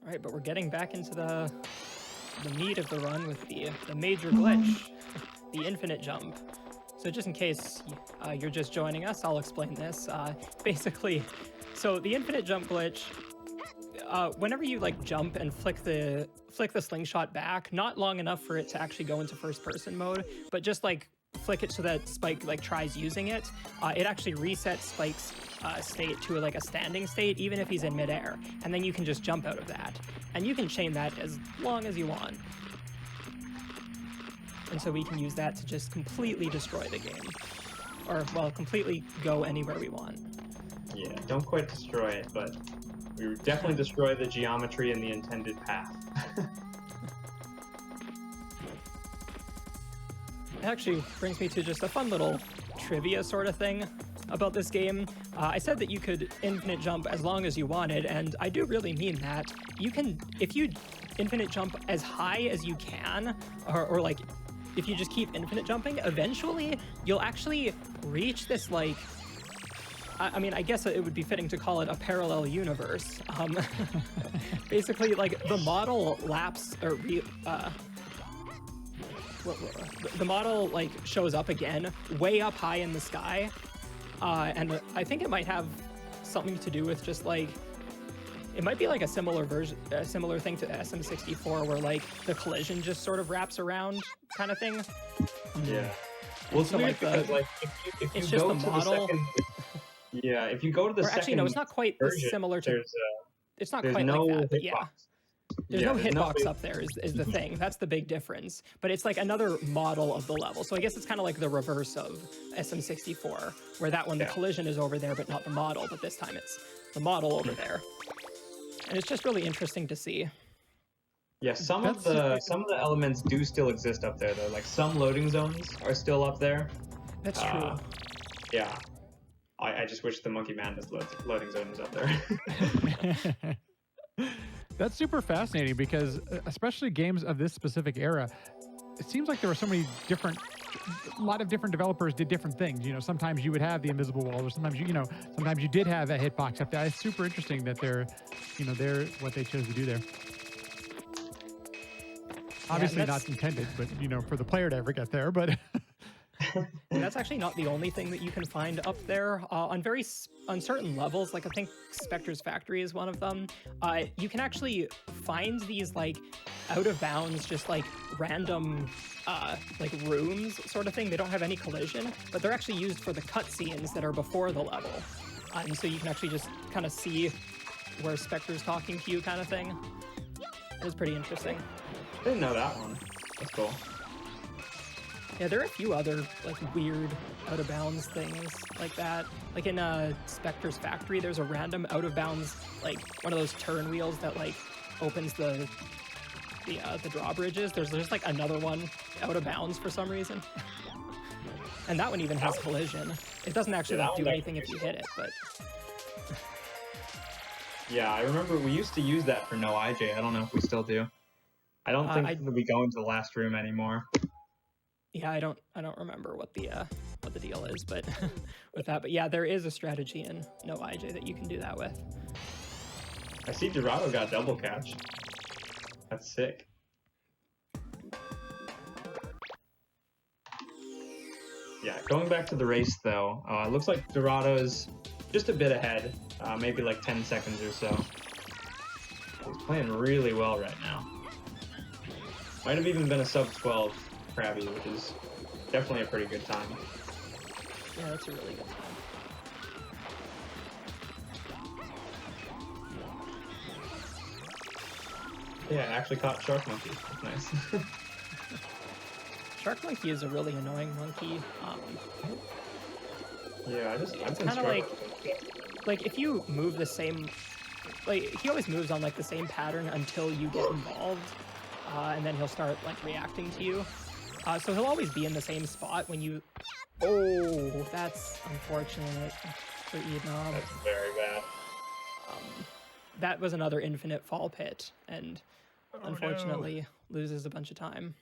Speaker 2: All right, but we're getting back into the meat of the run with the major glitch, the infinite jump. So just in case you're just joining us, I'll explain this. Basically, so the infinite jump glitch, whenever you like jump and flick the slingshot back, not long enough for it to actually go into first person mode, but just like flick it so that Spike like tries using it, it actually resets Spike's state to like a standing state, even if he's in midair, and then you can just jump out of that, and you can chain that as long as you want. And so we can use that to just completely destroy the game, or well, completely go anywhere we want.
Speaker 3: Yeah, don't quite destroy it, but we definitely destroy the geometry and the intended path.
Speaker 2: It actually brings me to just a fun little trivia sort of thing about this game. I said that you could infinite jump as long as you wanted, and I do really mean that. You can, if you infinite jump as high as you can, or like, if you just keep infinite jumping, eventually you'll actually reach this like, I mean, I guess it would be fitting to call it a parallel universe. Basically, like, the model laps, or the model, like, shows up again, way up high in the sky. And I think it might have something to do with just, like, it might be like a similar thing to SM64, where, like, the collision just sort of wraps around kind of thing.
Speaker 3: Yeah. Well, it's
Speaker 2: so,
Speaker 3: weird
Speaker 2: like,
Speaker 3: because, like, if you go to the second... Yeah, if you go to the second
Speaker 2: actually, no, it's not quite
Speaker 3: version,
Speaker 2: similar to... It's not quite
Speaker 3: no
Speaker 2: like that, but yeah.
Speaker 3: hitbox.
Speaker 2: There's no hitbox up there is the thing. That's the big difference. But it's like another model of the level. So I guess it's kind of like the reverse of SM64, where that one, the collision is over there, but not the model. But this time it's the model over there. And it's just really interesting to see.
Speaker 3: Yeah, some of the elements do still exist up there, though. Like, some loading zones are still up there.
Speaker 2: That's true.
Speaker 3: Yeah. I just wish the Monkey Madness loading zone was up there.
Speaker 1: That's super fascinating because, especially games of this specific era, it seems like there were so many different, a lot of different developers did different things. You know, sometimes you would have the invisible wall, or sometimes sometimes you did have a hitbox up there. It's super interesting that they're what they chose to do there. Obviously not intended, but for the player to ever get there. But
Speaker 2: and that's actually not the only thing that you can find up there. On certain levels, like I think Spectre's Factory is one of them, you can actually find these like out of bounds, just like random like rooms sort of thing. They don't have any collision, but they're actually used for the cutscenes that are before the level. And so you can actually just kind of see where Spectre's talking to you kind of thing. It was pretty interesting.
Speaker 3: I didn't know that one. That's cool.
Speaker 2: Yeah, there are a few other like weird out of bounds things like that. Like in Spectre's Factory, there's a random out of bounds, like one of those turn wheels that like opens the drawbridges. There's like another one out of bounds for some reason. And that one even has collision. It doesn't actually do anything if you hit it, but
Speaker 3: yeah, I remember we used to use that for No IJ. I don't know if we still do. I don't think we go into the last room anymore.
Speaker 2: Yeah, I don't remember what the deal is, but with that. But yeah, there is a strategy in No IJ that you can do that with.
Speaker 3: I see Dorado got double catch. That's sick. Yeah, going back to the race though, it looks like Dorado's just a bit ahead, maybe like 10 seconds or so. He's playing really well right now. Might have even been a sub 12 Krabby, which is definitely a pretty good time.
Speaker 2: Yeah, that's a really good time.
Speaker 3: Yeah, I actually caught Shark Monkey. That's nice.
Speaker 2: Shark Monkey is a really annoying monkey.
Speaker 3: Yeah, I've been
Speaker 2: Kind of
Speaker 3: struggling.
Speaker 2: like if you move the same, like he always moves on like the same pattern until you get involved, and then he'll start like reacting to you. So he'll always be in the same spot when you. Oh, that's unfortunate for eednob.
Speaker 3: That's very bad.
Speaker 2: That was another infinite fall pit, and unfortunately loses a bunch of time.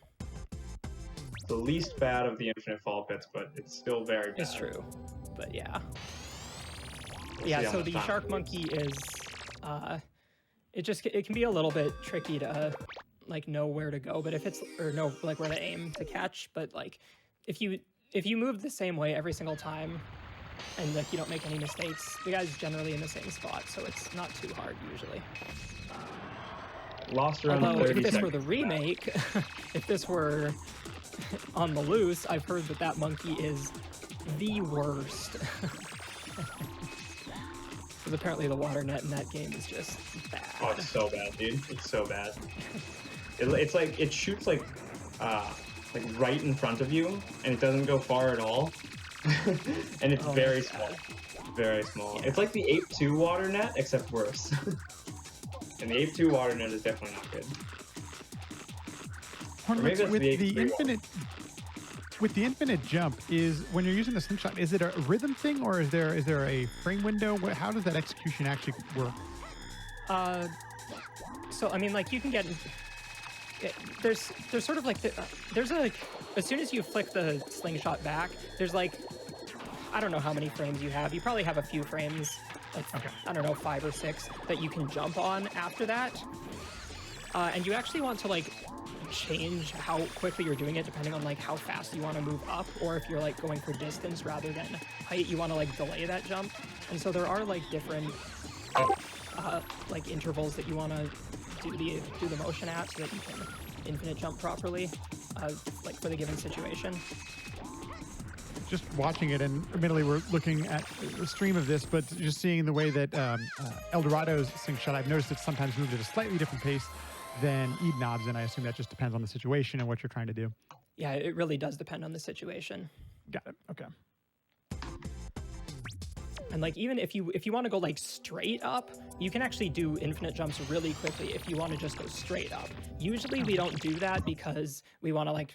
Speaker 3: The least bad of the infinite fall pits, but it's still very bad.
Speaker 2: It's true, but yeah.
Speaker 3: We'll see
Speaker 2: Yeah,
Speaker 3: how
Speaker 2: so
Speaker 3: much
Speaker 2: the
Speaker 3: time
Speaker 2: shark
Speaker 3: it
Speaker 2: monkey is, it can be a little bit tricky to like know where to go, but if it's, or know like where to aim to catch, but like if you move the same way every single time and like you don't make any mistakes, the guy's generally in the same spot, so it's not too hard usually.
Speaker 3: Lost around
Speaker 2: Although
Speaker 3: 30
Speaker 2: if this
Speaker 3: seconds.
Speaker 2: were the remake, if this were on the loose, I've heard that monkey is the worst. Because apparently the water net in that game is just bad.
Speaker 3: Oh, it's so bad, dude. It's so bad. It's like, it shoots like right in front of you, and it doesn't go far at all. And it's
Speaker 2: Oh,
Speaker 3: very
Speaker 2: that's
Speaker 3: small.
Speaker 2: bad.
Speaker 3: Very small.
Speaker 2: Yeah.
Speaker 3: It's like the Ape 2 water net, except worse. And the Ape 2 water net is definitely not good.
Speaker 1: Hornets,
Speaker 3: that's
Speaker 1: with
Speaker 3: the
Speaker 1: the
Speaker 3: Ape 3
Speaker 1: infinite, with the infinite jump, is when you're using the slingshot, is it a rhythm thing or is there a frame window? How does that execution actually work?
Speaker 2: So I mean, like you can get there's sort of like there's a as soon as you flick the slingshot back, there's like I don't know how many frames you have. You probably have a few frames, like I don't know, 5 or 6 that you can jump on after that. And you actually want to like change how quickly you're doing it depending on like how fast you want to move up, or if you're like going for distance rather than height, you want to like delay that jump. And so there are like different like intervals that you want to do the motion at so that you can infinite jump properly, like for the given situation.
Speaker 1: Just watching it, and admittedly we're looking at the stream of this, but just seeing the way that Eldorado's slingshot, I've noticed it's sometimes moved at a slightly different pace than eednob's, and I assume that just depends on the situation and what you're trying to do.
Speaker 2: Yeah, it really does depend on the situation.
Speaker 1: Got it. Okay.
Speaker 2: And like even if you want to go like straight up, you can actually do infinite jumps really quickly if you want to just go straight up. Usually we don't do that because we want to like,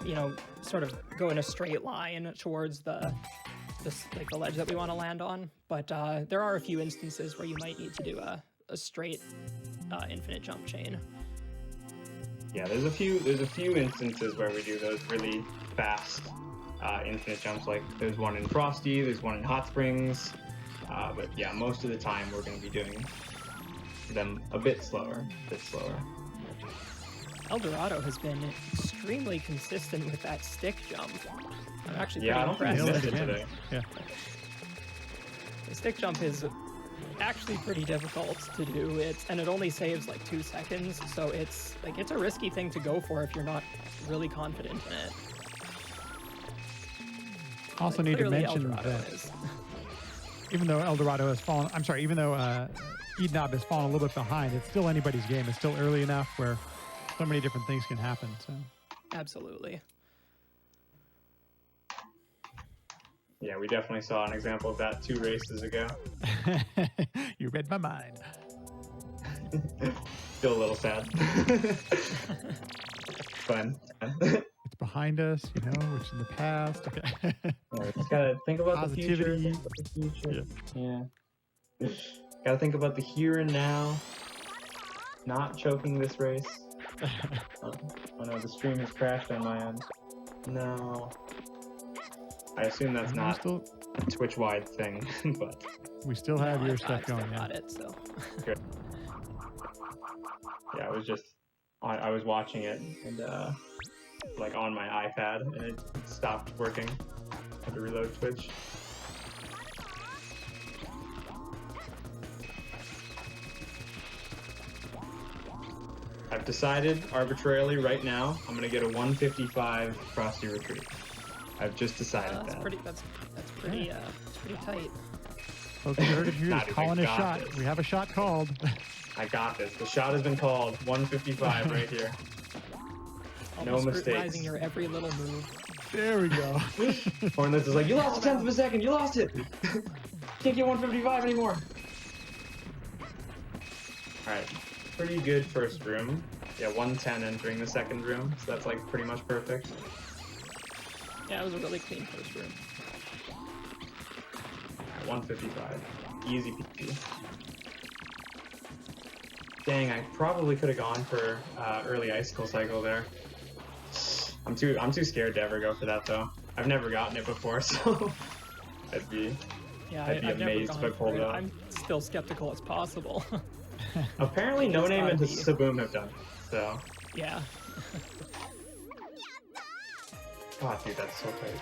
Speaker 2: you know, sort of go in a straight line towards the ledge that we want to land on. But there are a few instances where you might need to do a straight infinite jump chain.
Speaker 3: Yeah, there's a few instances where we do those really fast infinite jumps. Like there's one in Frosty, there's one in Hot Springs, but yeah, most of the time we're going to be doing them a bit slower.
Speaker 2: Eldorado has been extremely consistent with that stick jump. I'm actually
Speaker 3: Yeah, I
Speaker 2: pretty
Speaker 3: don't think
Speaker 2: impressed.
Speaker 3: he missed it today.
Speaker 1: Yeah.
Speaker 2: The stick jump is actually pretty difficult to do. And it only saves like 2 seconds, so it's a risky thing to go for if you're not really confident in it.
Speaker 1: Also
Speaker 2: Like,
Speaker 1: need to
Speaker 2: clearly
Speaker 1: mention
Speaker 2: Eldorado
Speaker 1: that
Speaker 2: is.
Speaker 1: even though Eldorado has fallen, even though eednob has fallen a little bit behind, it's still anybody's game. It's still early enough where so many different things can happen. So
Speaker 2: Absolutely.
Speaker 3: Yeah, we definitely saw an example of that 2 races ago.
Speaker 1: you read my mind.
Speaker 3: Still a little sad. Fun.
Speaker 1: It's behind us, you know, which in the past. Okay.
Speaker 3: Just gotta think about
Speaker 1: Positivity.
Speaker 3: the future. Yeah. Gotta think about the here and now. Not choking this race. Oh no, the stream has crashed on my end. No. I assume that's not a Twitch-wide thing, but
Speaker 1: We still have
Speaker 2: No,
Speaker 1: your
Speaker 2: I've
Speaker 1: stuff
Speaker 2: still
Speaker 1: going.
Speaker 2: got
Speaker 1: Yeah.
Speaker 2: it, so.
Speaker 3: good. Yeah, I was watching it, and like on my iPad, and it stopped working. Had to reload Twitch. I've decided arbitrarily right now I'm gonna get a 155 Frosty Retreat. I've just decided
Speaker 2: that's
Speaker 3: that.
Speaker 2: That's pretty tight.
Speaker 1: Folks, you heard it here.
Speaker 3: Not
Speaker 1: He's calling
Speaker 3: even
Speaker 1: a
Speaker 3: got
Speaker 1: shot.
Speaker 3: this.
Speaker 1: We have a shot called.
Speaker 3: I got this. The shot has been called. 155 right here. No mistakes.
Speaker 2: Scrutinizing your every little move.
Speaker 1: There we go.
Speaker 3: Hornless is like, you lost a tenth of a second. You lost it. Can't get 155 anymore. All right. Pretty good first room. Yeah, 110 entering the second room. So that's like pretty much perfect.
Speaker 2: Yeah, it was a really clean first room.
Speaker 3: All right, 155. Easy peasy. Dang, I probably could have gone for early icicle cycle there. I'm too scared to ever go for that though. I've never gotten it before, so I'd be amazed if I pulled it off.
Speaker 2: I'm still skeptical it's possible.
Speaker 3: Apparently, No Name and Saboom have done it, so.
Speaker 2: Yeah.
Speaker 3: God, dude, that's so tight.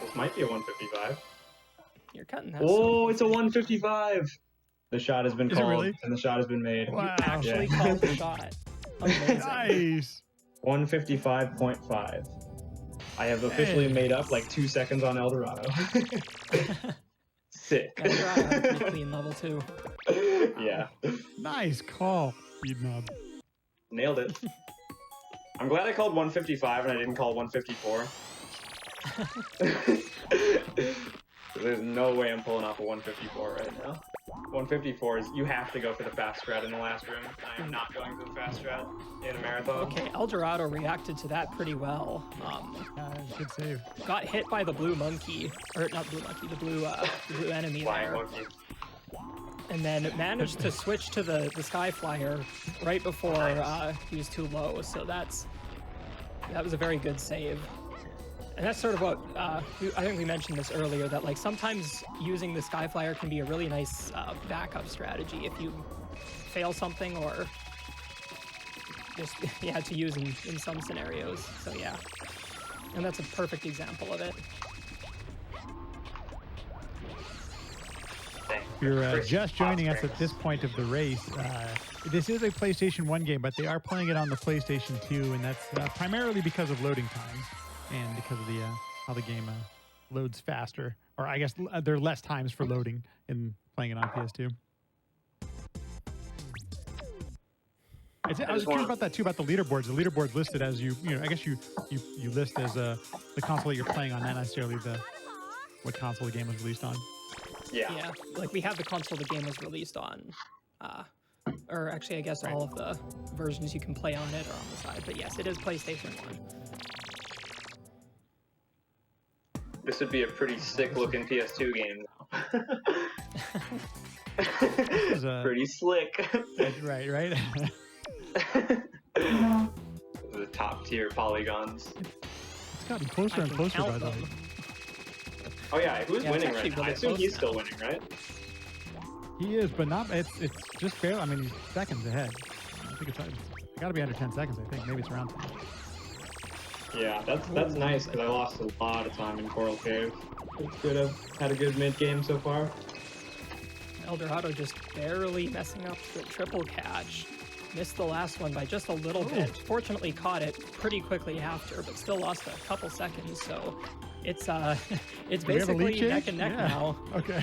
Speaker 3: This might be a 155.
Speaker 2: You're cutting that.
Speaker 3: Oh, it's a 155! The shot has been
Speaker 1: Is it
Speaker 3: called,
Speaker 1: really?
Speaker 3: and the shot has been made.
Speaker 1: Wow.
Speaker 2: Actually called the shot. Amazing.
Speaker 1: Nice.
Speaker 3: 155.5. I have officially made up like 2 seconds on Eldorado. Sick.
Speaker 2: Yeah, you're on a pretty clean level too.
Speaker 3: Yeah.
Speaker 1: Nice call, eednob.
Speaker 3: Nailed it. I'm glad I called 155 and I didn't call 154. There's no way I'm pulling off a 154 right now. 154 is, you have to go for the fast strat in the last room. I am not going for the fast strat in a marathon.
Speaker 2: Okay, Eldorado reacted to that pretty well.
Speaker 1: Good save.
Speaker 2: Got hit by the blue monkey, or not blue monkey, the blue enemy
Speaker 3: Flying
Speaker 2: there.
Speaker 3: monkey.
Speaker 2: And then managed to switch to the Sky Flyer right before he was too low. So that was a very good save. And that's sort of what I think we mentioned this earlier, that like sometimes using the Sky Flyer can be a really nice backup strategy if you fail something or just to use in some scenarios. So yeah, and that's a perfect example of it.
Speaker 1: If you're just joining us at this point of the race, this is a PlayStation 1 game, but they are playing it on the PlayStation 2, and that's primarily because of loading times and because of the how the game loads faster. Or I guess there are less times for loading in playing it on PS2. I was curious about that too, about the leaderboards. The leaderboard's listed as you I guess you list as the console that you're playing on, not necessarily what console the game was released on.
Speaker 2: Yeah, like we have the console the game was released on, or actually I guess all of the versions you can play on it are on the side, but yes, it is PlayStation 1.
Speaker 3: This would be a pretty sick looking PS2 game. Pretty slick.
Speaker 1: Right.
Speaker 3: The top tier polygons.
Speaker 1: It's gotten closer and closer, by the way.
Speaker 3: Oh yeah, who's winning right now? I assume he's still winning, right?
Speaker 1: He is, but not. It's just barely. I mean, he's seconds ahead. I think it's got to be under 10 seconds. I think maybe it's around 10.
Speaker 3: Yeah, that's nice because I lost a lot of time in Coral Cave. Could have had a good mid game so far.
Speaker 2: Eldorado just barely messing up the triple catch. Missed the last one by just a little bit. Fortunately caught it pretty quickly after, but still lost a couple seconds. So it's basically neck and neck now.
Speaker 1: Okay.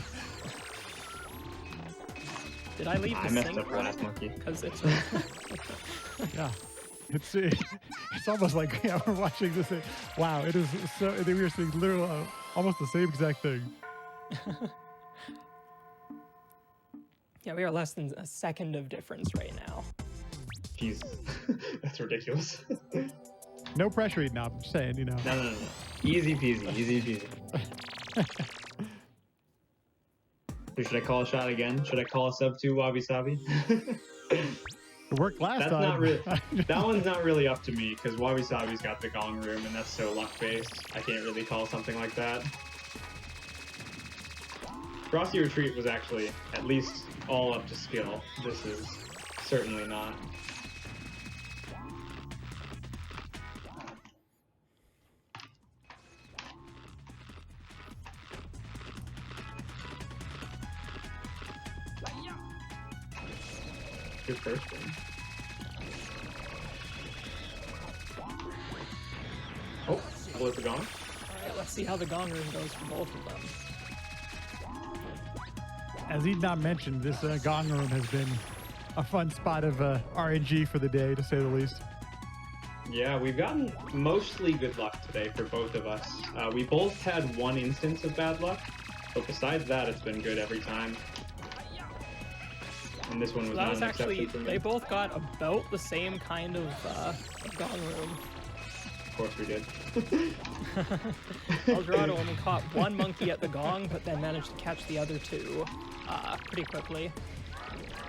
Speaker 2: Did I leave the
Speaker 3: I messed
Speaker 2: sync
Speaker 3: up last monkey.
Speaker 2: because it's
Speaker 1: Yeah. It's almost like we're watching this. Wow, it is so. We are seeing literally almost the same exact thing.
Speaker 2: Yeah, we are less than a second of difference right now.
Speaker 3: Jeez, that's ridiculous.
Speaker 1: No pressure, eednob. I'm just saying,
Speaker 3: No. Easy peasy, easy peasy. So should I call a shot again? Should I call a sub 2 Wabi Sabi?
Speaker 1: It worked last
Speaker 3: That's
Speaker 1: time.
Speaker 3: not really. That one's not really up to me because Wabi Sabi's got the gong room, and that's so luck based. I can't really call something like that. Frosty Retreat was actually at least all up to skill. This is certainly not. Good first one. Oh, double with the gong.
Speaker 2: Alright, let's see how the gong room goes for both of them.
Speaker 1: As eednob mentioned, this gong room has been a fun spot of RNG for the day, to say the least.
Speaker 3: Yeah, we've gotten mostly good luck today for both of us. We both had one instance of bad luck, but besides that, it's been good every time. And this one was
Speaker 2: So that
Speaker 3: not
Speaker 2: was
Speaker 3: an
Speaker 2: actually,
Speaker 3: exception for me.
Speaker 2: they both got about the same kind of gong room.
Speaker 3: Of course we did.
Speaker 2: Eldorado only caught one monkey at the gong, but then managed to catch the other two pretty quickly.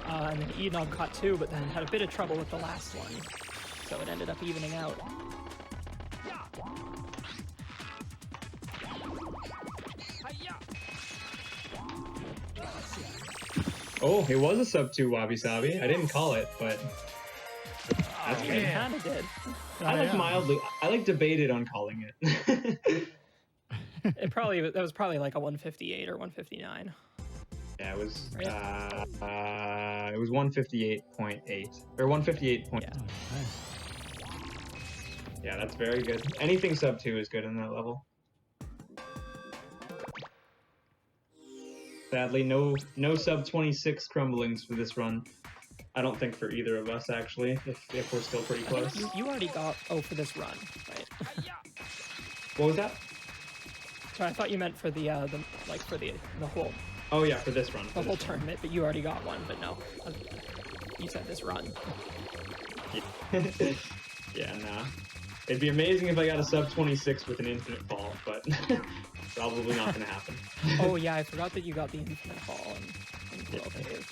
Speaker 2: And then eednob caught two, but then had a bit of trouble with the last one. So it ended up evening out.
Speaker 3: Oh, it was a sub 2 Wabi Sabi. I didn't call it, but that's
Speaker 2: You
Speaker 3: good.
Speaker 2: kind of did.
Speaker 3: I like mildly. I like debated on calling it.
Speaker 2: That was probably like a 158 or 159.
Speaker 3: Yeah, it was.
Speaker 2: Right.
Speaker 3: It was 158.8 or 158.
Speaker 2: Yeah.
Speaker 3: Yeah, that's very good. Anything sub 2 is good in that level. Sadly, no sub 26 crumblings for this run. I don't think for either of us, actually, if we're still pretty close.
Speaker 2: You already got for this run, right?
Speaker 3: What was that?
Speaker 2: So I thought you meant for the whole
Speaker 3: Oh yeah, for this run.
Speaker 2: the whole tournament, but you already got one. But no, you said this run.
Speaker 3: Yeah, nah. It'd be amazing if I got a sub 26 with an infinite fall, but probably not gonna happen.
Speaker 2: Oh yeah, I forgot that you got the infinite fall and Glow Cave.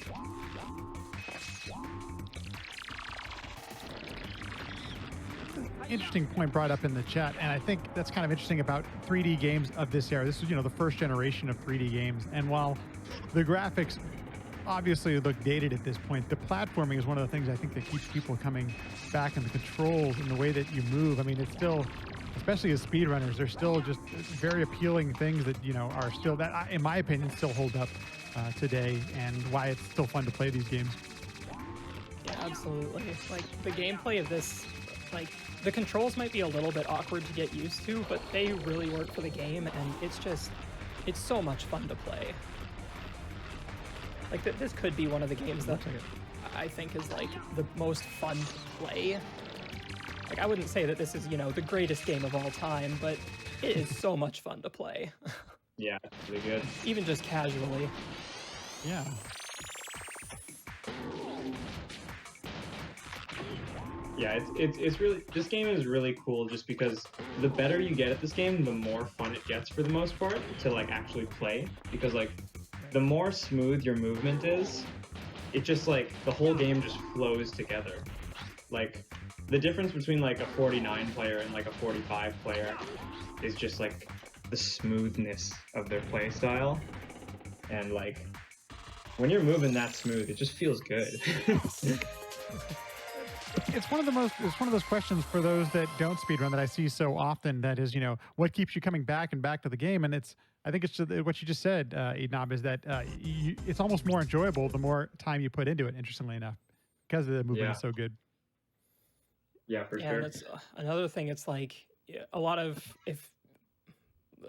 Speaker 1: Interesting point brought up in the chat, and I think that's kind of interesting about 3D games of this era. This is, the first generation of 3D games, and while the graphics obviously look dated at this point, the platforming is one of the things I think that keeps people coming back, and the controls and the way that you move. I mean, it's still, especially as speedrunners, they're still just very appealing things that, are still, that, in my opinion, still hold up today, and why it's still fun to play these games.
Speaker 2: Yeah, absolutely. Like the gameplay of this, like the controls might be a little bit awkward to get used to, but they really work for the game, and it's so much fun to play. Like this could be one of the games that I think is like the most fun to play. Like I wouldn't say that this is, the greatest game of all time, but it is so much fun to play.
Speaker 3: Yeah, really good.
Speaker 2: Even just casually.
Speaker 1: Yeah.
Speaker 3: Yeah, it's really, this game is really cool just because the better you get at this game, the more fun it gets for the most part to like actually play, because like the more smooth your movement is, it just like the whole game just flows together. Like the difference between like a 49 player and like a 45 player is just like the smoothness of their play style, and like when you're moving that smooth, it just feels good.
Speaker 1: It's one of those questions for those that don't speedrun that I see so often, that is, what keeps you coming back and back to the game? And I think it's what you just said, eednob, is that it's almost more enjoyable the more time you put into it, interestingly enough, because the movement is so good.
Speaker 3: Yeah, for
Speaker 2: Yeah,
Speaker 3: sure.
Speaker 2: and that's another thing. It's like a lot of, if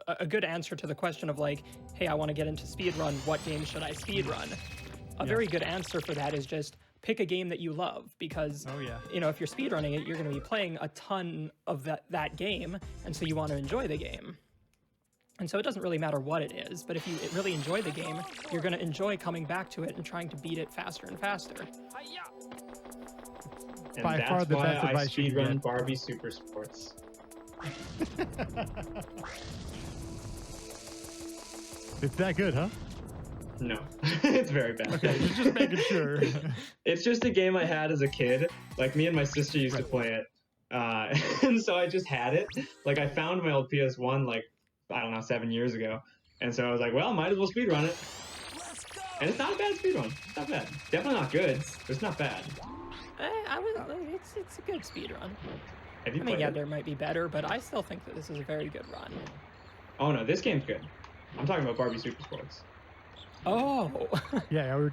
Speaker 2: a good answer to the question of like, hey, I want to get into speedrun, what game should I speedrun? A very good answer for that is just pick a game that you love, because if you're speedrunning it, you're going to be playing a ton of that game, and so you want to enjoy the game. And so it doesn't really matter what it is, but if you really enjoy the game, you're going to enjoy coming back to it and trying to beat it faster and faster.
Speaker 3: And
Speaker 1: By
Speaker 3: that's
Speaker 1: far the
Speaker 3: why
Speaker 1: best
Speaker 3: I
Speaker 1: advice you can
Speaker 3: speedrun
Speaker 1: get.
Speaker 3: Barbie Super Sports.
Speaker 1: It's that good, huh?
Speaker 3: No, it's very bad.
Speaker 1: Okay, just making sure.
Speaker 3: It's just a game I had as a kid. Like me and my sister used to play it, and so I just had it. Like I found my old PS1 like, I don't know, 7 years ago, and so I was like, well, might as well speedrun it. And it's not a bad speedrun. It's not bad. Definitely not good, but it's not bad.
Speaker 2: It's a good speedrun.
Speaker 3: Have you
Speaker 2: I mean,
Speaker 3: played
Speaker 2: yeah,
Speaker 3: it?
Speaker 2: there might be better, but I still think that this is a very good run.
Speaker 3: Oh no, this game's good. I'm talking about Barbie Super Sports.
Speaker 2: Oh.
Speaker 1: Yeah, we're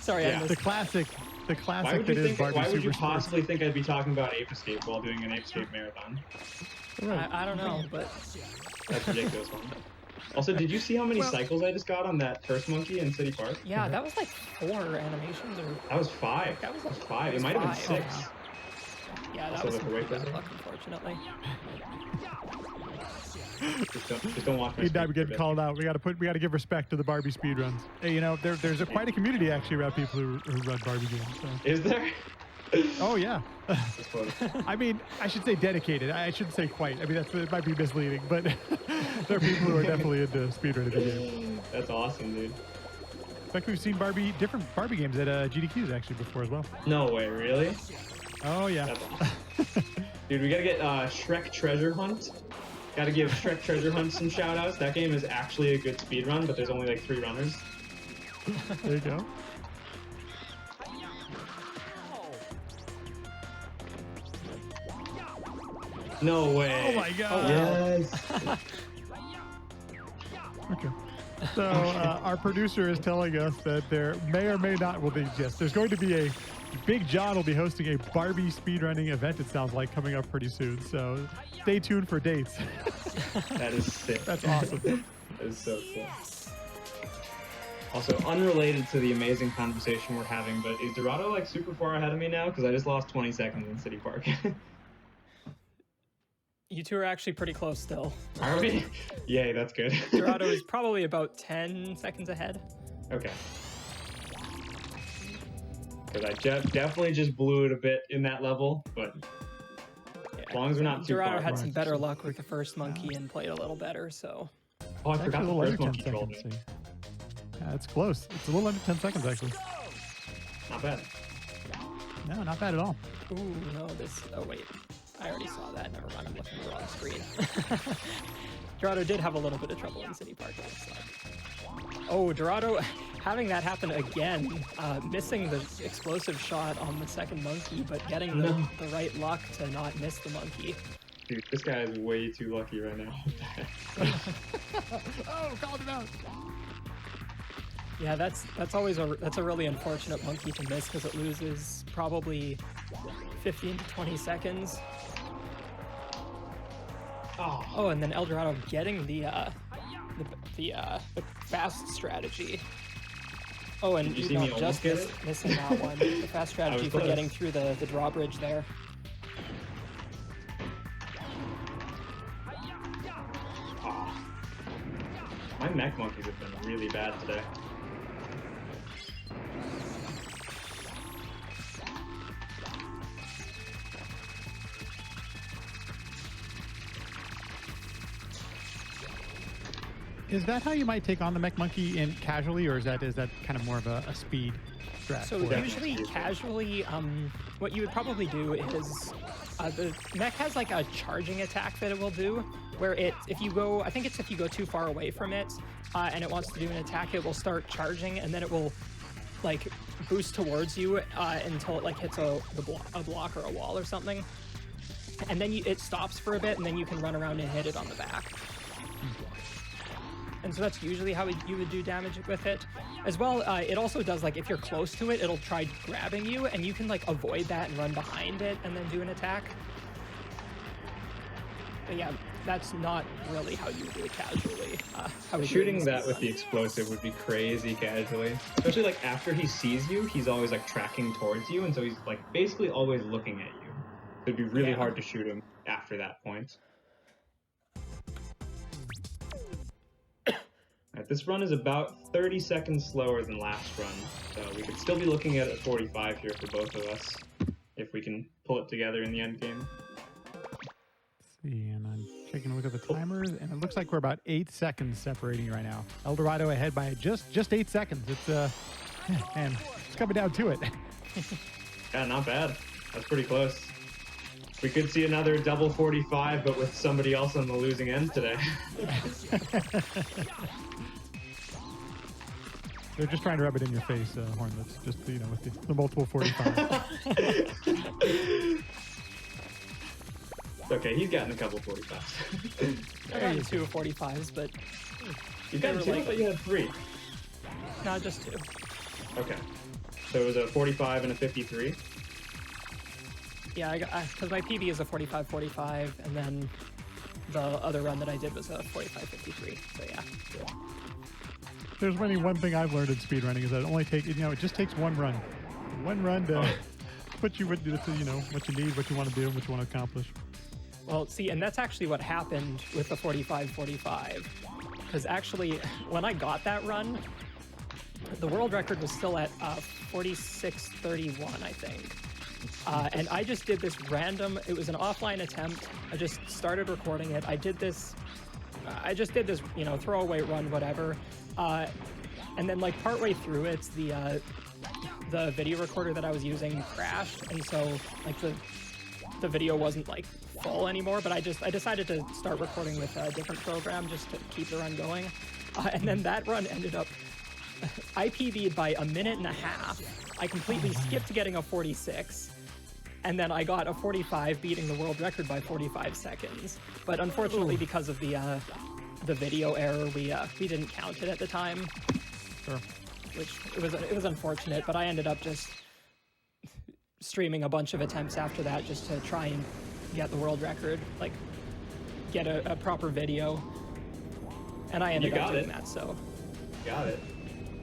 Speaker 2: Sorry,
Speaker 3: Yeah.
Speaker 2: I
Speaker 1: the
Speaker 2: missed.
Speaker 1: classic. The
Speaker 3: Why
Speaker 1: classic
Speaker 3: would
Speaker 1: that
Speaker 3: you
Speaker 1: is
Speaker 3: think?
Speaker 1: Barbie
Speaker 3: Why would you
Speaker 1: Super Sports.
Speaker 3: possibly think I'd be talking about Ape Escape while doing an Ape Escape marathon?
Speaker 2: I don't know, but
Speaker 3: That's ridiculous. One. Also, did you see how many
Speaker 1: Well-
Speaker 3: cycles I just got on that first monkey in City Park?
Speaker 2: yeah, that was like 4 animations or.
Speaker 3: That was 5.
Speaker 2: That was
Speaker 3: 5.
Speaker 2: it was
Speaker 3: It might have been
Speaker 2: 5,
Speaker 3: 6.
Speaker 2: Yeah, that
Speaker 3: Also,
Speaker 2: was
Speaker 3: look
Speaker 2: some
Speaker 3: away
Speaker 2: pretty
Speaker 3: for
Speaker 2: bad
Speaker 3: a
Speaker 2: luck, unfortunately.
Speaker 3: Just don't watch my
Speaker 1: Eednob
Speaker 3: screen for a
Speaker 1: getting
Speaker 3: bit.
Speaker 1: called out. We got to give respect to the Barbie speedruns. Hey, you know, there's quite a community actually around people who run Barbie games. So.
Speaker 3: Is there?
Speaker 1: Oh yeah.
Speaker 3: That's funny.
Speaker 1: I mean, I should say dedicated. I shouldn't say quite. I mean, it might be misleading, but there are people who are definitely into speedrunning the game.
Speaker 3: That's awesome, dude.
Speaker 1: In fact, we've seen different Barbie games at GDQs actually before as well.
Speaker 3: No way, really?
Speaker 1: Oh yeah.
Speaker 3: That's awesome. Dude, we gotta get Shrek Treasure Hunt. Gotta give Shrek Treasure Hunt some shout outs. That game is actually a good speed run, but there's only like 3 runners.
Speaker 1: There you go.
Speaker 3: No way.
Speaker 1: Oh my god.
Speaker 3: Yes.
Speaker 1: Okay. So our producer is telling us that there may or may not, there's going to be a Big John will be hosting a Barbie speedrunning event, it sounds like, coming up pretty soon. So stay tuned for dates.
Speaker 3: That is sick.
Speaker 1: That's awesome.
Speaker 3: That is so cool. Also, unrelated to the amazing conversation we're having, but is Dorado like super far ahead of me now? Because I just lost 20 seconds in City Park.
Speaker 2: You two are actually pretty close still.
Speaker 3: Are we? Yay, that's good.
Speaker 2: Dorado is probably about 10 seconds ahead.
Speaker 3: Okay. Because I definitely just blew it a bit in that level, but as long as we're not too
Speaker 2: Dorado
Speaker 3: far.
Speaker 2: had some better luck with the first monkey and played a little better, so.
Speaker 3: Oh, I
Speaker 1: Actually,
Speaker 3: forgot
Speaker 1: a
Speaker 3: the
Speaker 1: little
Speaker 3: first
Speaker 1: under 10
Speaker 3: monkey trolled
Speaker 1: seconds.
Speaker 3: me.
Speaker 1: Yeah, it's close. It's a little under 10 seconds, actually.
Speaker 3: Not bad.
Speaker 1: No, not bad at all.
Speaker 2: Ooh, no, this. Oh, wait. I already saw that. Never mind, I'm looking at the wrong screen. Dorado did have a little bit of trouble in City Park, it looks like. Oh, Dorado having that happen again, missing the explosive shot on the second monkey, but getting the right luck to not miss the monkey.
Speaker 3: Dude, this guy is way too lucky right now.
Speaker 1: Oh, called him out.
Speaker 2: Yeah, that's always a really unfortunate monkey to miss because it loses probably 15 to 20 seconds. Oh, and then Eldorado getting the fast strategy. Oh, and
Speaker 3: Did you see me
Speaker 2: Eednob
Speaker 3: almost
Speaker 2: just
Speaker 3: get it?
Speaker 2: missing that one. The fast strategy for
Speaker 3: close.
Speaker 2: getting through the drawbridge there.
Speaker 3: Oh. My mech monkeys have been really bad today.
Speaker 1: Is that how you might take on the mech monkey in casually, or is that kind of more of a speed strat?
Speaker 2: So
Speaker 1: for it?
Speaker 2: usually, casually, what you would probably do is the mech has like a charging attack that it will do, where if you go too far away from it, and it wants to do an attack, it will start charging, and then it will like boost towards you until it like hits a block or a wall or something, and then it stops for a bit, and then you can run around and hit it on the back. And so that's usually how you would do damage with it. As well, it also does, like, if you're close to it, it'll try grabbing you, and you can, like, avoid that and run behind it and then do an attack. But yeah, that's not really how you would do it casually.
Speaker 3: Shooting that with the explosive would be crazy casually. Especially, like, after he sees you, he's always, like, tracking towards you, and so he's, like, basically always looking at you. It'd be really hard to shoot him after that point. Alright, this run is about 30 seconds slower than last run, so we could still be looking at a 45 here for both of us, if we can pull it together in the end game.
Speaker 1: Let's see, and I'm taking a look at the timers, and it looks like we're about 8 seconds separating right now. Eldorado ahead by just 8 seconds. It's man, it's coming down to it.
Speaker 3: Yeah, not bad. That's pretty close. We could see another double 45, but with somebody else on the losing end today.
Speaker 1: They're just trying to rub it in your face, Hornlets, just, you know, with the multiple 45.
Speaker 3: Okay, he's gotten a couple 45s.
Speaker 2: I got 2 45s, but
Speaker 3: You got
Speaker 2: were
Speaker 3: 2,
Speaker 2: like-
Speaker 3: but you had 3.
Speaker 2: No, just 2.
Speaker 3: Okay. So it was a 45 and a 53.
Speaker 2: Yeah, because my PB is a 45-45, and then the other run that I did was a 45-53. So yeah.
Speaker 1: There's only one thing I've learned in speedrunning is that it just takes one run. One run to put you with, what you need, what you want to do, what you want to accomplish.
Speaker 2: Well, see, and that's actually what happened with the 45-45. Because actually, when I got that run, the world record was still at 46-31, I think. And I just did this random, it was an offline attempt. I just started recording it. I just did this, throwaway run, whatever. And then like partway through it, the video recorder that I was using crashed. And so like the video wasn't like full anymore, but I decided to start recording with a different program just to keep the run going. And then that run ended up, I PB'd by a minute and a half. I completely skipped getting a 46. And then I got a 45, beating the world record by 45 seconds. But unfortunately, because of the video error, we didn't count it at the time.
Speaker 1: Sure.
Speaker 2: Which it was unfortunate, but I ended up just streaming a bunch of attempts after that just to try and get the world record, like get a proper video. And I ended up doing that, so.
Speaker 3: Got it.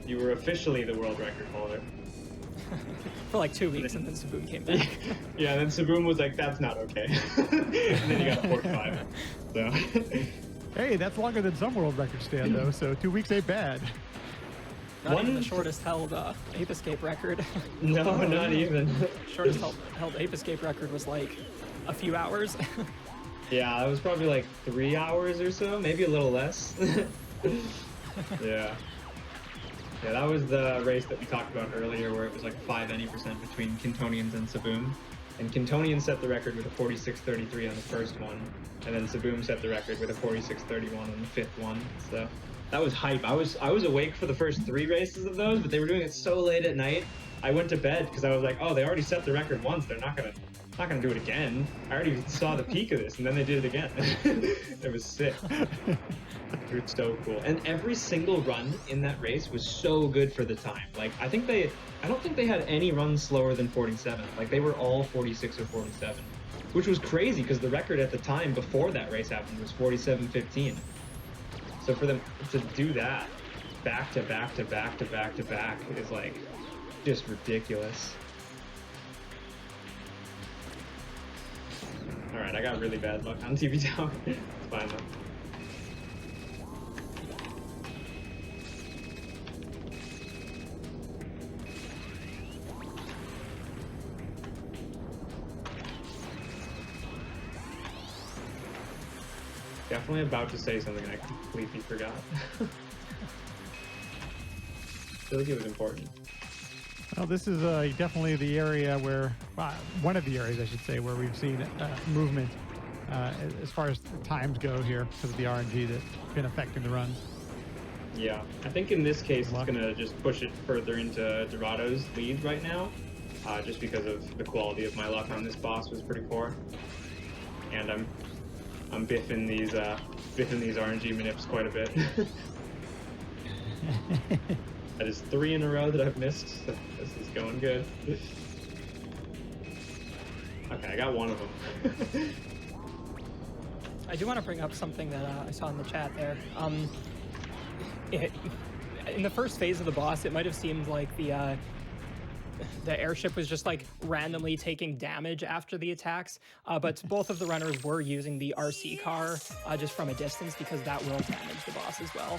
Speaker 3: You were officially the world record holder.
Speaker 2: For like 2 weeks, and then Saboom came back.
Speaker 3: Yeah, and then Saboom was like, that's not okay. And then you got a 45. So.
Speaker 1: Hey, that's longer than some world records stand, though, so 2 weeks ain't bad.
Speaker 2: Not even the shortest held Ape Escape record.
Speaker 3: No, not even.
Speaker 2: Shortest held Ape Escape record was like a few hours.
Speaker 3: Yeah, it was probably like 3 hours or so, maybe a little less. Yeah. Yeah, that was the race that we talked about earlier where it was like 5% between Kintonians and Saboom. And Kintonian set the record with a 46.33 on the first one, and then Saboom set the record with a 46.31 on the fifth one. So that was hype. I was awake for the first 3 races of those, but they were doing it so late at night. I went to bed because I was like, oh, they already set the record once. They're not gonna do it again. I already saw the peak of this, and then they did it again. It was sick. It was so cool. And every single run in that race was so good for the time. Like, I don't think they had any runs slower than 47. Like, they were all 46 or 47, which was crazy because the record at the time before that race happened was 47.15. So for them to do that back to back to back to back to back is like just ridiculous. All right, I got really bad luck on TV Tower. It's fine though. Definitely about to say something I completely forgot. I feel like it was important.
Speaker 1: Well, this is definitely the area where, one of the areas I should say, where we've seen movement as far as times go here because of the RNG that's been affecting the runs.
Speaker 3: Yeah, I think in this case it's gonna just push it further into Dorado's lead right now, just because of the quality of my luck on this boss was pretty poor, and I'm biffing these RNG manips quite a bit. That is 3 in a row that I've missed, so this is going good. Okay, I got one of them.
Speaker 2: I do want to bring up something that I saw in the chat there. In the first phase of the boss, it might have seemed like the airship was just like randomly taking damage after the attacks, but both of the runners were using the RC car just from a distance because that will damage the boss as well.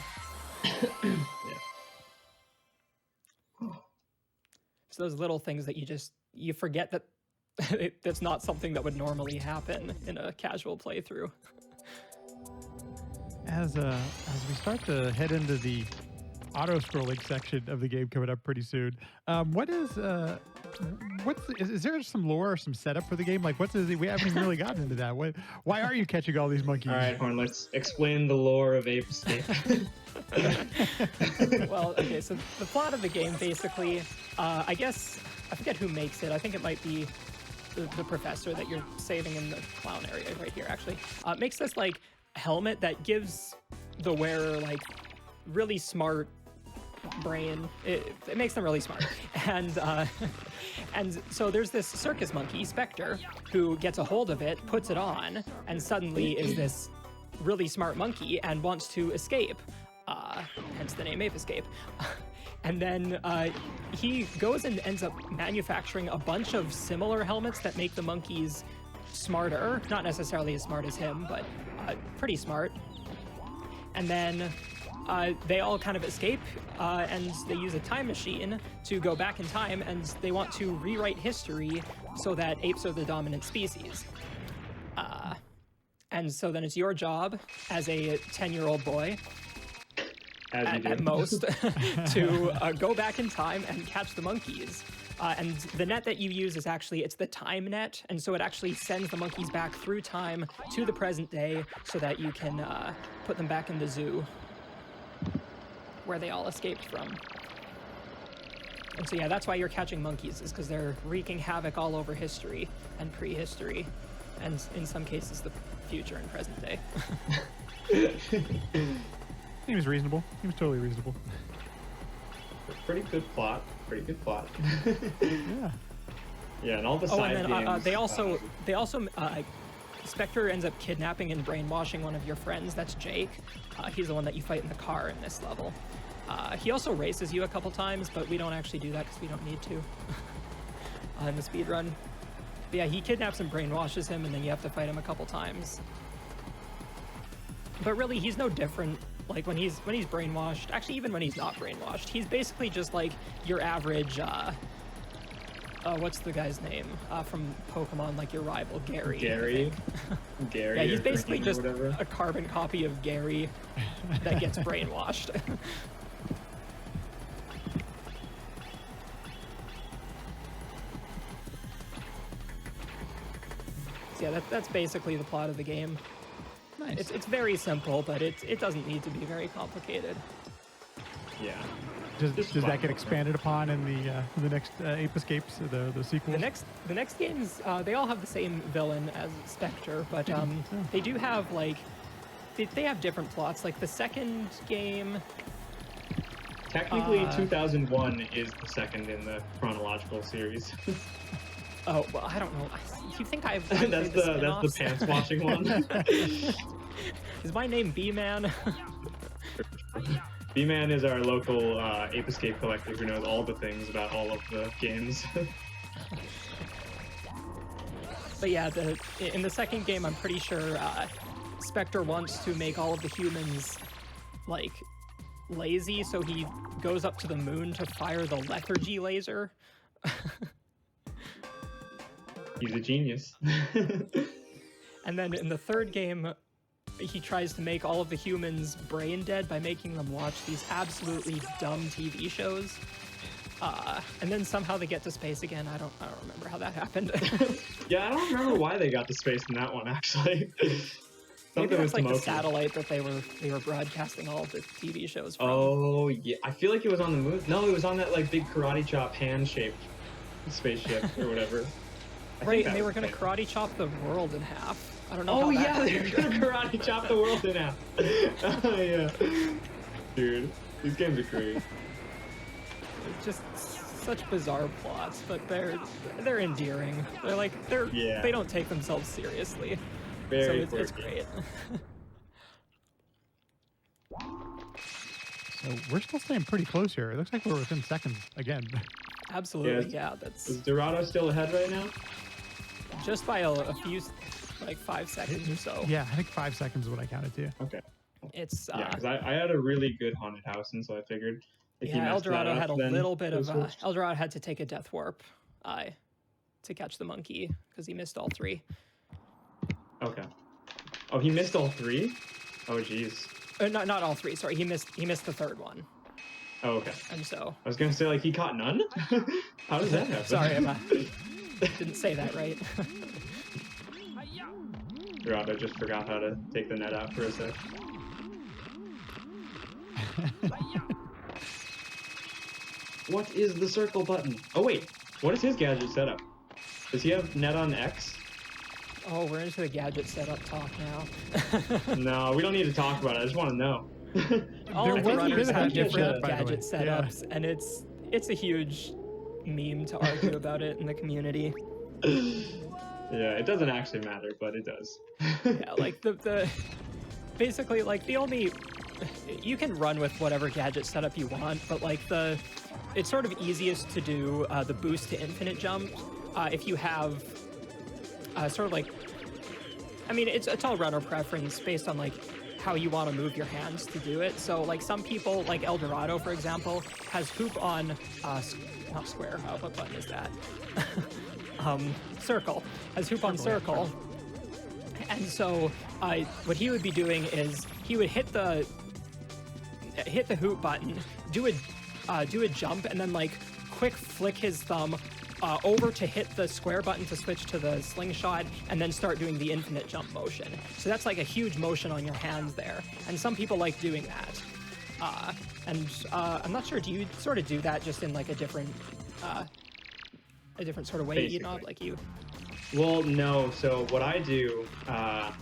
Speaker 3: Yeah.
Speaker 2: So those little things that you forget that that's not something that would normally happen in a casual playthrough.
Speaker 1: As we start to head into the auto-scrolling section of the game coming up pretty soon, is there some lore or some setup for the game? Like, we haven't even really gotten into that. Why are you catching all these monkeys?
Speaker 3: All right, Horn, let's explain the lore of Ape Escape.
Speaker 2: Well, okay, so the plot of the game basically, I guess, I forget who makes it. I think it might be the professor that you're saving in the clown area right here, actually. Makes this, like, helmet that gives the wearer, like, really smart brain. It makes them really smart. And so there's this circus monkey, Spectre, who gets a hold of it, puts it on, and suddenly is this really smart monkey and wants to escape. Hence the name Ape Escape. And then he goes and ends up manufacturing a bunch of similar helmets that make the monkeys smarter. Not necessarily as smart as him, but pretty smart. And then they all kind of escape, and they use a time machine to go back in time, and they want to rewrite history so that apes are the dominant species. And so then it's your job as a 10-year-old boy, at most, to go back in time and catch the monkeys. And the net that you use is actually, it's the time net, and so it actually sends the monkeys back through time to the present day so that you can put them back in the zoo where they all escaped from. And so yeah, that's why you're catching monkeys, is because they're wreaking havoc all over history and prehistory, and in some cases the future and present day.
Speaker 1: He was reasonable. He was totally reasonable.
Speaker 3: Pretty good plot. Pretty good plot.
Speaker 1: Yeah.
Speaker 3: Yeah, and all the side
Speaker 2: and then
Speaker 3: games.
Speaker 2: they also Spectre ends up kidnapping and brainwashing one of your friends. That's Jake. He's the one that you fight in the car in this level. He also races you a couple times, but we don't actually do that because we don't need to in the speedrun. But yeah, he kidnaps and brainwashes him, and then you have to fight him a couple times. But really, he's no different. Like when he's brainwashed, actually even when he's not brainwashed, he's basically just like your average, what's the guy's name from Pokemon, like your rival, Gary.
Speaker 3: Gary? Gary.
Speaker 2: Yeah, he's basically
Speaker 3: Ricky,
Speaker 2: just
Speaker 3: whatever.
Speaker 2: a carbon copy of Gary that gets brainwashed. So yeah, that's basically the plot of the game.
Speaker 1: Nice.
Speaker 2: It's very simple, but it doesn't need to be very complicated.
Speaker 3: Yeah.
Speaker 1: Does that get expanded upon in the next Ape Escapes, the sequels?
Speaker 2: The next games, they all have the same villain as Spectre, but they do have like they have different plots. Like the second game.
Speaker 3: Technically, 2001 is the second in the chronological series.
Speaker 2: Oh well, I don't know. You think I've
Speaker 3: that's the pants washing one.
Speaker 2: Is my name B-Man?
Speaker 3: B-Man is our local Ape Escape collector who knows all the things about all of the games.
Speaker 2: But yeah, in the second game, I'm pretty sure Spectre wants to make all of the humans like lazy, so he goes up to the moon to fire the lethargy laser.
Speaker 3: He's a genius.
Speaker 2: And then in the third game, he tries to make all of the humans brain dead by making them watch these absolutely dumb TV shows. And then somehow they get to space again. I don't remember how that happened.
Speaker 3: Yeah, I don't remember why they got to space in that one, actually.
Speaker 2: Maybe
Speaker 3: was
Speaker 2: that's like the
Speaker 3: Tomoki.
Speaker 2: satellite that they were broadcasting all of the TV shows from.
Speaker 3: Oh, yeah. I feel like it was on the moon. No, it was on that like big karate chop hand-shaped spaceship or whatever.
Speaker 2: Right, and they were going to karate chop the world in half. I don't know.
Speaker 3: Oh,
Speaker 2: how
Speaker 3: yeah,
Speaker 2: that
Speaker 3: they were going to karate chop the world in half. Oh, yeah. Dude, these games are great.
Speaker 2: Just such bizarre plots, but they're endearing. They're like
Speaker 3: Yeah.
Speaker 2: they don't take themselves seriously.
Speaker 3: Very
Speaker 2: so it's
Speaker 3: quirky.
Speaker 2: great.
Speaker 1: So we're still staying pretty close here. It looks like we're within seconds again.
Speaker 2: Absolutely,
Speaker 3: Yeah.
Speaker 2: yeah. That's
Speaker 3: Is Dorado still ahead right now?
Speaker 2: just by a few, like 5 seconds or so.
Speaker 1: Yeah, I think 5 seconds is what I counted to.
Speaker 3: Okay.
Speaker 2: It's
Speaker 3: Yeah, because I had a really good haunted house, and so I figured if he
Speaker 2: yeah.
Speaker 3: messed that
Speaker 2: Eldorado
Speaker 3: up,
Speaker 2: had a
Speaker 3: then
Speaker 2: little bit
Speaker 3: it was
Speaker 2: of
Speaker 3: worse.
Speaker 2: Eldorado had to take a death warp, to catch the monkey because he missed all 3.
Speaker 3: Okay. Oh, he missed all 3? Oh, jeez.
Speaker 2: Not all 3. Sorry, he missed the third one,
Speaker 3: Oh, okay.
Speaker 2: and so
Speaker 3: I was gonna say like he caught none. How does that happen?
Speaker 2: sorry, didn't say that right.
Speaker 3: Dorado just forgot how to take the net out for a sec. What is the circle button? Oh wait, what is his gadget setup? Does he have net on X?
Speaker 2: Oh, we're into the gadget setup talk now.
Speaker 3: No, we don't need to talk about it. I just want to know.
Speaker 2: all
Speaker 1: There
Speaker 2: of the
Speaker 1: was a
Speaker 2: runners
Speaker 1: bit of
Speaker 2: have
Speaker 1: that
Speaker 2: different
Speaker 1: chat, by the way.
Speaker 2: gadget setups, and it's a huge meme to argue about it in the community.
Speaker 3: Yeah, it doesn't actually matter, but it does.
Speaker 2: Yeah, like the basically like the only you can run with whatever gadget setup you want, but like it's sort of easiest to do the boost to infinite jump if you have sort of like, I mean, it's all runner preference based on like how you want to move your hands to do it. So like some people, like Eldorado for example, has hoop on not square. What button is that? Circle. Has hoop on circle. And so what he would be doing is he would hit the hoop button, do a jump, and then like quick flick his thumb over to hit the square button to switch to the slingshot, and then start doing the infinite jump motion. So that's like a huge motion on your hands there, and some people like doing that. I'm not sure, do you sort of do that just in like a different sort of way, eednob, like you?
Speaker 3: Well, no. So what I do, I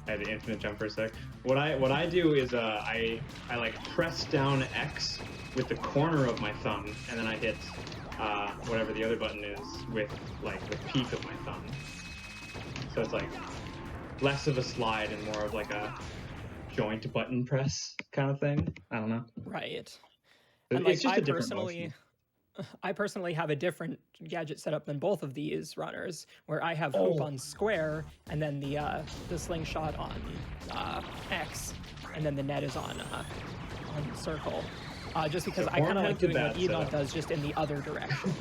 Speaker 3: had the infinite jump for a sec. What I do is I like press down X with the corner of my thumb, and then I hit whatever the other button is with like the peak of my thumb. So it's like less of a slide and more of like a joint button press kind of thing. I don't know.
Speaker 2: Right.
Speaker 3: It's
Speaker 2: And like
Speaker 3: just a different motion.
Speaker 2: I personally have a different gadget setup than both of these runners, where I have hoop on square, and then the slingshot on X, and then the net is on circle. Just because I kind of like doing what eednob does, just in the other direction.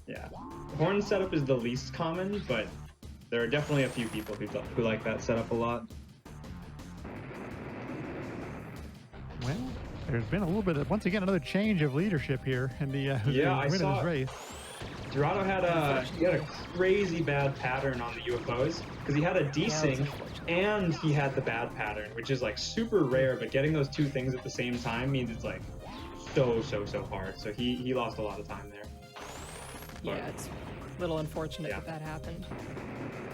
Speaker 3: Yeah, horn setup is the least common, but there are definitely a few people who like that setup a lot.
Speaker 1: Well, there's been a little bit of, once again, another change of leadership here in the
Speaker 3: I saw
Speaker 1: this race.
Speaker 3: Dorado had a crazy bad pattern on the UFOs because he had a desync and he had the bad pattern, which is like super rare, but getting those two things at the same time means it's like so hard. So he lost a lot of time there.
Speaker 2: Yeah, it's a little unfortunate that happened.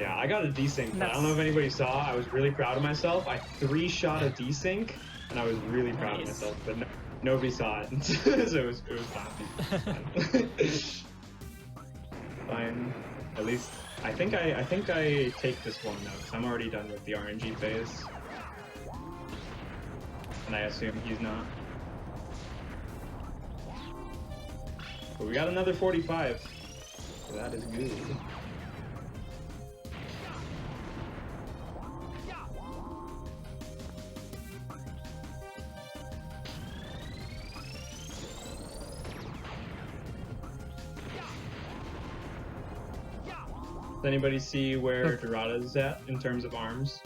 Speaker 3: Yeah, I got a desync, but I don't know if anybody saw. I was really proud of myself. I 3-shot a desync, and I was really proud of myself, but nobody saw it, so it was fine. Fine. At least I think I take this one now because I'm already done with the RNG phase, and I assume he's not. But we got another 45, so that is good. Does anybody see where Dorado's at in terms of arms?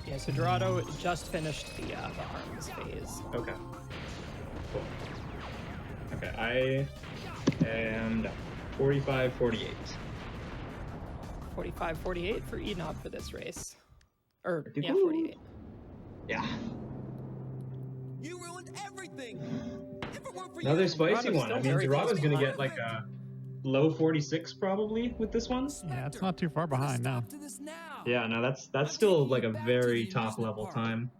Speaker 2: Yeah, so Dorado just finished the arms phase.
Speaker 3: Okay. Cool. Okay, I am 45-48.
Speaker 2: 45-48 for eednob for this race. Or, yeah,
Speaker 3: Woo.
Speaker 2: 48.
Speaker 3: Yeah.
Speaker 4: You ruined everything. If it weren't for
Speaker 3: Another
Speaker 4: you,
Speaker 3: spicy
Speaker 2: Dorado's
Speaker 3: one. I
Speaker 2: still
Speaker 3: mean,
Speaker 2: very
Speaker 3: Dorado's
Speaker 2: close
Speaker 3: gonna
Speaker 2: behind.
Speaker 3: get like a low 46 probably with this one.
Speaker 1: Yeah, it's not too far behind now.
Speaker 4: to this now.
Speaker 3: Yeah, no, that's still like a very top level time.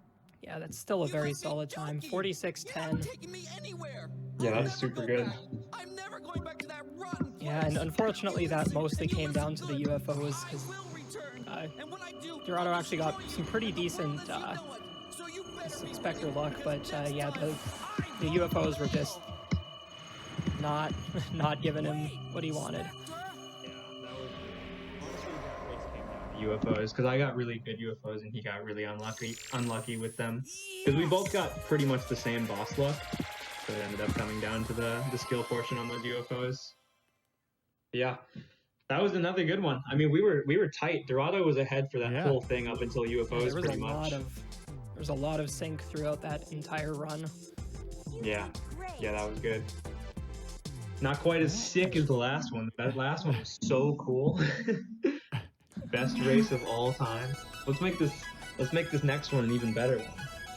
Speaker 2: Yeah, that's still a very solid time. 46-10.
Speaker 4: Taking me anywhere.
Speaker 3: Yeah,
Speaker 4: I'll
Speaker 3: that's
Speaker 4: never
Speaker 3: super
Speaker 4: go
Speaker 3: good.
Speaker 4: back. I'm never going back to that run.
Speaker 2: Yeah, and unfortunately that mostly came down to the UFOs, because
Speaker 4: Will return. And when I do,
Speaker 2: Dorado actually got some pretty decent
Speaker 4: so you better be
Speaker 2: Spectre luck, but yeah, the UFOs were just not giving him what he wanted.
Speaker 3: UFOs, because I got really good UFOs and he got really unlucky with them. Because we both got pretty much the same boss luck, so it ended up coming down to the skill portion on those UFOs. Yeah, that was another good one. I mean, we were tight. Dorado was ahead for that whole thing up until UFOs pretty much.
Speaker 2: There was a lot of sync throughout that entire run.
Speaker 3: Yeah, that was good. Not quite as sick as the last one. That last one was so cool. Best race of all time. Let's make this next one an even better one.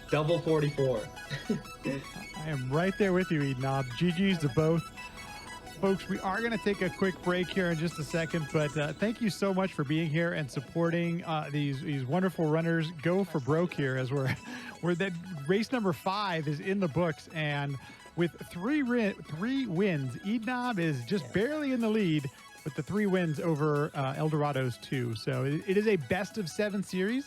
Speaker 3: Double 44.
Speaker 1: I am right there with you, eednob. GG's to both. folks, we are going to take a quick break here in just a second, but thank you so much for being here and supporting these wonderful runners. Go for broke here, as we're that race number 5 is in the books, and with three wins, eednob is just barely in the lead with the 3 wins over Eldorado's 2. So it is a best of 7 series.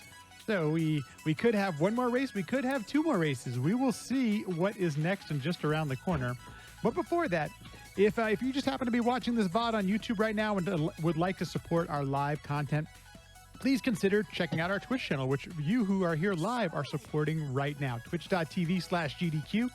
Speaker 1: So we could have one more race. We could have 2 more races. We will see what is next and just around the corner. But before that, if you just happen to be watching this VOD on YouTube right now and would like to support our live content, please consider checking out our Twitch channel, which you who are here live are supporting right now, twitch.tv/GDQ.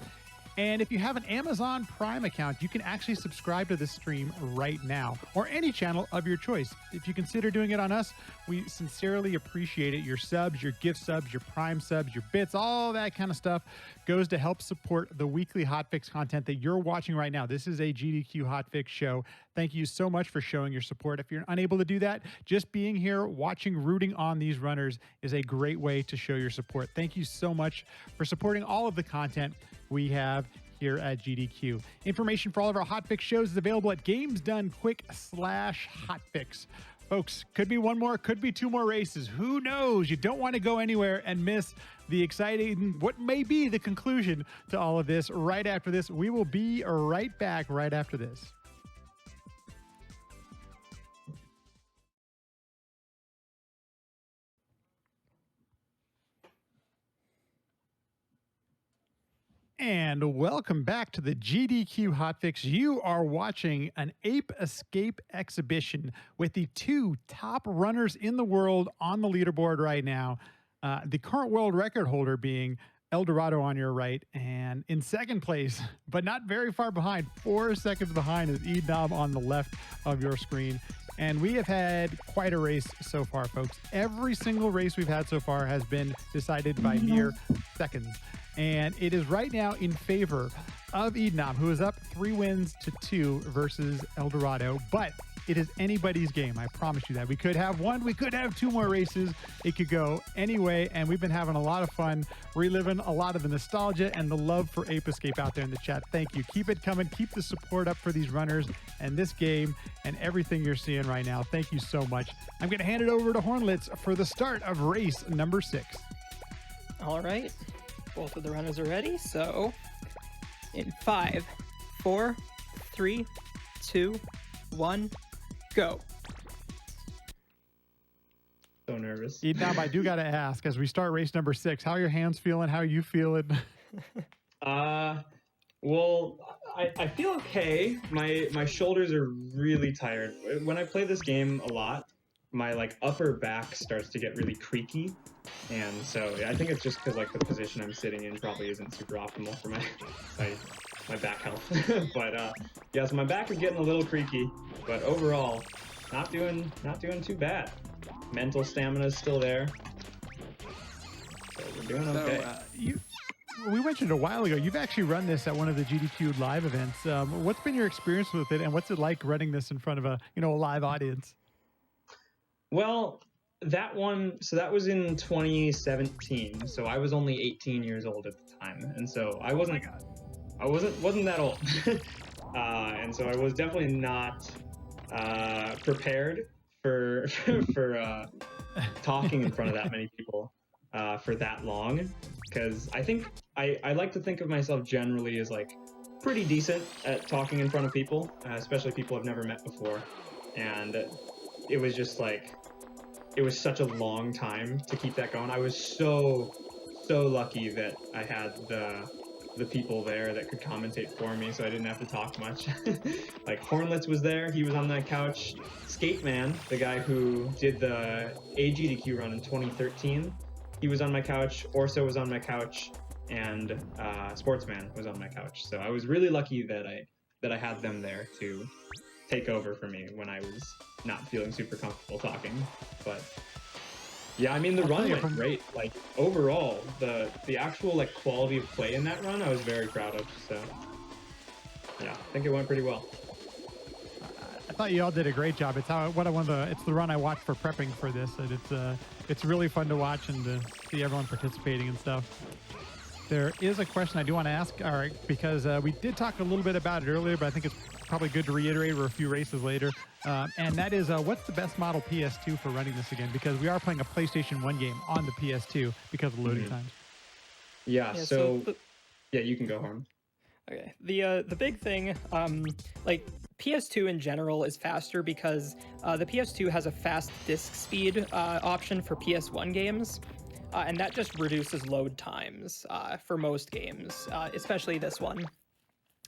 Speaker 1: And if you have an Amazon Prime account, you can actually subscribe to this stream right now, or any channel of your choice. If you consider doing it on us, we sincerely appreciate it. Your subs, your gift subs, your Prime subs, your bits, all that kind of stuff goes to help support the weekly hotfix content that you're watching right now. This is a GDQ Hotfix show. Thank you so much for showing your support. If you're unable to do that, just being here, watching, rooting on these runners is a great way to show your support. Thank you so much for supporting all of the content we have here at GDQ. Information for all of our Hotfix shows is available at GamesDoneQuick/Hotfix. Folks, could be 1 more, could be 2 more races. Who knows? You don't want to go anywhere and miss the exciting, what may be the conclusion to all of this right after this. We will be right back right after this. And welcome back to the GDQ Hotfix. You are watching an Ape Escape Exhibition with the 2 top runners in the world on the leaderboard right now. The current world record holder being Eldorado on your right, and in second place, but not very far behind, 4 seconds behind, is eednob on the left of your screen. And we have had quite a race so far, folks. Every single race we've had so far has been decided by mere seconds. And it is right now in favor of eednob, who is up 3 wins to 2 versus Eldorado. But it is anybody's game. I promise you that. We could have 1, we could have 2 more races. It could go anyway. And we've been having a lot of fun reliving a lot of the nostalgia and the love for Ape Escape out there in the chat. Thank you. Keep it coming. Keep the support up for these runners and this game and everything you're seeing right now. Thank you so much. I'm going to hand it over to Hornlitz for the start of race number 6.
Speaker 2: All right. Both of the runners are ready, so in 5, 4, 3, 2, 1, go.
Speaker 3: So nervous.
Speaker 1: eednob, I do got to ask, as we start race number 6, how are your hands feeling? How are you feeling?
Speaker 3: Well, I feel okay. My shoulders are really tired. When I play this game a lot, my upper back starts to get really creaky. And so I think it's just because the position I'm sitting in probably isn't super optimal for my back health. But yeah, so my back is getting a little creaky, but overall, not doing too bad. Mental stamina is still there, so we're doing okay.
Speaker 1: We mentioned a while ago, you've actually run this at one of the GDQ live events. What's been your experience with it, and what's it like running this in front of a live audience?
Speaker 3: Well, that one, so that was in 2017. So I was only 18 years old at the time, and so I wasn't that old, and so I was definitely not prepared for talking in front of that many people for that long. Because I think I like to think of myself generally as pretty decent at talking in front of people, especially people I've never met before, and it was just it was such a long time to keep that going. I was so lucky that I had the people there that could commentate for me, so I didn't have to talk much. Hornlitz was there, he was on that couch. Skateman, the guy who did the GDQ run in 2013, he was on my couch. Orso was on my couch, and Sportsman was on my couch. So I was really lucky that I had them there to take over for me when I was not feeling super comfortable talking. But yeah, I mean, the run went great. Overall, the actual quality of play in that run, I was very proud of. So yeah, I think it went pretty well.
Speaker 1: I thought you all did a great job. It's it's the run I watched for prepping for this, and it's really fun to watch and to see everyone participating and stuff. There is a question I do want to ask, all right, because we did talk a little bit about it earlier, but I think it's probably good to reiterate. We're a few races later. And that is, what's the best model PS2 for running this again? Because we are playing a PlayStation 1 game on the PS2 because of loading times.
Speaker 3: Yeah, yeah, you can go, Horn.
Speaker 2: Okay. The big thing, like PS2 in general is faster because the PS2 has a fast disk speed option for PS1 games, and that just reduces load times for most games, especially this one.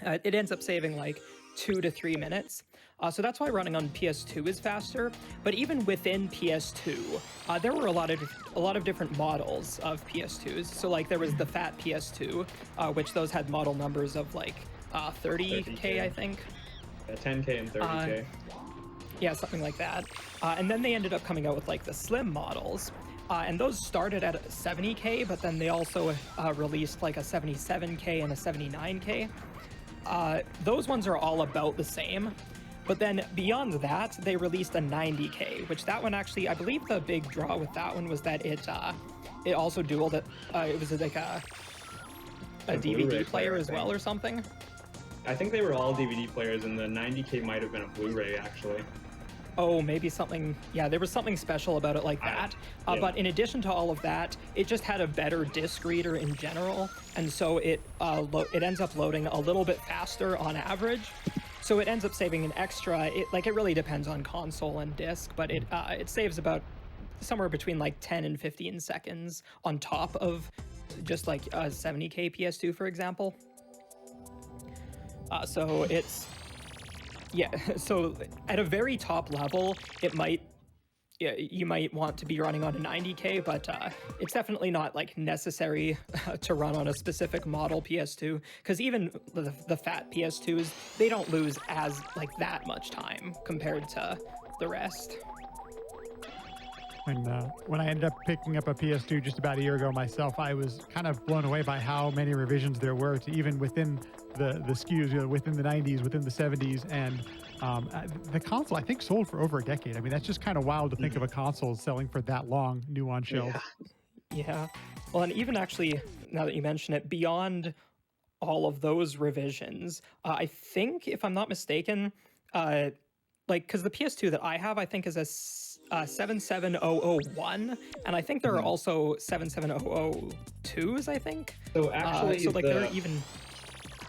Speaker 2: It ends up saving like 2 to 3 minutes. So that's why running on PS2 is faster. But even within PS2, there were a lot of different models of PS2s. So like there was the fat PS2, which those had model numbers of like 30K, I think.
Speaker 3: Yeah, 10K and 30K.
Speaker 2: Yeah, something like that. And then they ended up coming out with like the slim models. And those started at 70K, but then they also released like a 77K and a 79K. Those ones are all about the same. But then beyond that, they released a 90K, which that one actually, I believe the big draw with that one was that it also dualed it. It was like a DVD player as well or something.
Speaker 3: I think they were all DVD players, and the 90K might have been a Blu-ray actually.
Speaker 2: Oh, maybe something. Yeah, there was something special about it like that.
Speaker 3: Yeah.
Speaker 2: But in addition to all of that, it just had a better disc reader in general, and so it ends up loading a little bit faster on average. So it ends up saving an extra. It really depends on console and disc, but it saves about somewhere between like 10 and 15 seconds on top of just like a 70K PS2, for example. So it's. Yeah, so at a very top level, you might want to be running on a 90K, but it's definitely not like necessary to run on a specific model PS2, because even the fat PS2s, they don't lose as like that much time compared to the rest.
Speaker 1: And when I ended up picking up a PS2 just about a year ago myself, I was kind of blown away by how many revisions there were to even within the SKUs, within the 90s, within the 70s. And the console, I think, sold for over a decade. I mean, that's just kind of wild to think of a console selling for that long, new on shelves.
Speaker 2: Yeah. Well, and even actually, now that you mention it, beyond all of those revisions, I think, if I'm not mistaken, because the PS2 that I have, I think is a 77001, and I think there are also 77002s, I think.
Speaker 3: So actually,
Speaker 2: they're even.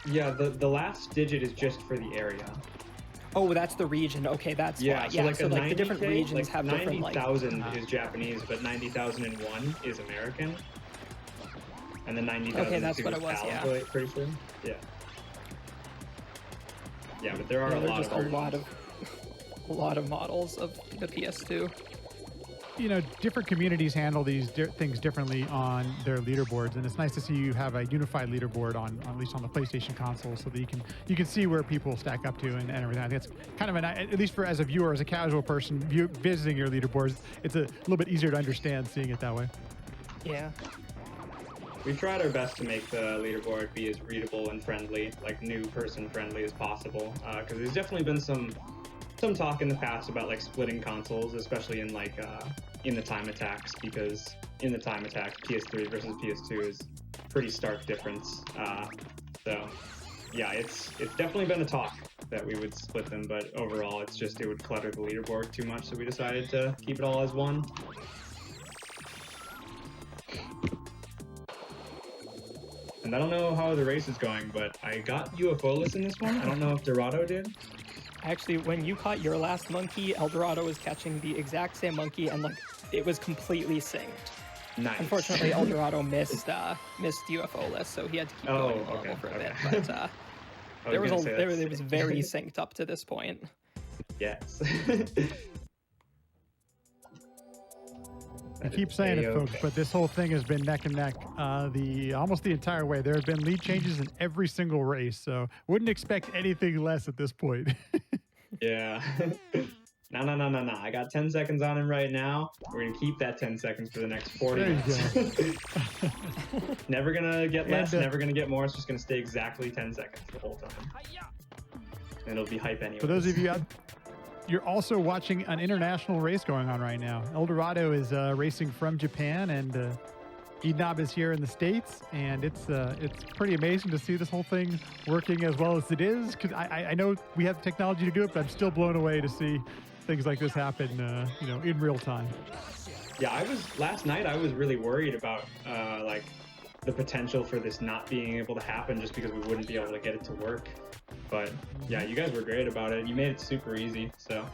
Speaker 3: Yeah, the last digit is just for the area.
Speaker 2: Oh, that's the region. Okay, that's why. Yeah, so the different regions have different, like...
Speaker 3: 90,000 is Japanese, but 90,001 is American. And the 90,002
Speaker 2: okay, that's what it was,
Speaker 3: yeah. Pretty sure. Yeah. Yeah, but there are a lot of
Speaker 2: models of the PS2.
Speaker 1: You know, different communities handle these things differently on their leaderboards, and it's nice to see you have a unified leaderboard on at least on the PlayStation console, so that you can see where people stack up to and everything. I think it's kind of at least for as a viewer, as a casual person visiting your leaderboards, it's a little bit easier to understand seeing it that way.
Speaker 2: Yeah.
Speaker 3: We tried our best to make the leaderboard be as readable and friendly, like new person friendly as possible, because there's definitely been some talk in the past about like splitting consoles, especially in like in the time attacks, because in the time attack PS3 versus PS2 is pretty stark difference. So yeah, it's definitely been a talk that we would split them, but overall it would clutter the leaderboard too much, so we decided to keep it all as one. And I don't know how the race is going, but I got UFO-less in this one. I don't know if Dorado did.
Speaker 2: Actually, when you caught your last monkey, Eldorado was catching the exact same monkey, and like it was completely synced.
Speaker 3: Nice.
Speaker 2: Unfortunately, Eldorado missed UFO-less, so he had to keep going the level for a bit. But it was very synced up to this point.
Speaker 3: Yes.
Speaker 1: I keep saying it, folks, but this whole thing has been neck and neck almost the entire way. There have been lead changes in every single race, so wouldn't expect anything less at this point.
Speaker 3: Yeah. No. I got 10 seconds on him right now. We're going to keep that 10 seconds for the next 40 minutes. Never going to get less, never going to get more. It's just going to stay exactly 10 seconds the whole time. And it'll be hype anyway.
Speaker 1: For those of you out You're also watching an international race going on right now. Eldorado is racing from Japan, and eednob is here in the States, and it's pretty amazing to see this whole thing working as well as it is. Because I know we have the technology to do it, but I'm still blown away to see things like this happen, in real time.
Speaker 3: Yeah, last night I was really worried about like the potential for this not being able to happen just because we wouldn't be able to get it to work. But yeah, you guys were great about it. You made it super easy. So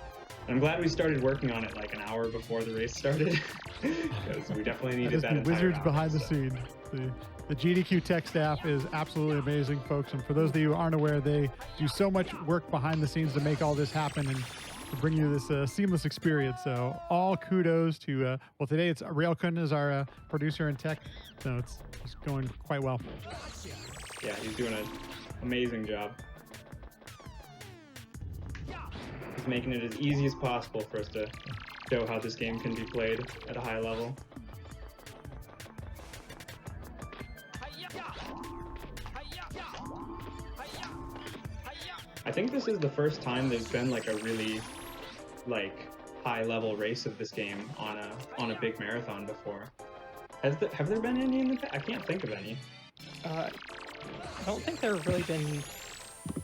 Speaker 3: I'm glad we started working on it like an hour before the race started, because we definitely needed that.
Speaker 1: The wizards behind the scenes. The GDQ tech staff is absolutely amazing, folks. And for those of you who aren't aware, they do so much work behind the scenes to make all this happen and to bring you this seamless experience. So all kudos to, well, today it's Railkun is our producer and tech. So it's going quite well.
Speaker 3: Yeah, he's doing an amazing job. He's making it as easy as possible for us to show how this game can be played at a high level. I think this is the first time there's been like a really high level race of this game on a big marathon before. Have there been any in the past? I can't think of any.
Speaker 2: I don't think there have really been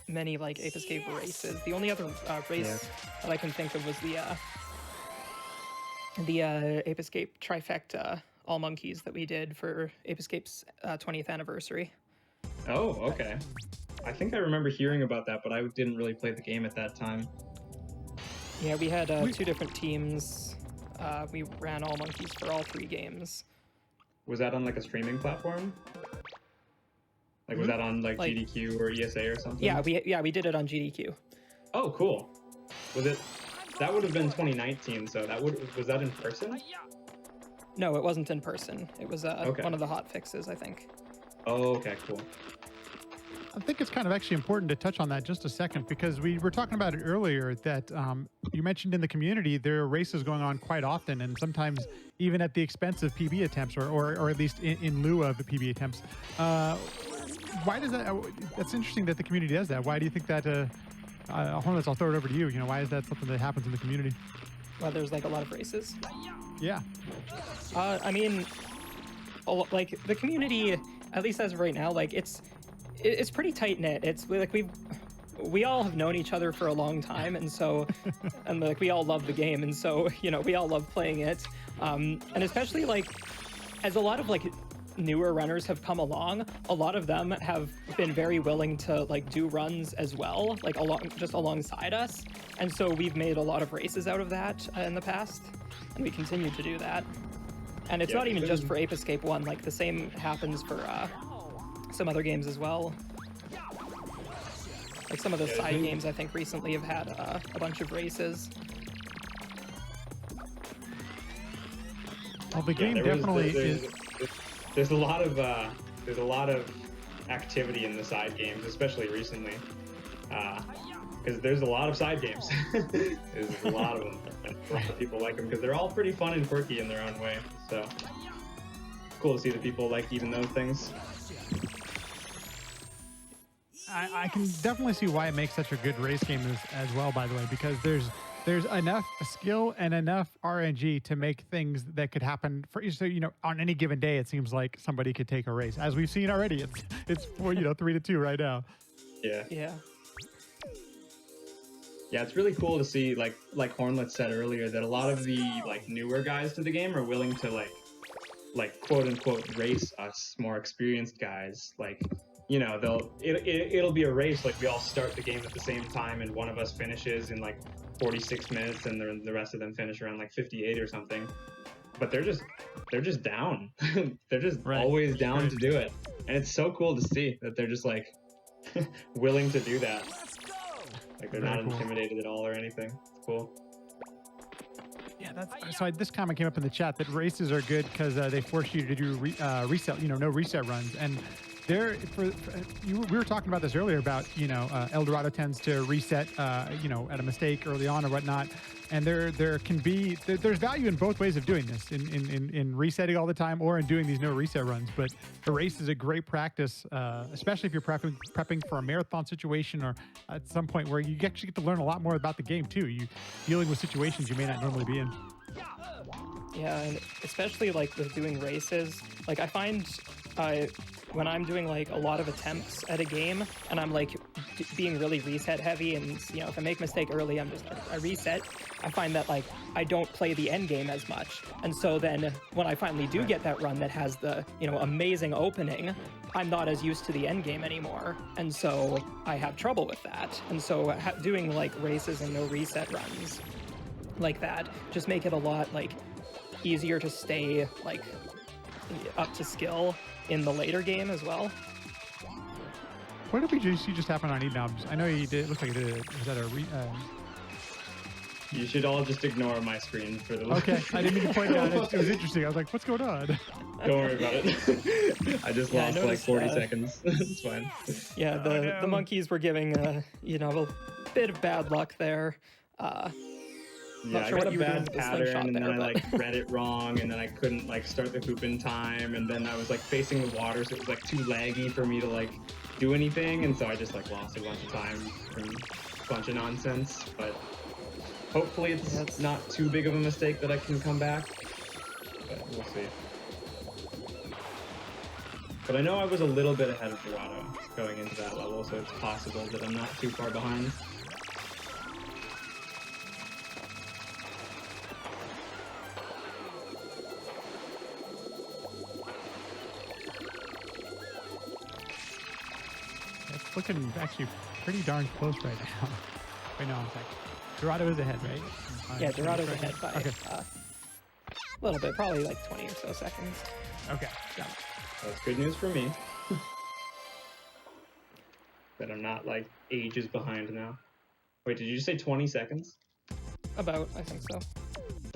Speaker 2: many like Ape Escape races. The only other race that I can think of was the Ape Escape trifecta all monkeys that we did for Ape Escape's 20th anniversary.
Speaker 3: Oh, okay. I think I remember hearing about that, but I didn't really play the game at that time.
Speaker 2: Yeah, we had two different teams. We ran all monkeys for all 3 games.
Speaker 3: Was that on like a streaming platform? Like, was that on like GDQ or ESA or something?
Speaker 2: Yeah, we did it on GDQ.
Speaker 3: Oh, cool. Was it? That would have been 2019. So was that in person?
Speaker 2: No, it wasn't in person. It was one of the hot fixes, I think.
Speaker 3: Oh, okay, cool.
Speaker 1: I think it's kind of actually important to touch on that just a second, because we were talking about it earlier that you mentioned in the community there are races going on quite often, and sometimes even at the expense of PB attempts, or at least in lieu of the PB attempts. Why does that? That's interesting that the community does that. Why do you think that? Hornets, I'll throw it over to you. Why is that something that happens in the community?
Speaker 2: Well, there's like a lot of races.
Speaker 1: Yeah.
Speaker 2: I mean, like the community, at least as of right now, like it's pretty tight knit. It's like we all have known each other for a long time, and so and like we all love the game, and so we all love playing it. And especially like as a lot of like newer runners have come along, a lot of them have been very willing to like do runs as well, like alongside us. And so we've made a lot of races out of that in the past, and we continue to do that. And it's not even just for Ape Escape 1, like the same happens for some other games as well. Like some of the side games I think recently have had a bunch of races.
Speaker 1: Well, the game definitely is.
Speaker 3: There's a lot of activity in the side games, especially recently, because there's a lot of side games. There's a lot of them. And a lot of people like them because they're all pretty fun and quirky in their own way. So cool to see that people like even those things.
Speaker 1: I can definitely see why it makes such a good race game as well, by the way, because there's enough skill and enough RNG to make things that could happen on any given day. It seems like somebody could take a race, as we've seen already. It's 3-2 right now.
Speaker 3: Yeah, it's really cool to see, like Hornlet said earlier, that a lot of the like newer guys to the game are willing to like quote unquote race us more experienced guys. Like, it'll be a race, like we all start the game at the same time and one of us finishes in like 46 minutes and the rest of them finish around like 58 or something. But they're just down. They're just always down to do it. And it's so cool to see that they're just like willing to do that. Like they're not intimidated at all or anything. It's cool.
Speaker 1: Yeah, so this comment came up in the chat that races are good because they force you to do reset, no reset runs. And we were talking about this earlier about, El Dorado tends to reset, at a mistake early on or whatnot. And there's value in both ways of doing this, in resetting all the time or in doing these no reset runs. But the race is a great practice, especially if you're prepping for a marathon situation or at some point where you actually get to learn a lot more about the game too. You dealing with situations you may not normally be in.
Speaker 2: Yeah, and especially like with doing races, like I find when I'm doing like a lot of attempts at a game and I'm like being really reset heavy, and you know, if I make a mistake early, I reset. I find that like I don't play the end game as much, and so then when I finally do get that run that has the, you know, amazing opening, I'm not as used to the end game anymore, and so I have trouble with that. And so doing like races and no reset runs like that just make it a lot like easier to stay like up to skill in the later game as well.
Speaker 1: What did we see just happen on eednobs? I know you did. It looks like you did. Was that a
Speaker 3: You should all just ignore my screen for the.
Speaker 1: Okay, I didn't mean to point it out. It was interesting. I was like, what's going on?
Speaker 3: Don't worry about it. I just lost like 40 seconds. It's fine.
Speaker 2: Yeah, the monkeys were giving you know, a bit of bad luck there.
Speaker 3: Yeah,
Speaker 2: sure
Speaker 3: I got
Speaker 2: what
Speaker 3: a
Speaker 2: you were doing
Speaker 3: bad
Speaker 2: with the
Speaker 3: pattern,
Speaker 2: slingshot
Speaker 3: and
Speaker 2: there,
Speaker 3: then I
Speaker 2: but-
Speaker 3: like read it wrong, and then I couldn't like start the hoop in time, and then I was like facing the water, so it was like too laggy for me to like do anything, and so I just like lost a bunch of time from a bunch of nonsense. But hopefully it's not too big of a mistake that I can come back. But we'll see. But I know I was a little bit ahead of Dorado going into that level, so it's possible that I'm not too far behind.
Speaker 1: It's looking actually pretty darn close right now. Wait, no, I'm sorry. Dorado is ahead, right?
Speaker 2: Yeah, Dorado's ahead by
Speaker 1: Okay.
Speaker 2: a little bit, probably like 20 or so seconds.
Speaker 1: Okay. Got it.
Speaker 3: That's good news for me. That I'm not like ages behind now. Wait, did you just say 20 seconds?
Speaker 2: About, I think so.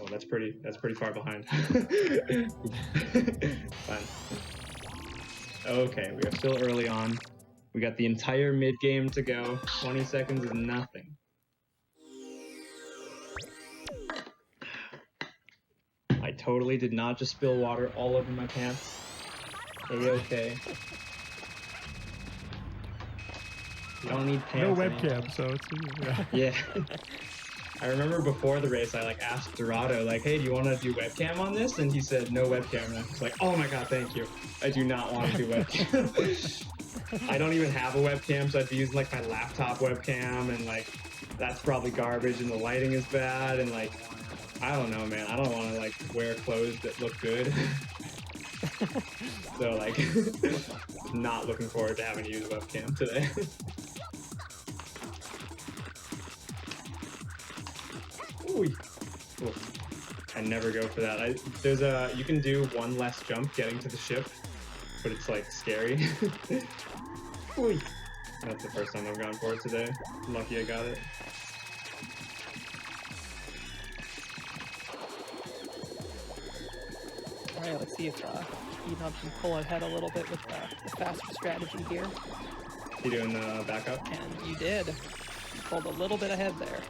Speaker 3: Oh, that's pretty far behind. Fine. Okay, we are still early on. We got the entire mid game to go. 20 seconds is nothing. I totally did not just spill water all over my pants. A-okay. You don't need
Speaker 1: No
Speaker 3: pants.
Speaker 1: webcam, so it's yeah.
Speaker 3: Yeah. I remember before the race, I like asked Dorado, like, hey, do you want to do webcam on this? And he said, no webcam. And I was like, oh my god, thank you. I do not want to do webcam. I don't even have a webcam, so I'd be using like my laptop webcam, and like, that's probably garbage, and the lighting is bad, and like, I don't know, man. I don't want to like wear clothes that look good. So like, not looking forward to having to use a webcam today. Ooh. Ooh. I never go for that. There's a, you can do one less jump getting to the ship, but it's like scary. Ooh. That's the first time I've gone for it today. I'm lucky I got it.
Speaker 2: Alright, let's see if eednob can pull ahead a little bit with the faster strategy here.
Speaker 3: You doing the backup?
Speaker 2: And you did. Pulled a little bit ahead there.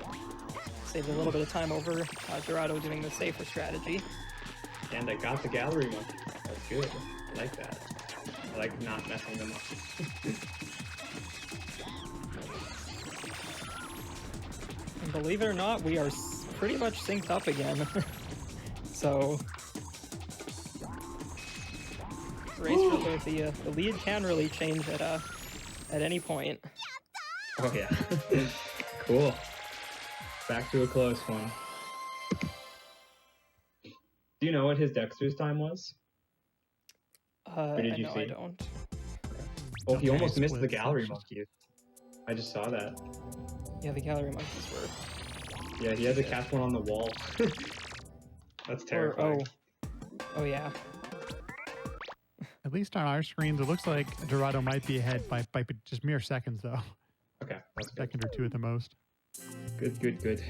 Speaker 2: Saved a little bit of time over Dorado doing the safer strategy.
Speaker 3: And I got the gallery monkey. That's good. I like that. I like not messing them up.
Speaker 2: And believe it or not, we are pretty much synced up again. So, race really, the lead can really change at any point.
Speaker 3: Oh yeah. Cool. Back to a close one. Do you know what his Dexter's time was? Or did you
Speaker 2: No,
Speaker 3: see?
Speaker 2: I don't.
Speaker 3: Oh, he
Speaker 1: Okay,
Speaker 3: almost missed the
Speaker 1: split
Speaker 3: gallery
Speaker 1: sections.
Speaker 3: monkey. I just saw that.
Speaker 2: Yeah, the gallery monkeys were.
Speaker 3: Yeah, he had to catch one on the wall. That's terrifying.
Speaker 2: Oh yeah.
Speaker 1: At least on our screens, it looks like Dorado might be ahead by just mere seconds, though.
Speaker 3: Okay, that's good.
Speaker 1: Second or two at the most.
Speaker 3: Good.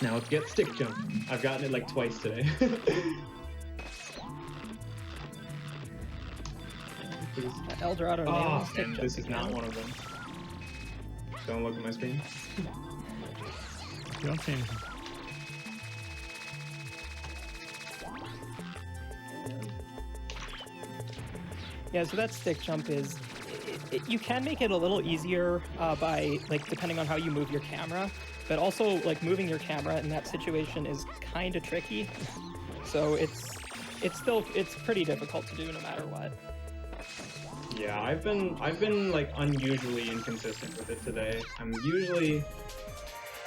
Speaker 3: Now let's get stick jump. I've gotten it like twice today.
Speaker 2: El Dorado nailed
Speaker 3: Oh,
Speaker 2: the stick
Speaker 3: and
Speaker 2: jump
Speaker 3: this is not
Speaker 2: again.
Speaker 3: one of them. Don't look at my screen.
Speaker 1: You don't see anything.
Speaker 2: Yeah, so that stick jump is, you can make it a little easier by, like, depending on how you move your camera. but also like moving your camera in that situation is kind of tricky. So it's pretty difficult to do no matter what.
Speaker 3: Yeah, I've been like unusually inconsistent with it today.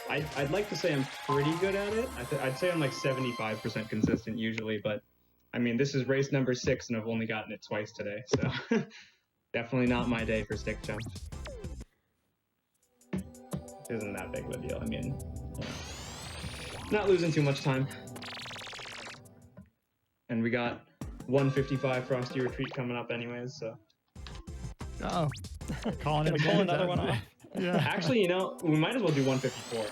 Speaker 3: I'd like to say I'm pretty good at it. I'd say I'm like 75% consistent usually, but I mean, this is race number 6 and I've only gotten it twice today, so definitely not my day for stick jumps. Isn't that big of a deal. I mean, you know, not losing too much time. And we got 155 Frosty Retreat coming up anyways, so.
Speaker 1: Oh, calling it
Speaker 2: pull another one off.
Speaker 1: Yeah.
Speaker 3: Actually, you know, we might as well do 154.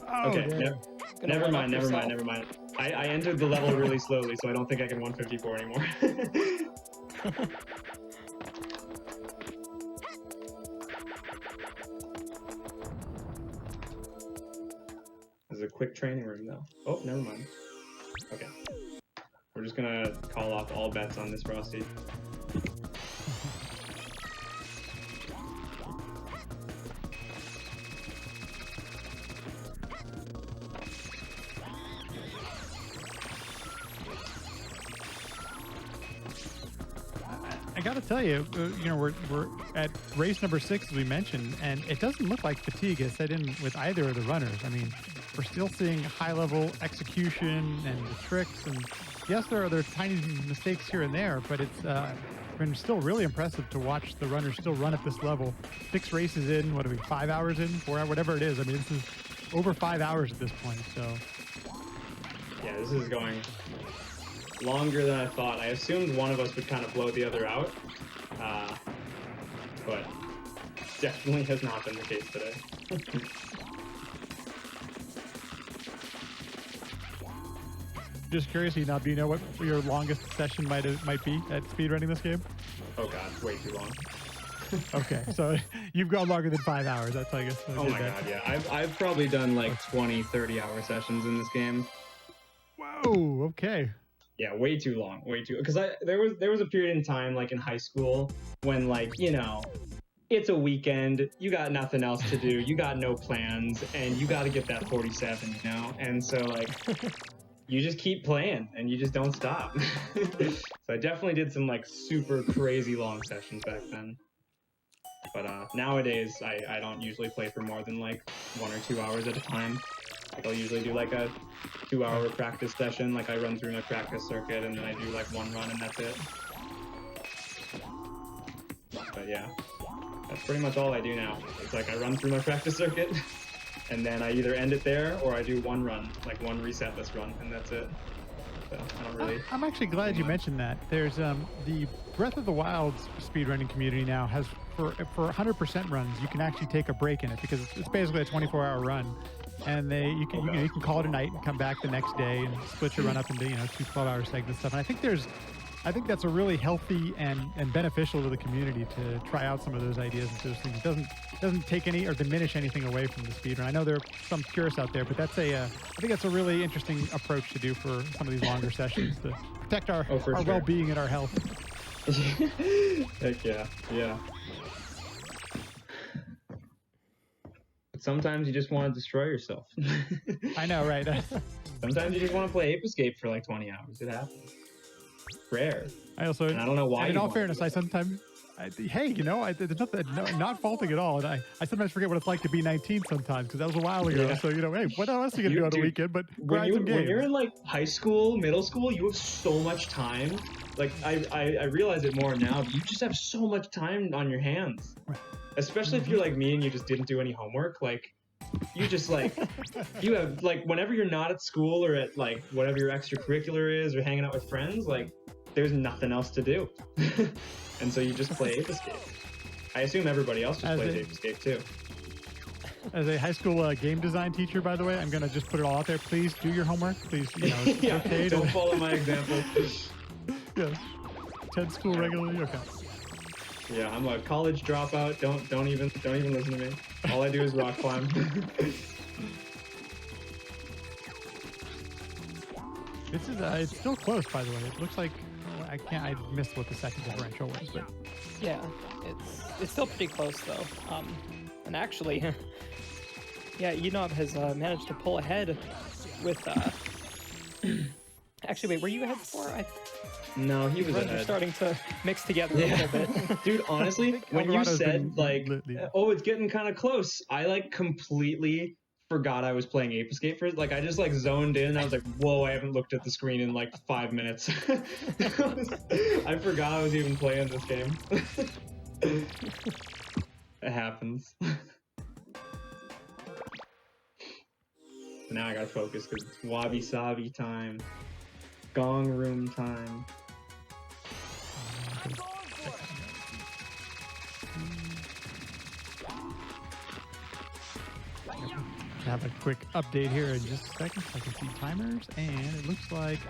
Speaker 1: Oh,
Speaker 3: okay, never mind. I entered the level really slowly, so I don't think I can 154 anymore. There's a quick training room, though. Oh, never mind. Okay. We're just gonna call off all bets on this Frosty.
Speaker 1: I gotta tell you, you know, we're at race number 6, as we mentioned, and it doesn't look like fatigue has set in with either of the runners. I mean, we're still seeing high-level execution and the tricks, and yes, there are tiny mistakes here and there, but it's been still really impressive to watch the runners still run at this level. 6 races in, what are we, 5 hours in, 4 hours, whatever it is. I mean, this is over 5 hours at this point, so.
Speaker 3: Yeah, this is going longer than I thought. I assumed one of us would kind of blow the other out, but definitely has not been the case today.
Speaker 1: Just curious, Enob, do you know what your longest session might be at speedrunning this game?
Speaker 3: Oh god, way too long.
Speaker 1: Okay, so you've gone longer than 5 hours. That's, I guess.
Speaker 3: Oh my god, yeah. I've probably done like 20, 30-hour sessions in this game.
Speaker 1: Whoa, okay.
Speaker 3: Yeah, way too long, way too. Because there was a period in time, like in high school, when, like, you know, it's a weekend, you got nothing else to do, you got no plans, and you got to get that 47, you know. And so, like, you just keep playing, and you just don't stop. So I definitely did some like super crazy long sessions back then. But nowadays, I don't usually play for more than like 1 or 2 hours at a time. Like, I'll usually do like a 2-hour practice session. Like, I run through my practice circuit and then I do like 1 run and that's it. But yeah, that's pretty much all I do now. It's like I run through my practice circuit and then I either end it there or I do 1 run, like 1 resetless run, and that's it. So I don't really...
Speaker 1: I'm actually glad you mentioned that. There's the Breath of the Wild's speedrunning community now has, for 100% runs, you can actually take a break in it because it's basically a 24-hour run. And you can call it a night and come back the next day and split your run up into 2 12-hour segments stuff. And I think that's a really healthy and beneficial to the community to try out some of those ideas and those things. It doesn't take any or diminish anything away from the speedrun. I know there are some purists out there, but I think that's a really interesting approach to do for some of these longer sessions to protect our well-being and our health.
Speaker 3: Heck yeah, yeah. Sometimes you just want to destroy yourself.
Speaker 1: I know, right?
Speaker 3: Sometimes you just want to play Ape Escape for like 20 hours. It happens. Rare.
Speaker 1: I don't know why. In all fairness, I sometimes, there's nothing, not faulting at all. And I sometimes forget what it's like to be 19 sometimes because that was a while ago. Yeah. So, hey, what else are you going to do on the weekend? But grind some games.
Speaker 3: When you're in like high school, middle school, you have so much time. Like, I realize it more now, but you just have so much time on your hands. Especially if you're like me and you just didn't do any homework, like, you just like, you have like, whenever you're not at school or at like whatever your extracurricular is or hanging out with friends, like, there's nothing else to do. And so you just play Ape Escape. I assume everybody else just plays Ape Escape too.
Speaker 1: As a high school game design teacher, by the way, I'm going to just put it all out there. Please do your homework. Please, it's
Speaker 3: yeah,
Speaker 1: okay.
Speaker 3: Don't follow my example.
Speaker 1: Yeah. Attend school regularly. Okay.
Speaker 3: Yeah, I'm a college dropout. Don't even listen to me. All I do is rock climb.
Speaker 1: This is it's still close, by the way. It looks like I missed what the second differential was, but
Speaker 2: yeah, it's still pretty close though. And actually, Yeah, eednob has managed to pull ahead with. Actually, wait, were you ahead before?
Speaker 3: No, he was
Speaker 2: Runs are
Speaker 3: ahead.
Speaker 2: starting to mix together a little bit.
Speaker 3: Dude, honestly, when you
Speaker 1: Alvarado's
Speaker 3: said
Speaker 1: been
Speaker 3: like, oh, it's getting kind of close, I like completely forgot I was playing Ape Escape first. Like I just like zoned in. I was like, whoa, I haven't looked at the screen in like 5 minutes. I forgot I was even playing this game. It happens. Now I gotta focus because it's wabi sabi time, gong room time.
Speaker 1: Have a quick update here in just a second. I can see timers, and it looks like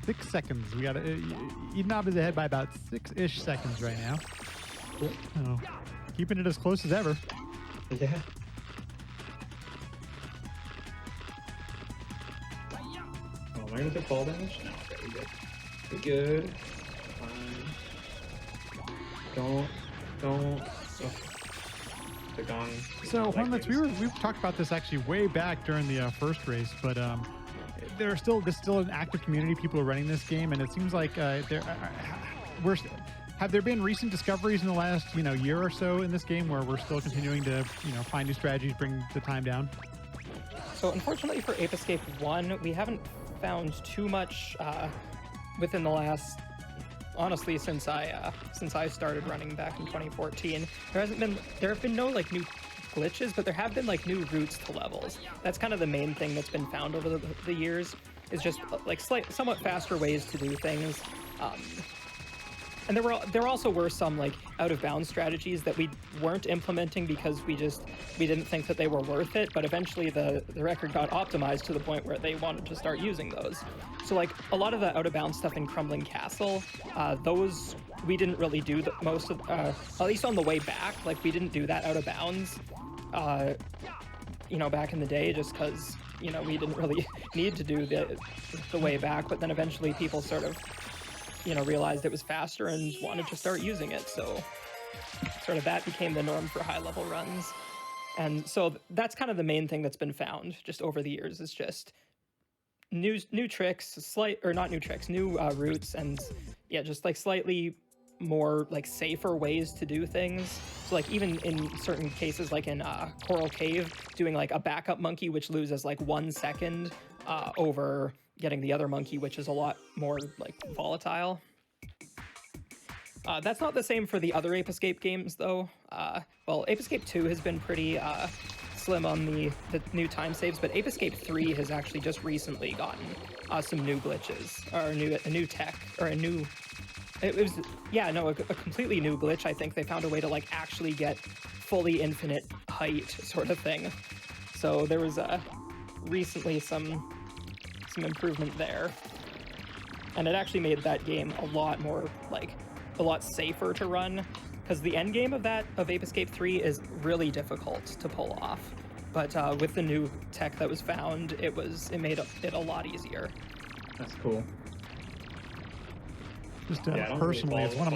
Speaker 1: 6 seconds. We got eednob is ahead by about 6-ish seconds right now. So, keeping it as close as ever.
Speaker 3: Yeah. Oh, am I gonna take fall damage? No, okay, we're good. We're good. Fine. Don't. Oh. The gong.
Speaker 1: So, Hornlets, we've talked about this actually way back during the first race, but there's still an active community. People are running this game, and it seems like have there been recent discoveries in the last year or so in this game where we're still continuing to find new strategies, bring the time down?
Speaker 2: So unfortunately for Ape Escape 1, we haven't found too much within the last, honestly, since I started running back in 2014. There have been no like new glitches, but there have been like new routes to levels. That's kind of the main thing that's been found over the years, is just like somewhat faster ways to do things. And there also were some like out of bounds strategies that we weren't implementing because we didn't think that they were worth it, but eventually the record got optimized to the point where they wanted to start using those. So like a lot of the out of bounds stuff in Crumbling Castle, those we didn't really do most of, at least on the way back, like we didn't do that out of bounds, back in the day, just because, we didn't really need to do the way back, but then eventually people sort of realized it was faster and wanted to start using it. So sort of that became the norm for high level runs. And so that's kind of the main thing that's been found just over the years, is just new tricks, new routes, and yeah, just like slightly more like safer ways to do things. So like even in certain cases, like in Coral Cave, doing like a backup monkey which loses like 1 second over getting the other monkey, which is a lot more like volatile. That's not the same for the other Ape Escape games though. Well, Ape Escape 2 has been pretty slim on the new time saves, but Ape Escape 3 has actually just recently gotten some new glitches, or a new tech, or a completely new glitch. I think they found a way to like actually get fully infinite height sort of thing. So there was recently some improvement there, and it actually made that game a lot safer to run, because the end game of Ape Escape 3 is really difficult to pull off, but with the new tech that was found, it made it a lot easier.
Speaker 3: That's cool.
Speaker 1: Just
Speaker 3: Yeah,
Speaker 1: personally, it's one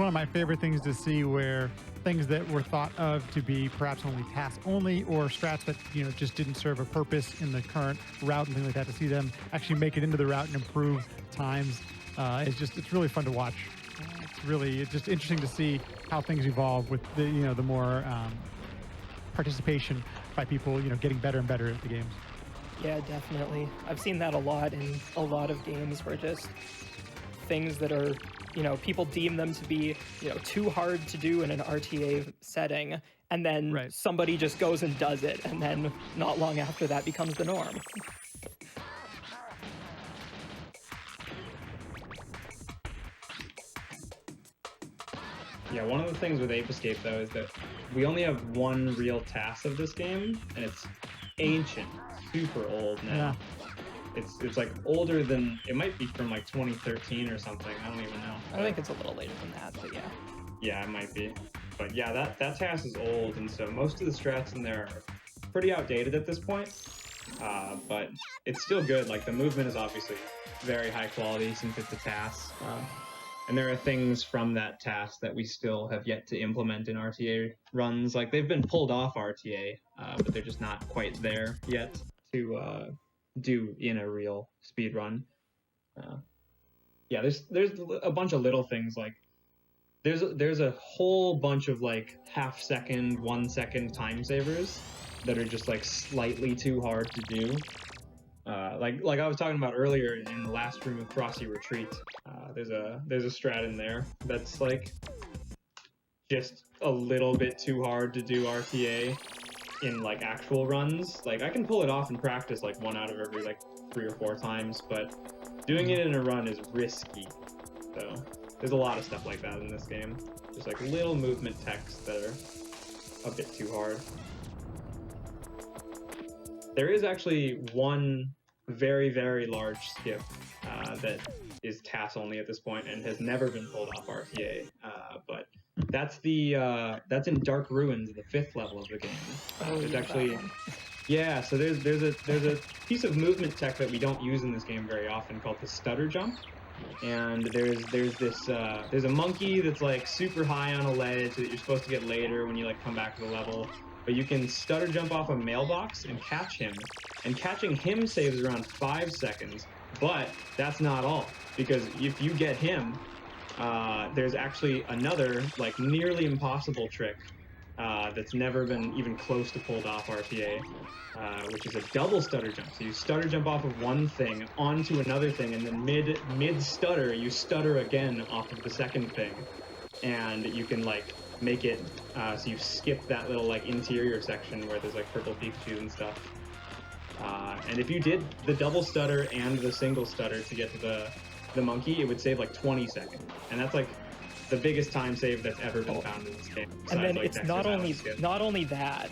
Speaker 1: of my favorite things to see, where things that were thought of to be perhaps only tasks only, or strats that just didn't serve a purpose in the current route and things like that, to see them actually make it into the route and improve times. It's really fun to watch. It's just interesting to see how things evolve with the more participation by people getting better and better at the games.
Speaker 2: Yeah, definitely. I've seen that a lot in a lot of games, where just things that are, people deem them to be, too hard to do in an RTA setting, and then somebody just goes and does it, and then not long after that becomes the norm.
Speaker 3: Yeah, one of the things with Ape Escape though is that we only have one real task of this game, and it's ancient, super old now.
Speaker 1: Yeah.
Speaker 3: It's like older than, it might be from like 2013 or something. I don't even know.
Speaker 2: I think it's a little later than that, but yeah.
Speaker 3: Yeah, it might be. But yeah, that task is old, and so most of the strats in there are pretty outdated at this point. But it's still good. Like the movement is obviously very high quality since it's a task. And there are things from that task that we still have yet to implement in RTA runs. Like they've been pulled off RTA, but they're just not quite there yet to do in a real speed run. Yeah, there's a bunch of little things like there's a whole bunch of like half-second, 1-second time savers that are just like slightly too hard to do. Like I was talking about earlier in the last room of Frosty Retreat, there's a strat in there that's like just a little bit too hard to do RTA in like actual runs. Like I can pull it off in practice like 1 out of every like 3 or 4 times, but doing it in a run is risky. So there's a lot of stuff like that in this game. Just like little movement techs that are a bit too hard. There is actually one very, very large skip that is TAS only at this point and has never been pulled off RTA. But that's in Dark Ruins, the 5th level of the game. There's actually, yeah. So there's a piece of movement tech that we don't use in this game very often called the stutter jump. And there's a monkey that's like super high on a ledge that you're supposed to get later when you like come back to the level. But you can stutter jump off a mailbox and catch him. And catching him saves around 5 seconds. But that's not all, because if you get him, there's actually another like nearly impossible trick that's never been even close to pulled off RTA, which is a double stutter jump. So you stutter jump off of one thing onto another thing, and then mid stutter you stutter again off of the second thing, and you can like make it so you skip that little like interior section where there's like purple Pikachu and stuff. And if you did the double stutter and the single stutter to get to the monkey, it would save like 20 seconds, and that's like the biggest time save that's ever been found in this game.
Speaker 2: And then
Speaker 3: like
Speaker 2: it's not only that,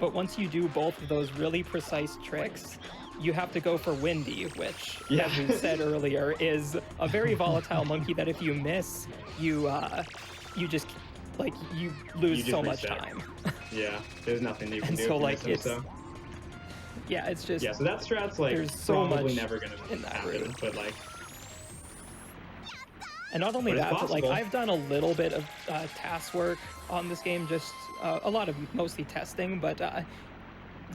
Speaker 2: but once you do both of those really precise tricks, you have to go for Windy, which, as we said earlier, is a very volatile monkey that if you miss, you just like you lose so much time.
Speaker 3: Yeah, there's nothing you can do.
Speaker 2: And so like yeah, it's just
Speaker 3: so that strat's like
Speaker 2: there's so
Speaker 3: probably
Speaker 2: much
Speaker 3: never gonna
Speaker 2: in that
Speaker 3: happen,
Speaker 2: route.
Speaker 3: but like.
Speaker 2: And not only that, but like I've done a little bit of task work on this game, just a lot of mostly testing, but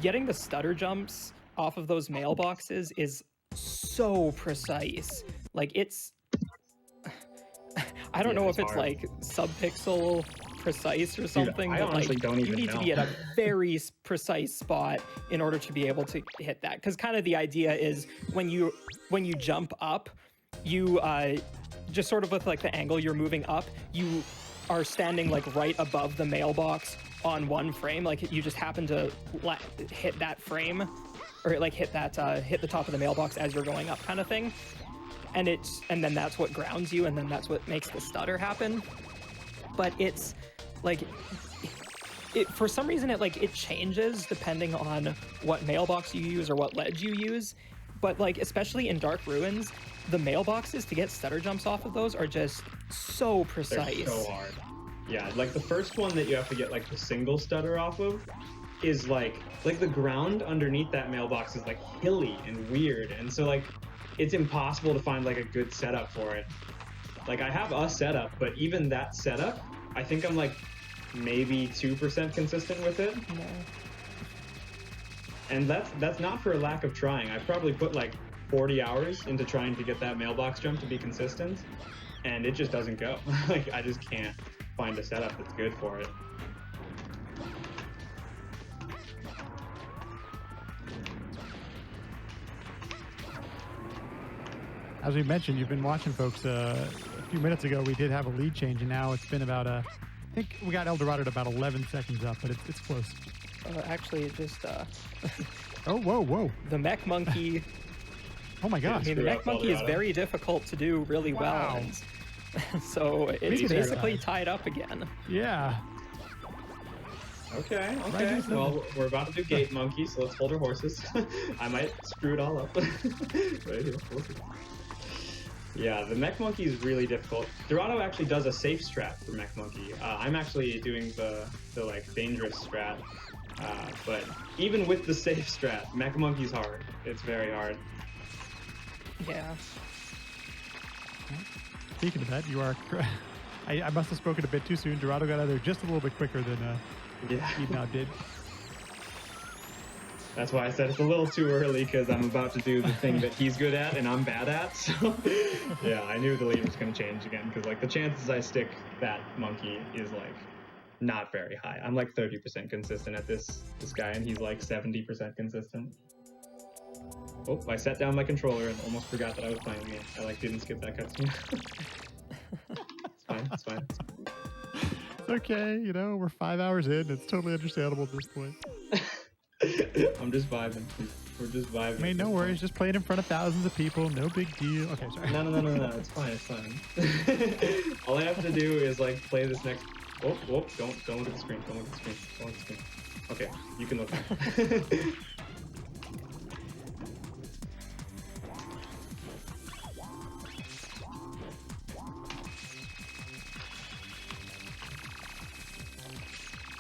Speaker 2: getting the stutter jumps off of those mailboxes is so precise. Like it's, I don't know if it's like sub-pixel precise or something,
Speaker 3: Dude,
Speaker 2: but like
Speaker 3: don't even
Speaker 2: you need to be at a very precise spot in order to be able to hit that. Because kind of the idea is when you jump up, you just sort of with like the angle you're moving up, you are standing like right above the mailbox on one frame. Like you just happen to hit that frame, or like hit the top of the mailbox as you're going up, kind of thing. And then that's what grounds you, and then that's what makes the stutter happen. But it's like for some reason it changes depending on what mailbox you use or what ledge you use. But like especially in Dark Ruins, the mailboxes to get stutter jumps off of those are just so precise.
Speaker 3: They're so hard. Yeah, like the first one that you have to get like the single stutter off of is like the ground underneath that mailbox is like hilly and weird, and so like it's impossible to find like a good setup for it. Like I have a setup, but even that setup, I think I'm like maybe 2% consistent with it.
Speaker 2: Yeah.
Speaker 3: And that's not for a lack of trying. I probably put like 40 hours into trying to get that mailbox jump to be consistent, and it just doesn't go. Like I just can't find a setup that's good for it.
Speaker 1: As we mentioned, you've been watching, folks. A few minutes ago, we did have a lead change, and now it's been about I think we got Eldorado at about 11 seconds up, but it's close.
Speaker 2: Actually, it just
Speaker 1: Oh, whoa.
Speaker 2: the mech monkey.
Speaker 1: Oh my gosh.
Speaker 2: I mean, the mech monkey is very difficult to do really well. And so it's basically tied up again.
Speaker 1: Yeah.
Speaker 3: Okay. Well, we're about to do gate monkey, so let's hold our horses. I might screw it all up. Right here. Yeah, the mech monkey is really difficult. Dorado actually does a safe strat for mech monkey. I'm actually doing the like dangerous strat. But even with the safe strat, mech monkey's hard. It's very hard.
Speaker 2: Yeah.
Speaker 1: Speaking of that, you are. I must have spoken a bit too soon. Dorado got out there just a little bit quicker than eednob did.
Speaker 3: That's why I said it's a little too early, because I'm about to do the thing that he's good at and I'm bad at. So yeah, I knew the lead was going to change again, because like the chances I stick that monkey is like not very high. I'm like 30% consistent at this guy, and he's like 70% consistent. Oh, I set down my controller and almost forgot that I was playing the game. I like didn't skip that cutscene. It's fine. It's fine.
Speaker 1: It's okay. You know, we're 5 hours in. It's totally understandable at this point.
Speaker 3: I'm just vibing. We're just vibing.
Speaker 1: I mean, no worries. Just playing in front of thousands of people. No big deal. Okay, sorry.
Speaker 3: No. It's fine. It's fine. All I have to do is like play this next. Oh, don't look at the screen. Don't look at the screen. Don't look at the screen. Okay, you can look.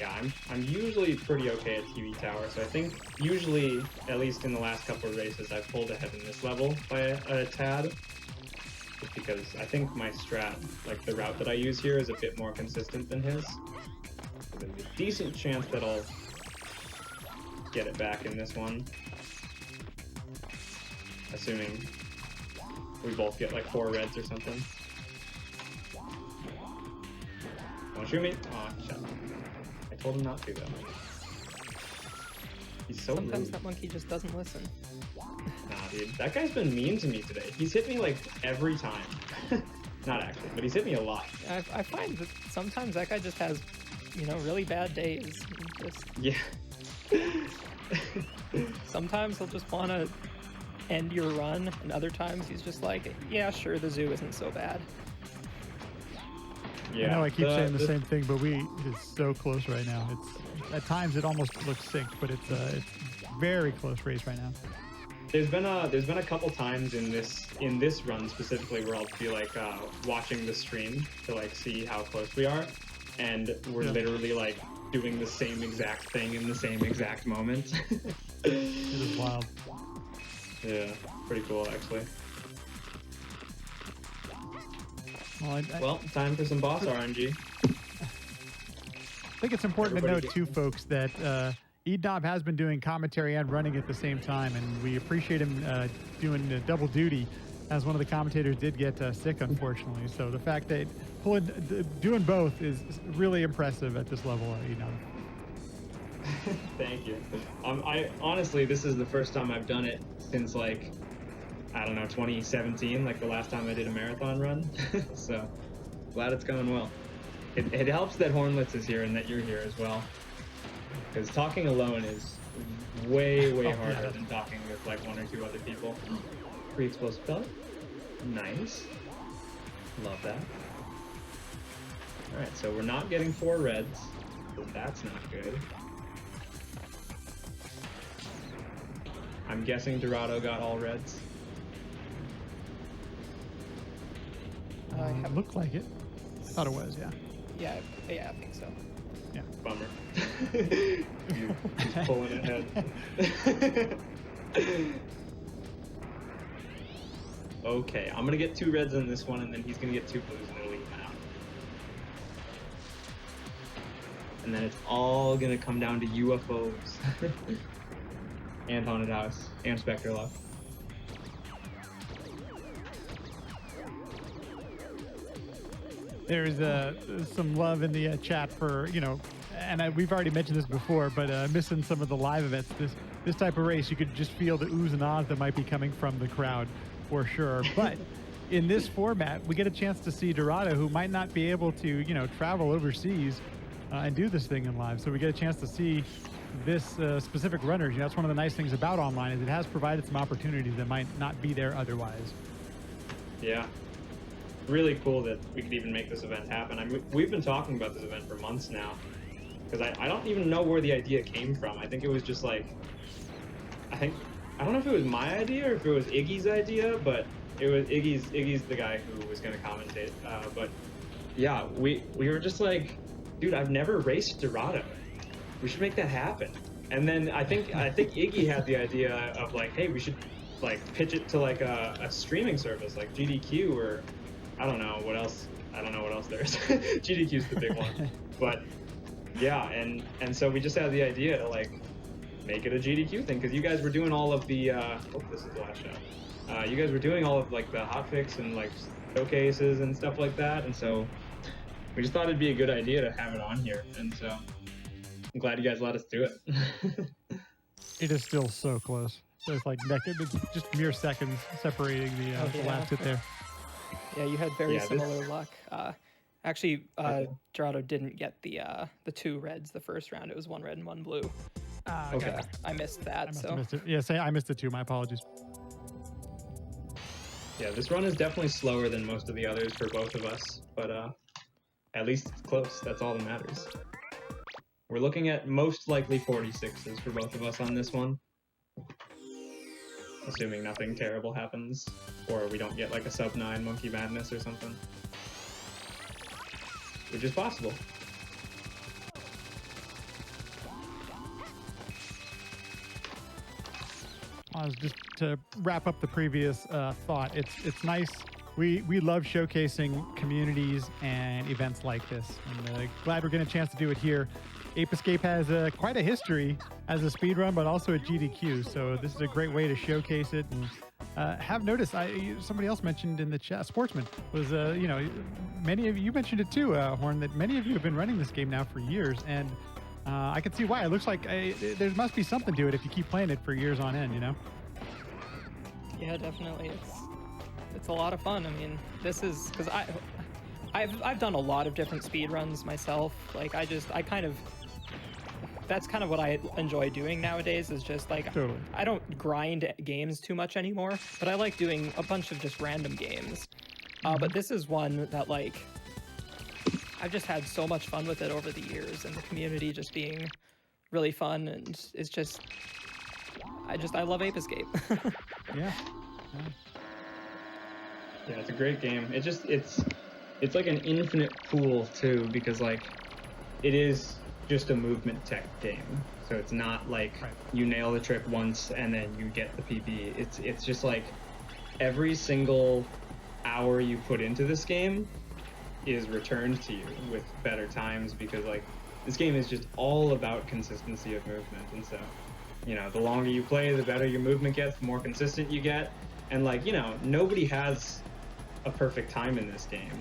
Speaker 3: Yeah, I'm usually pretty okay at TV Tower, so I think usually, at least in the last couple of races, I've pulled ahead in this level by a tad. Just because I think my strat, like the route that I use here, is a bit more consistent than his. So there's a decent chance that I'll get it back in this one. Assuming we both get like 4 reds or something. Don't shoot me! Aw, shut up. I told him not to, though. He's so
Speaker 2: Sometimes
Speaker 3: rude.
Speaker 2: that monkey just doesn't listen.
Speaker 3: Nah, dude. That guy's been mean to me today. He's hit me, like, every time. Not actually, but he's hit me a lot.
Speaker 2: I find that sometimes that guy just has, you know, really bad days. Just
Speaker 3: Yeah.
Speaker 2: sometimes he'll just want to end your run, and other times he's just like, yeah, sure, the zoo isn't so bad.
Speaker 3: Yeah.
Speaker 1: I know I keep saying the same thing, but it is so close right now. It's at times it almost looks synced, but it's very close race right now.
Speaker 3: There's been a couple times in this run specifically where I'll be like watching the stream to like see how close we are, and we're literally like doing the same exact thing in the same exact moment.
Speaker 1: It is wild.
Speaker 3: Yeah, pretty cool actually.
Speaker 1: Well,
Speaker 3: Time for some boss RNG.
Speaker 1: I think it's important to note too, folks, that eednob has been doing commentary and running at the same time, and we appreciate him doing double duty, as one of the commentators did get sick, unfortunately. So the fact that doing both is really impressive at this level, eednob.
Speaker 3: Thank you. I honestly, this is the first time I've done it since like, I don't know, 2017, like the last time I did a marathon run. So glad it's going well. It helps that Hornlets is here and that you're here as well, because talking alone is way harder than talking with like 1 or 2 other people. Pre-explosive pellet. Nice. Love that. Alright, so we're not getting 4 reds, so that's not good. I'm guessing Dorado got all reds.
Speaker 1: It looked like it. Thought it was, yeah.
Speaker 2: Yeah, I think so.
Speaker 1: Yeah.
Speaker 3: Bummer. He's pulling ahead. Okay, I'm gonna get 2 reds on this one, and then he's gonna get 2 blues, and it'll even out. And then it's all gonna come down to UFOs. And Haunted House, and Spectre Luck.
Speaker 1: There's some love in the chat for, you know, and we've already mentioned this before, but missing some of the live events. This type of race, you could just feel the oohs and ahs that might be coming from the crowd, for sure. But in this format, we get a chance to see Dorado, who might not be able to, you know, travel overseas and do this thing in live. So we get a chance to see this specific runners. You know, that's one of the nice things about online, is it has provided some opportunities that might not be there otherwise.
Speaker 3: Yeah. Really cool that we could even make this event happen. I mean, we've been talking about this event for months now, because I don't even know where the idea came from. I think it was just like, I don't know if it was my idea or if it was Iggy's idea, but it was Iggy's the guy who was going to commentate. But yeah, we were just like, dude, I've never raced Dorado. We should make that happen. And then I think Iggy had the idea of like, hey, we should like pitch it to like a streaming service like GDQ I don't know what else. I don't know what else there is. GDQ's the big one, but yeah, and so we just had the idea to like make it a GDQ thing because you guys were doing all of the. Oh, this is the last shot. You guys were doing all of like the hotfix and like showcases and stuff like that, and so we just thought it'd be a good idea to have it on here, and so I'm glad you guys let us do it.
Speaker 1: It is still so close. So it's like it's just mere seconds separating the last hit there.
Speaker 2: Yeah, you had very
Speaker 3: Yeah,
Speaker 2: similar luck. Actually, Dorado didn't get the 2 reds the first round. It was 1 red and 1 blue.
Speaker 3: Okay.
Speaker 2: I missed that.
Speaker 1: I must have missed it. Yeah, I missed it too. My apologies.
Speaker 3: Yeah, this run is definitely slower than most of the others for both of us, but at least it's close. That's all that matters. We're looking at most likely 46s for both of us on this one. Assuming nothing terrible happens, or we don't get like a sub-9 Monkey Madness or something. Which is possible.
Speaker 1: Just to wrap up the previous thought, it's nice. We love showcasing communities and events like this, and glad we're getting a chance to do it here. Ape Escape has quite a history as a speedrun, but also a GDQ, so this is a great way to showcase it. And have noticed, somebody else mentioned in the chat, Sportsman, was, many of you mentioned it too, Horn, that many of you have been running this game now for years, and I can see why. It looks like there must be something to it if you keep playing it for years on end, you know?
Speaker 2: Yeah, definitely. It's a lot of fun. I mean, this is because I've done a lot of different speed runs myself. Like that's kind of what I enjoy doing nowadays, is just like
Speaker 1: Totally.
Speaker 2: I don't grind games too much anymore, but I like doing a bunch of just random games. But this is one that like I've just had so much fun with it over the years, and the community just being really fun, and it's just I love Ape Escape.
Speaker 1: Yeah.
Speaker 3: Yeah, it's a great game. It's like an infinite pool too, because like it is just a movement tech game. So it's not like you nail the trick once and then you get the PB. It's just like every single hour you put into this game is returned to you with better times, because like this game is just all about consistency of movement. And so, you know, the longer you play, the better your movement gets, the more consistent you get. And like, you know, nobody has a perfect time in this game.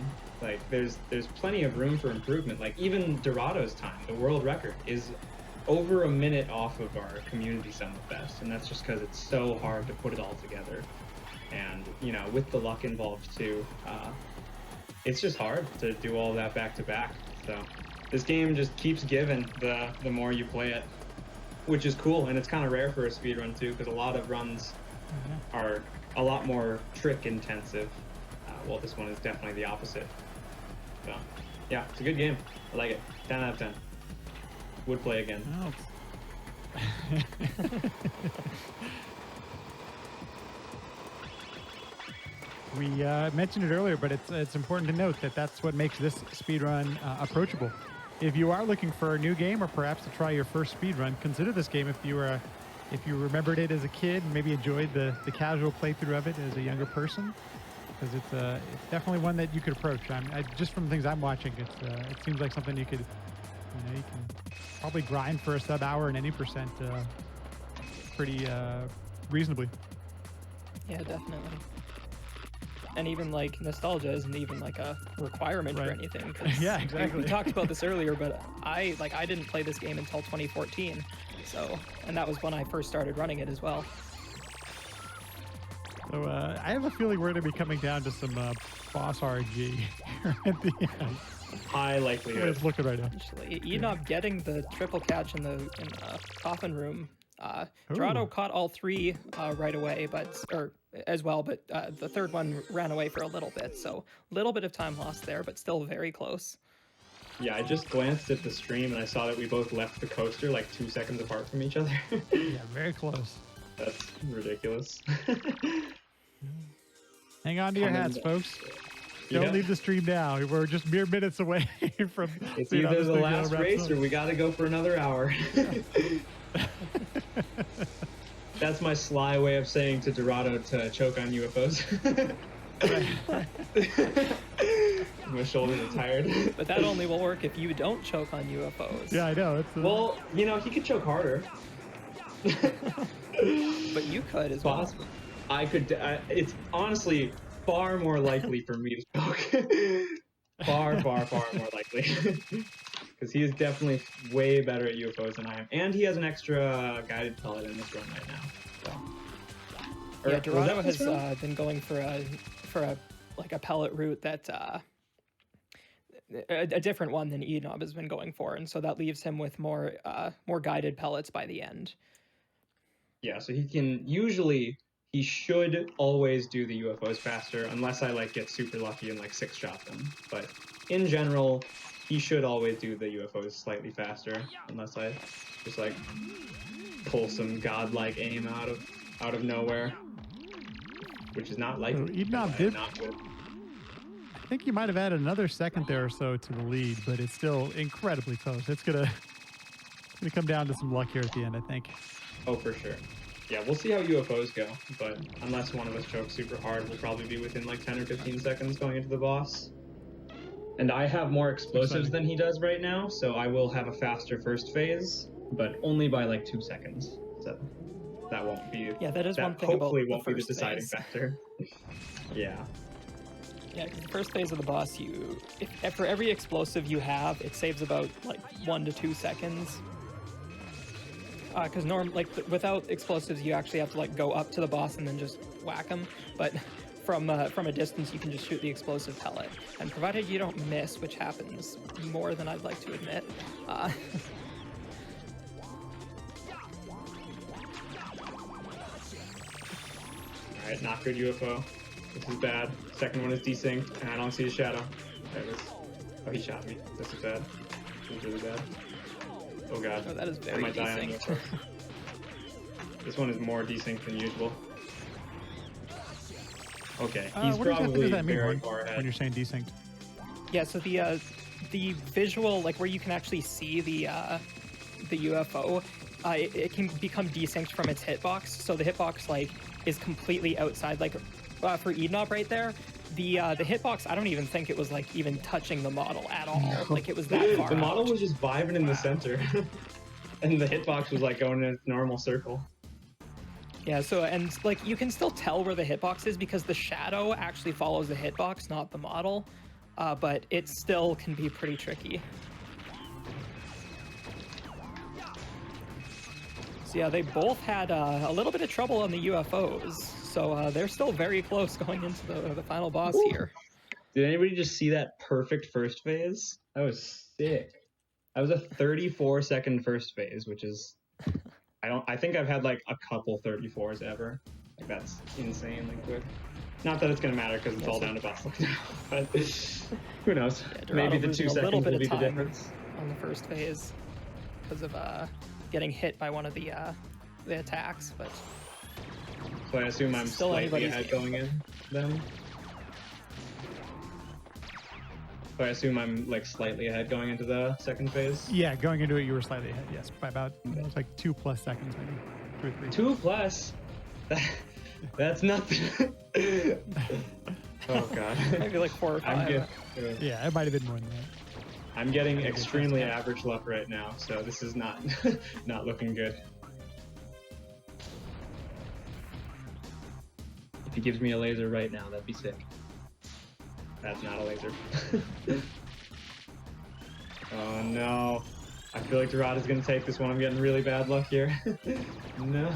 Speaker 3: Like there's plenty of room for improvement. Like even Dorado's time, the world record, is over a minute off of our community sum of best, and that's just because it's so hard to put it all together. And you know, with the luck involved too, it's just hard to do all that back to back. So this game just keeps giving the more you play it, which is cool. And it's kind of rare for a speedrun too, because a lot of runs are a lot more trick intensive. Well, this one is definitely the opposite. So yeah, it's a good game. I like it. 10 out of 10. Would play again.
Speaker 1: Oh. We mentioned it earlier, but it's important to note that that's what makes this speedrun approachable. If you are looking for a new game, or perhaps to try your first speedrun, consider this game if you remembered it as a kid and maybe enjoyed the casual playthrough of it as a younger person, because it's definitely one that you could approach. Just from the things I'm watching, it seems like something you can probably grind for a sub hour and any percent pretty reasonably.
Speaker 2: Yeah, definitely. And even like nostalgia isn't even like a requirement for anything.
Speaker 1: Yeah, exactly.
Speaker 2: We talked about this earlier, but I didn't play this game until 2014. So, and that was when I first started running it as well.
Speaker 3: So
Speaker 1: I have a feeling we're going to be coming down to some boss RNG at the end.
Speaker 3: High likelihood.
Speaker 1: It's looking right now.
Speaker 2: Actually, eednob getting the triple catch in the coffin room. Dorado caught all three right away, but the third one ran away for a little bit. So a little bit of time lost there, but still very close.
Speaker 3: Yeah, I just glanced at the stream and I saw that we both left the coaster like 2 seconds apart from each other.
Speaker 1: Yeah, very close.
Speaker 3: That's ridiculous.
Speaker 1: Hang on to your hats, folks. Don't leave the stream now. We're just mere minutes away from...
Speaker 3: It's either the last race or we got to go for another hour. That's my sly way of saying to Dorado to choke on UFOs. My shoulders are tired.
Speaker 2: But that only will work if you don't choke on UFOs.
Speaker 1: Yeah, I know. It's
Speaker 3: Well, you know, he could choke harder.
Speaker 2: But you could as well.
Speaker 3: Possible. I could. It's honestly far more likely for me to choke. far more likely. Because he is definitely way better at UFOs than I am, and he has an extra guided pellet in this run right now. So.
Speaker 2: Yeah, Dorado has been going for a pellet route that a different one than eednob has been going for, and so that leaves him with more guided pellets by the end.
Speaker 3: Yeah, so he should always do the UFOs faster, unless I like get super lucky and like 6-shot them. But in general, he should always do the UFOs slightly faster, unless I just like pull some godlike aim out of nowhere. Which is not likely.
Speaker 1: eednob did. I think you might have added another second there or so to the lead, but it's still incredibly close. It's gonna come down to some luck here at the end, I think.
Speaker 3: Oh, for sure. Yeah, we'll see how UFOs go, but unless one of us chokes super hard, we'll probably be within like 10 or 15 seconds going into the boss. And I have more explosives than he does right now, so I will have a faster first phase, but only by like 2 seconds. So that won't be.
Speaker 2: Yeah, that is one thing about
Speaker 3: hopefully won't
Speaker 2: the
Speaker 3: be the
Speaker 2: first
Speaker 3: deciding
Speaker 2: phase.
Speaker 3: factor. Yeah.
Speaker 2: Yeah, because the first phase of the boss, for every explosive you have, it saves about like 1 to 2 seconds. Because without explosives, you actually have to like go up to the boss and then just whack him. But from a distance, you can just shoot the explosive pellet, and provided you don't miss, which happens more than I'd like to admit.
Speaker 3: Alright, not good UFO. This is bad. Second one is desynced, and I don't see a shadow. There it is. Oh, he shot me. This is bad. This is really bad. Oh god.
Speaker 2: Oh, that is very
Speaker 3: I might die on
Speaker 2: desynced.
Speaker 3: UFO. This one is more desynced than usual. Okay, he's
Speaker 1: what exactly
Speaker 3: probably
Speaker 1: does that mean
Speaker 3: very
Speaker 1: when
Speaker 3: far ahead.
Speaker 1: you're saying desynced?
Speaker 2: Yeah, so the visual, like where you can actually see the UFO, it can become desynced from its hitbox. So the hitbox like is completely outside. Like for eednob right there, the hitbox, I don't even think it was like even touching the model at all. No. Like it was that far.
Speaker 3: The model
Speaker 2: out.
Speaker 3: was just vibing in the center, and the hitbox was like going in a normal circle.
Speaker 2: Yeah, so, and like you can still tell where the hitbox is because the shadow actually follows the hitbox, not the model, but it still can be pretty tricky. So yeah, they both had a little bit of trouble on the UFOs, so they're still very close going into the final boss here.
Speaker 3: Did anybody just see that perfect first phase? That was sick. That was a 34-second first phase, which is... I think I've had like a couple 34s ever. Like that's insanely quick. Not that it's gonna matter because it's all down to boss luck now, but who knows?
Speaker 2: Yeah,
Speaker 3: maybe the 2
Speaker 2: losing
Speaker 3: seconds
Speaker 2: a little bit
Speaker 3: will be
Speaker 2: of
Speaker 3: the
Speaker 2: time
Speaker 3: difference.
Speaker 2: on the first phase because of getting hit by one of the attacks, but
Speaker 3: So I assume I'm
Speaker 2: still
Speaker 3: slightly
Speaker 2: anybody's
Speaker 3: ahead
Speaker 2: game.
Speaker 3: going in then. So I assume I'm like slightly ahead going into the second phase.
Speaker 1: Yeah, going into it, you were slightly ahead. Yes, by about it was like 2+ seconds, maybe 2 or 3.
Speaker 3: 2 plus. That's nothing. Oh god.
Speaker 2: maybe like 4 or 5.
Speaker 1: Yeah, it might have been more than that.
Speaker 3: I'm getting extremely average luck right now, so this is not not looking good. If he gives me a laser right now, that'd be sick. That's not a laser. Oh no. I feel like Dorado's gonna take this one. I'm getting really bad luck here. No.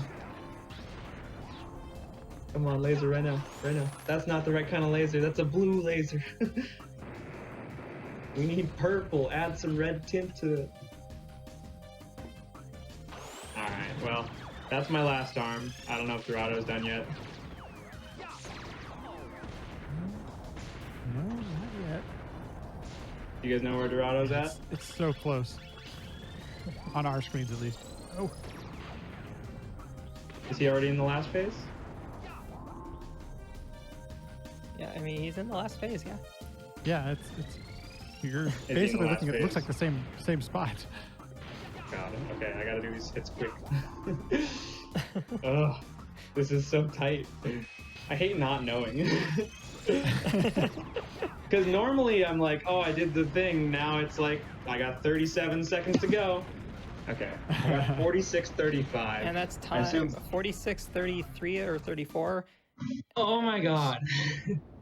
Speaker 3: Come on, laser right now. Right now. That's not the right kind of laser. That's a blue laser. We need purple. Add some red tint to it. Alright, well, that's my last arm. I don't know if Dorado's done yet.
Speaker 1: No, not yet.
Speaker 3: You guys know where Dorado's at?
Speaker 1: It's so close. On our screens, at least. Oh.
Speaker 3: Is he already in the last phase?
Speaker 2: Yeah, I mean he's in the last phase. Yeah.
Speaker 1: Yeah, it's you're
Speaker 3: he in
Speaker 1: basically
Speaker 3: the last
Speaker 1: looking at it looks
Speaker 3: phase?
Speaker 1: like the same spot.
Speaker 3: Got it. Okay, I gotta do these hits quick. Ugh, this is so tight. I hate not knowing. Because normally I'm like, oh, I did the thing. Now it's like, I got 37 seconds to go. Okay, I got 46:35.
Speaker 2: And that's
Speaker 3: I assume-
Speaker 2: time 46:33 or 34.
Speaker 3: Oh my god.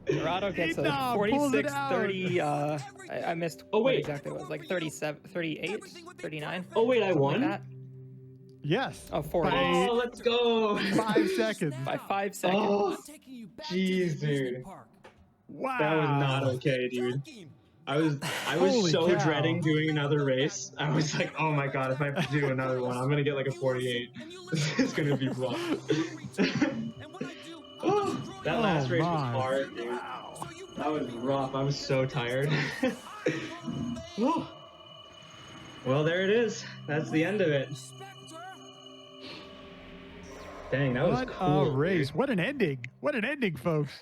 Speaker 2: Dorado gets a
Speaker 1: Eednob pulls it
Speaker 2: 46:30. I missed
Speaker 3: Oh,
Speaker 2: what
Speaker 3: wait.
Speaker 2: exactly it was, like 37, 38, 39.
Speaker 3: Oh wait, I
Speaker 2: Something
Speaker 3: won?
Speaker 2: like that.
Speaker 1: Yes.
Speaker 2: Oh, 40.
Speaker 1: By
Speaker 3: Oh, let's go.
Speaker 1: 5 seconds.
Speaker 2: By 5 seconds.
Speaker 3: Oh,
Speaker 4: Taking you back to
Speaker 3: jeez,
Speaker 4: the amusement
Speaker 3: dude.
Speaker 4: park.
Speaker 1: Wow.
Speaker 3: That was not okay, dude.
Speaker 4: Joking.
Speaker 3: I was
Speaker 1: Holy
Speaker 3: so
Speaker 1: cow.
Speaker 3: dreading doing another race. I was like, oh my god, if I have to do another one, I'm gonna get like a 48. This is gonna be rough. Oh, that last race was
Speaker 1: my.
Speaker 3: hard, dude. That was rough. I was so tired. Whew. Well, there it is. That's the end of it. Dang, that was
Speaker 1: What
Speaker 3: cool.
Speaker 1: a race.
Speaker 3: dude.
Speaker 1: What an ending. What an ending, folks.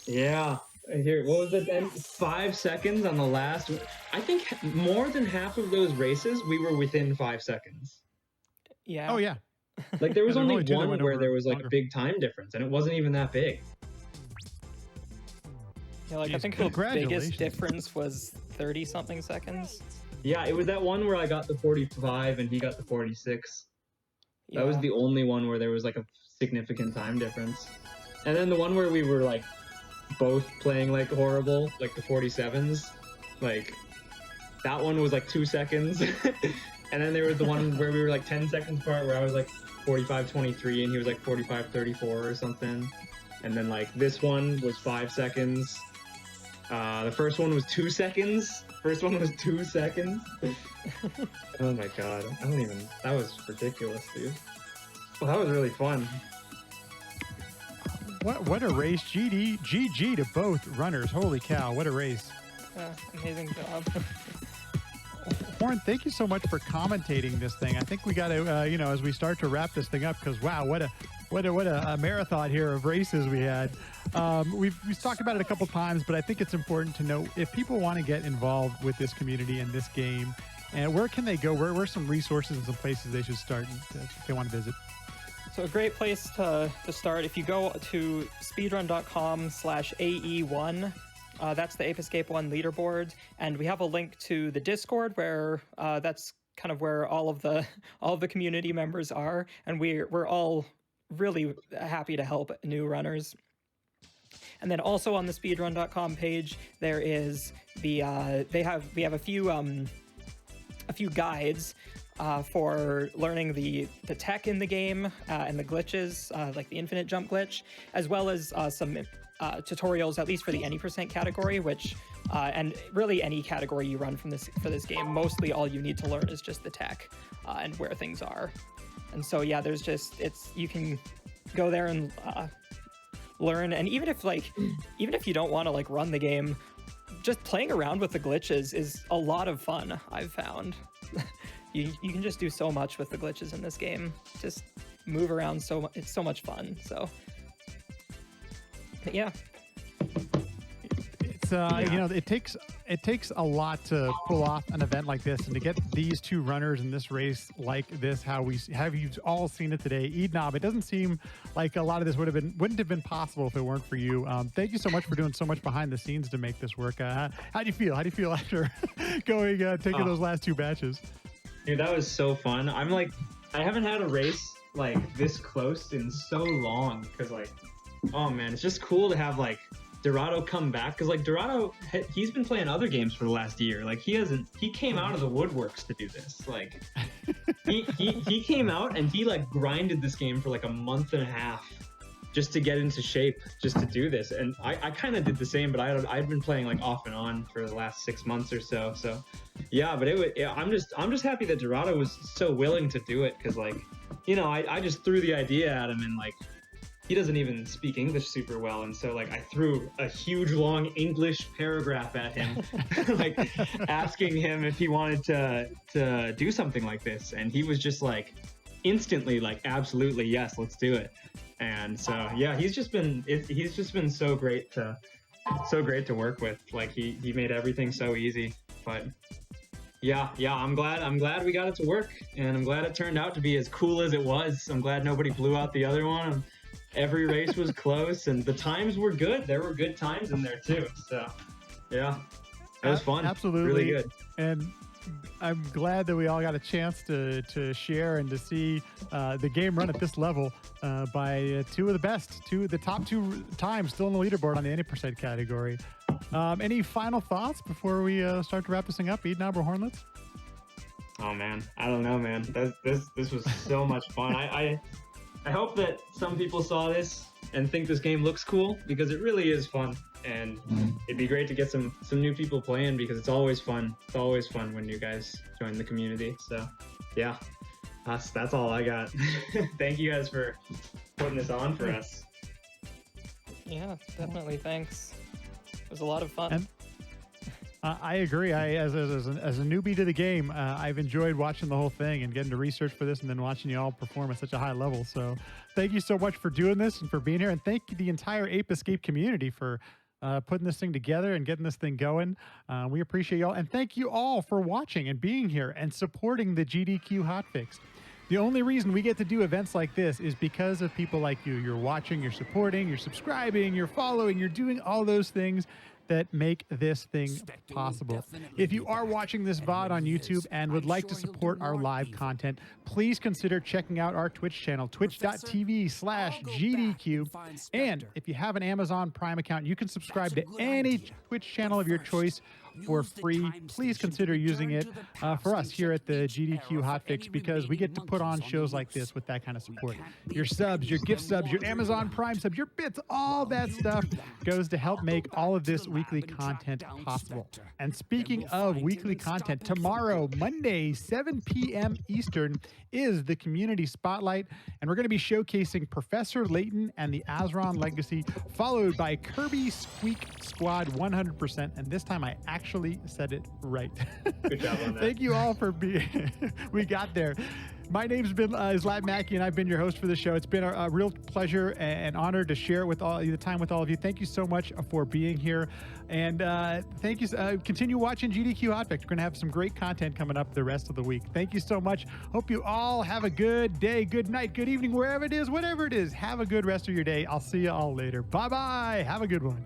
Speaker 3: Yeah. Here, what was it then? 5 seconds on the last. I think more than half of those races, we were within 5 seconds.
Speaker 2: Yeah.
Speaker 1: Oh, yeah.
Speaker 3: Like there was
Speaker 1: Yeah, there were
Speaker 3: only
Speaker 1: only two that
Speaker 3: one
Speaker 1: went
Speaker 3: where
Speaker 1: over
Speaker 3: there was like
Speaker 1: longer.
Speaker 3: a big time difference, and it wasn't even that big.
Speaker 2: Yeah, like I
Speaker 1: Jeez,
Speaker 2: think the
Speaker 1: congratulations.
Speaker 2: biggest difference was 30 something seconds.
Speaker 3: Yeah, it was that one where I got the 45 and he got the 46.
Speaker 2: Yeah.
Speaker 3: That was the only one where there was like a significant time difference. And then the one where we were like both playing like horrible, like the 47s, like that one was like 2 seconds. And then there was the one where we were like 10 seconds apart where I was like 45:23 and he was like 45:34 or something. And then like this one was 5 seconds. The first one was 2 seconds. First one was 2 seconds. Oh my god. I don't even. That was ridiculous, dude. Well, that was really fun.
Speaker 1: What a race. GG to both runners. Holy cow. What a race.
Speaker 2: Yeah, amazing job.
Speaker 1: Warren, thank you so much for commentating this thing. I think we got to, as we start to wrap this thing up, because wow, what a marathon here of races we had. We've talked about it a couple times, but I think it's important to know if people want to get involved with this community and this game, and where can they go? Where are some resources and some places they should start if they want to visit?
Speaker 2: So a great place to start, if you go to speedrun.com/AE1, that's the Ape Escape 1 leaderboard, and we have a link to the Discord where that's kind of where all of the community members are, and we're all really happy to help new runners. And then also on the speedrun.com page, there is the we have a few guides for learning the tech in the game and the glitches, like the infinite jump glitch, as well as some tutorials, at least for the any percent category, which and really any category you run for this game, mostly all you need to learn is just the tech and where things are. And so yeah, there's you can go there and learn, and even if you don't want to like run the game, just playing around with the glitches is a lot of fun, I've found. You can just do so much with the glitches in this game. Just move around it's so much fun. So but yeah.
Speaker 1: It's it takes a lot to pull off an event like this, and to get these two runners in this race like this, how we have you all seen it today. eednob, it doesn't seem like a lot of this wouldn't have been possible if it weren't for you. Thank you so much for doing so much behind the scenes to make this work. How do you feel? How do you feel after taking those last two batches?
Speaker 3: Dude, that was so fun. I haven't had a race like this close in so long, because like, oh man, it's just cool to have like Dorado come back, because like Dorado, he's been playing other games for the last year. Like he came out of the woodworks to do this. Like he came out and he like grinded this game for like a month and a half just to get into shape, just to do this. And I kind of did the same, but I'd been playing like off and on for the last 6 months or so. So yeah, but I'm just happy that Dorado was so willing to do it, because like, I just threw the idea at him, and like, he doesn't even speak English super well, and so like I threw a huge long English paragraph at him, like asking him if he wanted to do something like this, and he was just like instantly like, absolutely, yes, let's do it. And so yeah, he's just been so great to work with. Like he made everything so easy. But yeah, I'm glad we got it to work, and I'm glad it turned out to be as cool as it was. I'm glad nobody blew out the other one. every race was close, and the times were good. There were good times in there too. So, yeah, it was fun.
Speaker 1: Absolutely,
Speaker 3: really good.
Speaker 1: And I'm glad that we all got a chance to share and to see the game run at this level by two of the best, the top two times still on the leaderboard on the 80% category. Any final thoughts before we start to wrap this thing up, eednob or Hornlets?
Speaker 3: Oh man, I don't know, man. This was so much fun. I hope that some people saw this and think this game looks cool, because it really is fun. And it'd be great to get some new people playing, because it's always fun. It's always fun when you guys join the community. So yeah, that's all I got. Thank you guys for putting this on for us.
Speaker 2: Yeah, definitely. Thanks. It was a lot of fun.
Speaker 1: And I agree. As a newbie to the game, I've enjoyed watching the whole thing and getting to research for this, and then watching you all perform at such a high level. So thank you so much for doing this and for being here. And thank you the entire Ape Escape community for putting this thing together and getting this thing going. We appreciate y'all. And thank you all for watching and being here and supporting the GDQ Hotfix. The only reason we get to do events like this is because of people like you. You're watching, you're supporting, you're subscribing, you're following, you're doing all those things that make this thing possible. If you are watching this VOD on YouTube and would like to support our live content, please consider checking out our Twitch channel, twitch.tv/GDQ. And if you have an Amazon Prime account, you can subscribe to any Twitch channel of your choice for free. Please consider using it for us here at the GDQ Hotfix, because we get to put on shows like this with that kind of support. Your subs, your gift subs, your Amazon Prime subs, your bits, all that stuff goes to help make all of this weekly content possible. And speaking of weekly content, tomorrow, Monday, 7 p.m. Eastern, is the Community Spotlight, and we're going to be showcasing Professor Layton and the Azron Legacy, followed by Kirby Squeak Squad 100%, and this time I actually said it right.
Speaker 3: Good job on that.
Speaker 1: Thank you all for being we got there. My name's been Zlab Mackey, and I've been your host for the show. It's been a real pleasure and honor to share with all the time with all of you. Thank you so much for being here, and thank you. Continue watching GDQ Hotfix. We're going to have some great content coming up the rest of the week. Thank you so much. Hope you all have a good day, good night, good evening, wherever it is, whatever it is. Have a good rest of your day. I'll see you all later. Bye-bye. Have a good one.